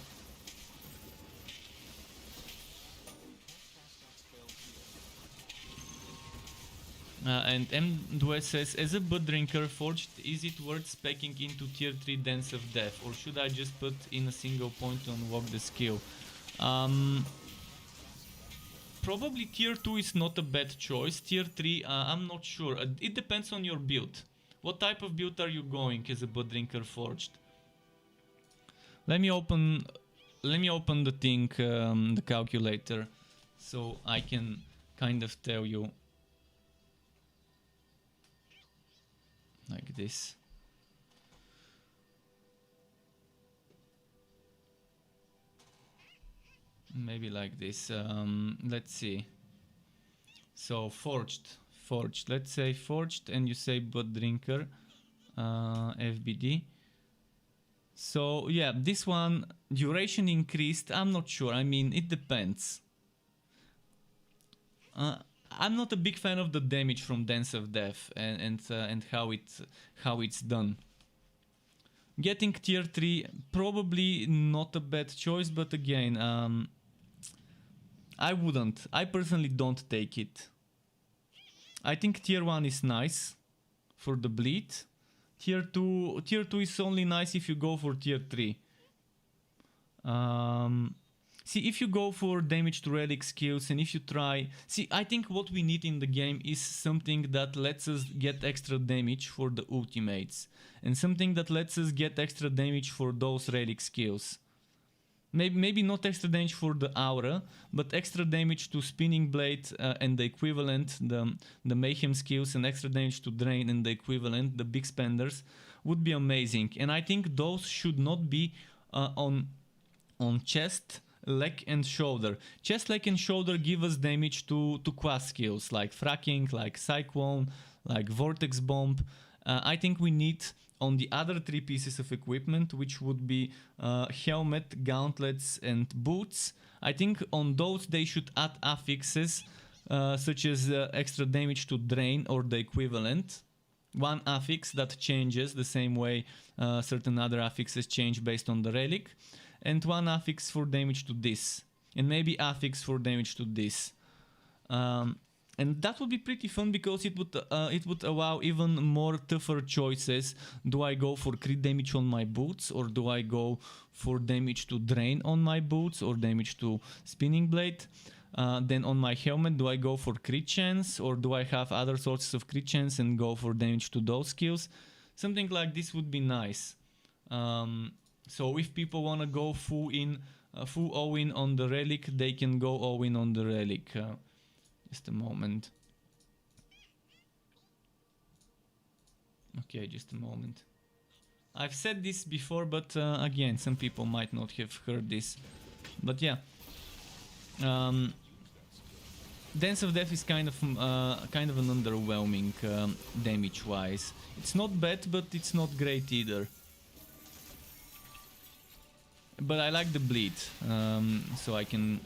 And M2S says, as a Bud Drinker Forged, is it worth specking into tier 3 Dance of Death, or should I just put in a single point to unlock the skill? Probably tier 2 is not a bad choice. Tier 3, I'm not sure. It depends on your build. What type of build are you going as a Bud Drinker Forged? Let me open the thing, the calculator, so I can kind of tell you. Like this. Maybe like this. Let's see. So forged. Let's say forged, and you say Bud Drinker, FBD. So yeah, this one duration increased. I'm not sure. I mean, it depends. I'm not a big fan of the damage from Dance of Death and how it's done. Getting tier 3 probably not a bad choice, but again, I personally don't take it. I think tier 1 is nice for the bleed. Tier 2 is only nice if you go for tier 3. See, if you go for damage to relic skills and if you try... See, I think what we need in the game is something that lets us get extra damage for the ultimates. And something that lets us get extra damage for those relic skills. Maybe not extra damage for the aura, but extra damage to spinning blade and the equivalent, the mayhem skills, and extra damage to drain and the equivalent, the big spenders, would be amazing. And I think those should not be on chest, leg and shoulder. Chest, leg and shoulder give us damage to quas skills like fracking, like cyclone, like vortex bomb. I think we need on the other 3 pieces of equipment, which would be helmet, gauntlets and boots. I think on those they should add affixes such as extra damage to drain or the equivalent. One affix that changes the same way certain other affixes change based on the relic. And one affix for damage to this. And maybe affix for damage to this. And that would be pretty fun because it would allow even more tougher choices. Do I go for crit damage on my boots, or do I go for damage to drain on my boots or damage to spinning blade? Then on my helmet, do I go for crit chance, or do I have other sources of crit chance and go for damage to those skills? Something like this would be nice. So if people want to go full all-in on the relic, they can go all-in on the relic. Just a moment. Okay, just a moment. I've said this before, but again, some people might not have heard this. But yeah, Dance of Death is kind of an underwhelming damage-wise. It's not bad, but it's not great either. But I like the bleed, so I can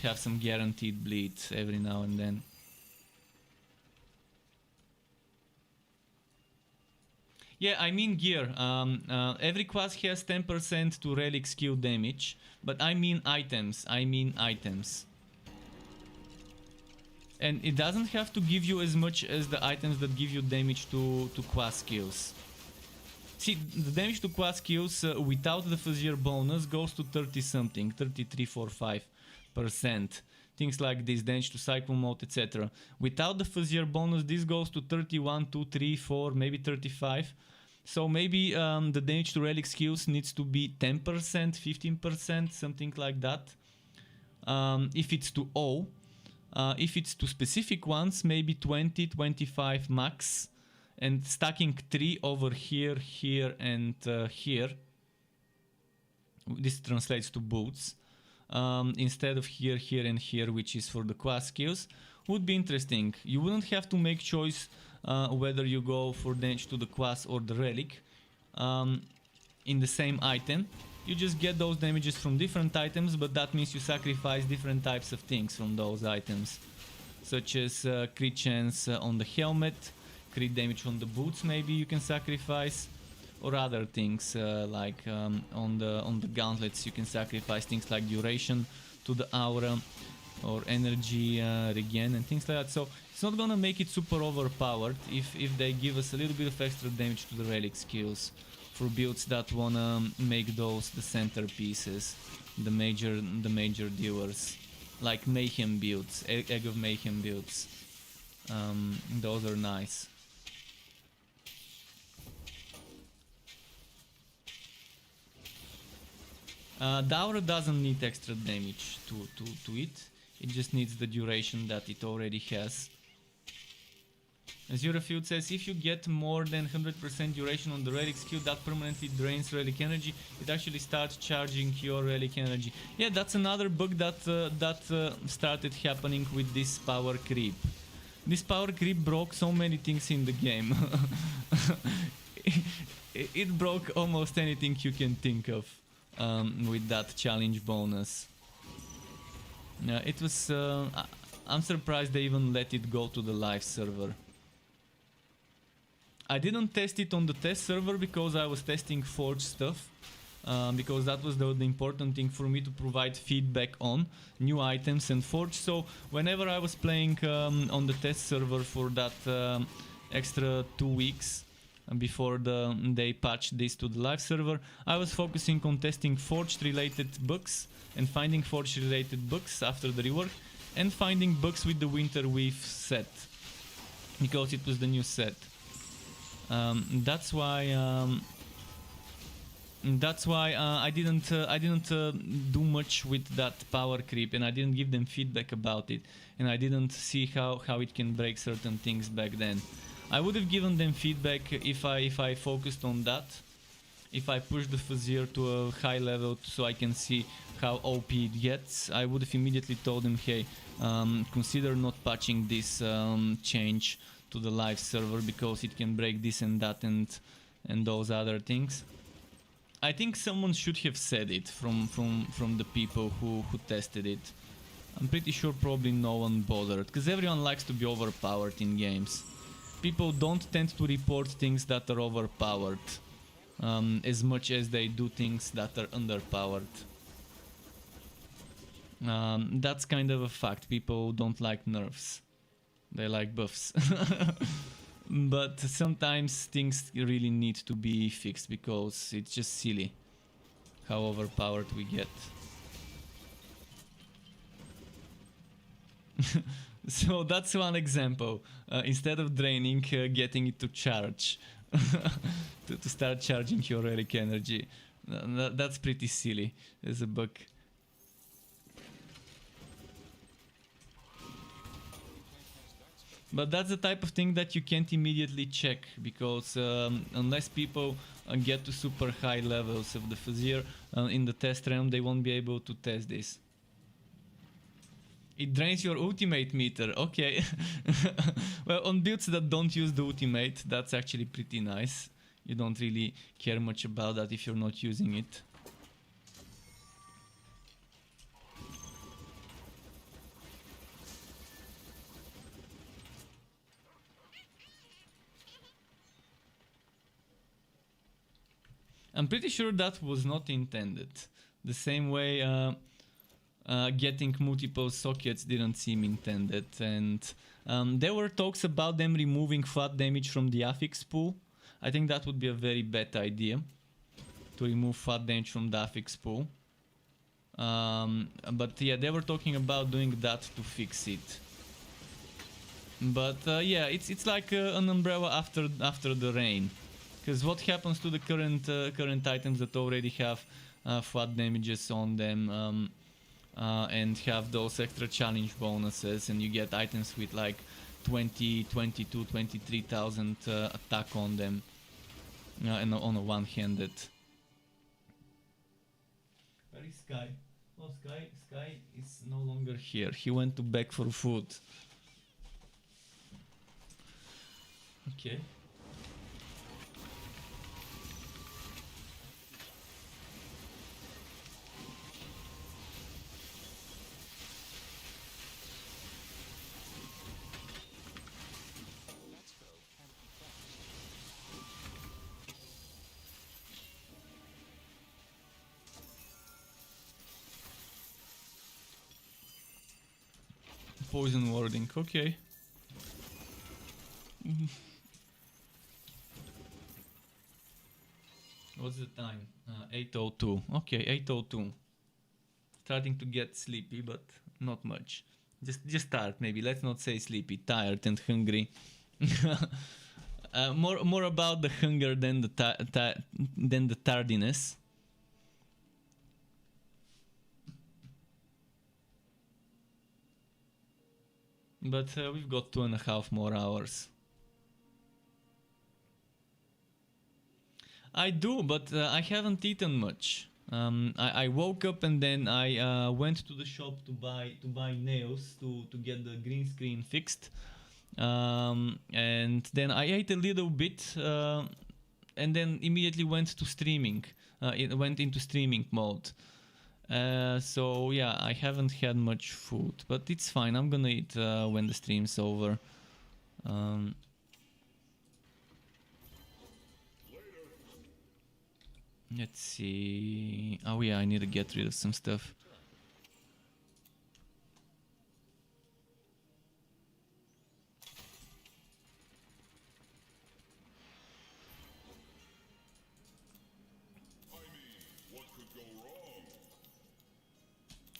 have some guaranteed bleed every now and then. Yeah, I mean gear. Every class has 10% to relic skill damage, but I mean items. And it doesn't have to give you as much as the items that give you damage to class skills. See, the damage to class skills without the Fuzzier bonus goes to 30 something, 33, 4, 5%. Things like this, damage to cycle mode, etc. Without the Fuzzier bonus, this goes to 31, 2, 3, 4, maybe 35. So maybe the damage to relic skills needs to be 10%, 15%, something like that. If it's to all. If it's to specific ones, maybe 20, 25 max. And stacking 3 over here, here, and here. This translates to boots. Instead of here, here, and here, which is for the class skills, would be interesting. You wouldn't have to make choice whether you go for damage to the class or the relic in the same item. You just get those damages from different items, but that means you sacrifice different types of things from those items, such as crit chance on the helmet, crit damage on the boots maybe you can sacrifice, or other things like on the gauntlets you can sacrifice things like duration to the aura or energy regen and things like that. So it's not gonna make it super overpowered if they give us a little bit of extra damage to the relic skills for builds that wanna make those the centerpieces, the major dealers, like mayhem builds, egg of mayhem builds. Those are nice. The aura doesn't need extra damage to it. It just needs the duration that it already has. Azurafield says, if you get more than 100% duration on the relic skill, that permanently drains relic energy. It actually starts charging your relic energy. Yeah, that's another bug that started happening with this power creep. This power creep broke so many things in the game. It broke almost anything you can think of with that challenge bonus. Yeah, it was... I'm surprised they even let it go to the live server. I didn't test it on the test server because I was testing Forge stuff. Because that was the important thing for me to provide feedback on new items and Forge. So whenever I was playing on the test server for that extra 2 weeks, before they patched this to the live server. I was focusing on testing Forged related bugs and finding Forged related bugs after the rework, and finding bugs with the Winter Weave set, because it was the new set. That's why I didn't do much with that power creep, and I didn't give them feedback about it, and I didn't see how it can break certain things back then. I would have given them feedback if I focused on that, if I pushed the Fuzzier to a high level so I can see how OP it gets. I would have immediately told them, hey, consider not patching this change to the live server because it can break this and that and those other things. I think someone should have said it from the people who tested it. I'm pretty sure probably no one bothered, because everyone likes to be overpowered in games. People don't tend to report things that are overpowered as much as they do things that are underpowered. That's kind of a fact. People don't like nerfs. They like buffs. But sometimes things really need to be fixed because it's just silly how overpowered we get. So that's one example. Instead of draining, getting it to charge. to start charging your relic energy. That's pretty silly as a bug. But that's the type of thing that you can't immediately check, because unless people get to super high levels of the Fuzzier in the test realm, they won't be able to test this. It drains your ultimate meter, okay. Well, on builds that don't use the ultimate, that's actually pretty nice. You don't really care much about that if you're not using it. I'm pretty sure that was not intended. The same way getting multiple sockets didn't seem intended, and there were talks about them removing flat damage from the affix pool. I think that would be a very bad idea, to remove flat damage from the affix pool. But yeah, they were talking about doing that to fix it. But yeah, it's like an umbrella after the rain. Because what happens to the current items that already have flat damages on them and have those extra challenge bonuses, and you get items with like 20, 22, 23,000 attack on them and on a one-handed. Where is Sky? Oh, Sky is no longer here. He went to beg for food. Okay. Poison warding, okay. What's the time? 8:02. Okay, 8:02. Starting to get sleepy, but not much. Just tired, maybe. Let's not say sleepy. Tired and hungry. More about the hunger than the tardiness. But we've got 2.5 more hours. I do, but I haven't eaten much. I woke up and then I went to the shop to buy nails to get the green screen fixed. And then I ate a little bit and then immediately went to streaming. It went into streaming mode. So yeah, I haven't had much food, but it's fine. I'm gonna eat when the stream's over. Let's see. Oh yeah, I need to get rid of some stuff.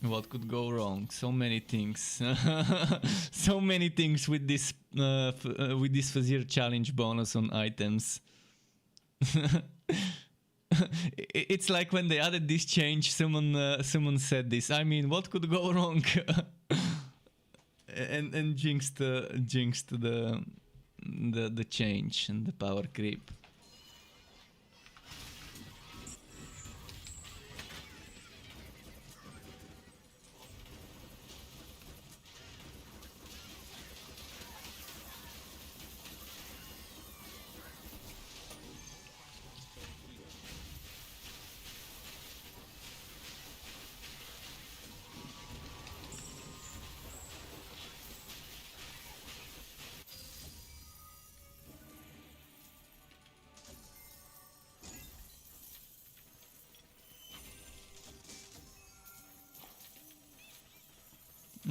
What could go wrong? So many things. So many things with this Fazir challenge bonus on items. It's like when they added this change, someone said this. I mean, what could go wrong? and jinxed the change and the power creep.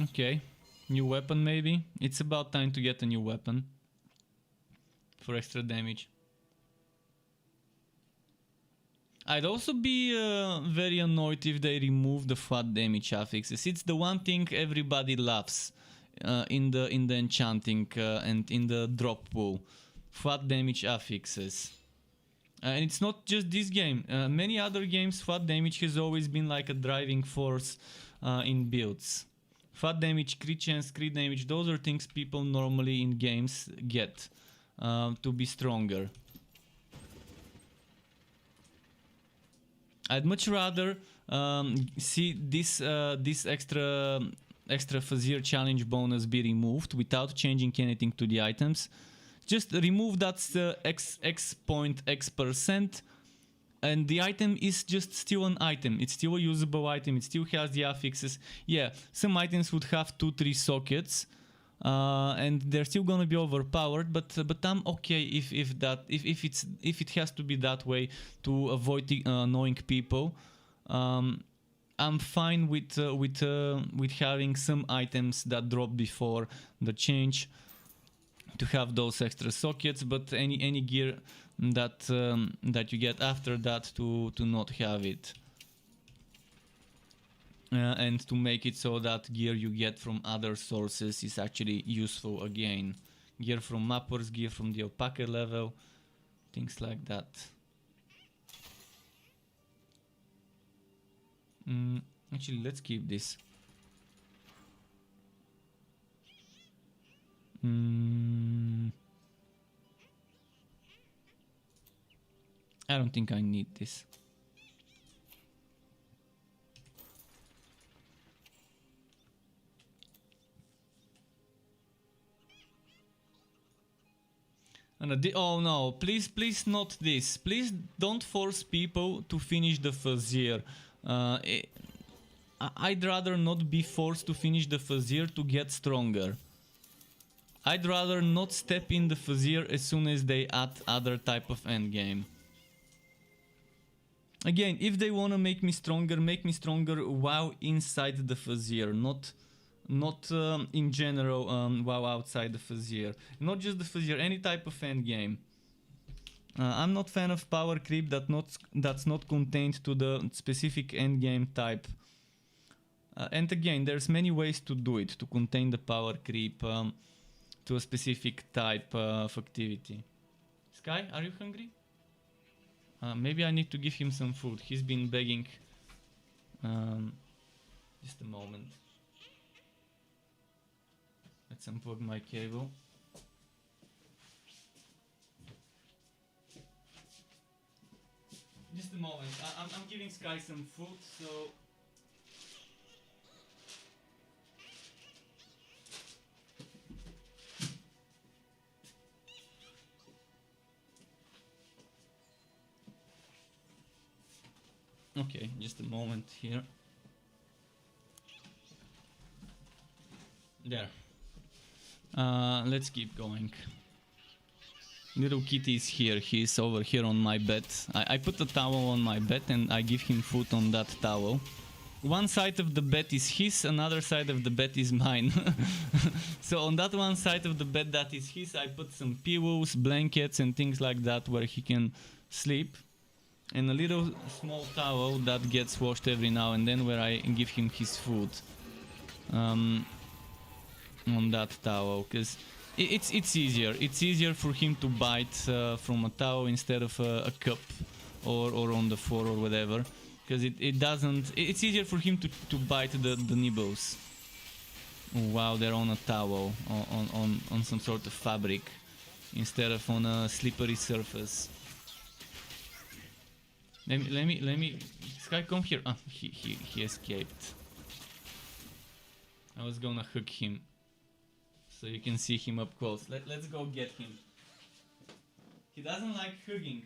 Okay, new weapon maybe? It's about time to get a new weapon for extra damage. I'd also be very annoyed if they remove the flat damage affixes. It's the one thing everybody loves in the enchanting and in the drop pool. Flat damage affixes. And it's not just this game. Many other games, flat damage has always been like a driving force in builds. Flat damage, crit chance, crit damage, those are things people normally in games get to be stronger. I'd much rather see this extra Fazir challenge bonus be removed without changing anything to the items. Just remove that x point x%, and the item is just still an item. It's still a usable item. It still has the affixes. Yeah, some items would have 2-3 sockets, and they're still gonna be overpowered. But I'm okay if it has to be that way to avoid annoying people. I'm fine with having some items that drop before the change to have those extra sockets, but any gear that you get after that to not have it, and to make it so that gear you get from other sources is actually useful again. Gear from mappers, gear from the alpaca level, things like that. Actually, let's keep this. I don't think I need this. And oh no, please not this. Please don't force people to finish the Fazir. I'd rather not be forced to finish the Fazir to get stronger. I'd rather not step in the Fazir as soon as they add other type of endgame. Again, if they wanna make me stronger while inside the Fazir, not in general while outside the Fazir. Not just the Fazir, any type of endgame. I'm not fan of power creep that's not contained to the specific endgame type. And again, there's many ways to do it, to contain the power creep to a specific type of activity. Sky, are you hungry? Maybe I need to give him some food. He's been begging. Just a moment. Let's unplug my cable. Just a moment. I'm giving Sky some food, so. Okay, just a moment here. There. Let's keep going. Little kitty is here. He's over here on my bed. I put a towel on my bed and I give him food on that towel. One side of the bed is his, another side of the bed is mine. So on that one side of the bed that is his, I put some pillows, blankets and things like that where he can sleep. and a little small towel that gets washed every now and then, where I give him his food on that towel, because it's easier. It's easier for him to bite from a towel instead of a cup or on the floor or whatever, because it doesn't. It's easier for him to bite the nibbles while they're on a towel, on some sort of fabric, instead of on a slippery surface. Let me. Sky, come here. Ah, he escaped. I was gonna hook him, so you can see him up close. Let's go get him. He doesn't like hugging.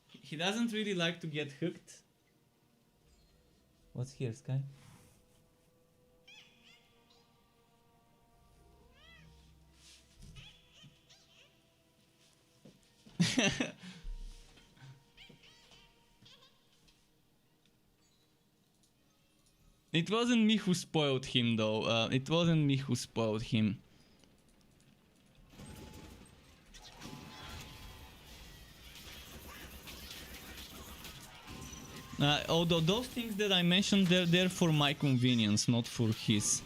He doesn't really like to get hooked. What's here, Sky? It wasn't me who spoiled him, though. It wasn't me who spoiled him. Although those things that I mentioned, they're there for my convenience, not for his.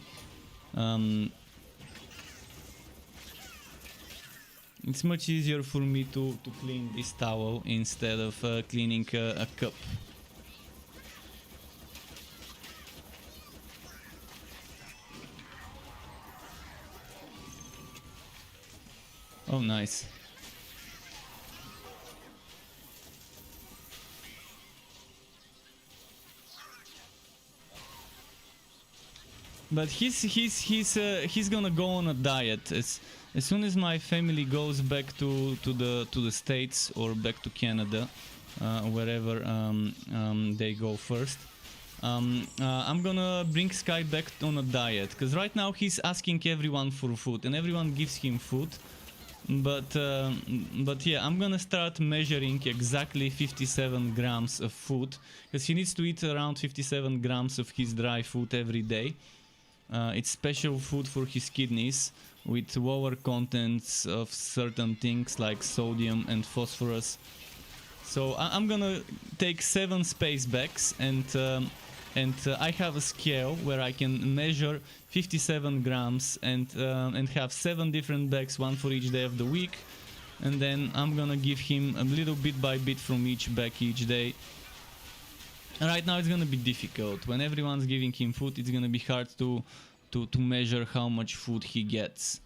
It's much easier for me to clean this towel instead of cleaning a cup. Oh, nice. But he's gonna go on a diet as soon as my family goes back to the States or back to Canada, wherever they go first. I'm gonna bring Sky back on a diet, because right now he's asking everyone for food and everyone gives him food. But yeah, I'm gonna start measuring exactly 57 grams of food, because he needs to eat around 57 grams of his dry food every day. It's special food for his kidneys with lower contents of certain things like sodium and phosphorus. So I'm gonna take 7 space bags, and I have a scale where I can measure 57 grams and have 7 different bags, one for each day of the week, and then I'm gonna give him a little bit by bit from each bag each day. Right now it's gonna be difficult. When everyone's giving him food, it's gonna be hard to measure how much food he gets.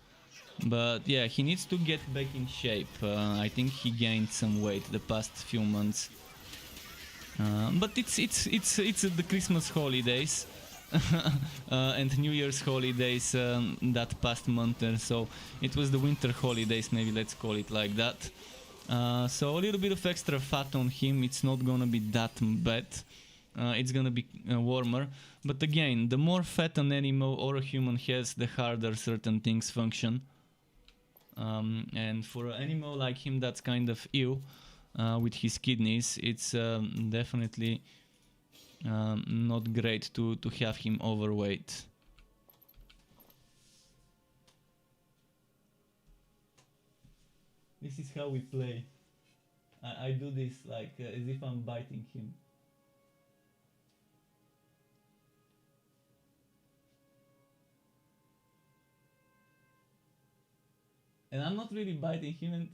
But yeah, he needs to get back in shape. I think he gained some weight the past few months. But it's the Christmas holidays and New Year's holidays that past month, so it was the winter holidays, maybe let's call it like that. So a little bit of extra fat on him, it's not gonna be that bad. It's gonna be warmer, but again, the more fat an animal or a human has, the harder certain things function. And for an animal like him that's kind of ill with his kidneys, it's definitely not great to have him overweight. This is how we play. I do this like as if I'm biting him. And I'm not really biting him, and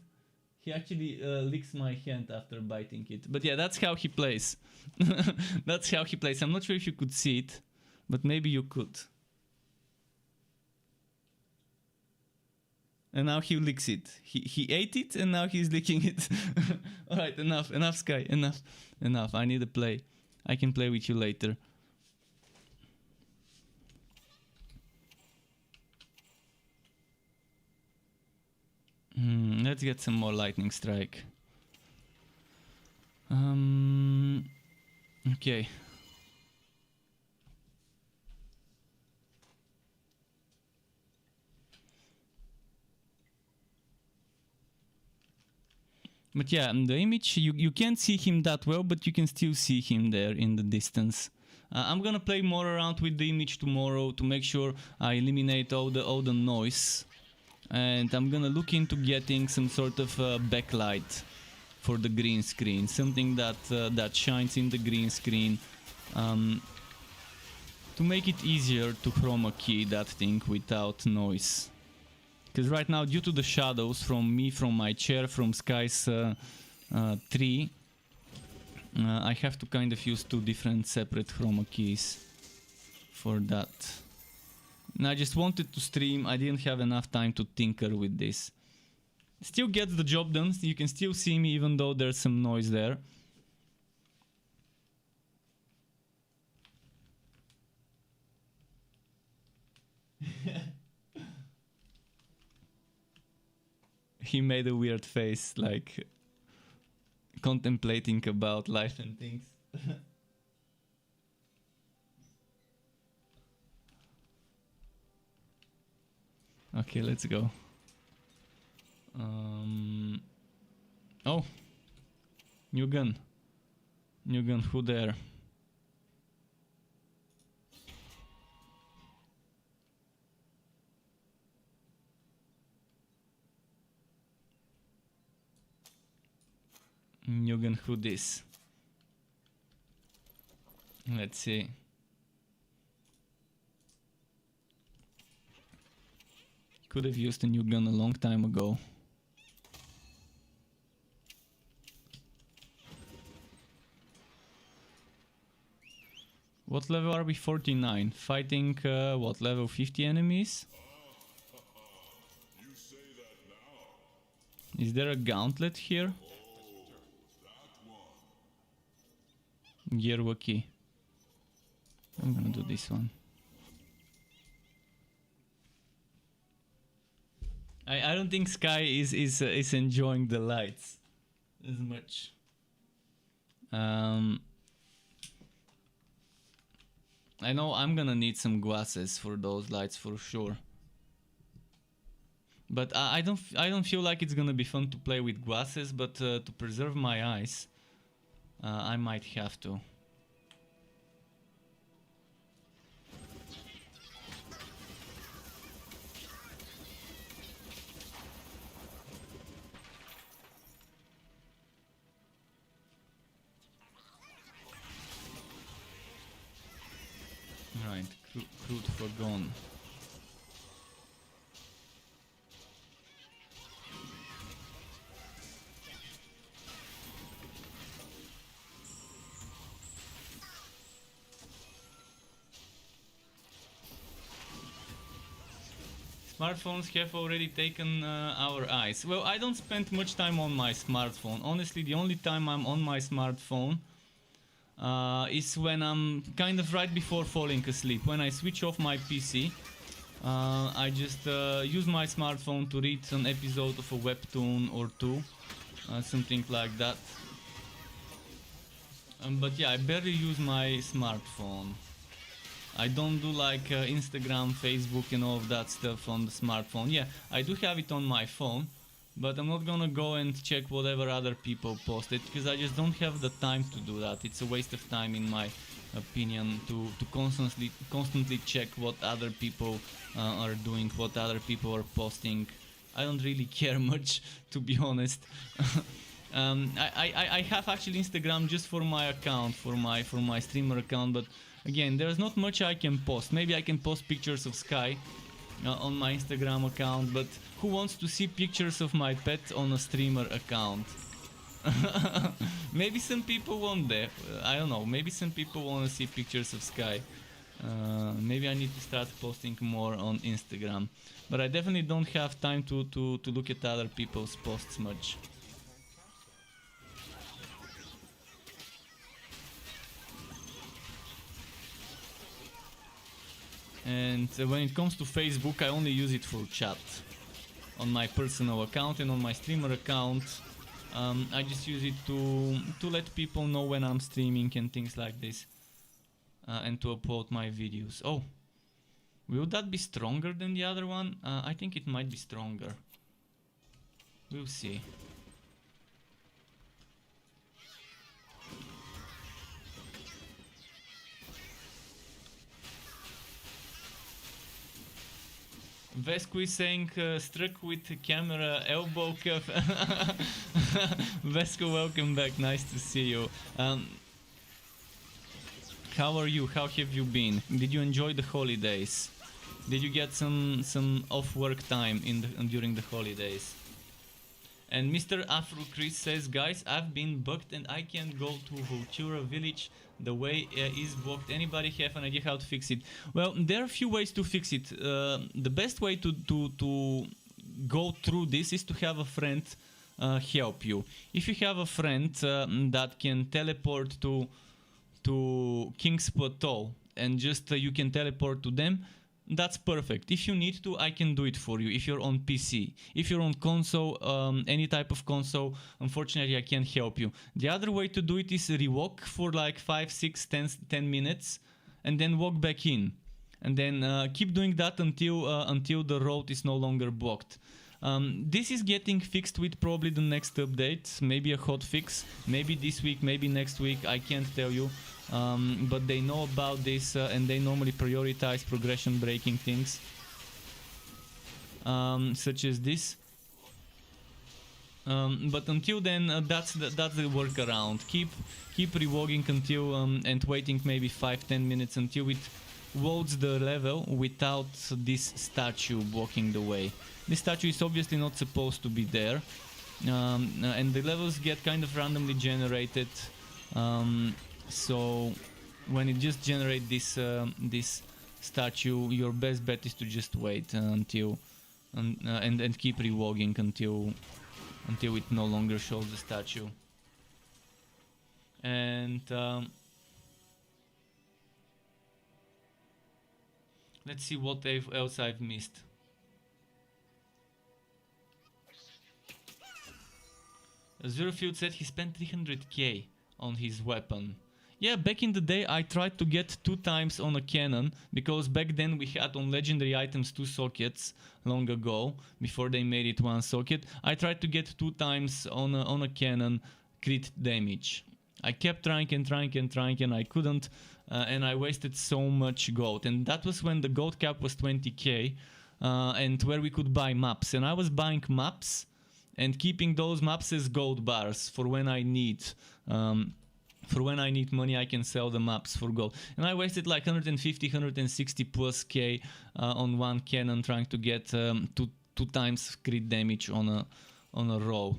he actually licks my hand after biting it. But yeah, that's how he plays. That's how he plays. I'm not sure if you could see it, but maybe you could. And now he licks it. He ate it, and now he's licking it. Alright, enough, Sky, enough. I need to play. I can play with you later. Let's get some more lightning strike. Okay. But yeah, the image, you can't see him that well, but you can still see him there in the distance. I'm gonna play more around with the image tomorrow to make sure I eliminate all the noise And I'm gonna look into getting some sort of backlight for the green screen, something that that shines in the green screen, to make it easier to chroma key that thing without noise. Because right now, due to the shadows from me, from my chair, from Sky's tree, I have to kind of use two different separate chroma keys for that. And I just wanted to stream, I didn't have enough time to tinker with this. Still gets the job done, you can still see me even though there's some noise there. He made a weird face, like contemplating about life and things. Okay, let's go. Oh, new gun. New gun, who there? New gun, who this? Let's see. Could have used a new gun a long time ago. What level are we? 49. Fighting, what, level 50 enemies? Is there a gauntlet here? Gear key. I'm gonna do this one. I don't think Sky is enjoying the lights as much. I know I'm gonna need some glasses for those lights for sure. But I don't feel like it's gonna be fun to play with glasses, but to preserve my eyes, I might have to. Right, crude forgone. Smartphones have already taken our eyes. Well, I don't spend much time on my smartphone. Honestly, the only time I'm on my smartphone is when I'm kind of right before falling asleep. When I switch off my PC, I just use my smartphone to read an episode of a webtoon or two, something like that. But yeah, I barely use my smartphone. I don't do like Instagram, Facebook and all of that stuff on the smartphone. Yeah, I do have it on my phone, but I'm not gonna go and check whatever other people posted because I just don't have the time to do that. It's a waste of time in my opinion to constantly check what other people are doing, what other people are posting. I don't really care much, to be honest. I have actually Instagram just for my account, for my streamer account, but again, there's not much I can post. Maybe I can post pictures of Sky on my Instagram account, but who wants to see pictures of my pet on a streamer account? Maybe some people want that. I don't know. Maybe some people want to see pictures of Sky. Maybe I need to start posting more on Instagram. But I definitely don't have time to look at other people's posts much. And when it comes to Facebook, I only use it for chat. On my personal account and on my streamer account, I just use it to let people know when I'm streaming and things like this. And to upload my videos. Oh, will that be stronger than the other one? I think it might be stronger. We'll see. Vesku is saying struck with camera elbow cuff. Vesku, welcome back. Nice to see you. How are you? How have you been? Did you enjoy the holidays? Did you get some off work time during the holidays? And Mr. Afro Chris says, guys, I've been bugged and I can't go to Voltura village. The way is blocked. Anybody have an idea how to fix it? Well, there are a few ways to fix it. The best way to go through this is to have a friend help you. If you have a friend that can teleport to King's Plateau and just you can teleport to them, that's perfect. If you need to, I can do it for you if you're on PC. If you're on console, any type of console, unfortunately I can't help you. The other way to do it is rewalk for like 5, 6, 10 minutes and then walk back in. And then keep doing that until the road is no longer blocked. This is getting fixed with probably the next update, maybe a hot fix, maybe this week, maybe next week, I can't tell you. But they know about this and they normally prioritize progression breaking things, such as this. But until then, that's the workaround. Keep relogging until and waiting maybe 5-10 minutes until it loads the level without this statue blocking the way. This statue is obviously not supposed to be there, and the levels get kind of randomly generated. So when it just generates this statue, your best bet is to just wait until and keep relogging until it no longer shows the statue. And let's see what else I've missed. Zerofield said he spent 300k on his weapon. Yeah, back in the day I tried to get 2 times on a cannon, because back then we had on legendary items 2 sockets long ago, before they made it 1 socket. I tried to get 2 times on a cannon crit damage. I kept trying and I couldn't, and I wasted so much gold. And that was when the gold cap was 20k, and where we could buy maps. And I was buying maps and keeping those maps as gold bars for when I need money. I can sell the maps for gold. And I wasted like 150, 160 plus k on 1 cannon trying to get 2 times crit damage on a row.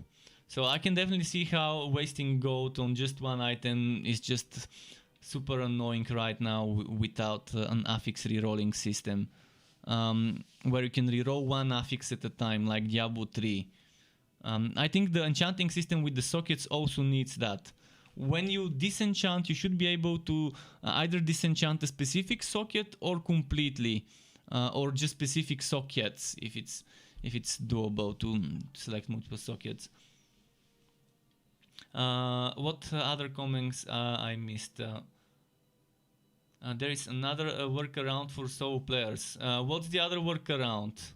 So I can definitely see how wasting gold on just 1 item is just super annoying right now without an affix rerolling system, where you can reroll 1 affix at a time like Diablo 3. I think the enchanting system with the sockets also needs that. When you disenchant, you should be able to either disenchant a specific socket or completely, or just specific sockets if it's doable to select multiple sockets. What other comments I missed? There is another workaround for solo players. What's the other workaround?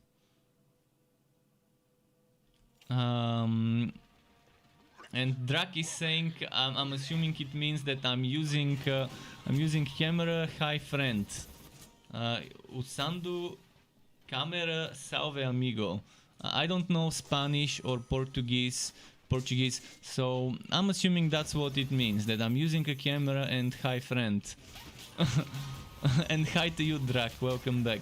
And Drak is saying, I'm assuming it means that I'm using camera high friend. Usando camera salve amigo. I don't know Spanish or Portuguese, so I'm assuming that's what it means, that I'm using a camera and hi friend. And hi to you, Drak, welcome back.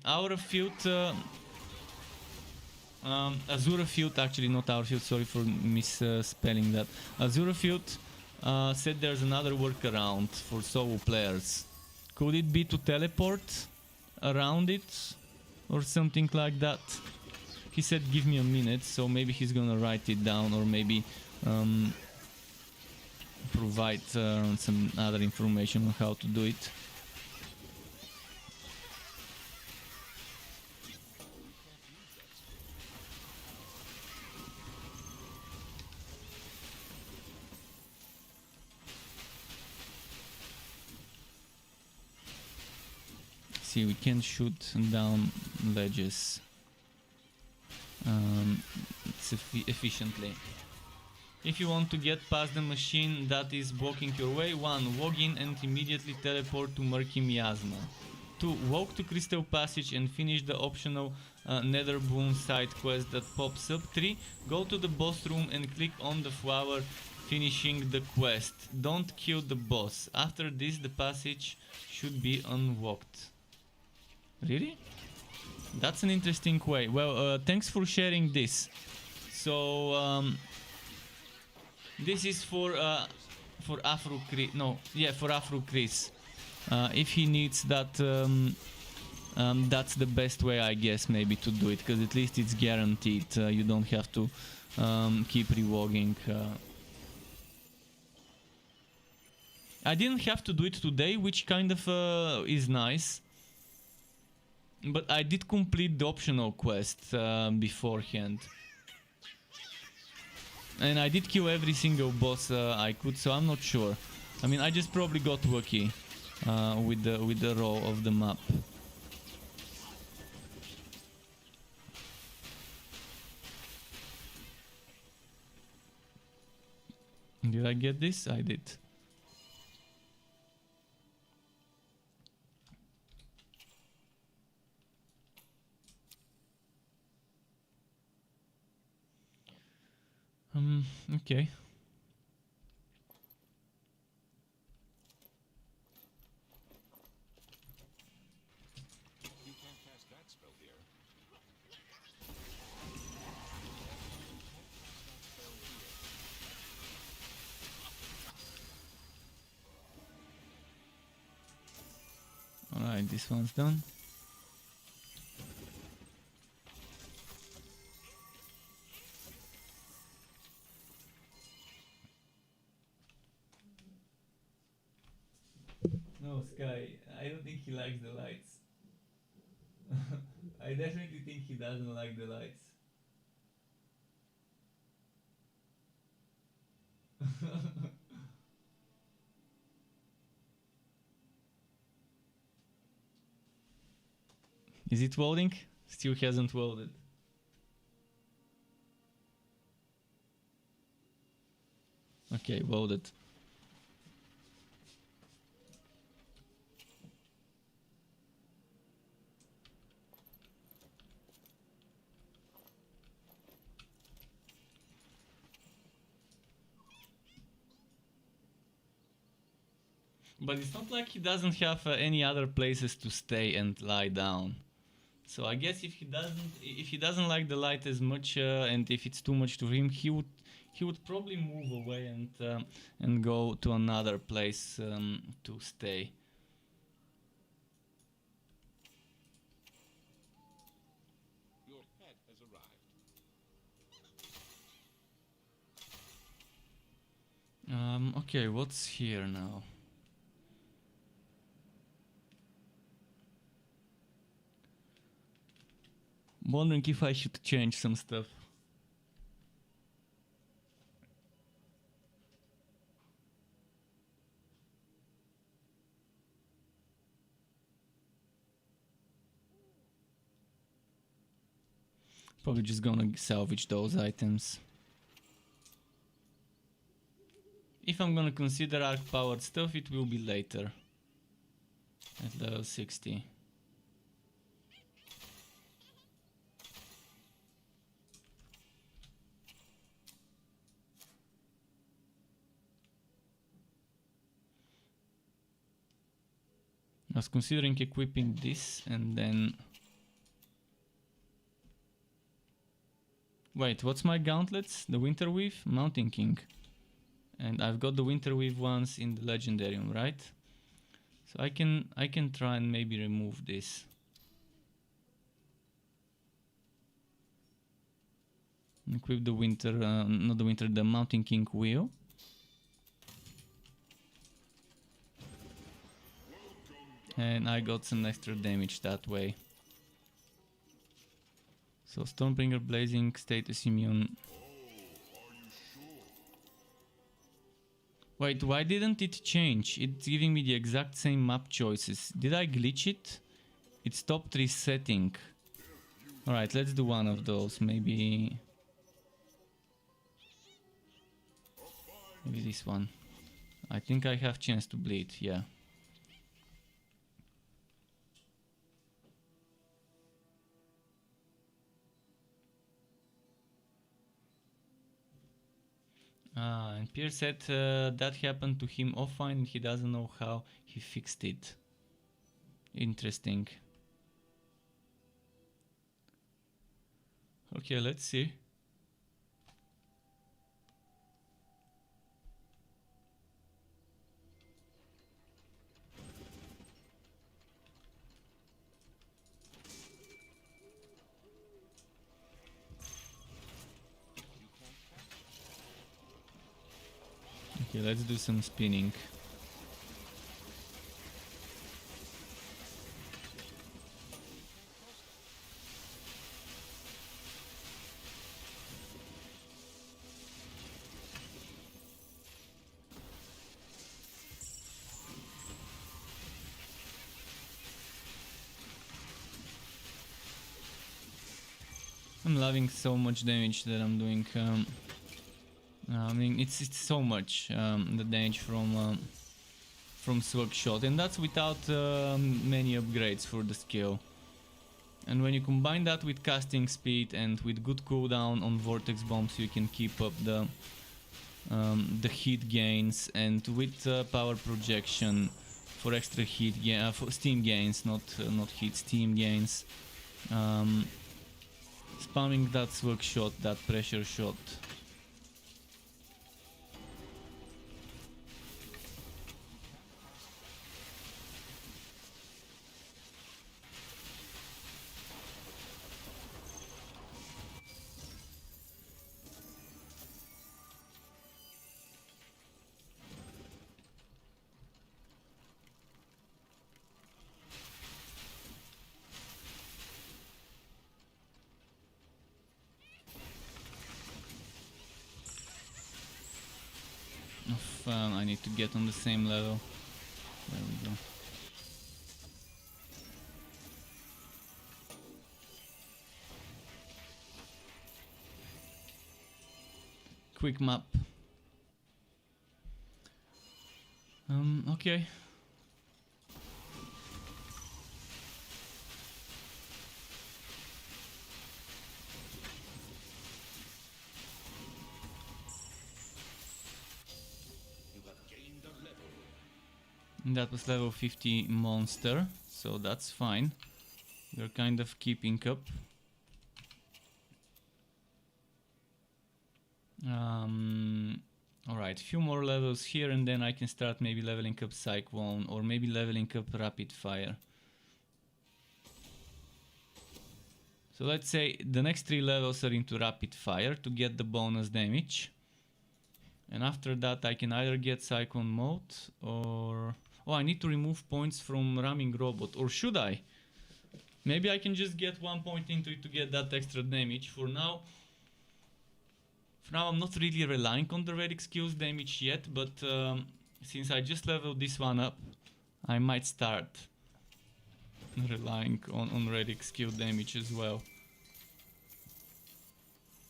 Our field, Azura Field, actually not our field, sorry for misspelling that. Azura Field said there's another workaround for solo players. Could it be to teleport around it or something like that? He said give me a minute, so maybe he's gonna write it down, or maybe provide some other information on how to do it. See, we can shoot down ledges efficiently. If you want to get past the machine that is blocking your way, 1. Log in and immediately teleport to Murky Miasma. 2. Walk to Crystal Passage and finish the optional Nether Bloom side quest that pops up. 3. Go to the boss room and click on the flower, finishing the quest. Don't kill the boss. After this, the passage should be unlocked. Really? That's an interesting way. Well, thanks for sharing this. So, this is for Afro Chris. No, yeah, for Afro Chris. If he needs that, that's the best way, I guess, maybe to do it, because at least it's guaranteed. You don't have to keep relogging. I didn't have to do it today, which kind of is nice. But I did complete the optional quest beforehand. And I did kill every single boss I could, so I'm not sure. I mean, I just probably got lucky with the roll of the map. Did I get this? I did. Okay. You can't cast that spell here. Alright, this one's done. No, Sky, I don't think he likes the lights. I definitely think he doesn't like the lights. Is it loading? Still hasn't loaded. Okay, loaded. But it's not like he doesn't have any other places to stay and lie down. So I guess if he doesn't like the light as much, and if it's too much to him, he would probably move away and go to another place to stay. Your pet has arrived. Okay, what's here now? Wondering if I should change some stuff. Probably just gonna salvage those items. If I'm gonna consider arc-powered stuff, it will be later. At level 60. I was considering equipping this and then... Wait, what's my gauntlets? The Winter Weave? Mountain King. And I've got the Winter Weave ones in the Legendarium, right? So I can try and maybe remove this. Equip the Winter, not the Winter, the Mountain King wheel. And I got some extra damage that way. So Stormbringer Blazing, status immune. Wait, why didn't it change? It's giving me the exact same map choices. Did I glitch it? It stopped resetting. Alright, let's do one of those, maybe... Maybe this one. I think I have chance to bleed, yeah. And Pierre said that happened to him offline and he doesn't know how he fixed it. Interesting. Okay, let's see. Okay, let's do some spinning. I'm loving so much damage that I'm doing. I mean, it's so much the damage from Swag Shot, and that's without many upgrades for the skill. And when you combine that with casting speed and with good cooldown on vortex bombs, you can keep up the heat gains, and with power projection for extra heat for steam gains, not heat, steam gains. Spamming that Swag Shot, that pressure shot. I need to get on the same level. There we go. Quick map. Okay. That was level 50 monster, so that's fine. We're kind of keeping up. Alright, few more levels here and then I can start maybe leveling up Cyclone or maybe leveling up Rapid Fire. So let's say the next 3 levels are into Rapid Fire to get the bonus damage. And after that I can either get Cyclone mode or... Oh, I need to remove points from ramming robot, or should I? Maybe I can just get 1 point into it to get that extra damage. For now I'm not really relying on the relic skills damage yet, but since I just leveled this one up, I might start relying on relic skill damage as well.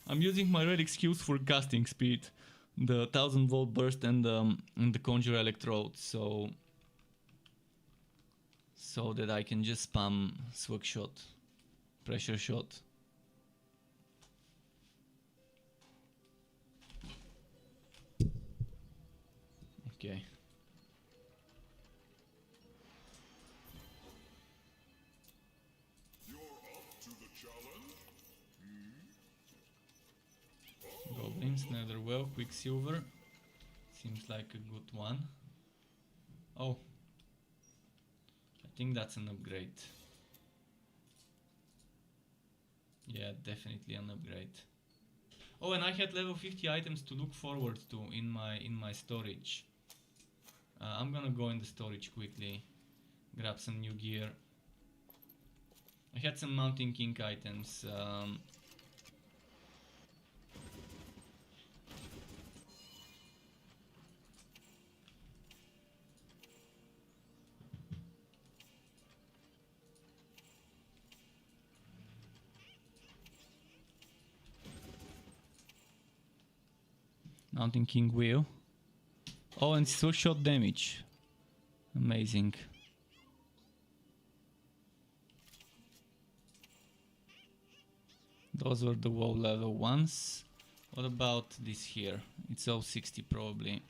I'm using my relic skills for casting speed, the 1000 volt burst and the conjure electrode, so that I can just spam Swag Shot, pressure shot. Okay. You're up to the challenge? Goblins, Netherwell, Quicksilver. Seems like a good one. Oh. I think that's an upgrade. Yeah, definitely an upgrade. Oh, and I had level 50 items to look forward to in my storage. I'm gonna go in the storage quickly, grab some new gear. I had some Mountain King items. Mountain King wheel. Oh, and still shot damage. Amazing. Those were the WoW level ones. What about this here? It's all 60 probably.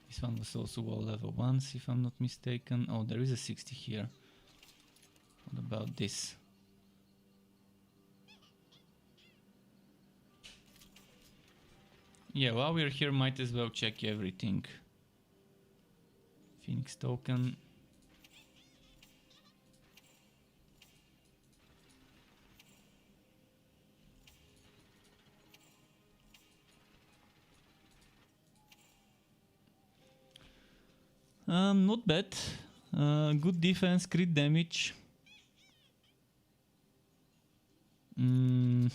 This one was also WoW level ones, if I'm not mistaken. Oh, there is a 60 here. What about this? Yeah, while we're here, might as well check everything. Phoenix token. Not bad. Good defense, crit damage. I'm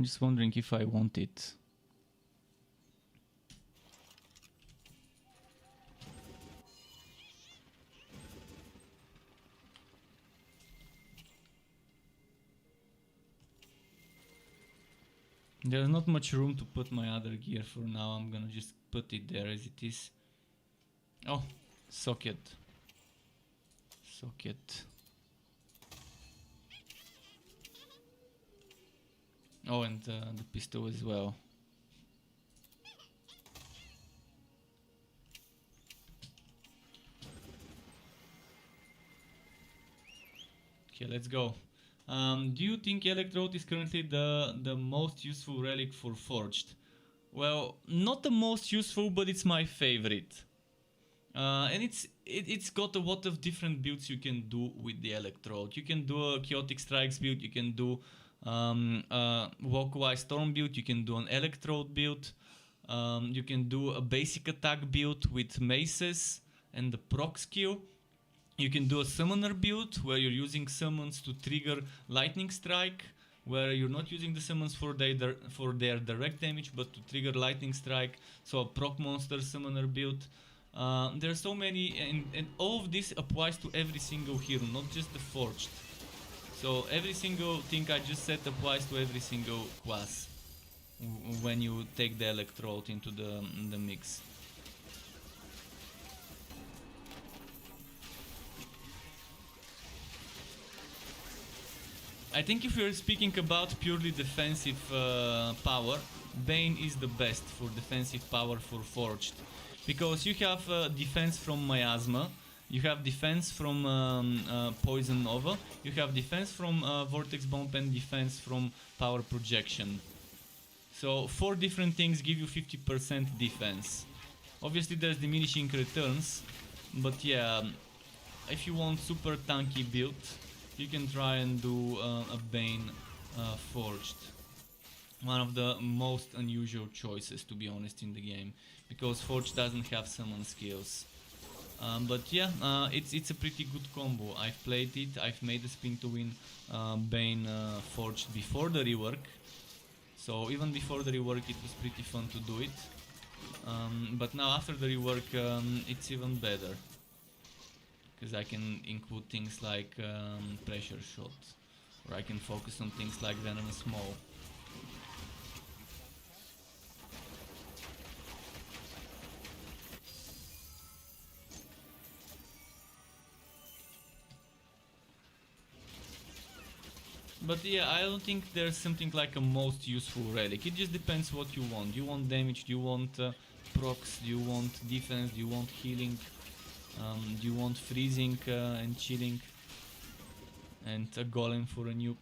just wondering if I want it. There's not much room to put my other gear for now. I'm gonna just put it there as it is. Oh, socket. Socket. Oh, and the pistol as well. Okay, let's go. Do you think Electrode is currently the most useful relic for Forged? Well, not the most useful, but it's my favorite. And it's got a lot of different builds you can do with the Electrode. You can do a Chaotic Strikes build, you can do a Walkwise Storm build, you can do an Electrode build, you can do a basic attack build with maces and the proc skill. You can do a summoner build where you're using summons to trigger lightning strike, where you're not using the summons for their direct damage but to trigger lightning strike, so a proc monster summoner build. There are so many, and all of this applies to every single hero, not just the Forged. So every single thing I just said applies to every single class when you take the Electrode into the mix. I think if we're speaking about purely defensive power, Bane is the best for defensive power for Forged. Because you have defense from Miasma, you have defense from Poison Nova, you have defense from Vortex Bomb, and defense from Power Projection. So 4 different things give you 50% defense. Obviously there's diminishing returns, but yeah, if you want super tanky build, you can try and do a Bane Forged. One of the most unusual choices, to be honest, in the game, because Forged doesn't have summon skills. But yeah, it's a pretty good combo. I've played it, I've made a spin to win Bane Forged before the rework. So even before the rework it was pretty fun to do it. But now after the rework it's even better. Because I can include things like pressure shot, or I can focus on things like venomous maw. But yeah, I don't think there's something like a most useful relic. It just depends what you want. Do you want damage? Do you want procs? Do you want defense? Do you want healing? Do you want freezing and chilling? And a golem for a nuke?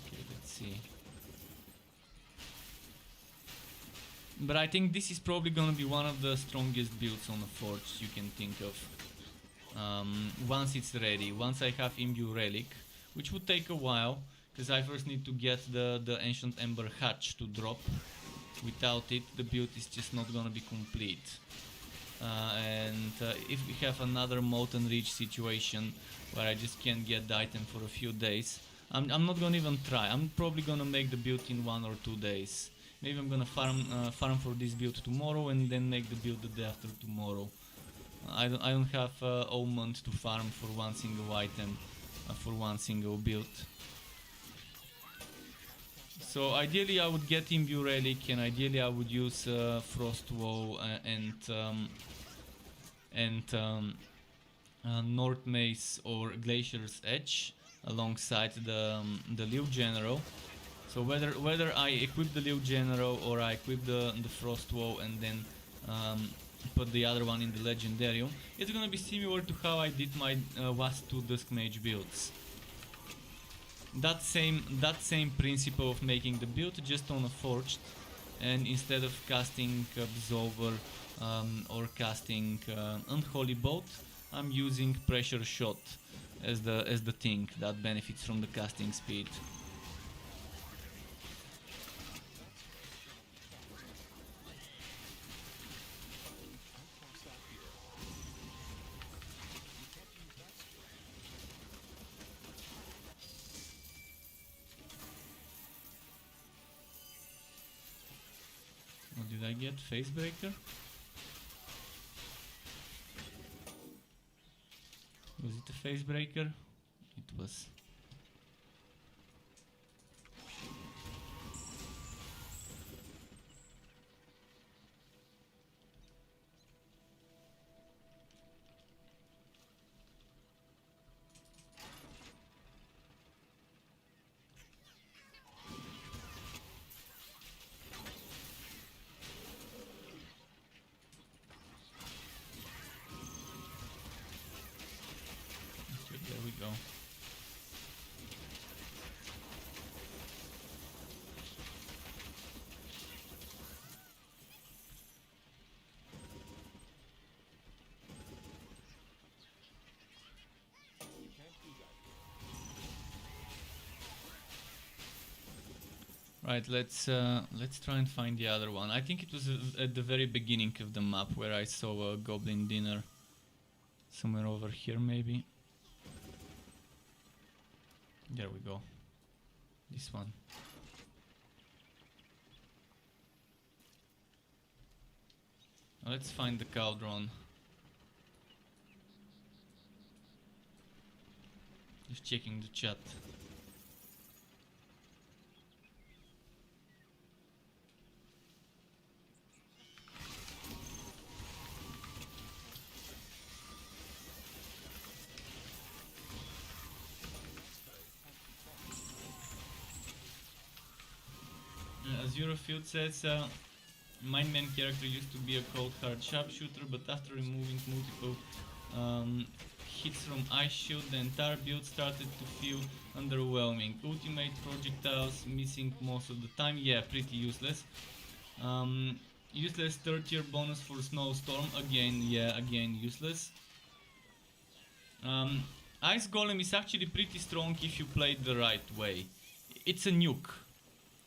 Okay, let's see. But I think this is probably gonna be one of the strongest builds on the Forge you can think of. Once it's ready, once I have Imbue Relic, which would take a while, because I first need to get the Ancient Ember Hatch to drop. Without it, the build is just not gonna be complete. And if we have another Molten Reach situation, where I just can't get the item for a few days, I'm not gonna even try. I'm probably gonna make the build in 1 or 2 days. Maybe I'm gonna farm for this build tomorrow and then make the build the day after tomorrow. I don't have all month to farm for one single item, for one single build. So ideally I would get Imbue Relic, and ideally I would use Frost Woe and North Mace or Glacier's Edge alongside the Liu General. So whether I equip the Liu General or I equip the Frost Woe and then put the other one in the Legendarium, it's gonna be similar to how I did my WAS2 Dusk Mage builds. That same principle of making the build, just on a Forged, and instead of casting Absolver or casting Unholy Bolt, I'm using Pressure Shot as the thing that benefits from the casting speed. What did I get? Facebreaker? Was it a Facebreaker? It was. Okay, there we go. Right, let's try and find the other one. I think it was at the very beginning of the map where I saw a goblin dinner. Somewhere over here maybe. There we go. This one. Now let's find the cauldron. Just checking the chat. Azurofield says, my main character used to be a cold hard sharpshooter, but after removing multiple hits from Ice Shield, the entire build started to feel underwhelming. Ultimate projectiles missing most of the time, yeah, pretty useless. Useless third tier bonus for Snowstorm, again, yeah, again useless. Ice Golem is actually pretty strong if you play it the right way. It's a nuke.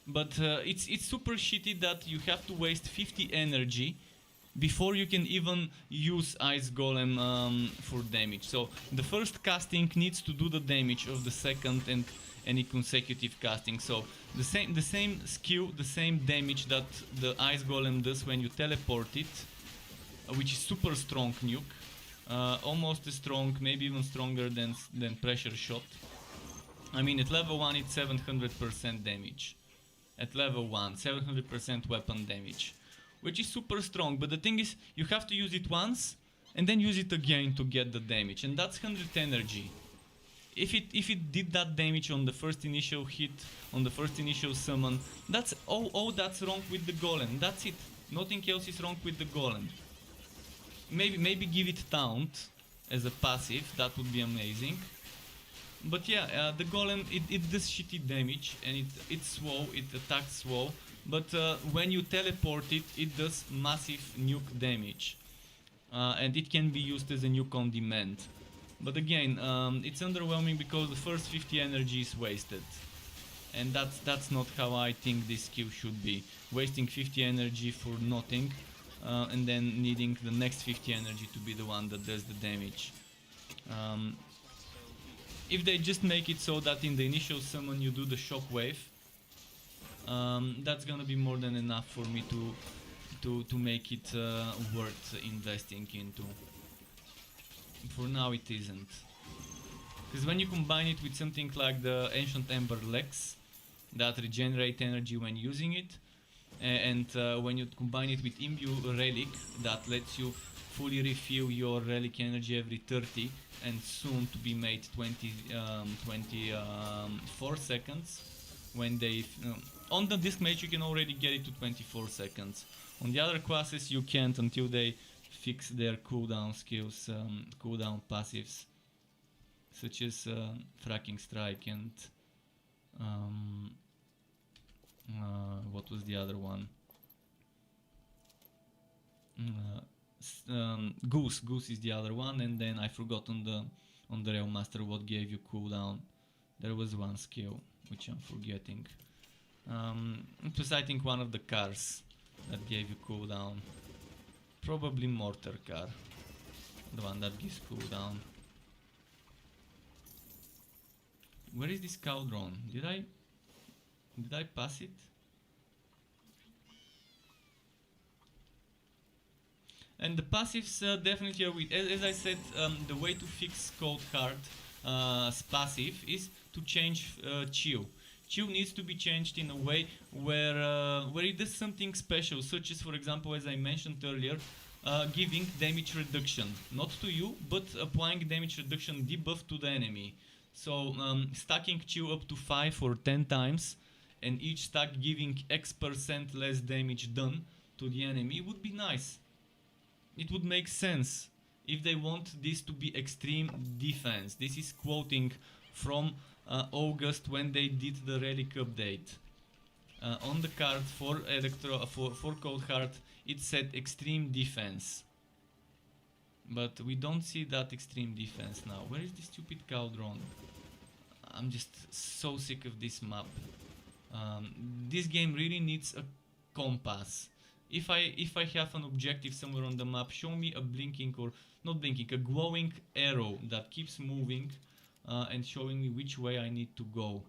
But it's super shitty that you have to waste 50 energy before you can even use Ice Golem for damage. So the first casting needs to do the damage of the second and any consecutive casting. So the same skill, the same damage that the Ice Golem does when you teleport it, which is super strong nuke, almost as strong, maybe even stronger than Pressure Shot. I mean, at level 1 it's 700% damage. At level 1, 700% weapon damage, which is super strong, but the thing is, you have to use it once, and then use it again to get the damage, and that's 100 energy. If it did that damage on the first initial hit, on the first initial summon, that's all that's wrong with the golem, that's it. Nothing else is wrong with the golem. Maybe give it Taunt as a passive, that would be amazing. But yeah, the golem, it does shitty damage, and it's slow, it attacks slow, but when you teleport it, it does massive nuke damage. And it can be used as a nuke on demand. But again, it's underwhelming because the first 50 energy is wasted. And that's not how I think this skill should be. Wasting 50 energy for nothing, and then needing the next 50 energy to be the one that does the damage. If they just make it so that in the initial summon you do the shockwave, that's gonna be more than enough for me to make it worth investing into. For now it isn't. Because when you combine it with something like the Ancient Ember Lex that regenerate energy when using it, and when you combine it with Imbue Relic that lets you fully refill your relic energy every 30 and soon to be made 24 seconds, when they on the disc mage you can already get it to 24 seconds. On the other classes you can't until they fix their cooldown skills, cooldown passives, such as Fracking Strike and what was the other one? Goose is the other one, and then I forgot on the Realm Master what gave you cooldown. There was one skill which I'm forgetting. It was, I think, one of the cars that gave you cooldown. Probably Mortar Car, the one that gives cooldown. Where is this cauldron? Did I pass it? And the passives definitely are weak. As I said, the way to fix Cold Heart's passive is to change Chill. Chill needs to be changed in a way where it does something special, such as, for example, as I mentioned earlier, giving damage reduction. Not to you, but applying damage reduction debuff to the enemy. So stacking Chill up to 5 or 10 times, and each stack giving X% less damage done to the enemy would be nice. It would make sense if they want this to be extreme defense. This is quoting from August when they did the relic update. On the card for for Cold Heart it said extreme defense. But we don't see that extreme defense now. Where is this stupid cauldron? I'm just so sick of this map. This game really needs a compass. If I have an objective somewhere on the map, show me a blinking, or not blinking, a glowing arrow that keeps moving and showing me which way I need to go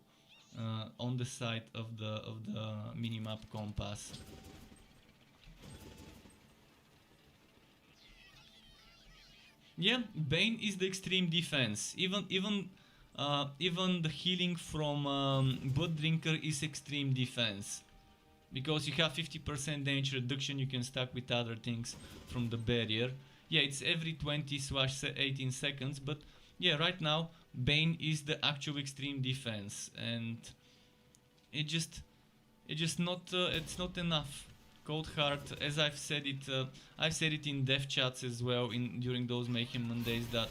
on the side of the minimap compass. Yeah, Bane is the extreme defense. Even the healing from Blood Drinker is extreme defense. Because you have 50% damage reduction, you can stack with other things from the barrier. Yeah, it's every 20/18 seconds, but yeah, right now Bane is the actual extreme defense, and it's not enough. Cold Heart, as I've said it in dev chats as well during those Mayhem Mondays, that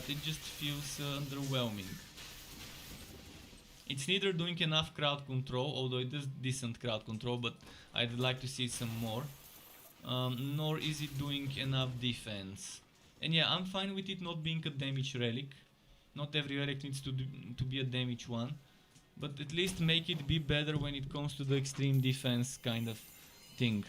it just feels underwhelming. It's neither doing enough crowd control, although it does decent crowd control, but I'd like to see some more. Nor is it doing enough defense. And yeah, I'm fine with it not being a damage relic. Not every relic needs to be a damage one. But at least make it be better when it comes to the extreme defense kind of thing.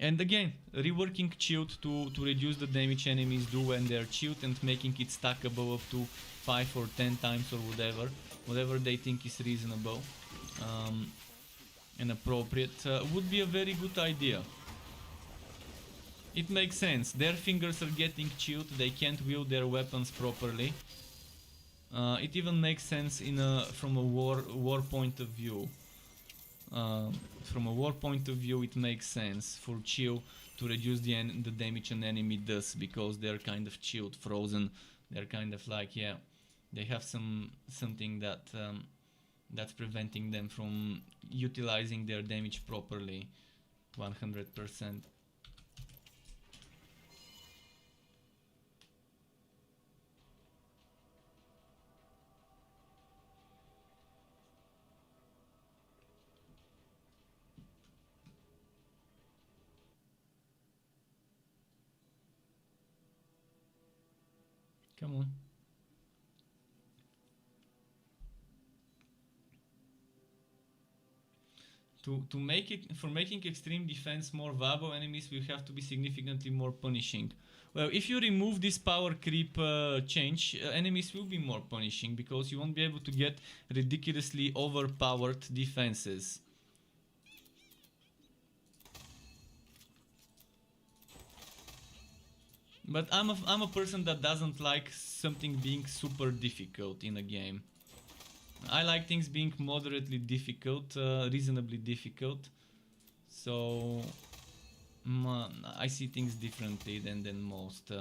And again, reworking Shield to reduce the damage enemies do when they're chilled, and making it stackable up to 5 or 10 times or whatever they think is reasonable and appropriate would be a very good idea. It makes sense. Their fingers are getting chilled, they can't wield their weapons properly. It even makes sense from a war point of view. From a war point of view, it makes sense for chill to reduce the damage an enemy does, because they're kind of chilled, frozen. They're kind of like, yeah, they have something that's preventing them from utilizing their damage properly 100%. Come on. Making extreme defense more viable, enemies will have to be significantly more punishing. Well, if you remove this power creep change, enemies will be more punishing, because you won't be able to get ridiculously overpowered defenses. But I'm a person that doesn't like something being super difficult in a game. I like things being moderately difficult, reasonably difficult. So I see things differently than most.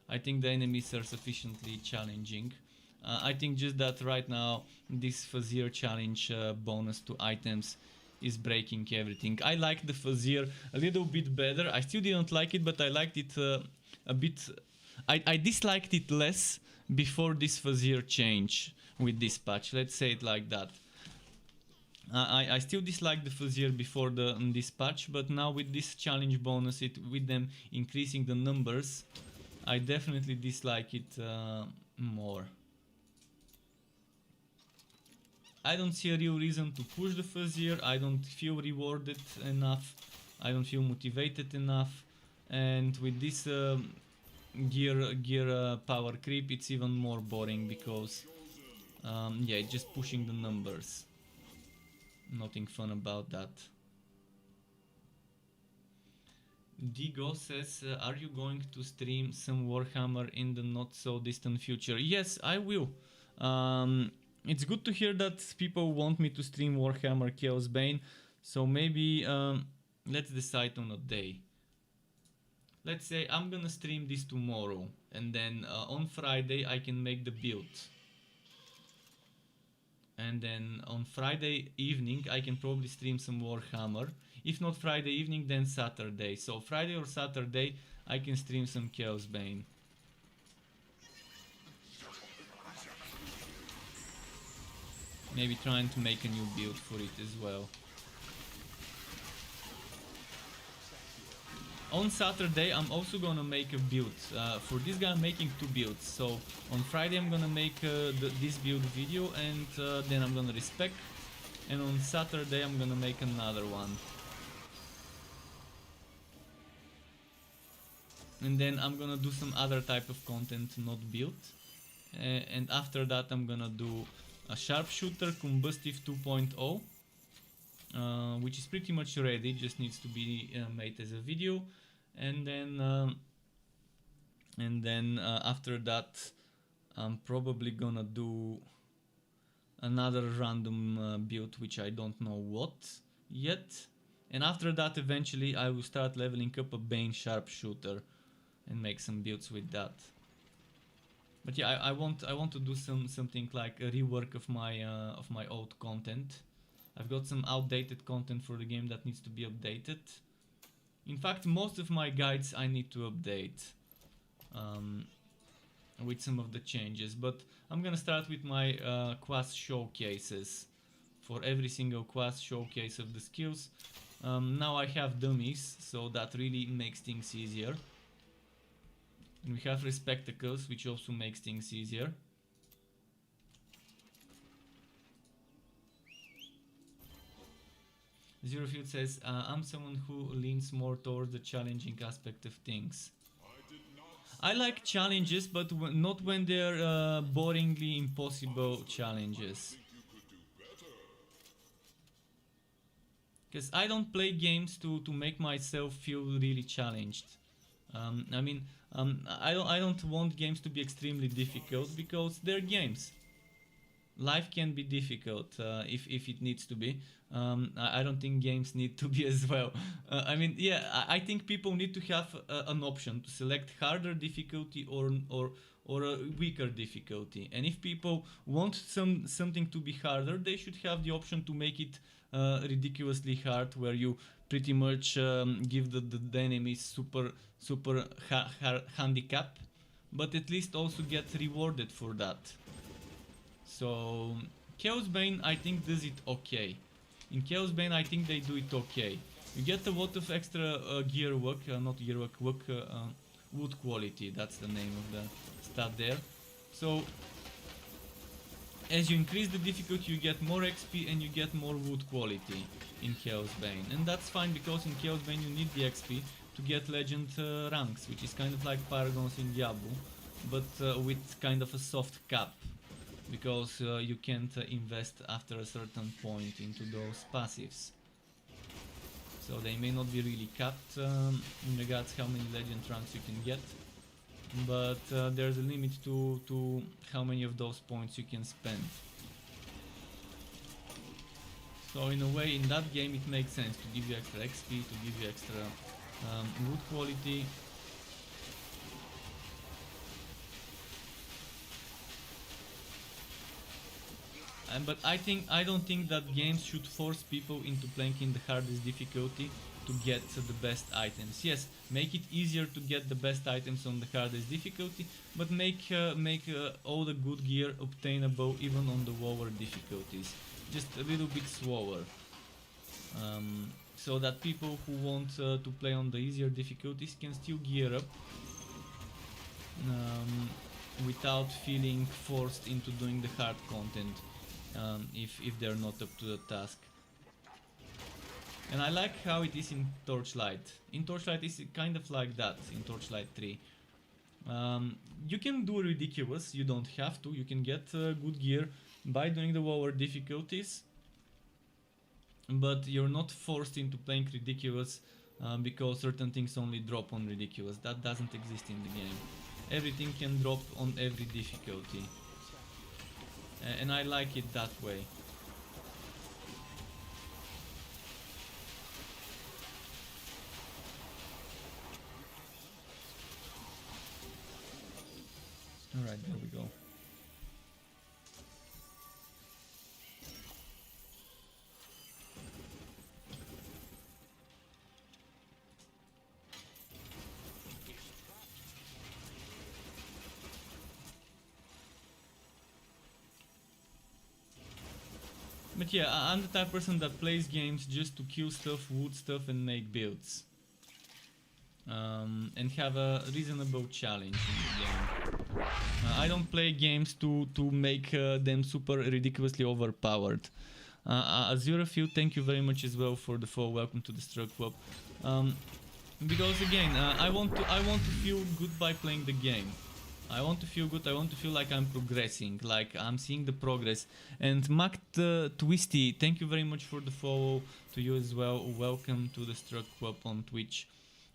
I think the enemies are sufficiently challenging. I think just that right now this Fazir challenge bonus to items is breaking everything. I like the Fazir a little bit better. I still didn't like it, but I liked it a bit. I disliked it less before this Fazir change with this patch. Let's say it like that. I still dislike the Fazir before this patch, but now with this challenge bonus, with them increasing the numbers, I definitely dislike it more. I don't see a real reason to push the Fazir. I don't feel rewarded enough. I don't feel motivated enough. And with this gear power creep, it's even more boring because yeah, it's just pushing the numbers. Nothing fun about that. Digo says, are you going to stream some Warhammer in the not so distant future? Yes, I will. It's good to hear that people want me to stream Warhammer Chaos Bane. So maybe let's decide on a day. Let's say I'm gonna stream this tomorrow, and then on Friday I can make the build. And then on Friday evening I can probably stream some Warhammer. If not Friday evening, then Saturday. So Friday or Saturday I can stream some Chaos Bane. Maybe trying to make a new build for it as well. On Saturday I'm also gonna make a build. For this guy I'm making two builds. So on Friday I'm gonna make this build video, and then I'm gonna respec. And on Saturday I'm gonna make another one. And then I'm gonna do some other type of content, not build. And after that I'm gonna do a sharpshooter combustive 2.0. Which is pretty much ready, just needs to be made as a video. And then after that I'm probably gonna do another random build, which I don't know what yet. And after that eventually I will start leveling up a Bane sharpshooter and make some builds with that. But yeah, I want to do something like a rework of my old content. I've got some outdated content for the game that needs to be updated. In fact, most of my guides I need to update with some of the changes. But I'm gonna start with my quest showcases. For every single quest showcase of the skills. Now I have dummies, so that really makes things easier. And we have respectacles, which also makes things easier. Zerofield says, I'm someone who leans more towards the challenging aspect of things. I like challenges, but not when they're boringly impossible challenges. Because I don't play games to make myself feel really challenged. I mean, I don't want games to be extremely difficult, because they're games. Life can be difficult if it needs to be. I don't think games need to be as well. I mean, yeah, I think people need to have an option to select harder difficulty or a weaker difficulty. And if people want something to be harder, they should have the option to make it ridiculously hard, where you pretty much give the enemies super handicap, but at least also get rewarded for that. So Chaos Bane I think does it okay. In Chaos Bane I think they do it okay. You get a lot of extra gear work, wood quality, that's the name of the stat there. So as you increase the difficulty you get more XP and you get more wood quality in Chaos Bane. And that's fine, because in Chaos Bane you need the XP to get legend ranks, which is kind of like Paragons in Diablo, but with kind of a soft cap. Because you can't invest after a certain point into those passives. So they may not be really capped in regards how many legend ranks you can get. but there's a limit to how many of those points you can spend. So in a way, in that game it makes sense to give you extra XP, to give you extra wood quality. But I don't think that games should force people into playing in the hardest difficulty to get the best items. Yes, make it easier to get the best items on the hardest difficulty, but make all the good gear obtainable even on the lower difficulties, just a little bit slower, so that people who want to play on the easier difficulties can still gear up without feeling forced into doing the hard content. If they're not up to the task. And I like how it is in Torchlight. In Torchlight it's kind of like that, in Torchlight 3. You can do ridiculous, you don't have to, you can get good gear by doing the lower difficulties, but you're not forced into playing ridiculous because certain things only drop on ridiculous. That doesn't exist in the game. Everything can drop on every difficulty. And I like it that way. Alright, there we go. But yeah, I'm the type of person that plays games just to kill stuff, loot stuff and make builds. And have a reasonable challenge in the game. I don't play games to make them super ridiculously overpowered. Azurafield, thank you very much as well for the follow. Welcome to the Struck Club. Because again, I want to feel good by playing the game. I want to feel good, I want to feel like I'm progressing, like I'm seeing the progress. And Mac Twisty, thank you very much for the follow to you as well. Welcome to the Struck Club on Twitch.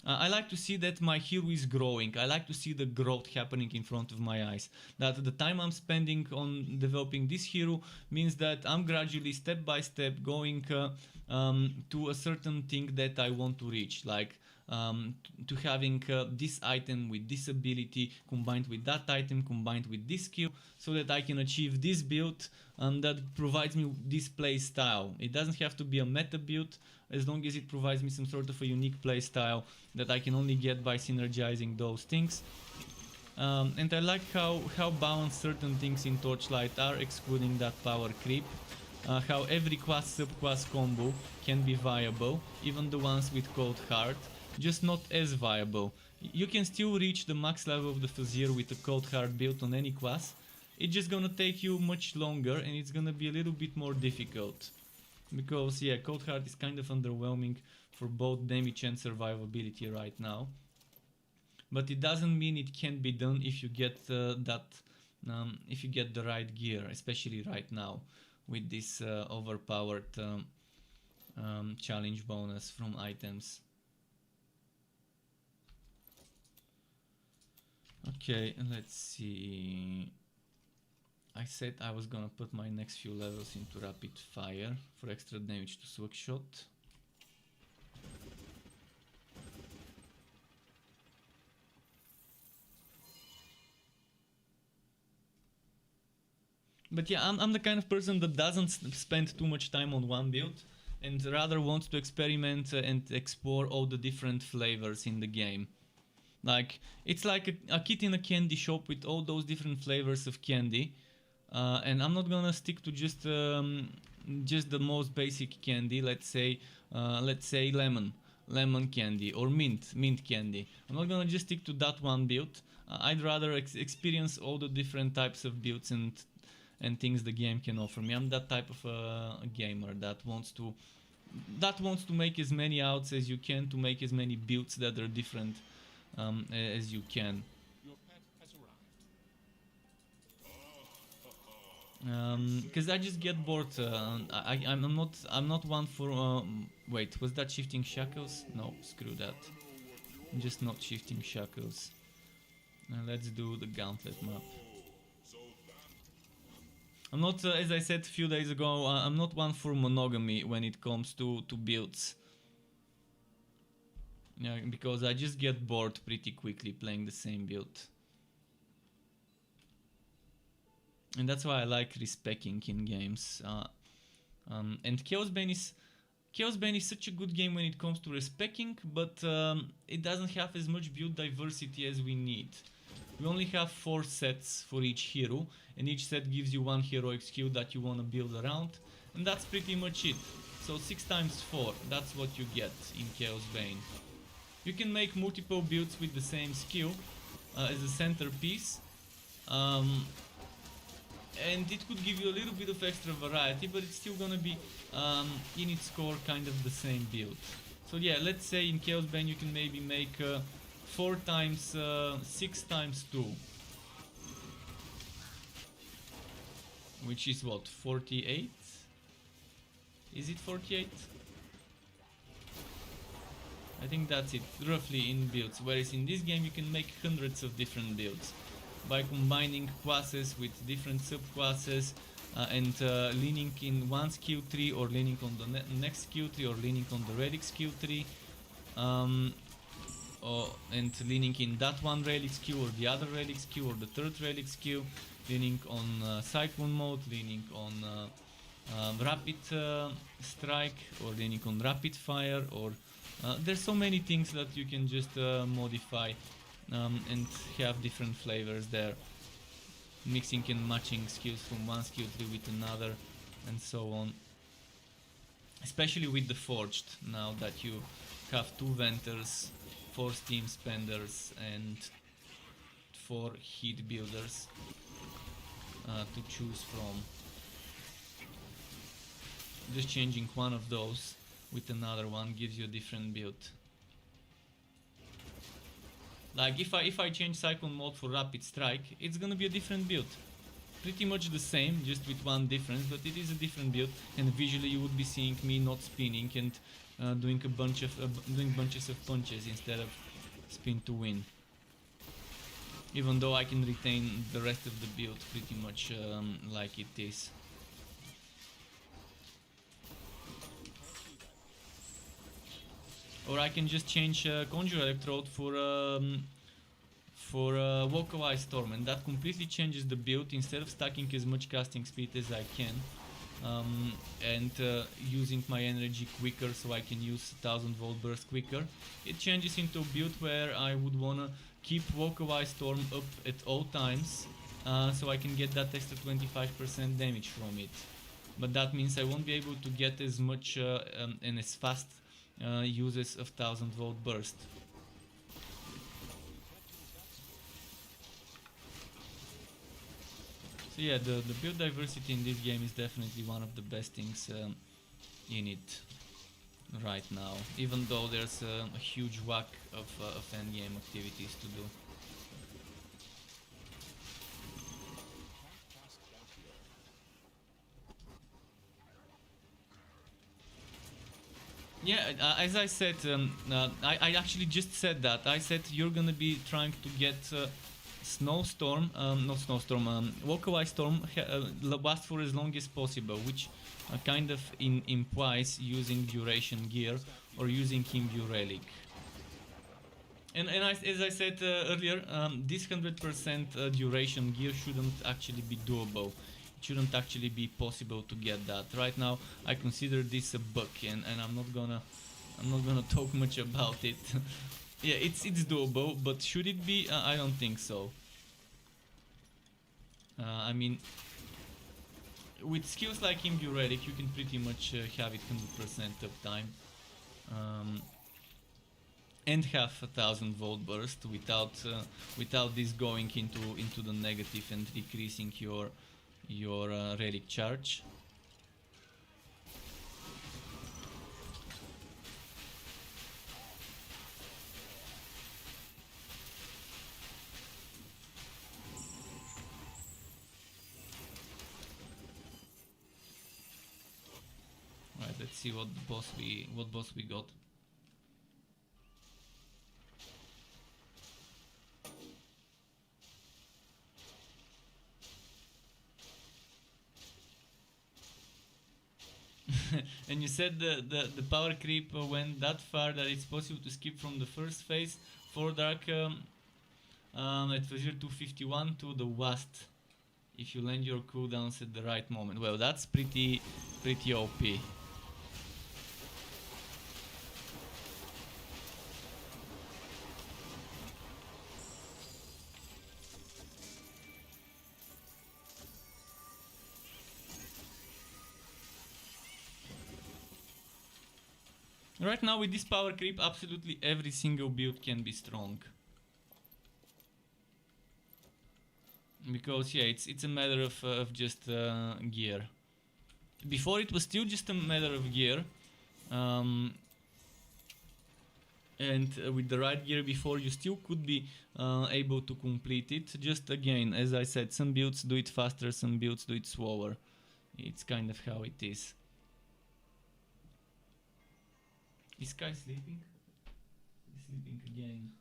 I like to see that my hero is growing. I like to see the growth happening in front of my eyes. That the time I'm spending on developing this hero means that I'm gradually, step by step, going to a certain thing that I want to reach. Like to having this item with this ability combined with that item combined with this skill, so that I can achieve this build that provides me this play style. It doesn't have to be a meta build, as long as it provides me some sort of a unique play style that I can only get by synergizing those things. And I like how balanced certain things in Torchlight are, excluding that power creep. How every class subclass combo can be viable, even the ones with Cold Heart, just not as viable. You can still reach the max level of the Fazir with a Cold Heart build on any class. It's just gonna take you much longer and it's gonna be a little bit more difficult. Because yeah, Cold Heart is kind of underwhelming for both damage and survivability right now. But it doesn't mean it can't be done if you get if you get the right gear, especially right now with this overpowered challenge bonus from items. Okay, let's see. I said I was gonna put my next few levels into rapid fire for extra damage to slug shot. But yeah, I'm the kind of person that doesn't spend too much time on one build and rather wants to experiment and explore all the different flavors in the game. Like, it's like a kid in a candy shop with all those different flavors of candy. And I'm not gonna stick to just the most basic candy. Let's say lemon candy, or mint candy. I'm not gonna just stick to that one build. I'd rather experience all the different types of builds and things the game can offer me. I'm that type of a gamer that wants to make as many outs as you can, to make as many builds that are different as you can. Your pet has arrived. Because I just get bored. I'm not one for. Wait, was that shifting shackles? No, screw that. I'm just not shifting shackles. Let's do the gauntlet map. I'm not, as I said a few days ago, I'm not one for monogamy when it comes to builds. Yeah, because I just get bored pretty quickly playing the same build. And that's why I like respecking in games. And Chaos Bane is such a good game when it comes to respecking, but it doesn't have as much build diversity as we need. We only have 4 sets for each hero, and each set gives you one heroic skill that you want to build around, and that's pretty much it. So 6 times 4, that's what you get in Chaos Bane. You can make multiple builds with the same skill as a centerpiece, and it could give you a little bit of extra variety, but it's still gonna be in its core kind of the same build. So yeah, let's say in Chaos Bane you can maybe make 4 times 6 times 2, which is what, 48? Is it 48? I think that's it, roughly in builds, whereas in this game you can make hundreds of different builds by combining classes with different subclasses and leaning in one skill tree or leaning on the next skill tree or leaning on the relic skill tree. And leaning in that one relic skill or the other relic skill or the third relic skill, leaning on cyclone mode, leaning on rapid strike, or leaning on rapid fire, or there's so many things that you can just modify and have different flavors there, mixing and matching skills from one skill tree with another and so on, especially with the Forged, now that you have 2 Venters, 4 Steam Spenders and 4 Heat Builders to choose from. Just changing one of those with another one gives you a different build. Like if I change Cyclone mode for Rapid Strike, it's gonna be a different build. Pretty much the same, just with one difference, but it is a different build, and visually you would be seeing me not spinning and doing bunches of punches instead of spin to win. Even though I can retain the rest of the build pretty much like it is. Or I can just change Conjure Electrode for Walkaway Storm, and that completely changes the build. Instead of stacking as much casting speed as I can and using my energy quicker so I can use 1000 volt burst quicker, it changes into a build where I would wanna keep Walkaway Storm up at all times so I can get that extra 25% damage from it. But that means I won't be able to get as much and as fast uses of 1000 volt burst. So yeah, the build diversity in this game is definitely one of the best things in it right now, even though there's a huge whack of endgame activities to do. Yeah, as I said, I actually just said that. I said you're gonna be trying to get Snowstorm, not Snowstorm, Walkaway Storm last for as long as possible, which kind of implies using Duration Gear or using Imbue Relic. And as I said earlier, this 100% Duration Gear shouldn't actually be doable. It shouldn't actually be possible to get that. Right now, I consider this a bug, and I'm not gonna talk much about it. Yeah, it's doable, but should it be? I don't think so. I mean, with skills like Imbue Relic, you can pretty much have it 100% uptime. And have 1000 volt burst without this going into the negative and decreasing your relic charge. Right, let's see what boss we got. And you said the power creep went that far that it's possible to skip from the first phase for Dark at phase 251 to the West if you land your cooldowns at the right moment. Well, that's pretty OP. Right now with this power creep, absolutely every single build can be strong. Because yeah, it's a matter of just gear. Before it was still just a matter of gear. And with the right gear before you still could be able to complete it. Just again, as I said, some builds do it faster, some builds do it slower. It's kind of how it is. Is Sky sleeping? He's sleeping again.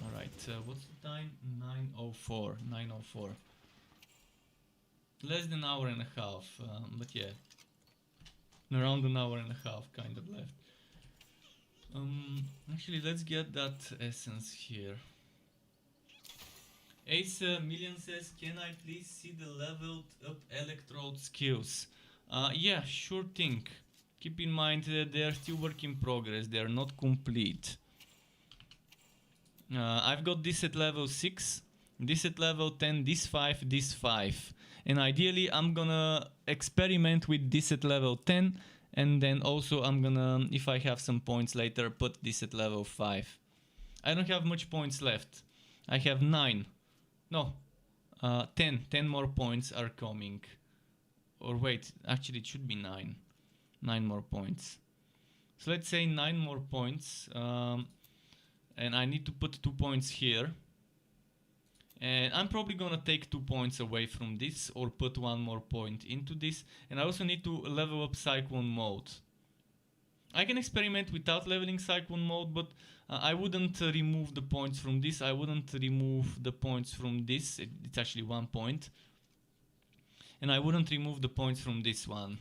Alright, what's the time? 9:04. 9:04. Less than an hour and a half, but yeah. Around an hour and a half kind of left. Actually, let's get that essence here. Ace Million says, can I please see the leveled up electrode skills? Yeah, sure thing. Keep in mind that they are still work in progress, they are not complete. I've got this at level 6, this at level 10, this 5, this 5. And ideally I'm gonna experiment with this at level 10. And then also I'm gonna, if I have some points later, put this at level 5. I don't have much points left. I have 9. No, 10. 10 more points are coming. Or wait, actually it should be 9. 9 more points. So let's say 9 more points. And I need to put 2 points here. And I'm probably gonna take 2 points away from this or put 1 more point into this. And I also need to level up Cyclone mode. I can experiment without leveling Cyclone mode, but I wouldn't remove the points from this. I wouldn't remove the points from this. It's actually 1 point. And I wouldn't remove the points from this one.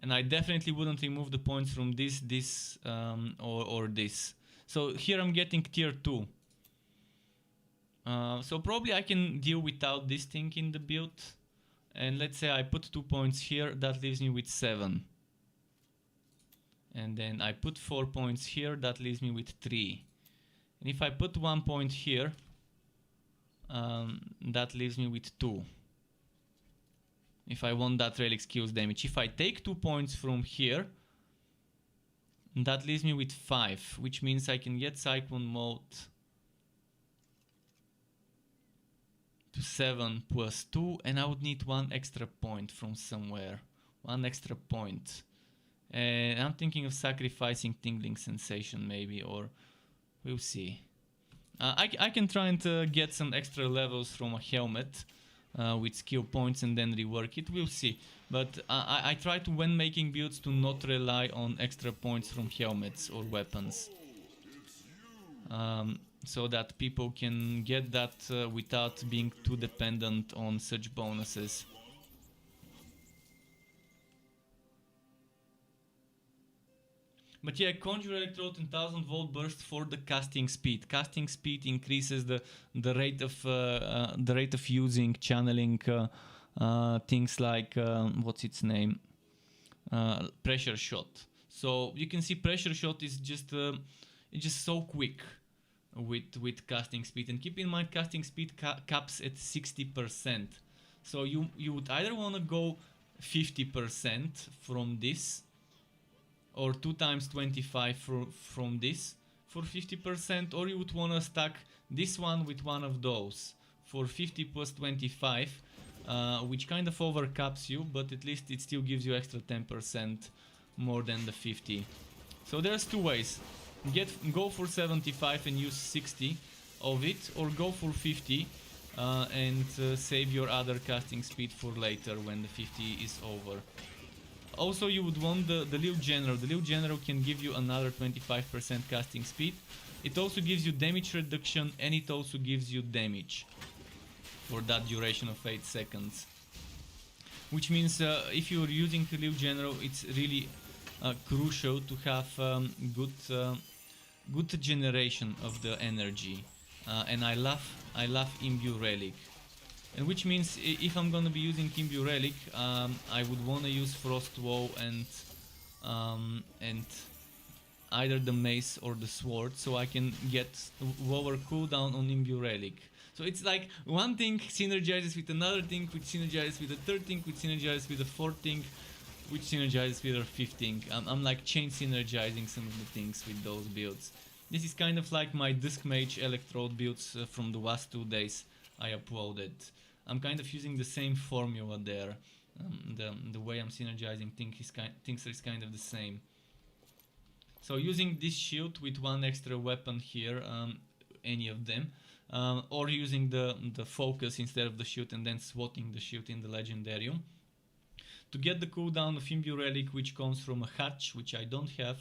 And I definitely wouldn't remove the points from this, or this. So here I'm getting tier 2. So probably I can deal without this thing in the build. And let's say I put 2 points here, that leaves me with 7. And then I put 4 points here, that leaves me with 3. And if I put 1 point here, that leaves me with 2. If I want that relic skills damage. If I take 2 points from here, that leaves me with 5, which means I can get Cyclone mode to 7 plus 2, and I would need 1 extra point from somewhere. 1 extra point. And I'm thinking of sacrificing Tingling Sensation maybe, or we'll see. I can try and get some extra levels from a helmet with skill points and then rework it, we'll see. But I try to, when making builds, to not rely on extra points from helmets or weapons. So that people can get that without being too dependent on such bonuses. But yeah, Conjure Electrode and 1000 volt burst for the casting speed. Casting speed increases the rate of using channeling things like what's its name, pressure shot. So you can see pressure shot is just it's just so quick with casting speed. And keep in mind, casting speed caps at 60%. So you would either want to go 50% from this, or 2 times 25 from this for 50%, or you would want to stack this one with one of those for 50 plus 25, which kind of overcaps you, but at least it still gives you extra 10% more than the 50. So there's 2 ways. Go for 75 and use 60 of it, or go for 50 and save your other casting speed for later when the 50 is over. Also you would want the Liu General. The Liu General can give you another 25% casting speed. It also gives you damage reduction, and it also gives you damage for that duration of 8 seconds. Which means if you're using the Liu General, it's really crucial to have good generation of the energy. And I love Imbue Relic. And which means if I'm gonna be using Imbue Relic, I would wanna use Frost Woe and either the mace or the sword, so I can get lower cooldown on Imbue Relic. So it's like one thing synergizes with another thing, which synergizes with a third thing, which synergizes with a fourth thing, which synergizes with a fifth thing. I'm like chain synergizing some of the things with those builds. This is kind of like my Disc Mage Electrode builds from the last 2 days I uploaded. I'm kind of using the same formula there. The way I'm synergizing things is kind of the same. So using this shield with one extra weapon here, any of them, or using the focus instead of the shield and then swatting the shield in the Legendarium. To get the cooldown of Imbue Relic, which comes from a hatch, which I don't have,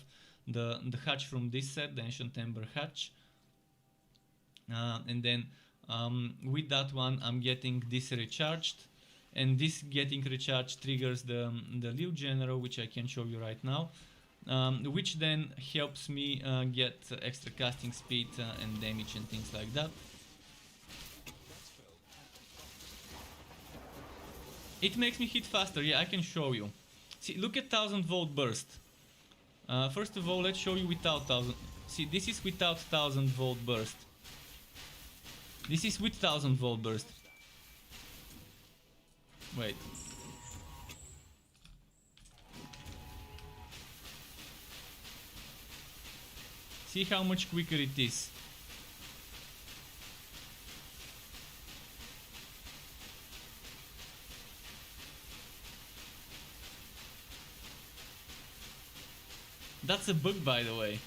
the hatch from this set, the Ancient Ember hatch. And then with that one I'm getting this recharged, and this getting recharged triggers the Liu General, which I can show you right now, which then helps me get extra casting speed and damage and things like that. It makes me hit faster, yeah, I can show you. See, look at 1000 volt burst. First of all, let's show you without 1000. See, this is without 1000 volt burst. This is with 1000 volt burst. Wait. See how much quicker it is. That's a bug, by the way.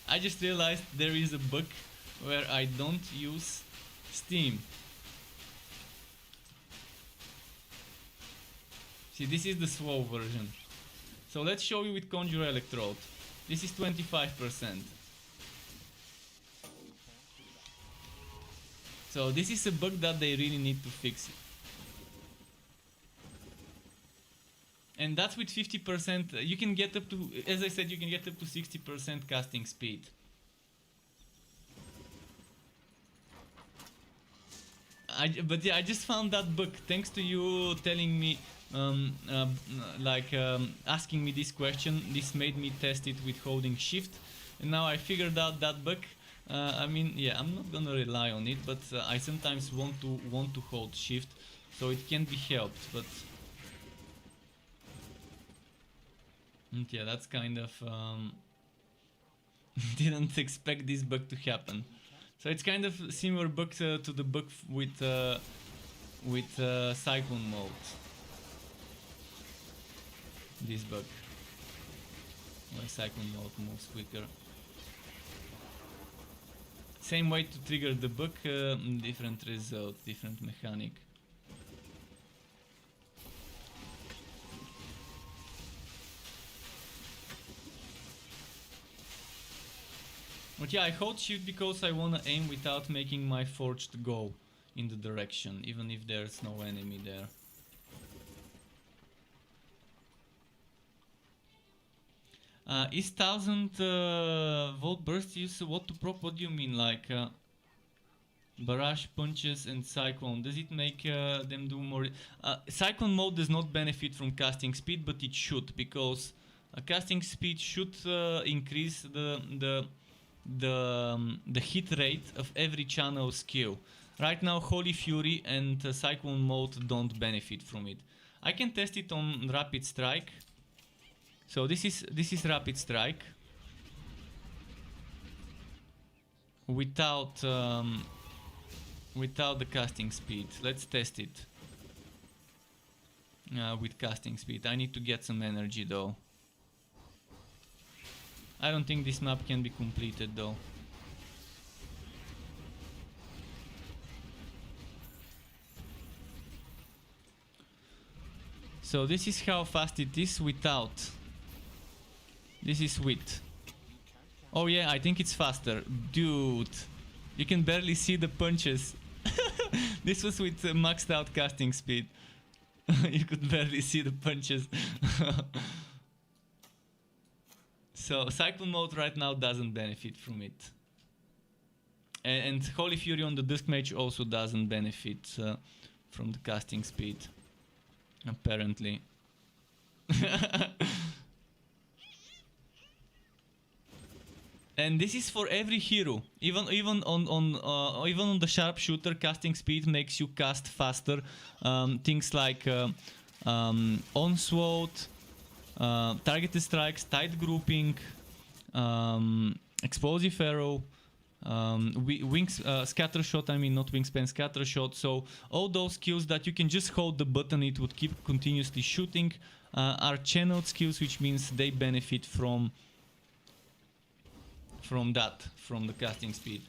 I just realized there is a bug where I don't use Steam. See, this is the slow version. So let's show you with Conjure Electrode. This is 25%. So this is a bug that they really need to fix. And that's with 50%. You can get up to, as I said, you can get up to 60% casting speed. But yeah, I just found that bug thanks to you telling me, asking me this question. This made me test it with holding shift, and now I figured out that bug. I mean, yeah, I'm not gonna rely on it, but I sometimes want to hold shift, so it can be helped. But yeah, that's kind of didn't expect this bug to happen. So it's kind of similar bug to the bug with Cyclone mode. This bug, where Cyclone mode moves quicker. Same way to trigger the bug, different result, different mechanic. But yeah, I hold shift because I wanna aim without making my forged go in the direction, even if there's no enemy there. Is 1000 volt burst use what to prop? What do you mean, like barrage punches and cyclone? Does it make them do more? Cyclone mode does not benefit from casting speed, but it should, because casting speed should increase the hit rate of every channel skill. Right now Holy Fury and Cyclone mode don't benefit from it. I can test it on Rapid Strike. So this is Rapid Strike without the casting speed. Let's test it with casting speed. I need to get some energy though. I don't think this map can be completed though. So this is how fast it is without. This is with. Oh yeah, I think it's faster. Dude, you can barely see the punches. This was with maxed out casting speed. You could barely see the punches. So Cyclone mode right now doesn't benefit from it. And Holy Fury on the Dusk Mage also doesn't benefit from the casting speed. Apparently. And this is for every hero. Even on the sharpshooter, casting speed makes you cast faster. Things like onslaught, targeted strikes, tight grouping, explosive arrow, wings, scatter shot. I mean, not wingspan, scatter shot. So all those skills that you can just hold the button, it would keep continuously shooting, are channeled skills, which means they benefit from the casting speed.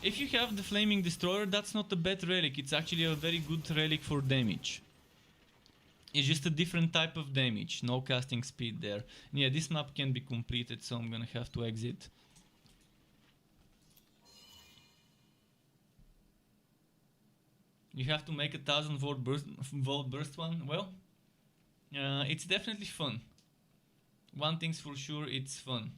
If you have the Flaming Destroyer, that's not a bad relic. It's actually a very good relic for damage. It's just a different type of damage. No casting speed there. And yeah, this map can be completed, so I'm gonna have to exit. You have to make a 1000-volt burst one. Well, it's definitely fun. One thing's for sure, it's fun.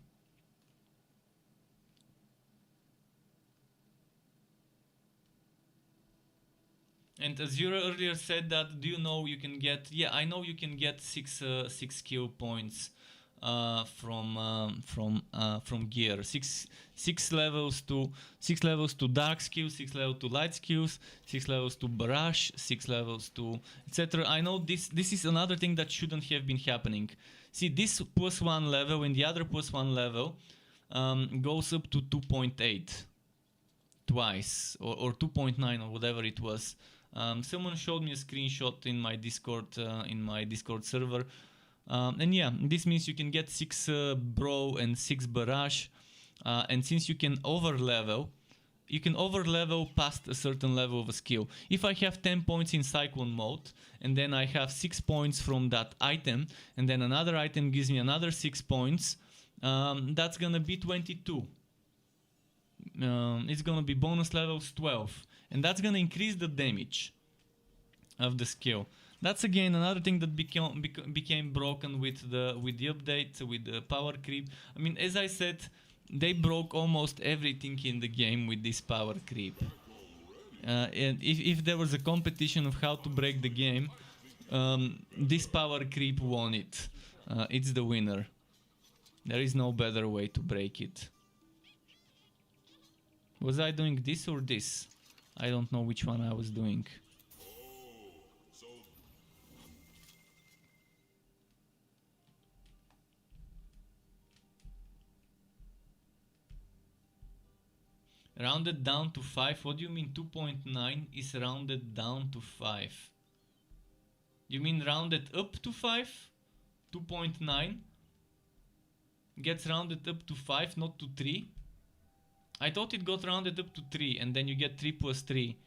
And as Zura earlier said that, do you know you can get? Yeah, I know you can get six skill points from gear. Six levels to dark skills, 6 levels to light skills, 6 levels to barrage, 6 levels to etc. I know this is another thing that shouldn't have been happening. See, this +1 level and the other +1 level goes up to 2.8 twice, or 2.9 or whatever it was. Someone showed me a screenshot in my Discord server, and yeah, this means you can get 6 bro and 6 barrage, and since you can over level past a certain level of a skill. If I have 10 points in Cyclone mode, and then I have 6 points from that item, and then another item gives me another 6 points, that's gonna be 22. It's gonna be bonus levels 12, and that's gonna increase the damage of the skill. That's again another thing that became broken with the update, with the power creep. I mean, as I said, they broke almost everything in the game with this power creep. And if there was a competition of how to break the game, this power creep won it. It's the winner. There is no better way to break it. Was I doing this or this? I don't know which one I was doing. Rounded down to 5? What do you mean 2.9 is rounded down to 5? You mean rounded up to 5? 2.9 gets rounded up to 5, not to 3? I thought it got rounded up to 3 and then you get 3 plus 3.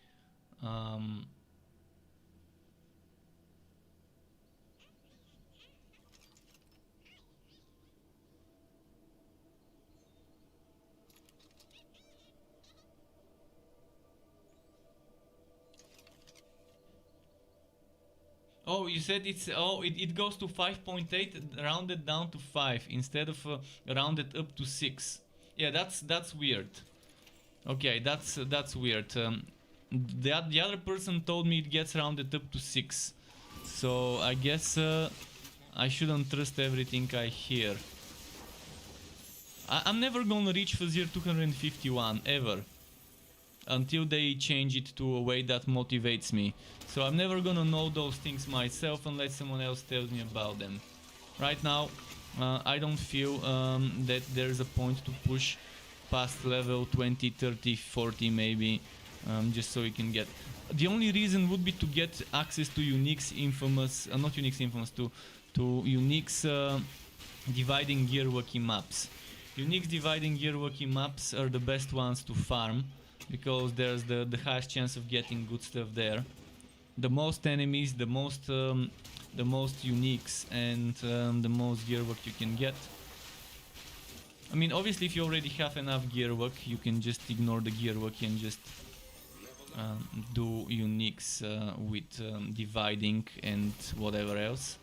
Oh, you said it's it goes to 5.8 rounded down to 5 instead of rounded up to 6. Yeah, that's weird. Okay, that's weird. The other person told me it gets rounded up to 6. So I guess I shouldn't trust everything I hear. I'm never gonna reach Fazir 251 ever, until they change it to a way that motivates me. So I'm never gonna know those things myself unless someone else tells me about them. Right now, I don't feel that there's a point to push past level 20, 30, 40 maybe, just so you can get... The only reason would be to get access to Unique's infamous... not Unique's infamous, to Unique's dividing gearwalkie maps. Unique's dividing gearwalkie maps are the best ones to farm, because there's the highest chance of getting good stuff there. the most enemies, the most uniques, and the most gear work you can get. I mean, obviously, if you already have enough gear work, you can just ignore the gear work and just do uniques with dividing and whatever else.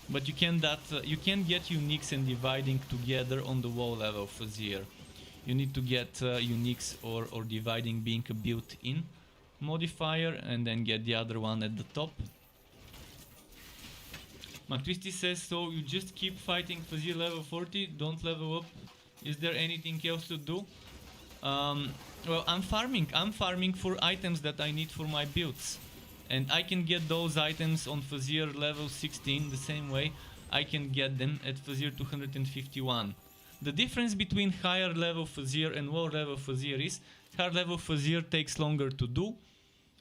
But you can get uniques and dividing together on the wall level for Zier. You need to get uniques or dividing being a built-in modifier, and then get the other one at the top. McTwisty says, so you just keep fighting Fazir level 40, don't level up. Is there anything else to do? Well, I'm farming for items that I need for my builds. And I can get those items on Fazir level 16 the same way I can get them at Fazir 251. The difference between higher level Fazir and lower level Fazir is higher level Fazir takes longer to do,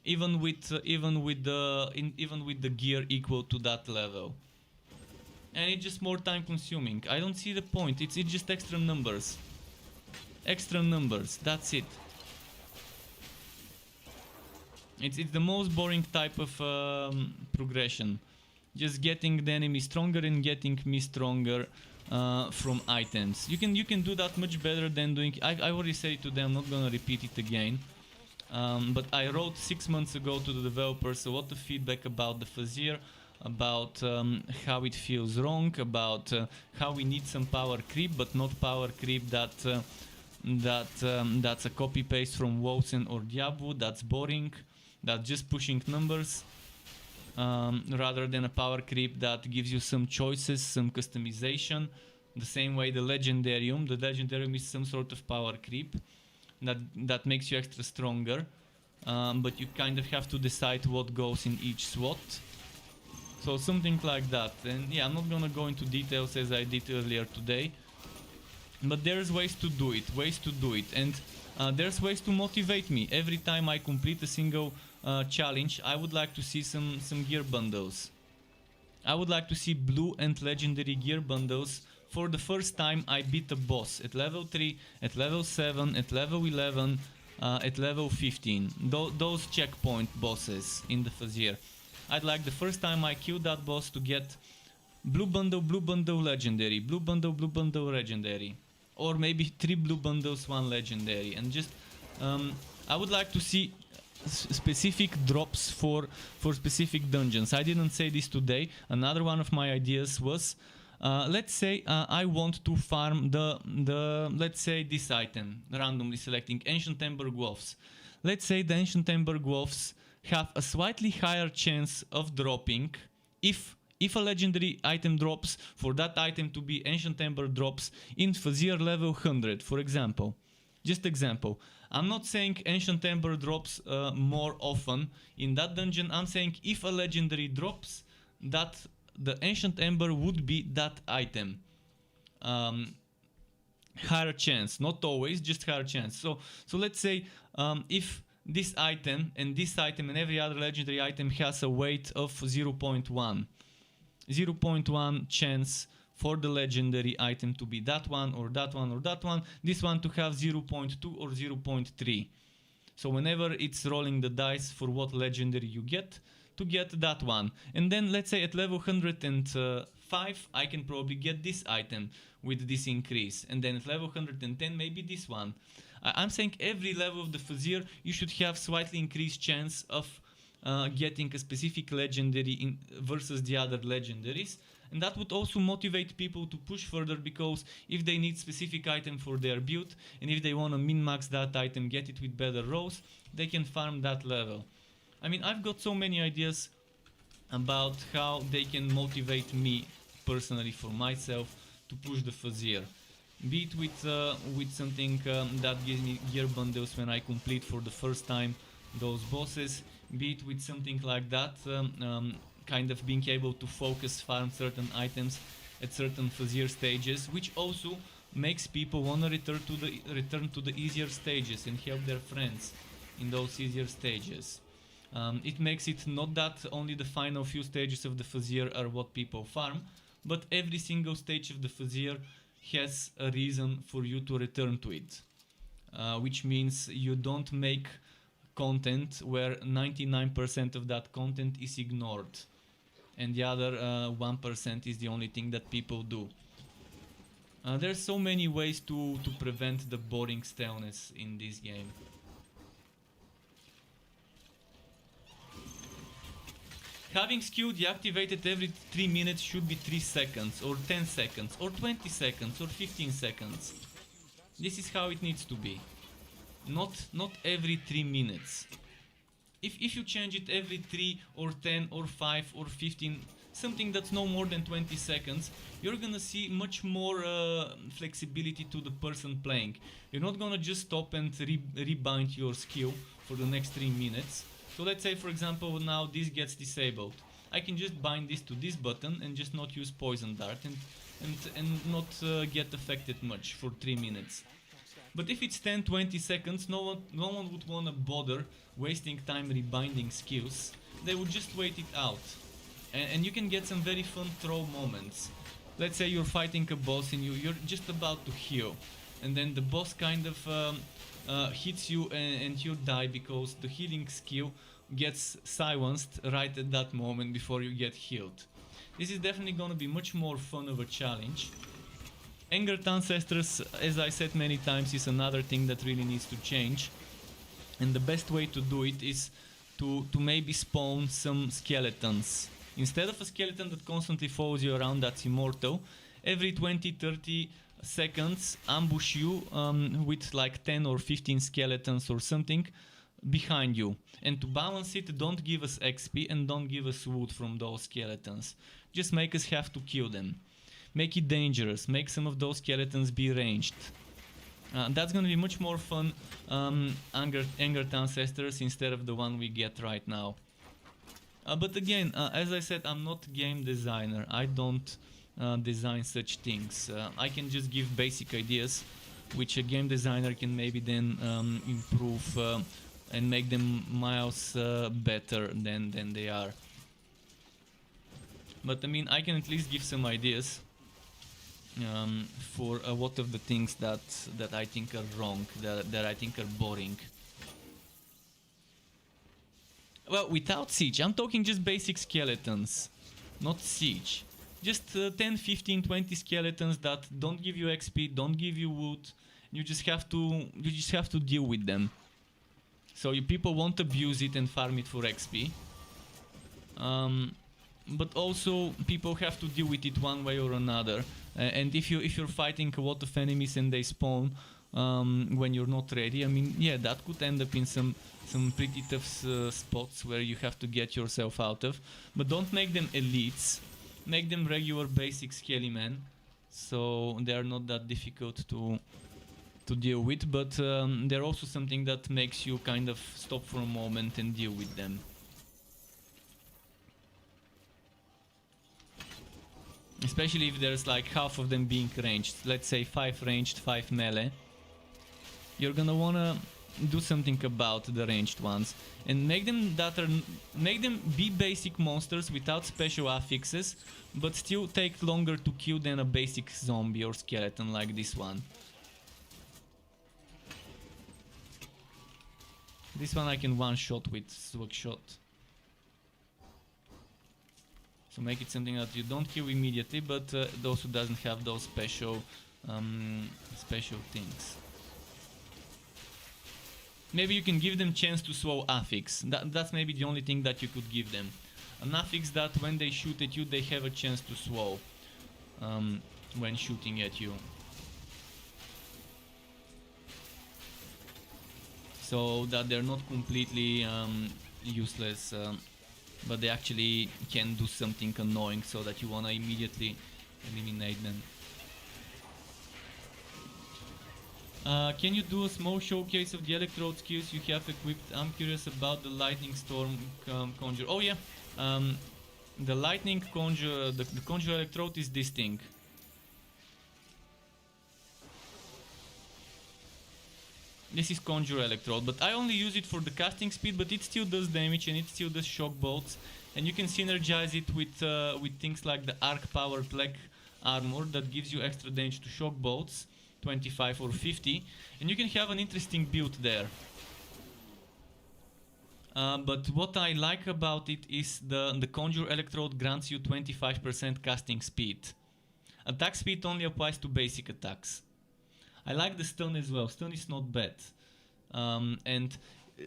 even with the gear equal to that level. And it's just more time consuming. I don't see the point. It's just extra numbers. Extra numbers, that's it. It's the most boring type of progression. Just getting the enemy stronger and getting me stronger from items. You can do that much better than doing... I already said it to them, I'm not gonna repeat it again. But I wrote 6 months ago to the developers a lot of feedback about the Fazir, about how it feels wrong, about how we need some power creep, but not power creep that's a copy paste from Wosen or Diablo. That's boring. That's just pushing numbers, rather than a power creep that gives you some choices, some customization. The same way the Legendarium is some sort of power creep that makes you extra stronger, but you kind of have to decide what goes in each slot. So something like that. And yeah, I'm not gonna go into details as I did earlier today, but there's ways to do it, and there's ways to motivate me. Every time I complete a single challenge, I would like to see some gear bundles. I would like to see blue and legendary gear bundles for the first time I beat a boss at level 3, at level 7, at level 11, at level 15. Those checkpoint bosses in the Fazir. I'd like the first time I kill that boss to get blue bundle, legendary, blue bundle, legendary. Or maybe 3 blue bundles, 1 legendary. And just, I would like to see specific drops for specific dungeons. I didn't say this today. Another one of my ideas was, let's say I want to farm let's say this item, randomly selecting Ancient Ember Gloves. Let's say the Ancient Ember Gloves have a slightly higher chance of dropping if a legendary item drops, for that item to be Ancient Ember drops in Fazir level 100, for example. Just example. I'm not saying Ancient Ember drops more often in that dungeon. I'm saying if a legendary drops, that the Ancient Ember would be that item. Higher chance, not always, just higher chance. So let's say if this item and every other legendary item has a weight of 0.1. 0.1 chance for the legendary item to be that one or that one or that one, this one to have 0.2 or 0.3. So whenever it's rolling the dice for what legendary you get, to get that one. And then let's say at level 105 I can probably get this item with this increase, and then at level 110 maybe this one. I'm saying every level of the Fazir you should have slightly increased chance of getting a specific legendary versus the other legendaries, and that would also motivate people to push further, because if they need specific item for their build and if they want to min-max that item, get it with better rolls, they can farm that level. I mean, I've got so many ideas about how they can motivate me personally for myself to push the Fazir. Be it with something that gives me gear bundles when I complete for the first time those bosses, be it with something like that, kind of being able to focus farm certain items at certain Fazir stages, which also makes people want to return to the easier stages and help their friends in those easier stages. It makes it not that only the final few stages of the Fazir are what people farm, but every single stage of the Fazir has a reason for you to return to it, which means you don't make content where 99% of that content is ignored, and the other 1% is the only thing that people do. There's so many ways to prevent the boring staleness in this game. Having skill deactivated every 3 minutes should be 3 seconds, or 10 seconds, or 20 seconds, or 15 seconds. This is how it needs to be. Not every 3 minutes. If you change it every 3 or 10 or 5 or 15, something that's no more than 20 seconds, you're gonna see much more flexibility to the person playing. You're not gonna just stop and rebind your skill for the next 3 minutes. So let's say, for example, now this gets disabled. I can just bind this to this button and just not use poison dart and not get affected much for 3 minutes. But if it's 10-20 seconds, no one would wanna bother wasting time rebinding skills. They would just wait it out. And you can get some very fun throw moments. Let's say you're fighting a boss and you're just about to heal, and then the boss kind of hits you and you die because the healing skill gets silenced right at that moment before you get healed. This is definitely gonna be much more fun of a challenge. Angered Ancestors, as I said many times, is another thing that really needs to change. And the best way to do it is to maybe spawn some skeletons. Instead of a skeleton that constantly follows you around that's immortal, every 20-30 seconds ambush you with like 10 or 15 skeletons or something behind you. And to balance it, don't give us XP and don't give us wood from those skeletons. Just make us have to kill them. Make it dangerous, make some of those skeletons be ranged. That's gonna be much more fun, Angered Ancestors, instead of the one we get right now. But again, as I said, I'm not a game designer. I don't design such things. I can just give basic ideas, which a game designer can maybe then improve and make them miles better than they are. But I mean, I can at least give some ideas for what of the things that I think are wrong, that I think are boring. Well, without siege, I'm talking just basic skeletons, not siege. Just 10, 15, 20 skeletons that don't give you XP, don't give you wood. You just have to deal with them. So people won't abuse it and farm it for XP. But also people have to deal with it one way or another. And if you're fighting a lot of enemies and they spawn when you're not ready, I mean, yeah, that could end up in some pretty tough spots where you have to get yourself out of. But don't make them elites. Make them regular basic skelly men, so they're not that difficult to deal with. But they're also something that makes you kind of stop for a moment and deal with them. Especially if there's like half of them being ranged. Let's say 5 ranged, 5 melee. You're gonna wanna do something about the ranged ones and make them be basic monsters without special affixes, but still take longer to kill than a basic zombie or skeleton like this one. This one I can one-shot with swag shot. So make it something that you don't kill immediately, but it also doesn't have those special things. Maybe you can give them chance to slow affix. That's maybe the only thing that you could give them. An affix that when they shoot at you, they have a chance to slow when shooting at you. So that they're not completely useless, but they actually can do something annoying so that you wanna immediately eliminate them. Can you do a small showcase of the electrode skills you have equipped? I'm curious about the lightning storm conjure. Oh yeah, the lightning conjure, the conjure electrode is this thing. This is conjure electrode, but I only use it for the casting speed, but it still does damage and it still does shock bolts, and you can synergize it with things like the arc power black armor that gives you extra damage to shock bolts, 25 or 50, and you can have an interesting build there. But what I like about it is the Conjure Electrode grants you 25% casting speed. Attack speed only applies to basic attacks. I like the stun as well. Stun is not bad. And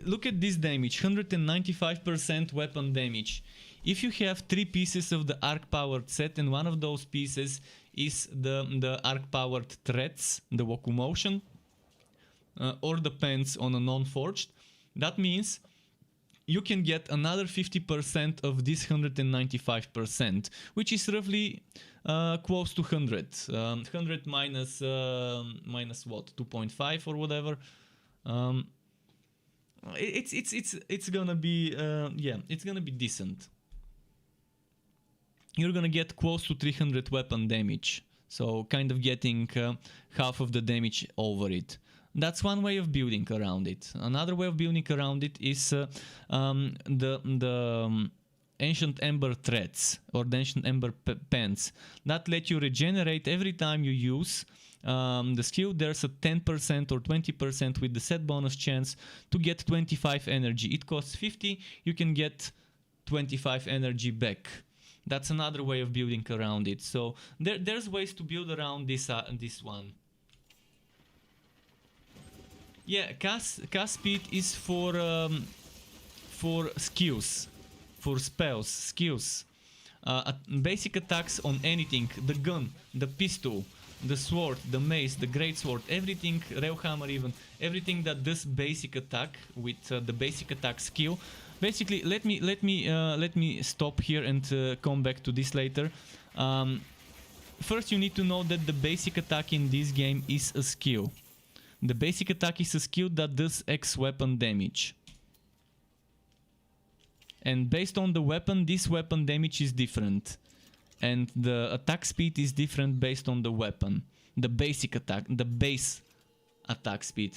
look at this damage, 195% weapon damage. If you have 3 pieces of the arc powered set and one of those pieces is the arc powered threads, the Wokumotion, or the pants on a non-forged, that means you can get another 50% of this 195%, which is roughly close to 100. 100 minus what, 2.5 or whatever. It's gonna be yeah, it's gonna be decent. You're gonna get close to 300 weapon damage, so kind of getting half of the damage over it. That's one way of building around it. Another way of building around it is the Ancient Ember threads or the Ancient Ember pants that let you regenerate every time you use the skill. There's a 10% or 20% with the set bonus chance to get 25 energy. It costs 50, you can get 25 energy back. That's another way of building around it. So there's ways to build around this one. Yeah, cast speed is for skills, for spells, skills. Basic attacks on anything, the gun, the pistol, the sword, the mace, the greatsword, everything, Railhammer even, everything that does basic attack with the basic attack skill. Basically, let me stop here and come back to this later. First, you need to know that the basic attack in this game is a skill. The basic attack is a skill that does X weapon damage. And based on the weapon, this weapon damage is different. And the attack speed is different based on the weapon. The basic attack, the base attack speed.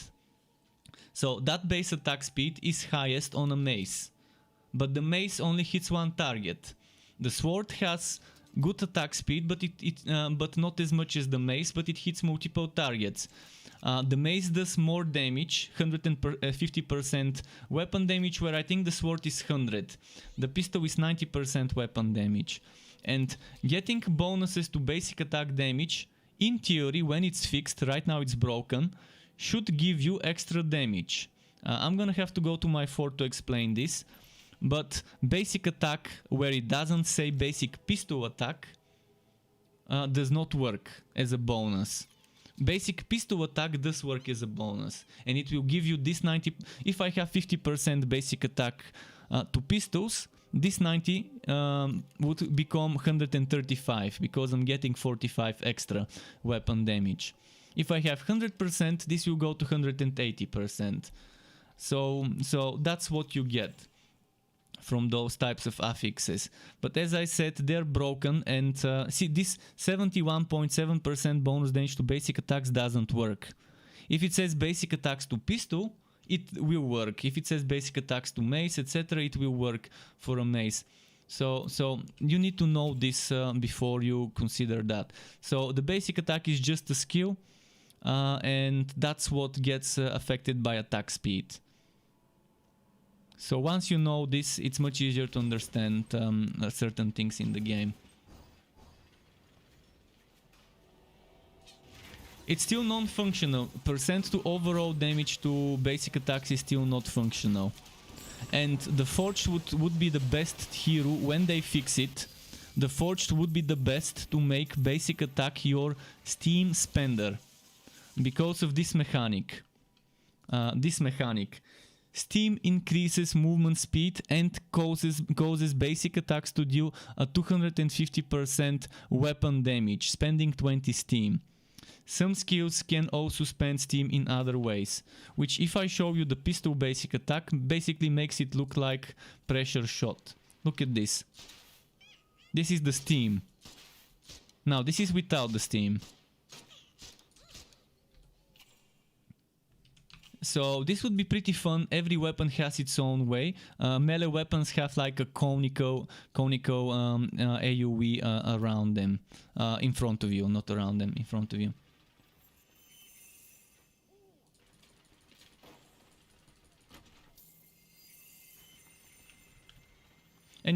So that base attack speed is highest on a mace. But the mace only hits one target. The sword has good attack speed, but not as much as the mace, but it hits multiple targets. The mace does more damage, 150% weapon damage, where I think the sword is 100. The pistol is 90% weapon damage. And getting bonuses to basic attack damage, in theory, when it's fixed, right now it's broken, should give you extra damage. I'm gonna have to go to my fort to explain this. But basic attack, where it doesn't say basic pistol attack, does not work as a bonus. Basic pistol attack does work as a bonus, and it will give you this 90. If I have 50% basic attack to pistols, this 90 would become 135 because I'm getting 45 extra weapon damage. If I have 100%, this will go to 180%. So that's what you get from those types of affixes. But as I said, they're broken, and see, this 71.7% bonus damage to basic attacks doesn't work. If it says basic attacks to pistol, it will work. If it says basic attacks to mace, etc., it will work for a mace. So you need to know this before you consider that. So the basic attack is just a skill, and that's what gets affected by attack speed. So once you know this, it's much easier to understand certain things in the game. It's still non-functional. Percent to overall damage to basic attacks is still not functional. And the Forged would be the best hero when they fix it. The Forged would be the best to make basic attack your Steam spender. Because of this mechanic. Steam increases movement speed and causes basic attacks to deal a 250% weapon damage, spending 20 Steam. Some skills can also spend Steam in other ways, which if I show you the pistol basic attack, basically makes it look like pressure shot. Look at this. This is the Steam. Now this is without the Steam. So this would be pretty fun. Every weapon has its own way. Melee weapons have like a conical AoE around them, in front of you, not around them, in front of you.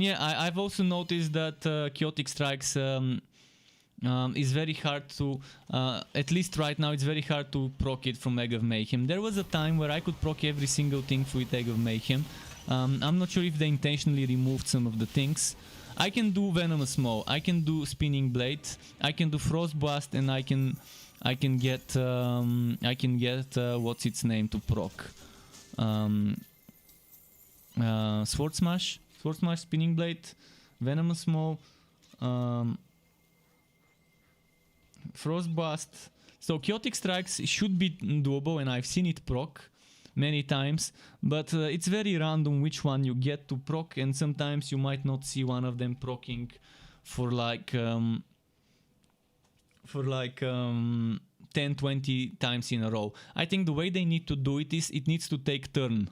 And yeah, I've also noticed that Chaotic Strikes is very hard to, at least right now, it's very hard to proc it from Egg of Mayhem. There was a time where I could proc every single thing with Egg of Mayhem. I'm not sure if they intentionally removed some of the things. I can do Venomous Maw, I can do Spinning Blade, I can do Frost Blast, and I can get what's its name to proc. Sword Smash, Spinning Blade, Venomous Maw, Frost Blast. So Chaotic Strikes should be doable, and I've seen it proc many times, but it's very random which one you get to proc, and sometimes you might not see one of them procking for like 10-20 times in a row. I think the way they need to do it is it needs to take turn.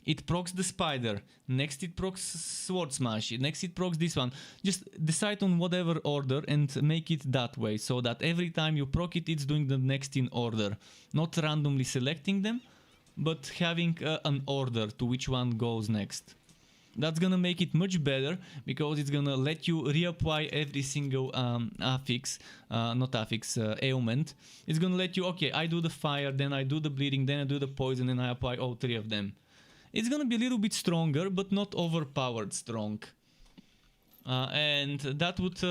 It procs the spider, next it procs Sword Smash, next it procs this one. Just decide on whatever order and make it that way, so that every time you proc it, it's doing the next in order. Not randomly selecting them, but having an order to which one goes next. That's gonna make it much better, because it's gonna let you reapply every single ailment. It's gonna let you, okay, I do the fire, then I do the bleeding, then I do the poison, and I apply all three of them. It's gonna be a little bit stronger, but not overpowered strong. And that would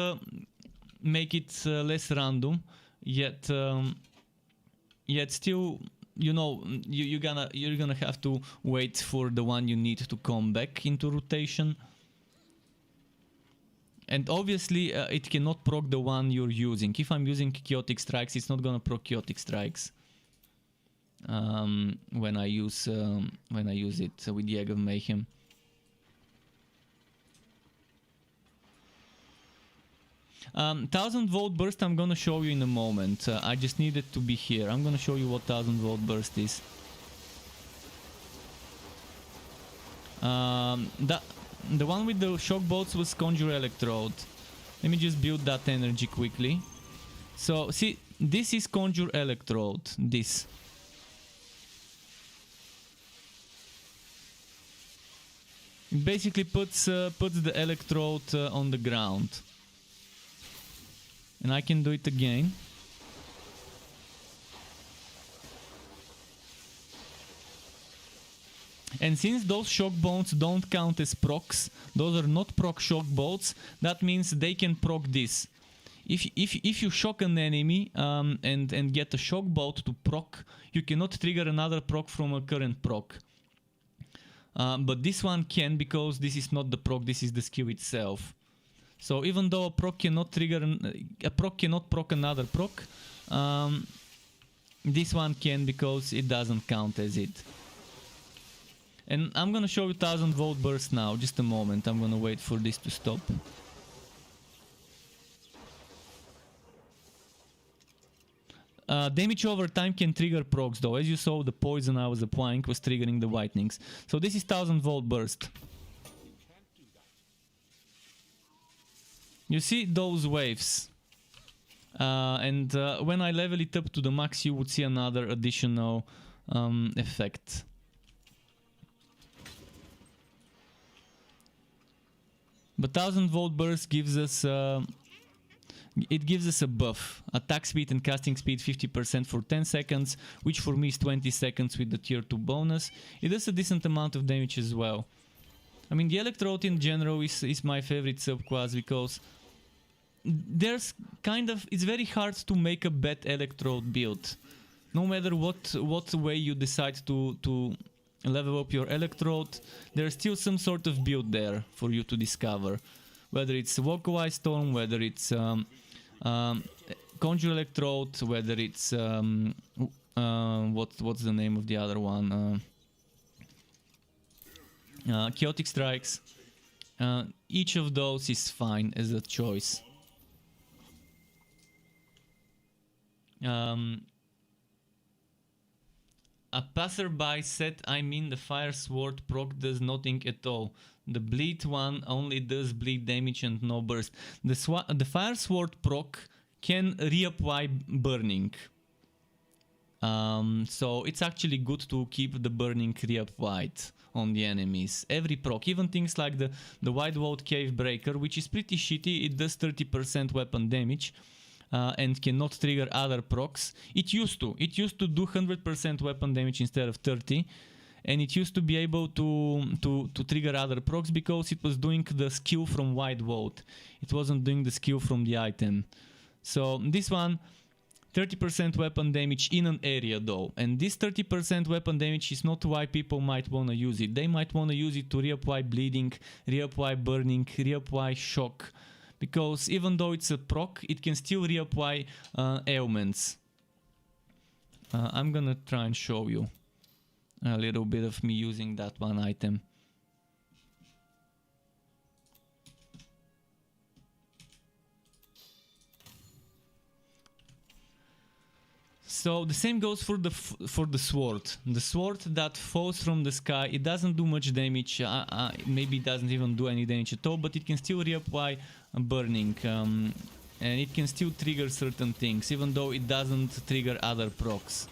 make it less random, yet still, you know, you're gonna have to wait for the one you need to come back into rotation. And obviously it cannot proc the one you're using. If I'm using Chaotic Strikes, it's not gonna proc Chaotic Strikes when I use it with the Egg of Mayhem. Thousand volt burst I'm gonna show you in a moment. I just needed to be here. I'm gonna show you what 1000 volt burst is. The one with the shock bolts was Conjure Electrode. Let me just build that energy quickly. So see, this is Conjure Electrode. This. It basically puts the electrode on the ground. And I can do it again. And since those shock bolts don't count as procs, those are not proc shock bolts, that means they can proc this. If you shock an enemy and get a shock bolt to proc, you cannot trigger another proc from a current proc. But this one can, because this is not the proc, this is the skill itself. So even though a proc cannot proc another proc, this one can, because it doesn't count as it. And I'm gonna show you 1000 volt burst now. Just a moment. I'm gonna wait for this to stop. Damage over time can trigger procs though. As you saw, the poison I was applying was triggering the whitenings. So this is 1000 volt burst. You see those waves. And when I level it up to the max, you would see another additional effect. But 1000 volt burst gives us it gives us a buff. Attack speed and casting speed 50% for 10 seconds, which for me is 20 seconds with the tier 2 bonus. It does a decent amount of damage as well. I mean, the Electrode in general is my favorite subclass, because there's it's very hard to make a bad Electrode build. No matter what way you decide to level up your Electrode, there's still some sort of build there for you to discover. Whether it's Vocalized Storm, whether it's Conjure Electrode, whether it's what's the name of the other one? Chaotic Strikes. Each of those is fine as a choice. A passerby said, I mean the fire sword proc does nothing at all. The bleed one only does bleed damage and no burst. The fire sword proc can reapply burning. So it's actually good to keep the burning Reap White on the enemies. Every proc, even things like the Wide World Cave Breaker, which is pretty shitty. It does 30% weapon damage and cannot trigger other procs. It used to do 100% weapon damage instead of 30. And it used to be able to trigger other procs because it was doing the skill from Wide World. It wasn't doing the skill from the item. So this one, 30% weapon damage in an area though. And this 30% weapon damage is not why people might want to use it. They might want to use it to reapply bleeding, reapply burning, reapply shock. Because even though it's a proc, it can still reapply ailments. I'm gonna try and show you a little bit of me using that one item. So the same goes for the sword. The sword that falls from the sky, it doesn't do much damage. Maybe it doesn't even do any damage at all, but it can still reapply burning, and it can still trigger certain things, even though it doesn't trigger other procs.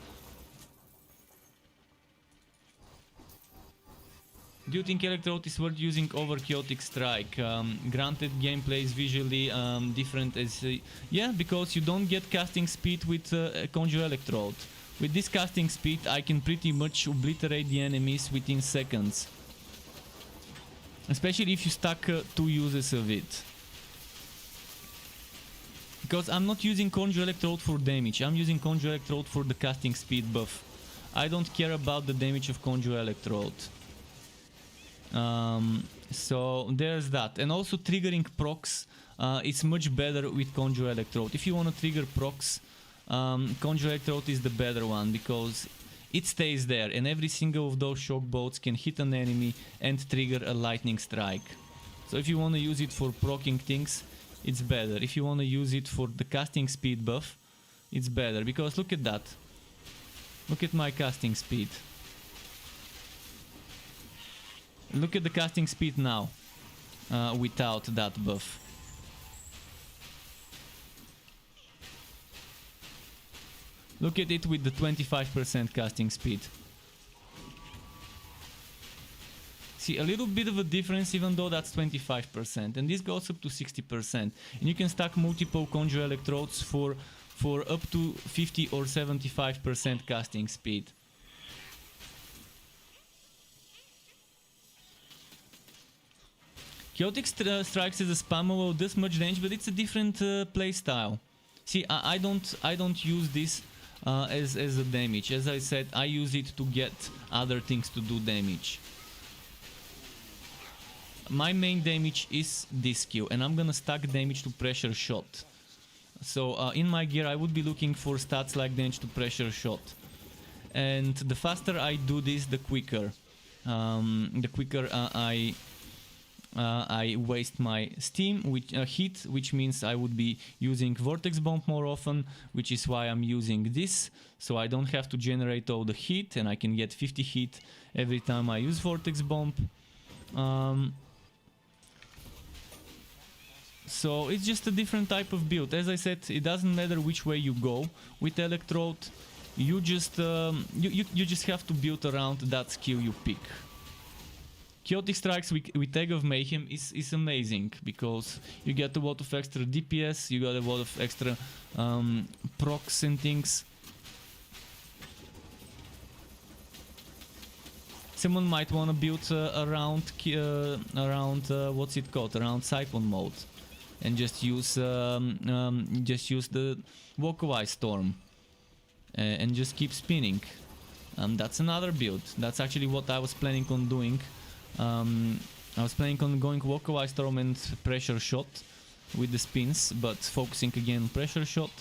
Do you think Electrode is worth using over Chaotic Strike? Granted, gameplay is visually different as... yeah, because you don't get casting speed with Conjure Electrode. With this casting speed, I can pretty much obliterate the enemies within seconds. Especially if you stack 2 uses of it. Because I'm not using Conjure Electrode for damage, I'm using Conjure Electrode for the casting speed buff. I don't care about the damage of Conjure Electrode. So there's that. And also triggering procs is much better with Conjure Electrode. If you want to trigger procs, Conjure Electrode is the better one because it stays there and every single of those shock bolts can hit an enemy and trigger a lightning strike. So if you want to use it for proccing things, it's better. If you want to use it for the casting speed buff, it's better because look at that. Look at my casting speed. Look at the casting speed now, without that buff. Look at it with the 25% casting speed. See, a little bit of a difference even though that's 25%. And this goes up to 60%. And you can stack multiple Conjure Electrodes for up to 50 or 75% casting speed. Chaotic Strikes is a spammable, does much damage, but it's a different playstyle. See, I don't use this as a damage. As I said, I use it to get other things to do damage. My main damage is this skill, and I'm gonna stack damage to Pressure Shot. So in my gear I would be looking for stats like damage to Pressure Shot. And the faster I do this, the quicker. I waste my steam, heat, which means I would be using Vortex Bomb more often, which is why I'm using this, so I don't have to generate all the heat and I can get 50 heat every time I use Vortex Bomb. So it's just a different type of build. As I said, it doesn't matter which way you go with Electrode, you just have to build around that skill you pick. Chaotic Strikes with Egg of Mayhem is amazing because you get a lot of extra DPS, you got a lot of extra procs and things. Someone might want to build around what's it called, around Siphon mode, and just use the Walkaway Storm and just keep spinning. That's another build. That's actually what I was planning on doing. I was planning on going Walkaway Storm and Pressure Shot with the spins, but focusing again on Pressure Shot.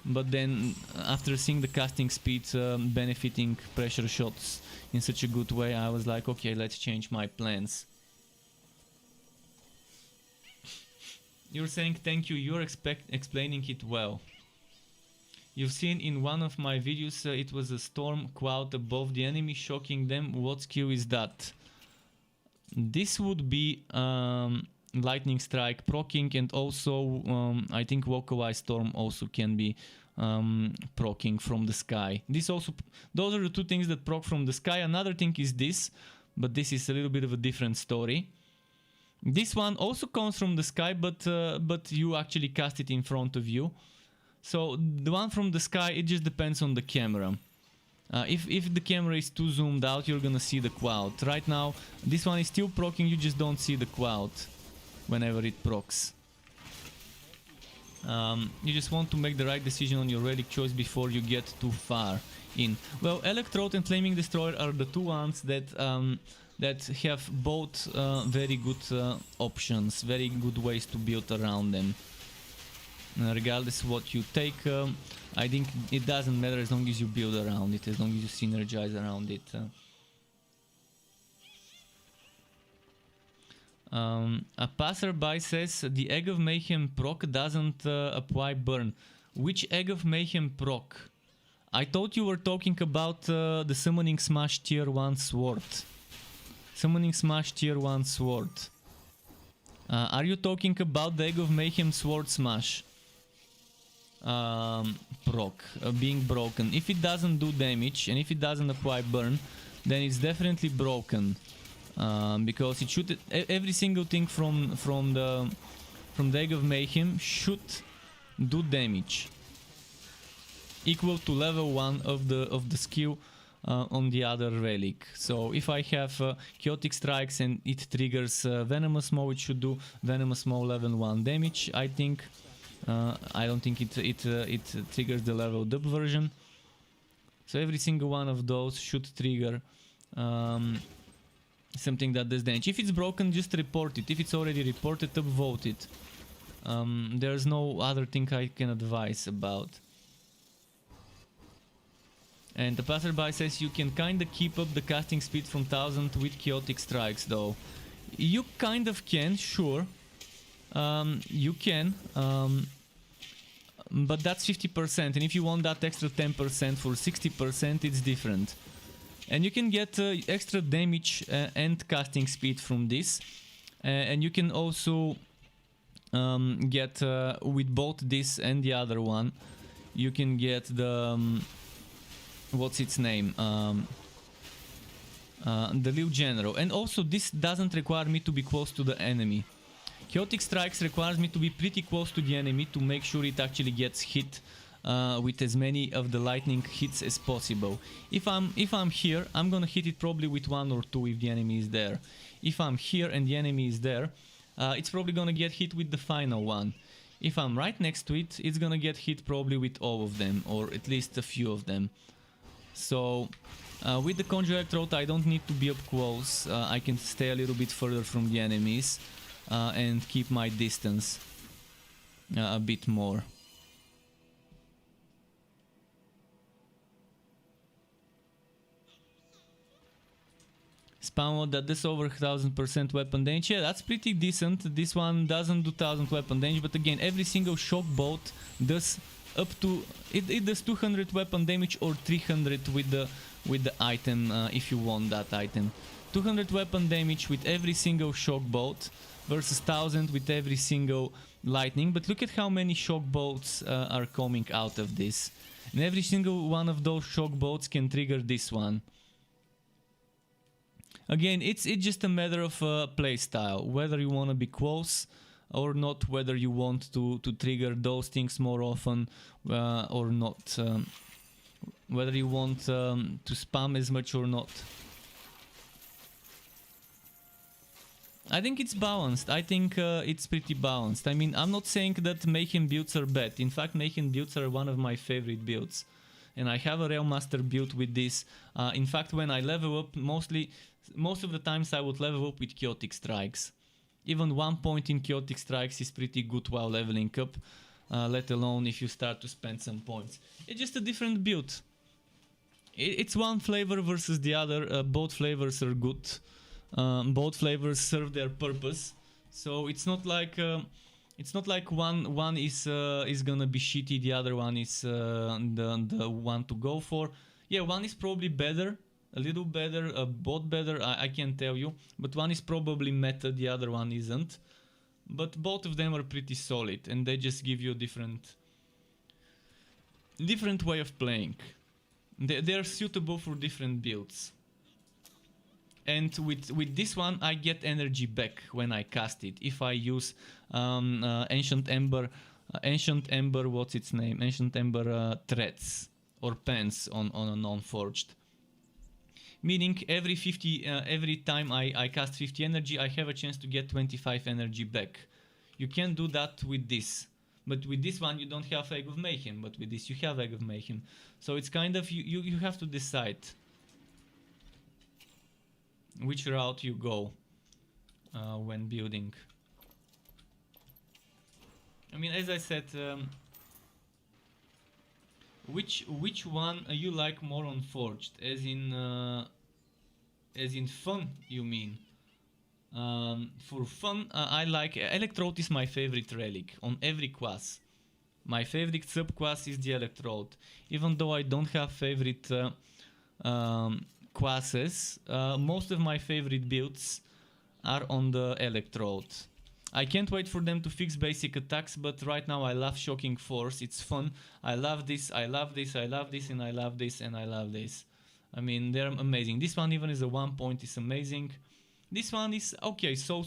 But then after seeing the casting speed benefiting Pressure Shots in such a good way, I was like, okay, let's change my plans. You're saying thank you, you're explaining it well. You've seen in one of my videos it was a storm cloud above the enemy shocking them. What skill is that? This would be Lightning Strike proccing, and also I think Walkaway Storm also can be proccing from the sky. Those are the two things that proc from the sky. Another thing is this, but this is a little bit of a different story. This one also comes from the sky, but you actually cast it in front of you. So the one from the sky, it just depends on the camera. If the camera is too zoomed out, you're gonna see the cloud. Right now, this one is still proccing, you just don't see the cloud whenever it procs. You just want to make the right decision on your relic choice before you get too far in. Well, Electrode and Flaming Destroyer are the two ones that that have both very good options, very good ways to build around them. Regardless of what you take, I think it doesn't matter as long as you build around it, as long as you synergize around it. A passerby says the Egg of Mayhem proc doesn't apply burn. Which Egg of Mayhem proc? I thought you were talking about the Summoning Smash tier 1 sword. Summoning Smash tier 1 sword. Are you talking about the Egg of Mayhem sword smash? Proc being broken. If it doesn't do damage and if it doesn't apply burn, then it's definitely broken. Because it should every single thing from the Egg of Mayhem should do damage equal to level 1 of the skill on the other relic. So if I have Chaotic Strikes and it triggers Venomous Maw, it should do Venomous Maw level 1 damage, I think. I don't think it triggers the leveled up version. So every single one of those should trigger something that does damage. If it's broken, just report it. If it's already reported, upvote it. There's no other thing I can advise about. And the passerby says you can kinda keep up the casting speed from 1000 with Chaotic Strikes though. You kind of can, sure. You can. But that's 50%, and if you want that extra 10% for 60%, it's different. And you can get extra damage and casting speed from this. And you can also get, with both this and the other one, you can get the... what's its name? The Liu General. And also this doesn't require me to be close to the enemy. Chaotic Strikes requires me to be pretty close to the enemy to make sure it actually gets hit with as many of the lightning hits as possible. If I'm here, I'm gonna hit it probably with 1 or 2 if the enemy is there. If I'm here and the enemy is there, it's probably gonna get hit with the final one. If I'm right next to it, it's gonna get hit probably with all of them, or at least a few of them. So with the Conjure Electrode, I don't need to be up close. I can stay a little bit further from the enemies. And keep my distance a bit more. Spam mode that does over 1000% weapon damage. Yeah, that's pretty decent. This one doesn't do 1000 weapon damage, but again, every single shock bolt does up to it does 200 weapon damage or 300 with the item if you want that item. 200 weapon damage with every single shock bolt versus 1000 with every single lightning. But look at how many shock bolts are coming out of this. And every single one of those shock bolts can trigger this one. Again, it's just a matter of playstyle, whether you want to be close or not, whether you want to trigger those things more often or not, whether you want to spam as much or not. I think it's balanced. I think it's pretty balanced. I mean, I'm not saying that Mayhem builds are bad. In fact, Mayhem builds are one of my favorite builds. And I have a Realm Master build with this. In fact, when I level up, most of the times I would level up with Chaotic Strikes. Even 1 point in Chaotic Strikes is pretty good while leveling up. Let alone if you start to spend some points. It's just a different build. It's one flavor versus the other. Both flavors are good. Both flavors serve their purpose, so it's not like one is gonna be shitty, the other one is the one to go for. Yeah, one is probably better, a little better, both better. I can't tell you, but one is probably meta, the other one isn't. but both of them are pretty solid, and they just give you a different way of playing. They are suitable for different builds. And with this one, I get energy back when I cast it. If I use Ancient Ember, what's its name? Ancient Ember threads or pens on a non-forged. Meaning every time I cast 50 energy, I have a chance to get 25 energy back. You can't do that with this. But with this one, you don't have Egg of Mayhem. But with this, you have Egg of Mayhem. So it's kind of, you have to decide which route you go when building. I mean, as I said, which one you like more on Forged? As in fun, you mean? For fun, I like Electrode is my favorite relic on every class. My favorite sub-class is the Electrode. Even though I don't have favorite classes, most of my favorite builds are on the Electrode. I can't wait for them to fix basic attacks, but right now I love Shocking Force. It's fun. I love this, I love this, I love this, and I love this, and I love this. I mean, they're amazing. This one even is a 1 point, is amazing. This one is okay, so.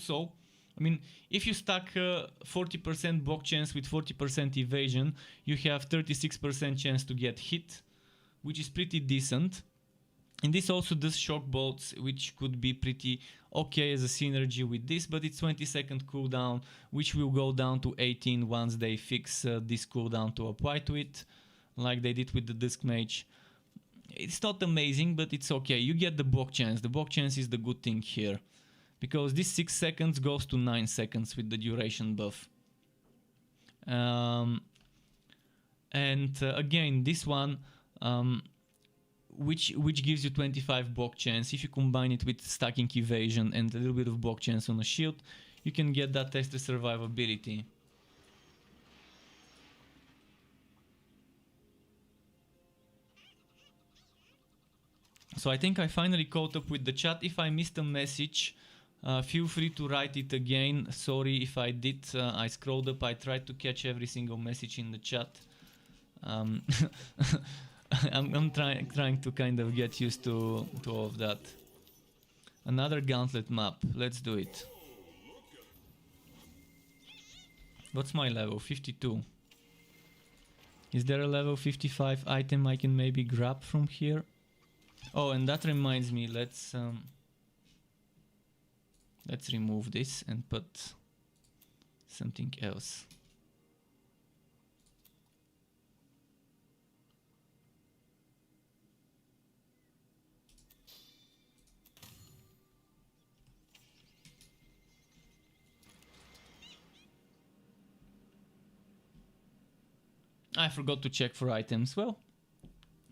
I mean, if you stack 40% block chance with 40% evasion, you have 36% chance to get hit, which is pretty decent. And this also does shock bolts, which could be pretty okay as a synergy with this, but it's 20-second cooldown, which will go down to 18 once they fix this cooldown to apply to it, like they did with the Disc Mage. It's not amazing, but it's okay. You get the block chance. The block chance is the good thing here, because this 6 seconds goes to 9 seconds with the duration buff. Again, this one, which gives you 25 block chance. If you combine it with stacking evasion and a little bit of block chance on a shield, you can get that extra survivability. So I think I finally caught up with the chat. If I missed a message, feel free to write it again. Sorry if I did. I scrolled up. I tried to catch every single message in the chat. I'm trying to kind of get used to all of that. Another gauntlet map. Let's do it. What's my level? 52. Is there a level 55 item I can maybe grab from here? Oh, and that reminds me, let's remove this and put something else. I forgot to check for items. Well,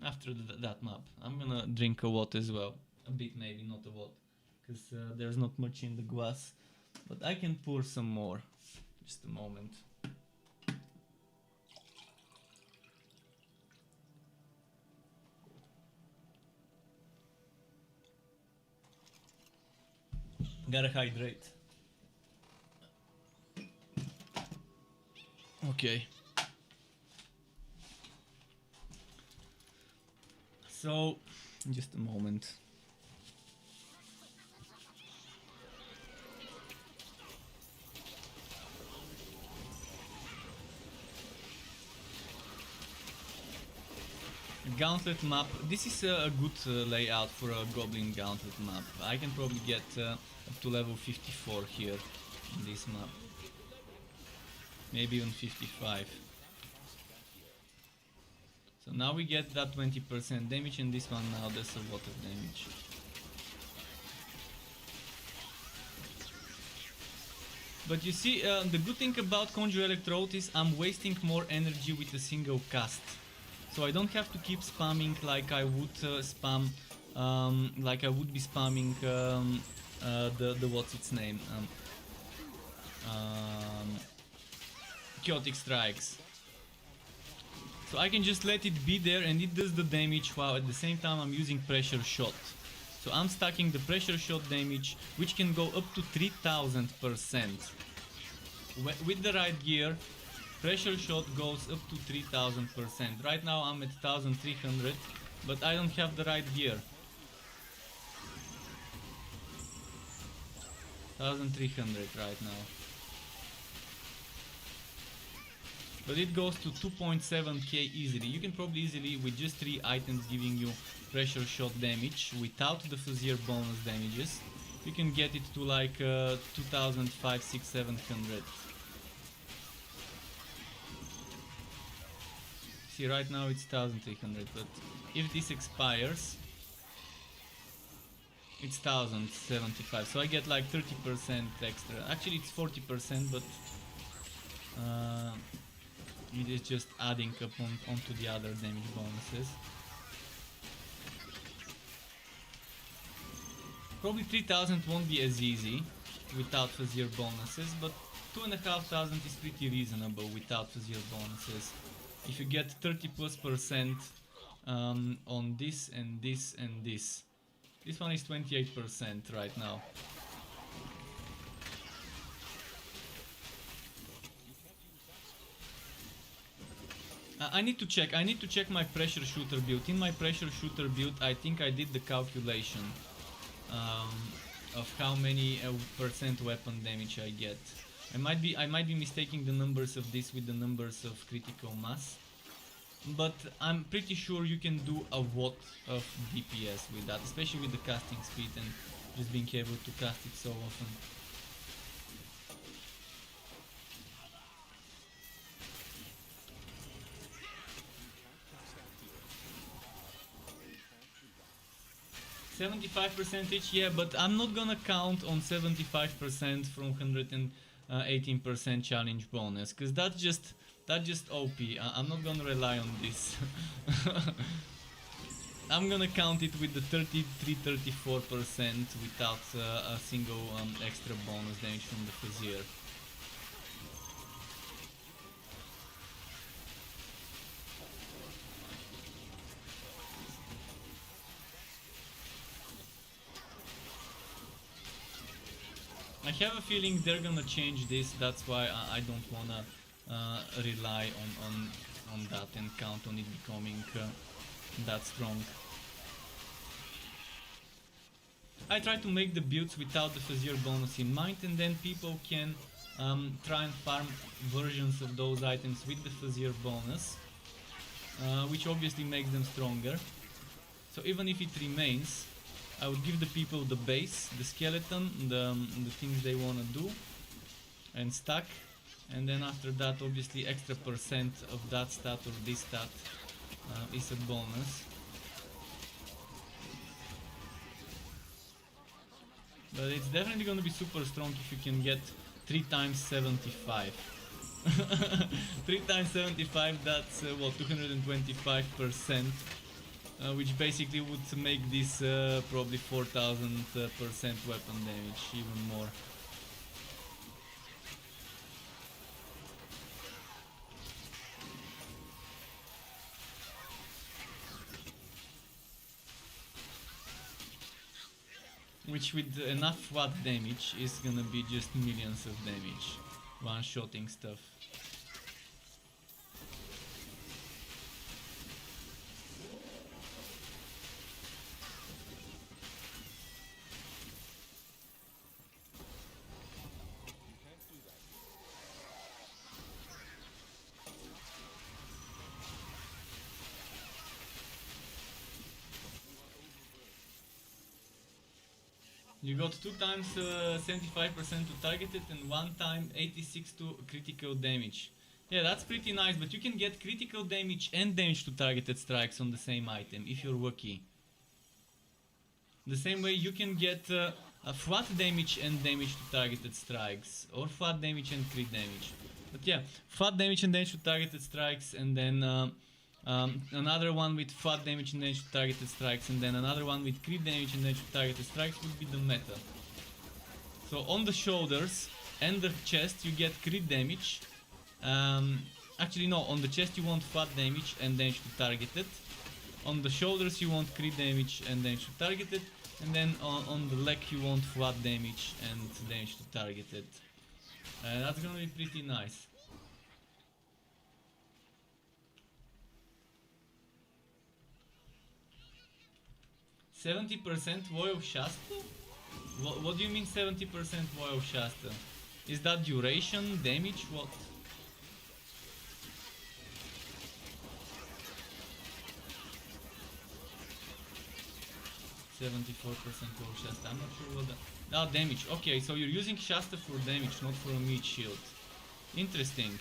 after that map, I'm gonna drink a water as well. A bit, maybe, not a lot, because there's not much in the glass. But I can pour some more. Just a moment. Gotta hydrate. Okay. So, just a moment. Gauntlet map. This is a good layout for a Goblin Gauntlet map. I can probably get up to level 54 here in this map. Maybe even 55. So now we get that 20% damage, and this one now does a lot of damage. But you see, the good thing about Conjure Electrode is I'm wasting more energy with a single cast. So I don't have to keep spamming like I would spam, like I would be spamming the what's its name, Chaotic Strikes. So I can just let it be there and it does the damage while at the same time I'm using Pressure Shot. So I'm stacking the Pressure Shot damage, which can go up to 3000%. with the right gear, pressure shot goes up to 3000%. Right now I'm at 1300, but I don't have the right gear. 1300 right now. But it goes to 2.7k easily. You can probably easily, with just 3 items giving you pressure shot damage without the Fuzzier bonus damages, you can get it to like 2005, 6, 700. See, right now it's 1300, but if this expires, it's 1075. So I get like 30% extra. Actually, it's 40%, but it is just adding up onto the other damage bonuses. Probably 3000 won't be as easy without Fuzzier bonuses, but 2500 is pretty reasonable without Fuzzier bonuses. If you get 30+% on this and this and this. This one is 28% right now. I need to check my pressure shooter build. In my pressure shooter build, I think I did the calculation of how many percent weapon damage I get. I might be mistaking the numbers of this with the numbers of critical mass, but I'm pretty sure you can do a lot of DPS with that, especially with the casting speed and just being able to cast it so often. %, yeah, but I'm not gonna count on 75% from 118% challenge bonus, cause that's just OP. I'm not gonna rely on this. I'm gonna count it with the 33-34% without a single extra bonus damage from the Fuzzier. I have a feeling they're gonna change this, that's why I don't wanna rely on that and count on it becoming that strong. I try to make the builds without the Fuzzier bonus in mind, and then people can try and farm versions of those items with the Fuzzier bonus, which obviously makes them stronger. So even if it remains, I would give the people the base, the skeleton, the things they wanna do, and stack, and then after that obviously extra percent of that stat or this stat is a bonus. But it's definitely gonna be super strong if you can get 3 times 75. 3 times 75, that's what, 225%. Which basically would make this probably 4000% weapon damage, even more. Which with enough watt damage is gonna be just millions of damage, one-shotting stuff. You got 2 times 75% to targeted and 1 time 86 to critical damage. Yeah, that's pretty nice, but you can get critical damage and damage to targeted strikes on the same item if you're lucky. The same way you can get a flat damage and damage to targeted strikes, or flat damage and crit damage. But yeah, flat damage and damage to targeted strikes, and then another one with flat damage and damage to targeted strikes, and then another one with crit damage and damage to targeted strikes would be the meta. So on the shoulders and the chest you get crit damage. Actually no, on the chest you want flat damage and damage to targeted. On the shoulders you want crit damage and damage to targeted. And then on the leg you want flat damage and damage to targeted. That's gonna be pretty nice. %70 Void of Shasta? What do you mean 70% Void of Shasta? Is that duration, damage, what? %74% Void of Shasta, I'm not sure what that... Ah, damage, okay, so you're using Shasta for damage, not for a meat shield. Interesting.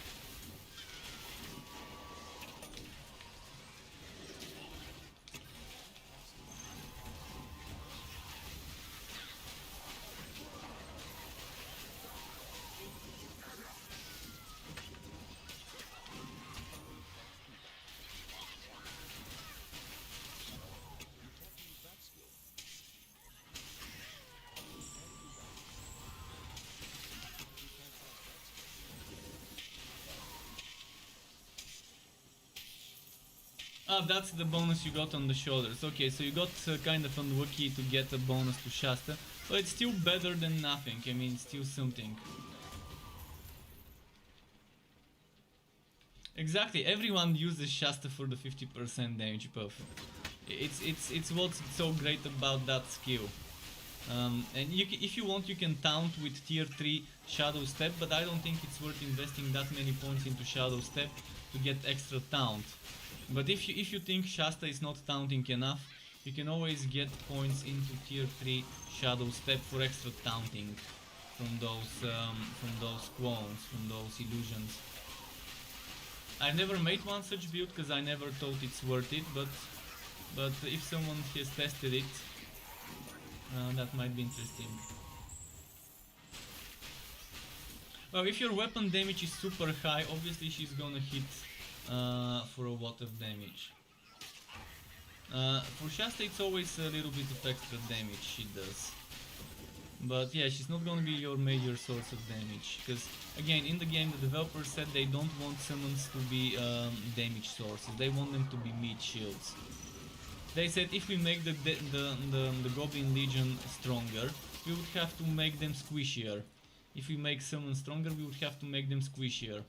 Ah, that's the bonus you got on the shoulders. Okay, so you got kind of unlucky to get a bonus to Shasta, but it's still better than nothing. I mean, still something. Exactly, everyone uses Shasta for the 50% damage buff. It's what's so great about that skill. And if you want, you can taunt with tier 3 Shadow Step, but I don't think it's worth investing that many points into Shadow Step to get extra taunt. But if you think Shasta is not taunting enough, you can always get points into tier 3 Shadow Step for extra taunting from those clones, from those illusions. I never made one such build because I never thought it's worth it, but if someone has tested it, that might be interesting. Well, if your weapon damage is super high, obviously she's gonna hit for a lot of damage. For Shasta it's always a little bit of extra damage she does. But yeah, she's not gonna be your major source of damage, because again, in the game the developers said they don't want summons to be damage sources, they want them to be meat shields. They said if we make the Goblin Legion stronger, we would have to make them squishier. If we make summons stronger, we would have to make them squishier.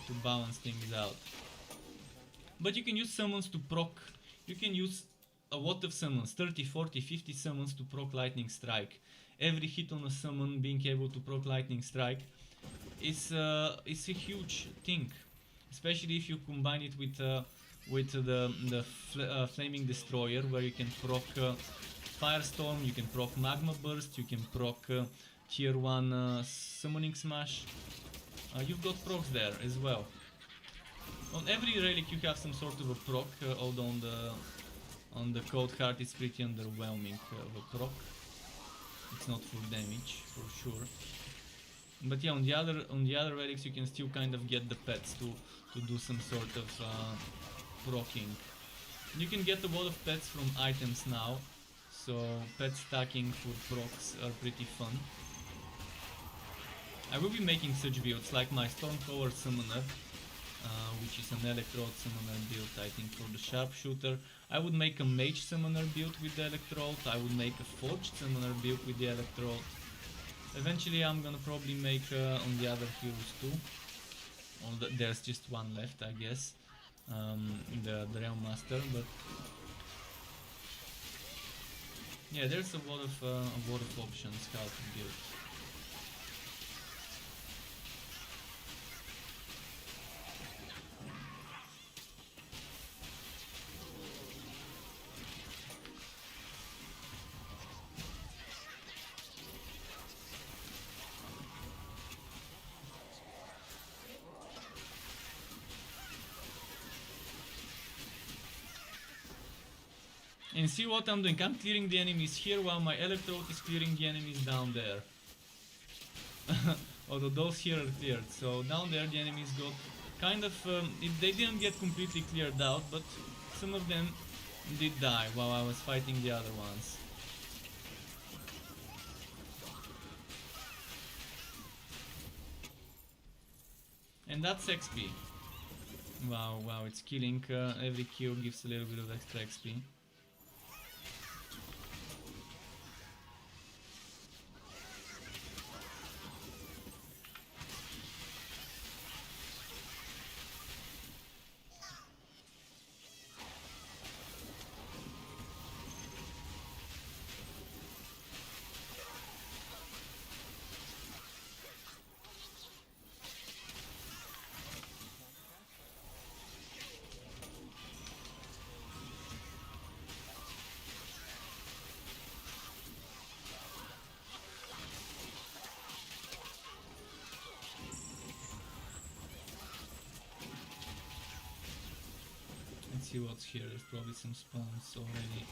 To balance things out. But you can use summons to proc. You can use a lot of summons, 30, 40, 50 summons to proc Lightning Strike. Every hit on a summon being able to proc Lightning Strike is a huge thing. Especially if you combine it with the Flaming Destroyer, where you can proc Firestorm, you can proc Magma Burst, you can proc tier 1 Summoning Smash. You've got procs there as well. On every relic you have some sort of a proc, although on the Cold Heart it's pretty underwhelming of a proc. It's not full damage for sure. But yeah, on the other relics you can still kind of get the pets to do some sort of procking. You can get a lot of pets from items now, so pet stacking for procs are pretty fun. I will be making such builds, like my Stormcaller Summoner, which is an Electrode Summoner build, I think, for the Sharpshooter. I would make a Mage Summoner build with the Electrode, I would make a Forged Summoner build with the Electrode. Eventually I'm gonna probably make on the other heroes too. There's just one left, I guess, the Realm Master, but yeah, there's a lot of options how to build. And see what I'm doing, I'm clearing the enemies here while my Electrode is clearing the enemies down there. Although those here are cleared, so down there the enemies got kind of... they didn't get completely cleared out, but some of them did die while I was fighting the other ones. And that's XP. Wow, it's killing, every kill gives a little bit of extra XP. Let's see what's here. There's probably some spawns already.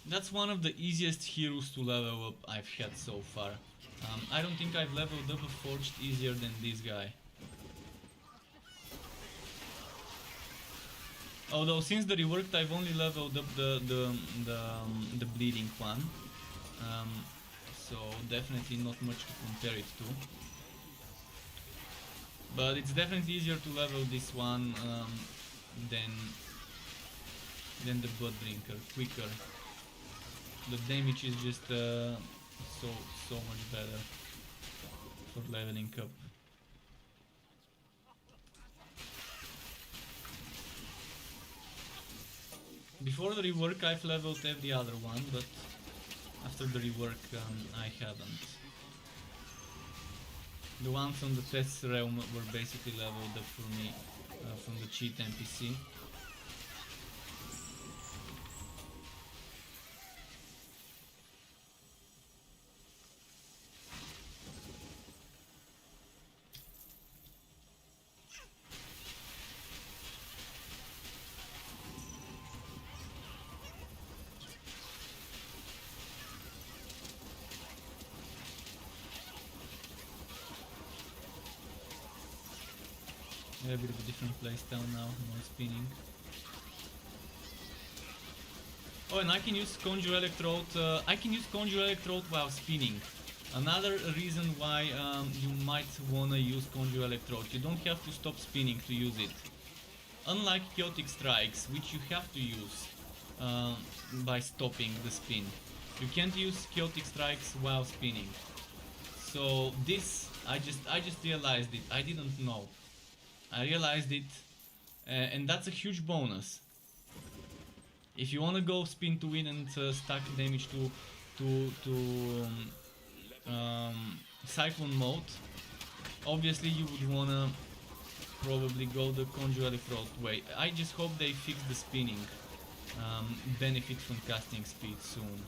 That's one of the easiest heroes to level up I've had so far. I don't think I've leveled up a Forged easier than this guy. Although since the reworked, I've only leveled up the bleeding one, so definitely not much to compare it to. But it's definitely easier to level this one than the Bloodbrinker, quicker. The damage is just so much better for leveling up. Before the rework I've leveled every other one, but after the rework I haven't. The ones on the test realm were basically leveled up for me from the cheat NPC. A bit of a different playstyle now, more spinning. Oh, and I can use Conjure Electrode. I can use Conjure Electrode while spinning. Another reason why you might wanna use Conjure Electrode. You don't have to stop spinning to use it. Unlike Chaotic Strikes, which you have to use by stopping the spin. You can't use Chaotic Strikes while spinning. So this, I just realized it. I didn't know. I realized it, and that's a huge bonus. If you wanna go spin to win and stack damage to Cyclone mode, obviously you would wanna probably go the Conjure Electrode way. I just hope they fix the spinning benefit from casting speed soon.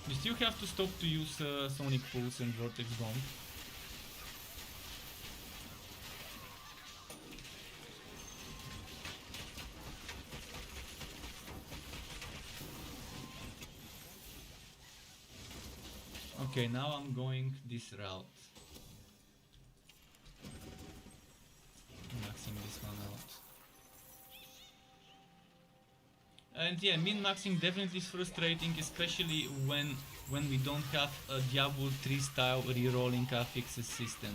You still have to stop to use Sonic Pulse and Vortex Bomb. Okay, now I'm going this route. Maxing this one out. And yeah, min-maxing definitely is frustrating, especially when we don't have a Diablo 3 style rerolling affixes system.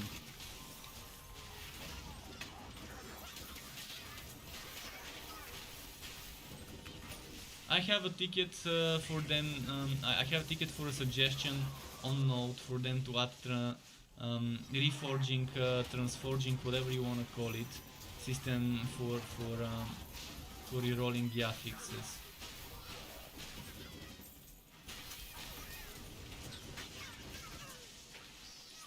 I have a ticket for them. I have a ticket for a suggestion on Node for them to add reforging, transforging, whatever you want to call it, system for rerolling the affixes.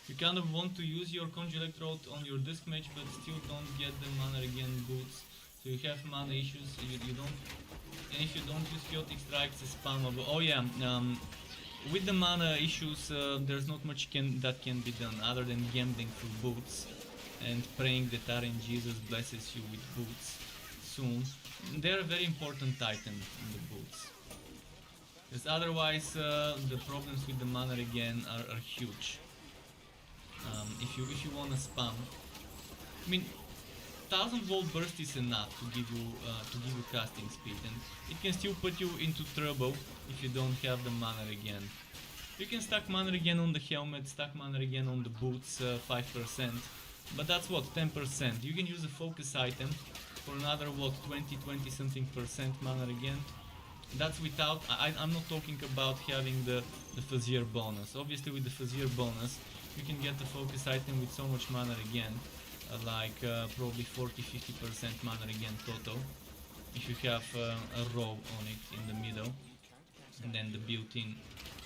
You kind of want to use your Conjure Electrode on your disc match, but still don't get the mana regen boots. So you have mana issues. You don't, and if you don't use Chaotic Strikes, it's spammable. Oh yeah, with the mana issues, there's not much that can be done other than gambling for boots and praying that RNGesus blesses you with boots soon. They're a very important item in the boots. Because otherwise, the problems with the mana regen are huge. If you wanna spam, I mean, 1000 volt burst is enough to give you casting speed, and it can still put you into trouble if you don't have the mana regen. You can stack mana regen on the helmet, stack mana regen on the boots, 5%, but that's what, 10%. You can use a focus item for another what, 20 something percent mana regen. That's without, I'm not talking about having the Fazir bonus. Obviously with the Fazir bonus you can get the focus item with so much mana regen, like probably 40-50% mana regen total, if you have a row on it in the middle, and then the built-in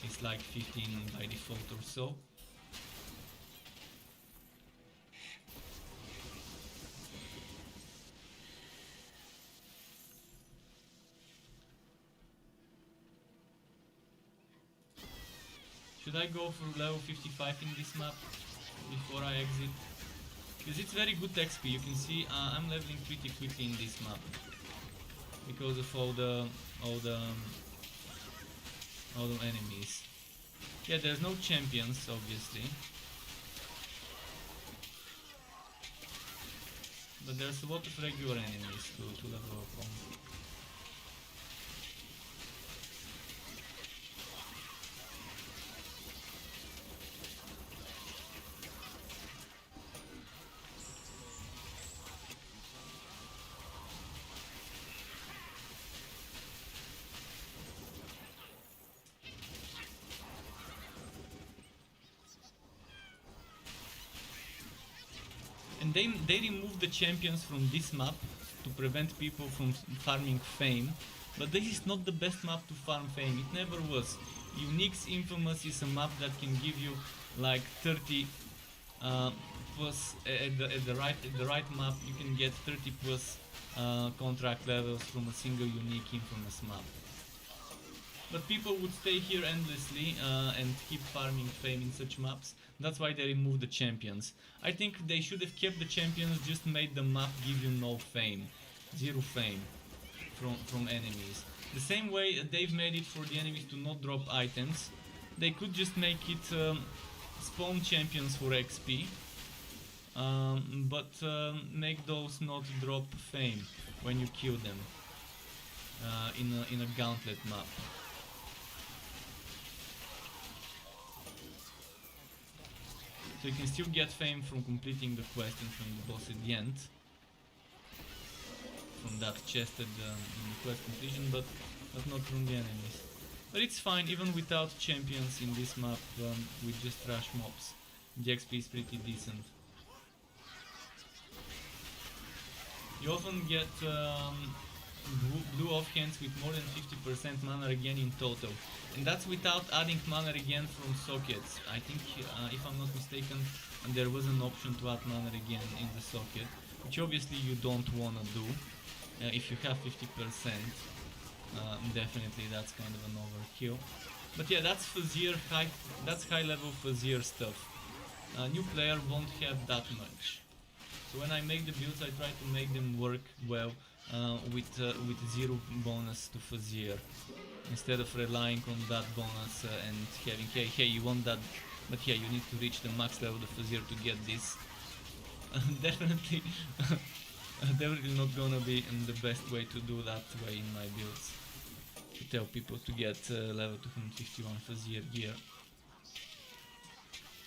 is like 15 by default or so. Should I go for level 55 in this map before I exit? Because it's very good XP. You can see I'm leveling pretty quickly in this map because of all the enemies. Yeah, there's no champions, obviously, but there's a lot of regular enemies to level up on. And they removed the champions from this map to prevent people from farming fame, but this is not the best map to farm fame. It never was. Unique's Infamous is a map that can give you like 30 plus at the right map. You can get 30 plus contract levels from a single unique Infamous map. But people would stay here endlessly and keep farming fame in such maps. That's why they removed the champions. I think they should have kept the champions, just made the map give you no fame. Zero fame from enemies. The same way they've made it for the enemies to not drop items. They could just make it spawn champions for XP. But make those not drop fame when you kill them in a gauntlet map. So you can still get fame from completing the quest and from the boss at the end, from that chest at the quest completion, but not from the enemies. But it's fine, even without champions in this map, with just rush mobs. The XP is pretty decent. You often get blue offhands with more than 50% mana regen in total, and that's without adding mana regen from sockets. I think, if I'm not mistaken, there was an option to add mana regen in the socket, which obviously you don't wanna do. If you have 50%, definitely that's kind of an overkill. But yeah, that's Fazir that's high level Fazir stuff. New player won't have that much. So when I make the builds, I try to make them work well with zero bonus to Fazir, instead of relying on that bonus and having, hey, you want that, but yeah, you need to reach the max level of Fazir to get this. Definitely not gonna be the best way to do that way in my builds, to tell people to get level 251 Fazir gear.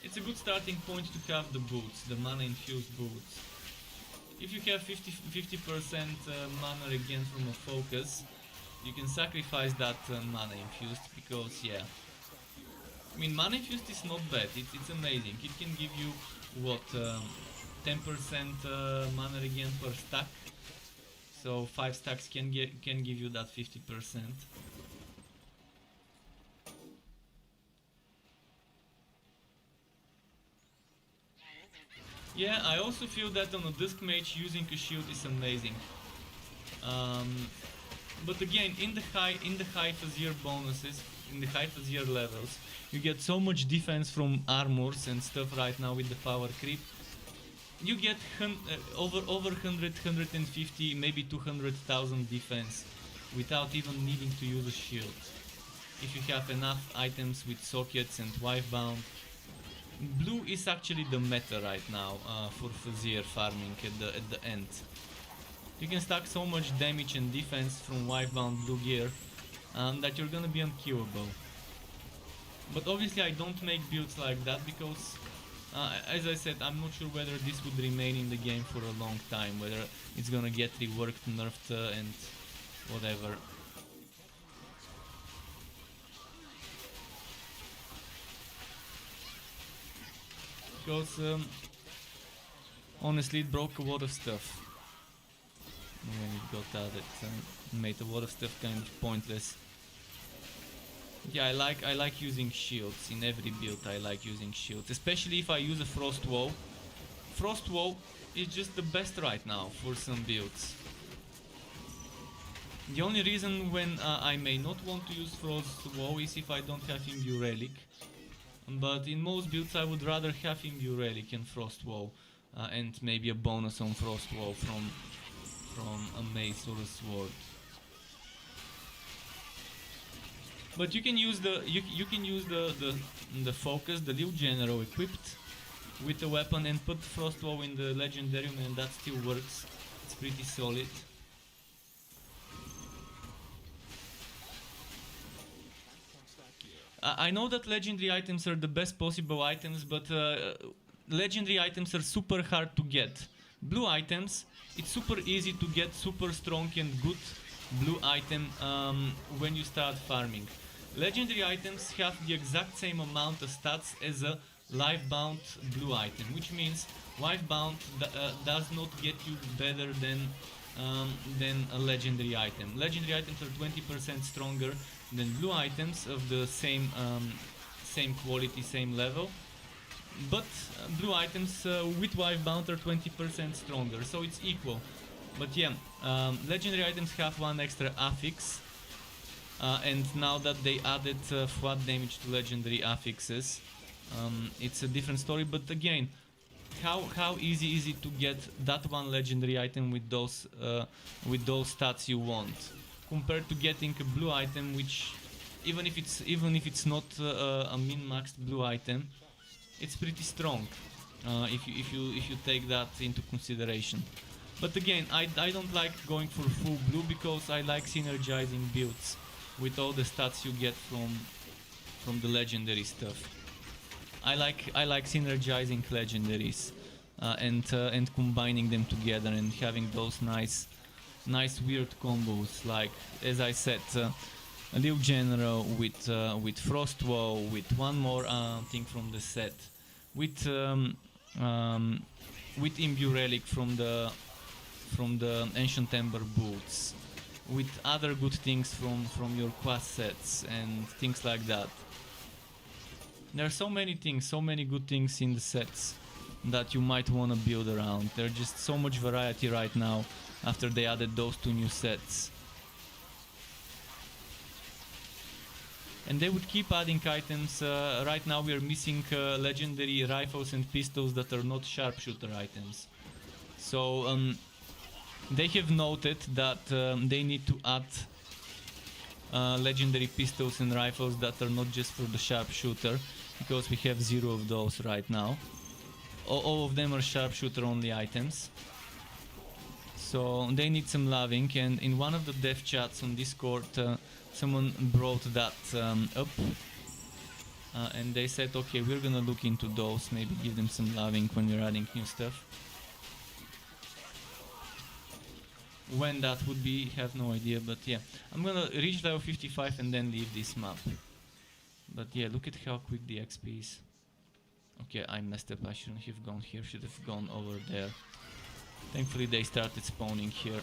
It's a good starting point to have the boots, the mana infused boots. If you have 50% mana regen from a focus, you can sacrifice that mana infused, because yeah, I mean, mana infused is not bad, it's amazing. It can give you what, 10% mana regen per stack, so 5 stacks can give you that 50%. Yeah, I also feel that on a disc mage using a shield is amazing. But again, in the high Fazir bonuses, in the high Fazir levels, you get so much defense from armors and stuff right now with the power creep. You get over 100, 150, maybe 200,000 defense without even needing to use a shield. If you have enough items with sockets and wife bound. Blue is actually the meta right now for Fazir farming at the end. You can stack so much damage and defense from wife-bound blue gear that you're gonna be unkillable. But obviously I don't make builds like that because, as I said, I'm not sure whether this would remain in the game for a long time, whether it's gonna get reworked, nerfed and whatever. Because honestly it broke a lot of stuff when it got added, made a lot of stuff kind of pointless. Yeah, I like using shields in every build. I like using shields, especially if I use a frost wall. Frost wall is just the best right now for some builds. The only reason when I may not want to use frost wall is if I don't have imbue relic. but in most builds I would rather have Imbue Relic and Frost Wall, and maybe a bonus on Frost Wall from a mace or a sword. But you can use the focus, the Liu General equipped with a weapon and put Frost Wall in the Legendarium, and that still works. It's pretty solid. I know that legendary items are the best possible items, but legendary items are super hard to get. Blue items, it's super easy to get super strong and good blue item when you start farming. Legendary items have the exact same amount of stats as a life-bound blue item, which means life-bound does not get you better than a legendary item. Legendary items are 20% stronger than blue items of the same quality, same level. But blue items with life-bound are 20% stronger, so it's equal. But yeah, legendary items have one extra affix. And now that they added flat damage to legendary affixes, it's a different story. But again, how easy is it to get that one legendary item with those stats you want, compared to getting a blue item, which even if it's not a min-maxed blue item, it's pretty strong if you take that into consideration. But again, I don't like going for full blue because I like synergizing builds with all the stats you get from the legendary stuff. I like synergizing legendaries and combining them together and having those nice weird combos, like, as I said, a Liu General with Frost Wall, with one more thing from the set, with Imbue Relic from the Ancient Ember boots, with other good things from your quest sets and things like that. There are so many things, so many good things in the sets that you might want to build around. There's just so much variety right now after they added those two new sets. And they would keep adding items. Right now we are missing legendary rifles and pistols that are not sharpshooter items. So they have noted that they need to add legendary pistols and rifles that are not just for the sharpshooter, because we have 0 of those right now. All of them are sharpshooter only items. So they need some loving, and in one of the dev chats on Discord someone brought that up, and they said, okay, we're gonna look into those, maybe give them some loving when we're adding new stuff. When that would be, have no idea, but yeah, I'm gonna reach level 55 and then leave this map. But yeah, look at how quick the XP is. Okay, I messed up, I shouldn't have gone here, should have gone over there. Thankfully they started spawning here.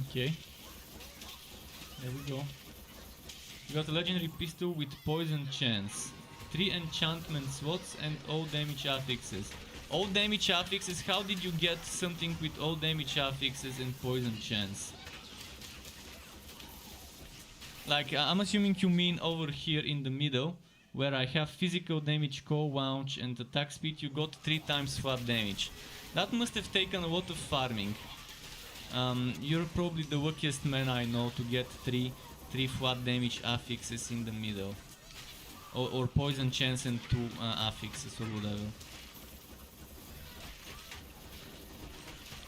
Okay, there we go. We got a legendary pistol with poison chance, 3 enchantment slots and all damage affixes. All damage affixes, how did you get something with all damage affixes and poison chance? Like, I'm assuming you mean over here in the middle, where I have physical damage, core launch and attack speed. You got 3 times flat damage. That must have taken a lot of farming. You're probably the luckiest man I know to get 3 flat damage affixes in the middle, or poison chance and 2 affixes or whatever.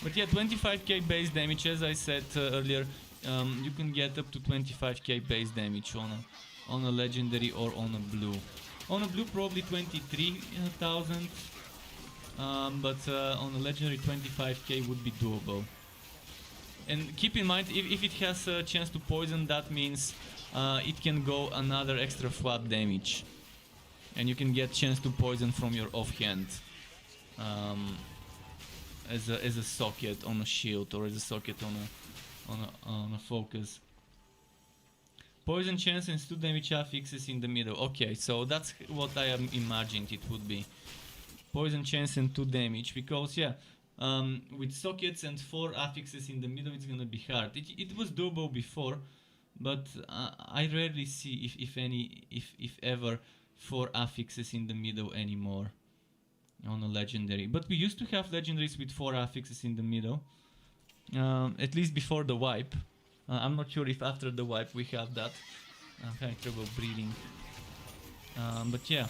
But yeah, 25k base damage, as I said earlier, you can get up to 25k base damage on a legendary or on a blue. On a blue probably 23,000, but on a legendary 25k would be doable. And keep in mind, if it has a chance to poison, that means it can go another extra flat damage. And you can get chance to poison from your offhand. As a socket on a shield, or as a socket on a focus. Poison chance and 2 damage affixes in the middle. Okay, so that's what I imagined it would be. Poison chance and 2 damage, because yeah, with sockets and 4 affixes in the middle, it's gonna be hard. It was doable before, but I rarely see, if ever, 4 affixes in the middle anymore on a legendary. But we used to have legendaries with 4 affixes in the middle, at least before the wipe. I'm not sure if after the wipe we have that. I'm having trouble breathing. But yeah.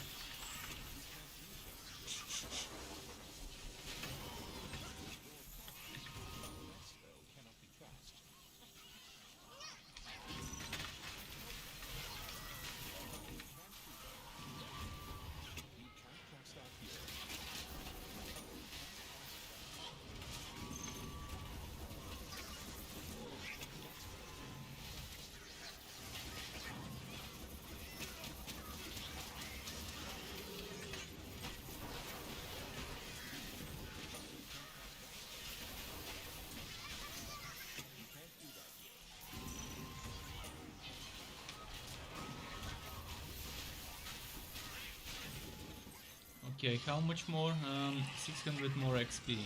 Okay, how much more? 600 more XP.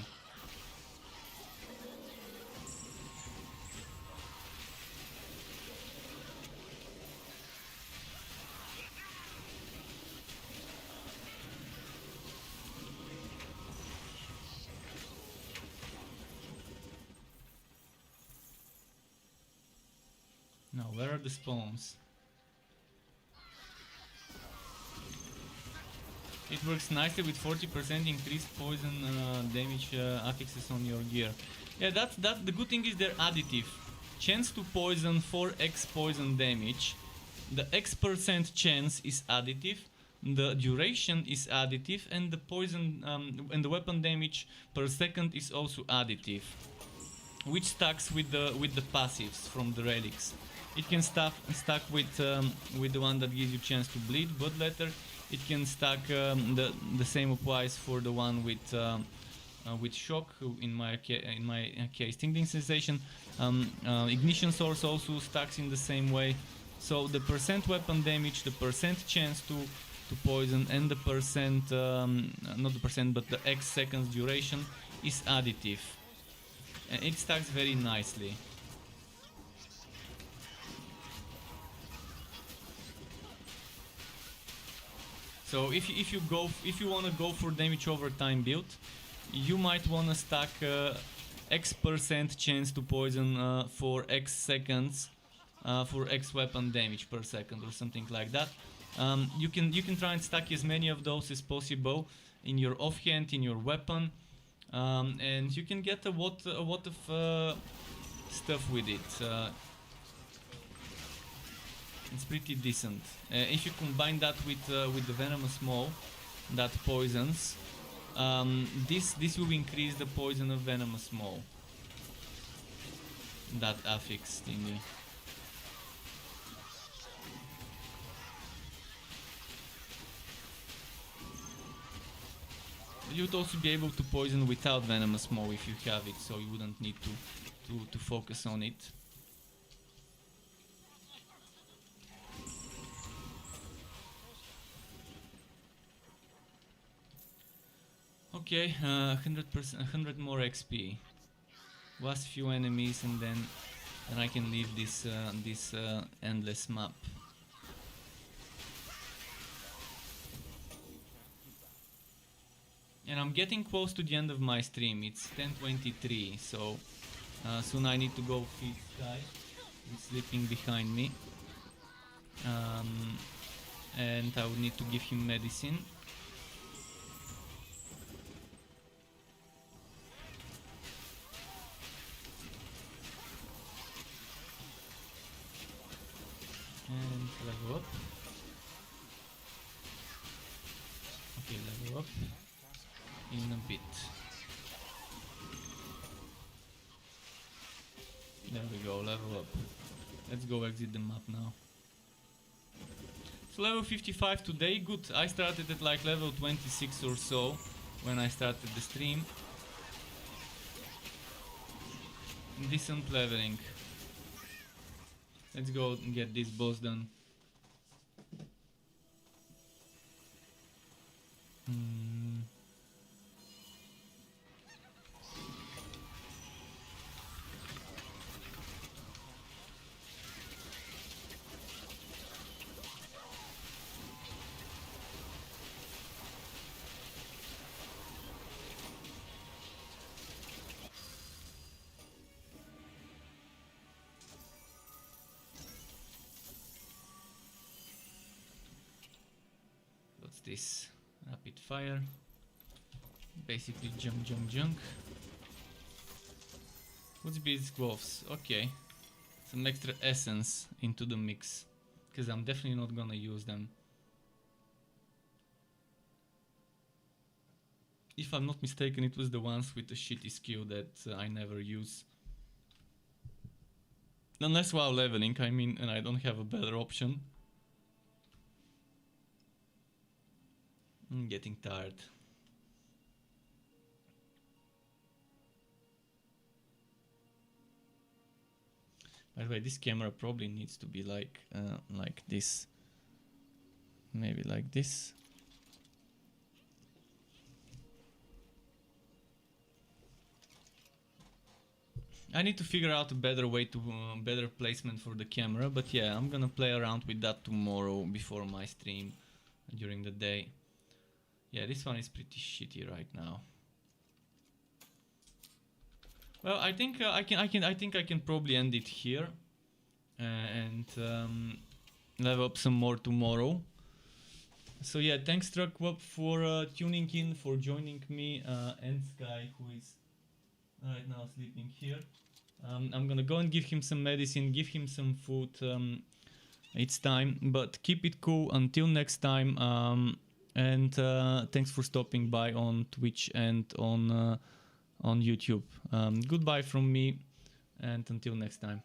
Now, where are the spawns? It works nicely with 40% increased poison damage affixes on your gear. Yeah, that's the good thing is they're additive. Chance to poison 4x poison damage. The X% chance is additive. The duration is additive, and the poison and the weapon damage per second is also additive, which stacks with the passives from the relics. It can stack with the one that gives you chance to bleed, bloodletter. It can stack the same applies for the one with shock. In my case, tingling sensation. Ignition source also stacks in the same way. So the percent weapon damage, the percent chance to poison, and the percent not the percent but the X seconds duration is additive, and it stacks very nicely. So if you wanna go for damage over time build, you might wanna stack X% chance to poison for X seconds for X weapon damage per second or something like that. You can try and stack as many of those as possible in your offhand, in your weapon, and you can get a lot of stuff with it. It's pretty decent. If you combine that with the venomous maw that poisons, this will increase the poison of venomous maw. That affix thingy. You'd also be able to poison without venomous maw if you have it, so you wouldn't need to focus on it. Okay, 100%, 100 more XP. Last few enemies, and then I can leave this endless map. And I'm getting close to the end of my stream. It's 10:23, so soon I need to go feed Sky. He's sleeping behind me, and I will need to give him medicine. And level up. Okay, level up in a bit. There we go, level up. Let's go exit the map now. So level 55 today, good. I started at like level 26 or so when I started the stream. Decent leveling. Let's go and get this boss done. What's this? Rapid fire. Basically junk. What's these gloves? Okay. Some extra essence into the mix. Because I'm definitely not gonna use them. If I'm not mistaken, it was the ones with the shitty skill that I never use. Unless while leveling, I mean, and I don't have a better option. I'm getting tired. By the way, this camera probably needs to be like this. Maybe like this. I need to figure out a better way to better placement for the camera, but yeah, I'm gonna play around with that tomorrow before my stream during the day. Yeah, this one is pretty shitty right now. Well, I think I can probably end it here and level up some more tomorrow. So yeah, thanks Truckwop for tuning in, for joining me, and Sky, who is right now sleeping here. I'm gonna go and give him some medicine, give him some food. It's time, but keep it cool until next time. And thanks for stopping by on Twitch and on YouTube. Goodbye from me, and until next time.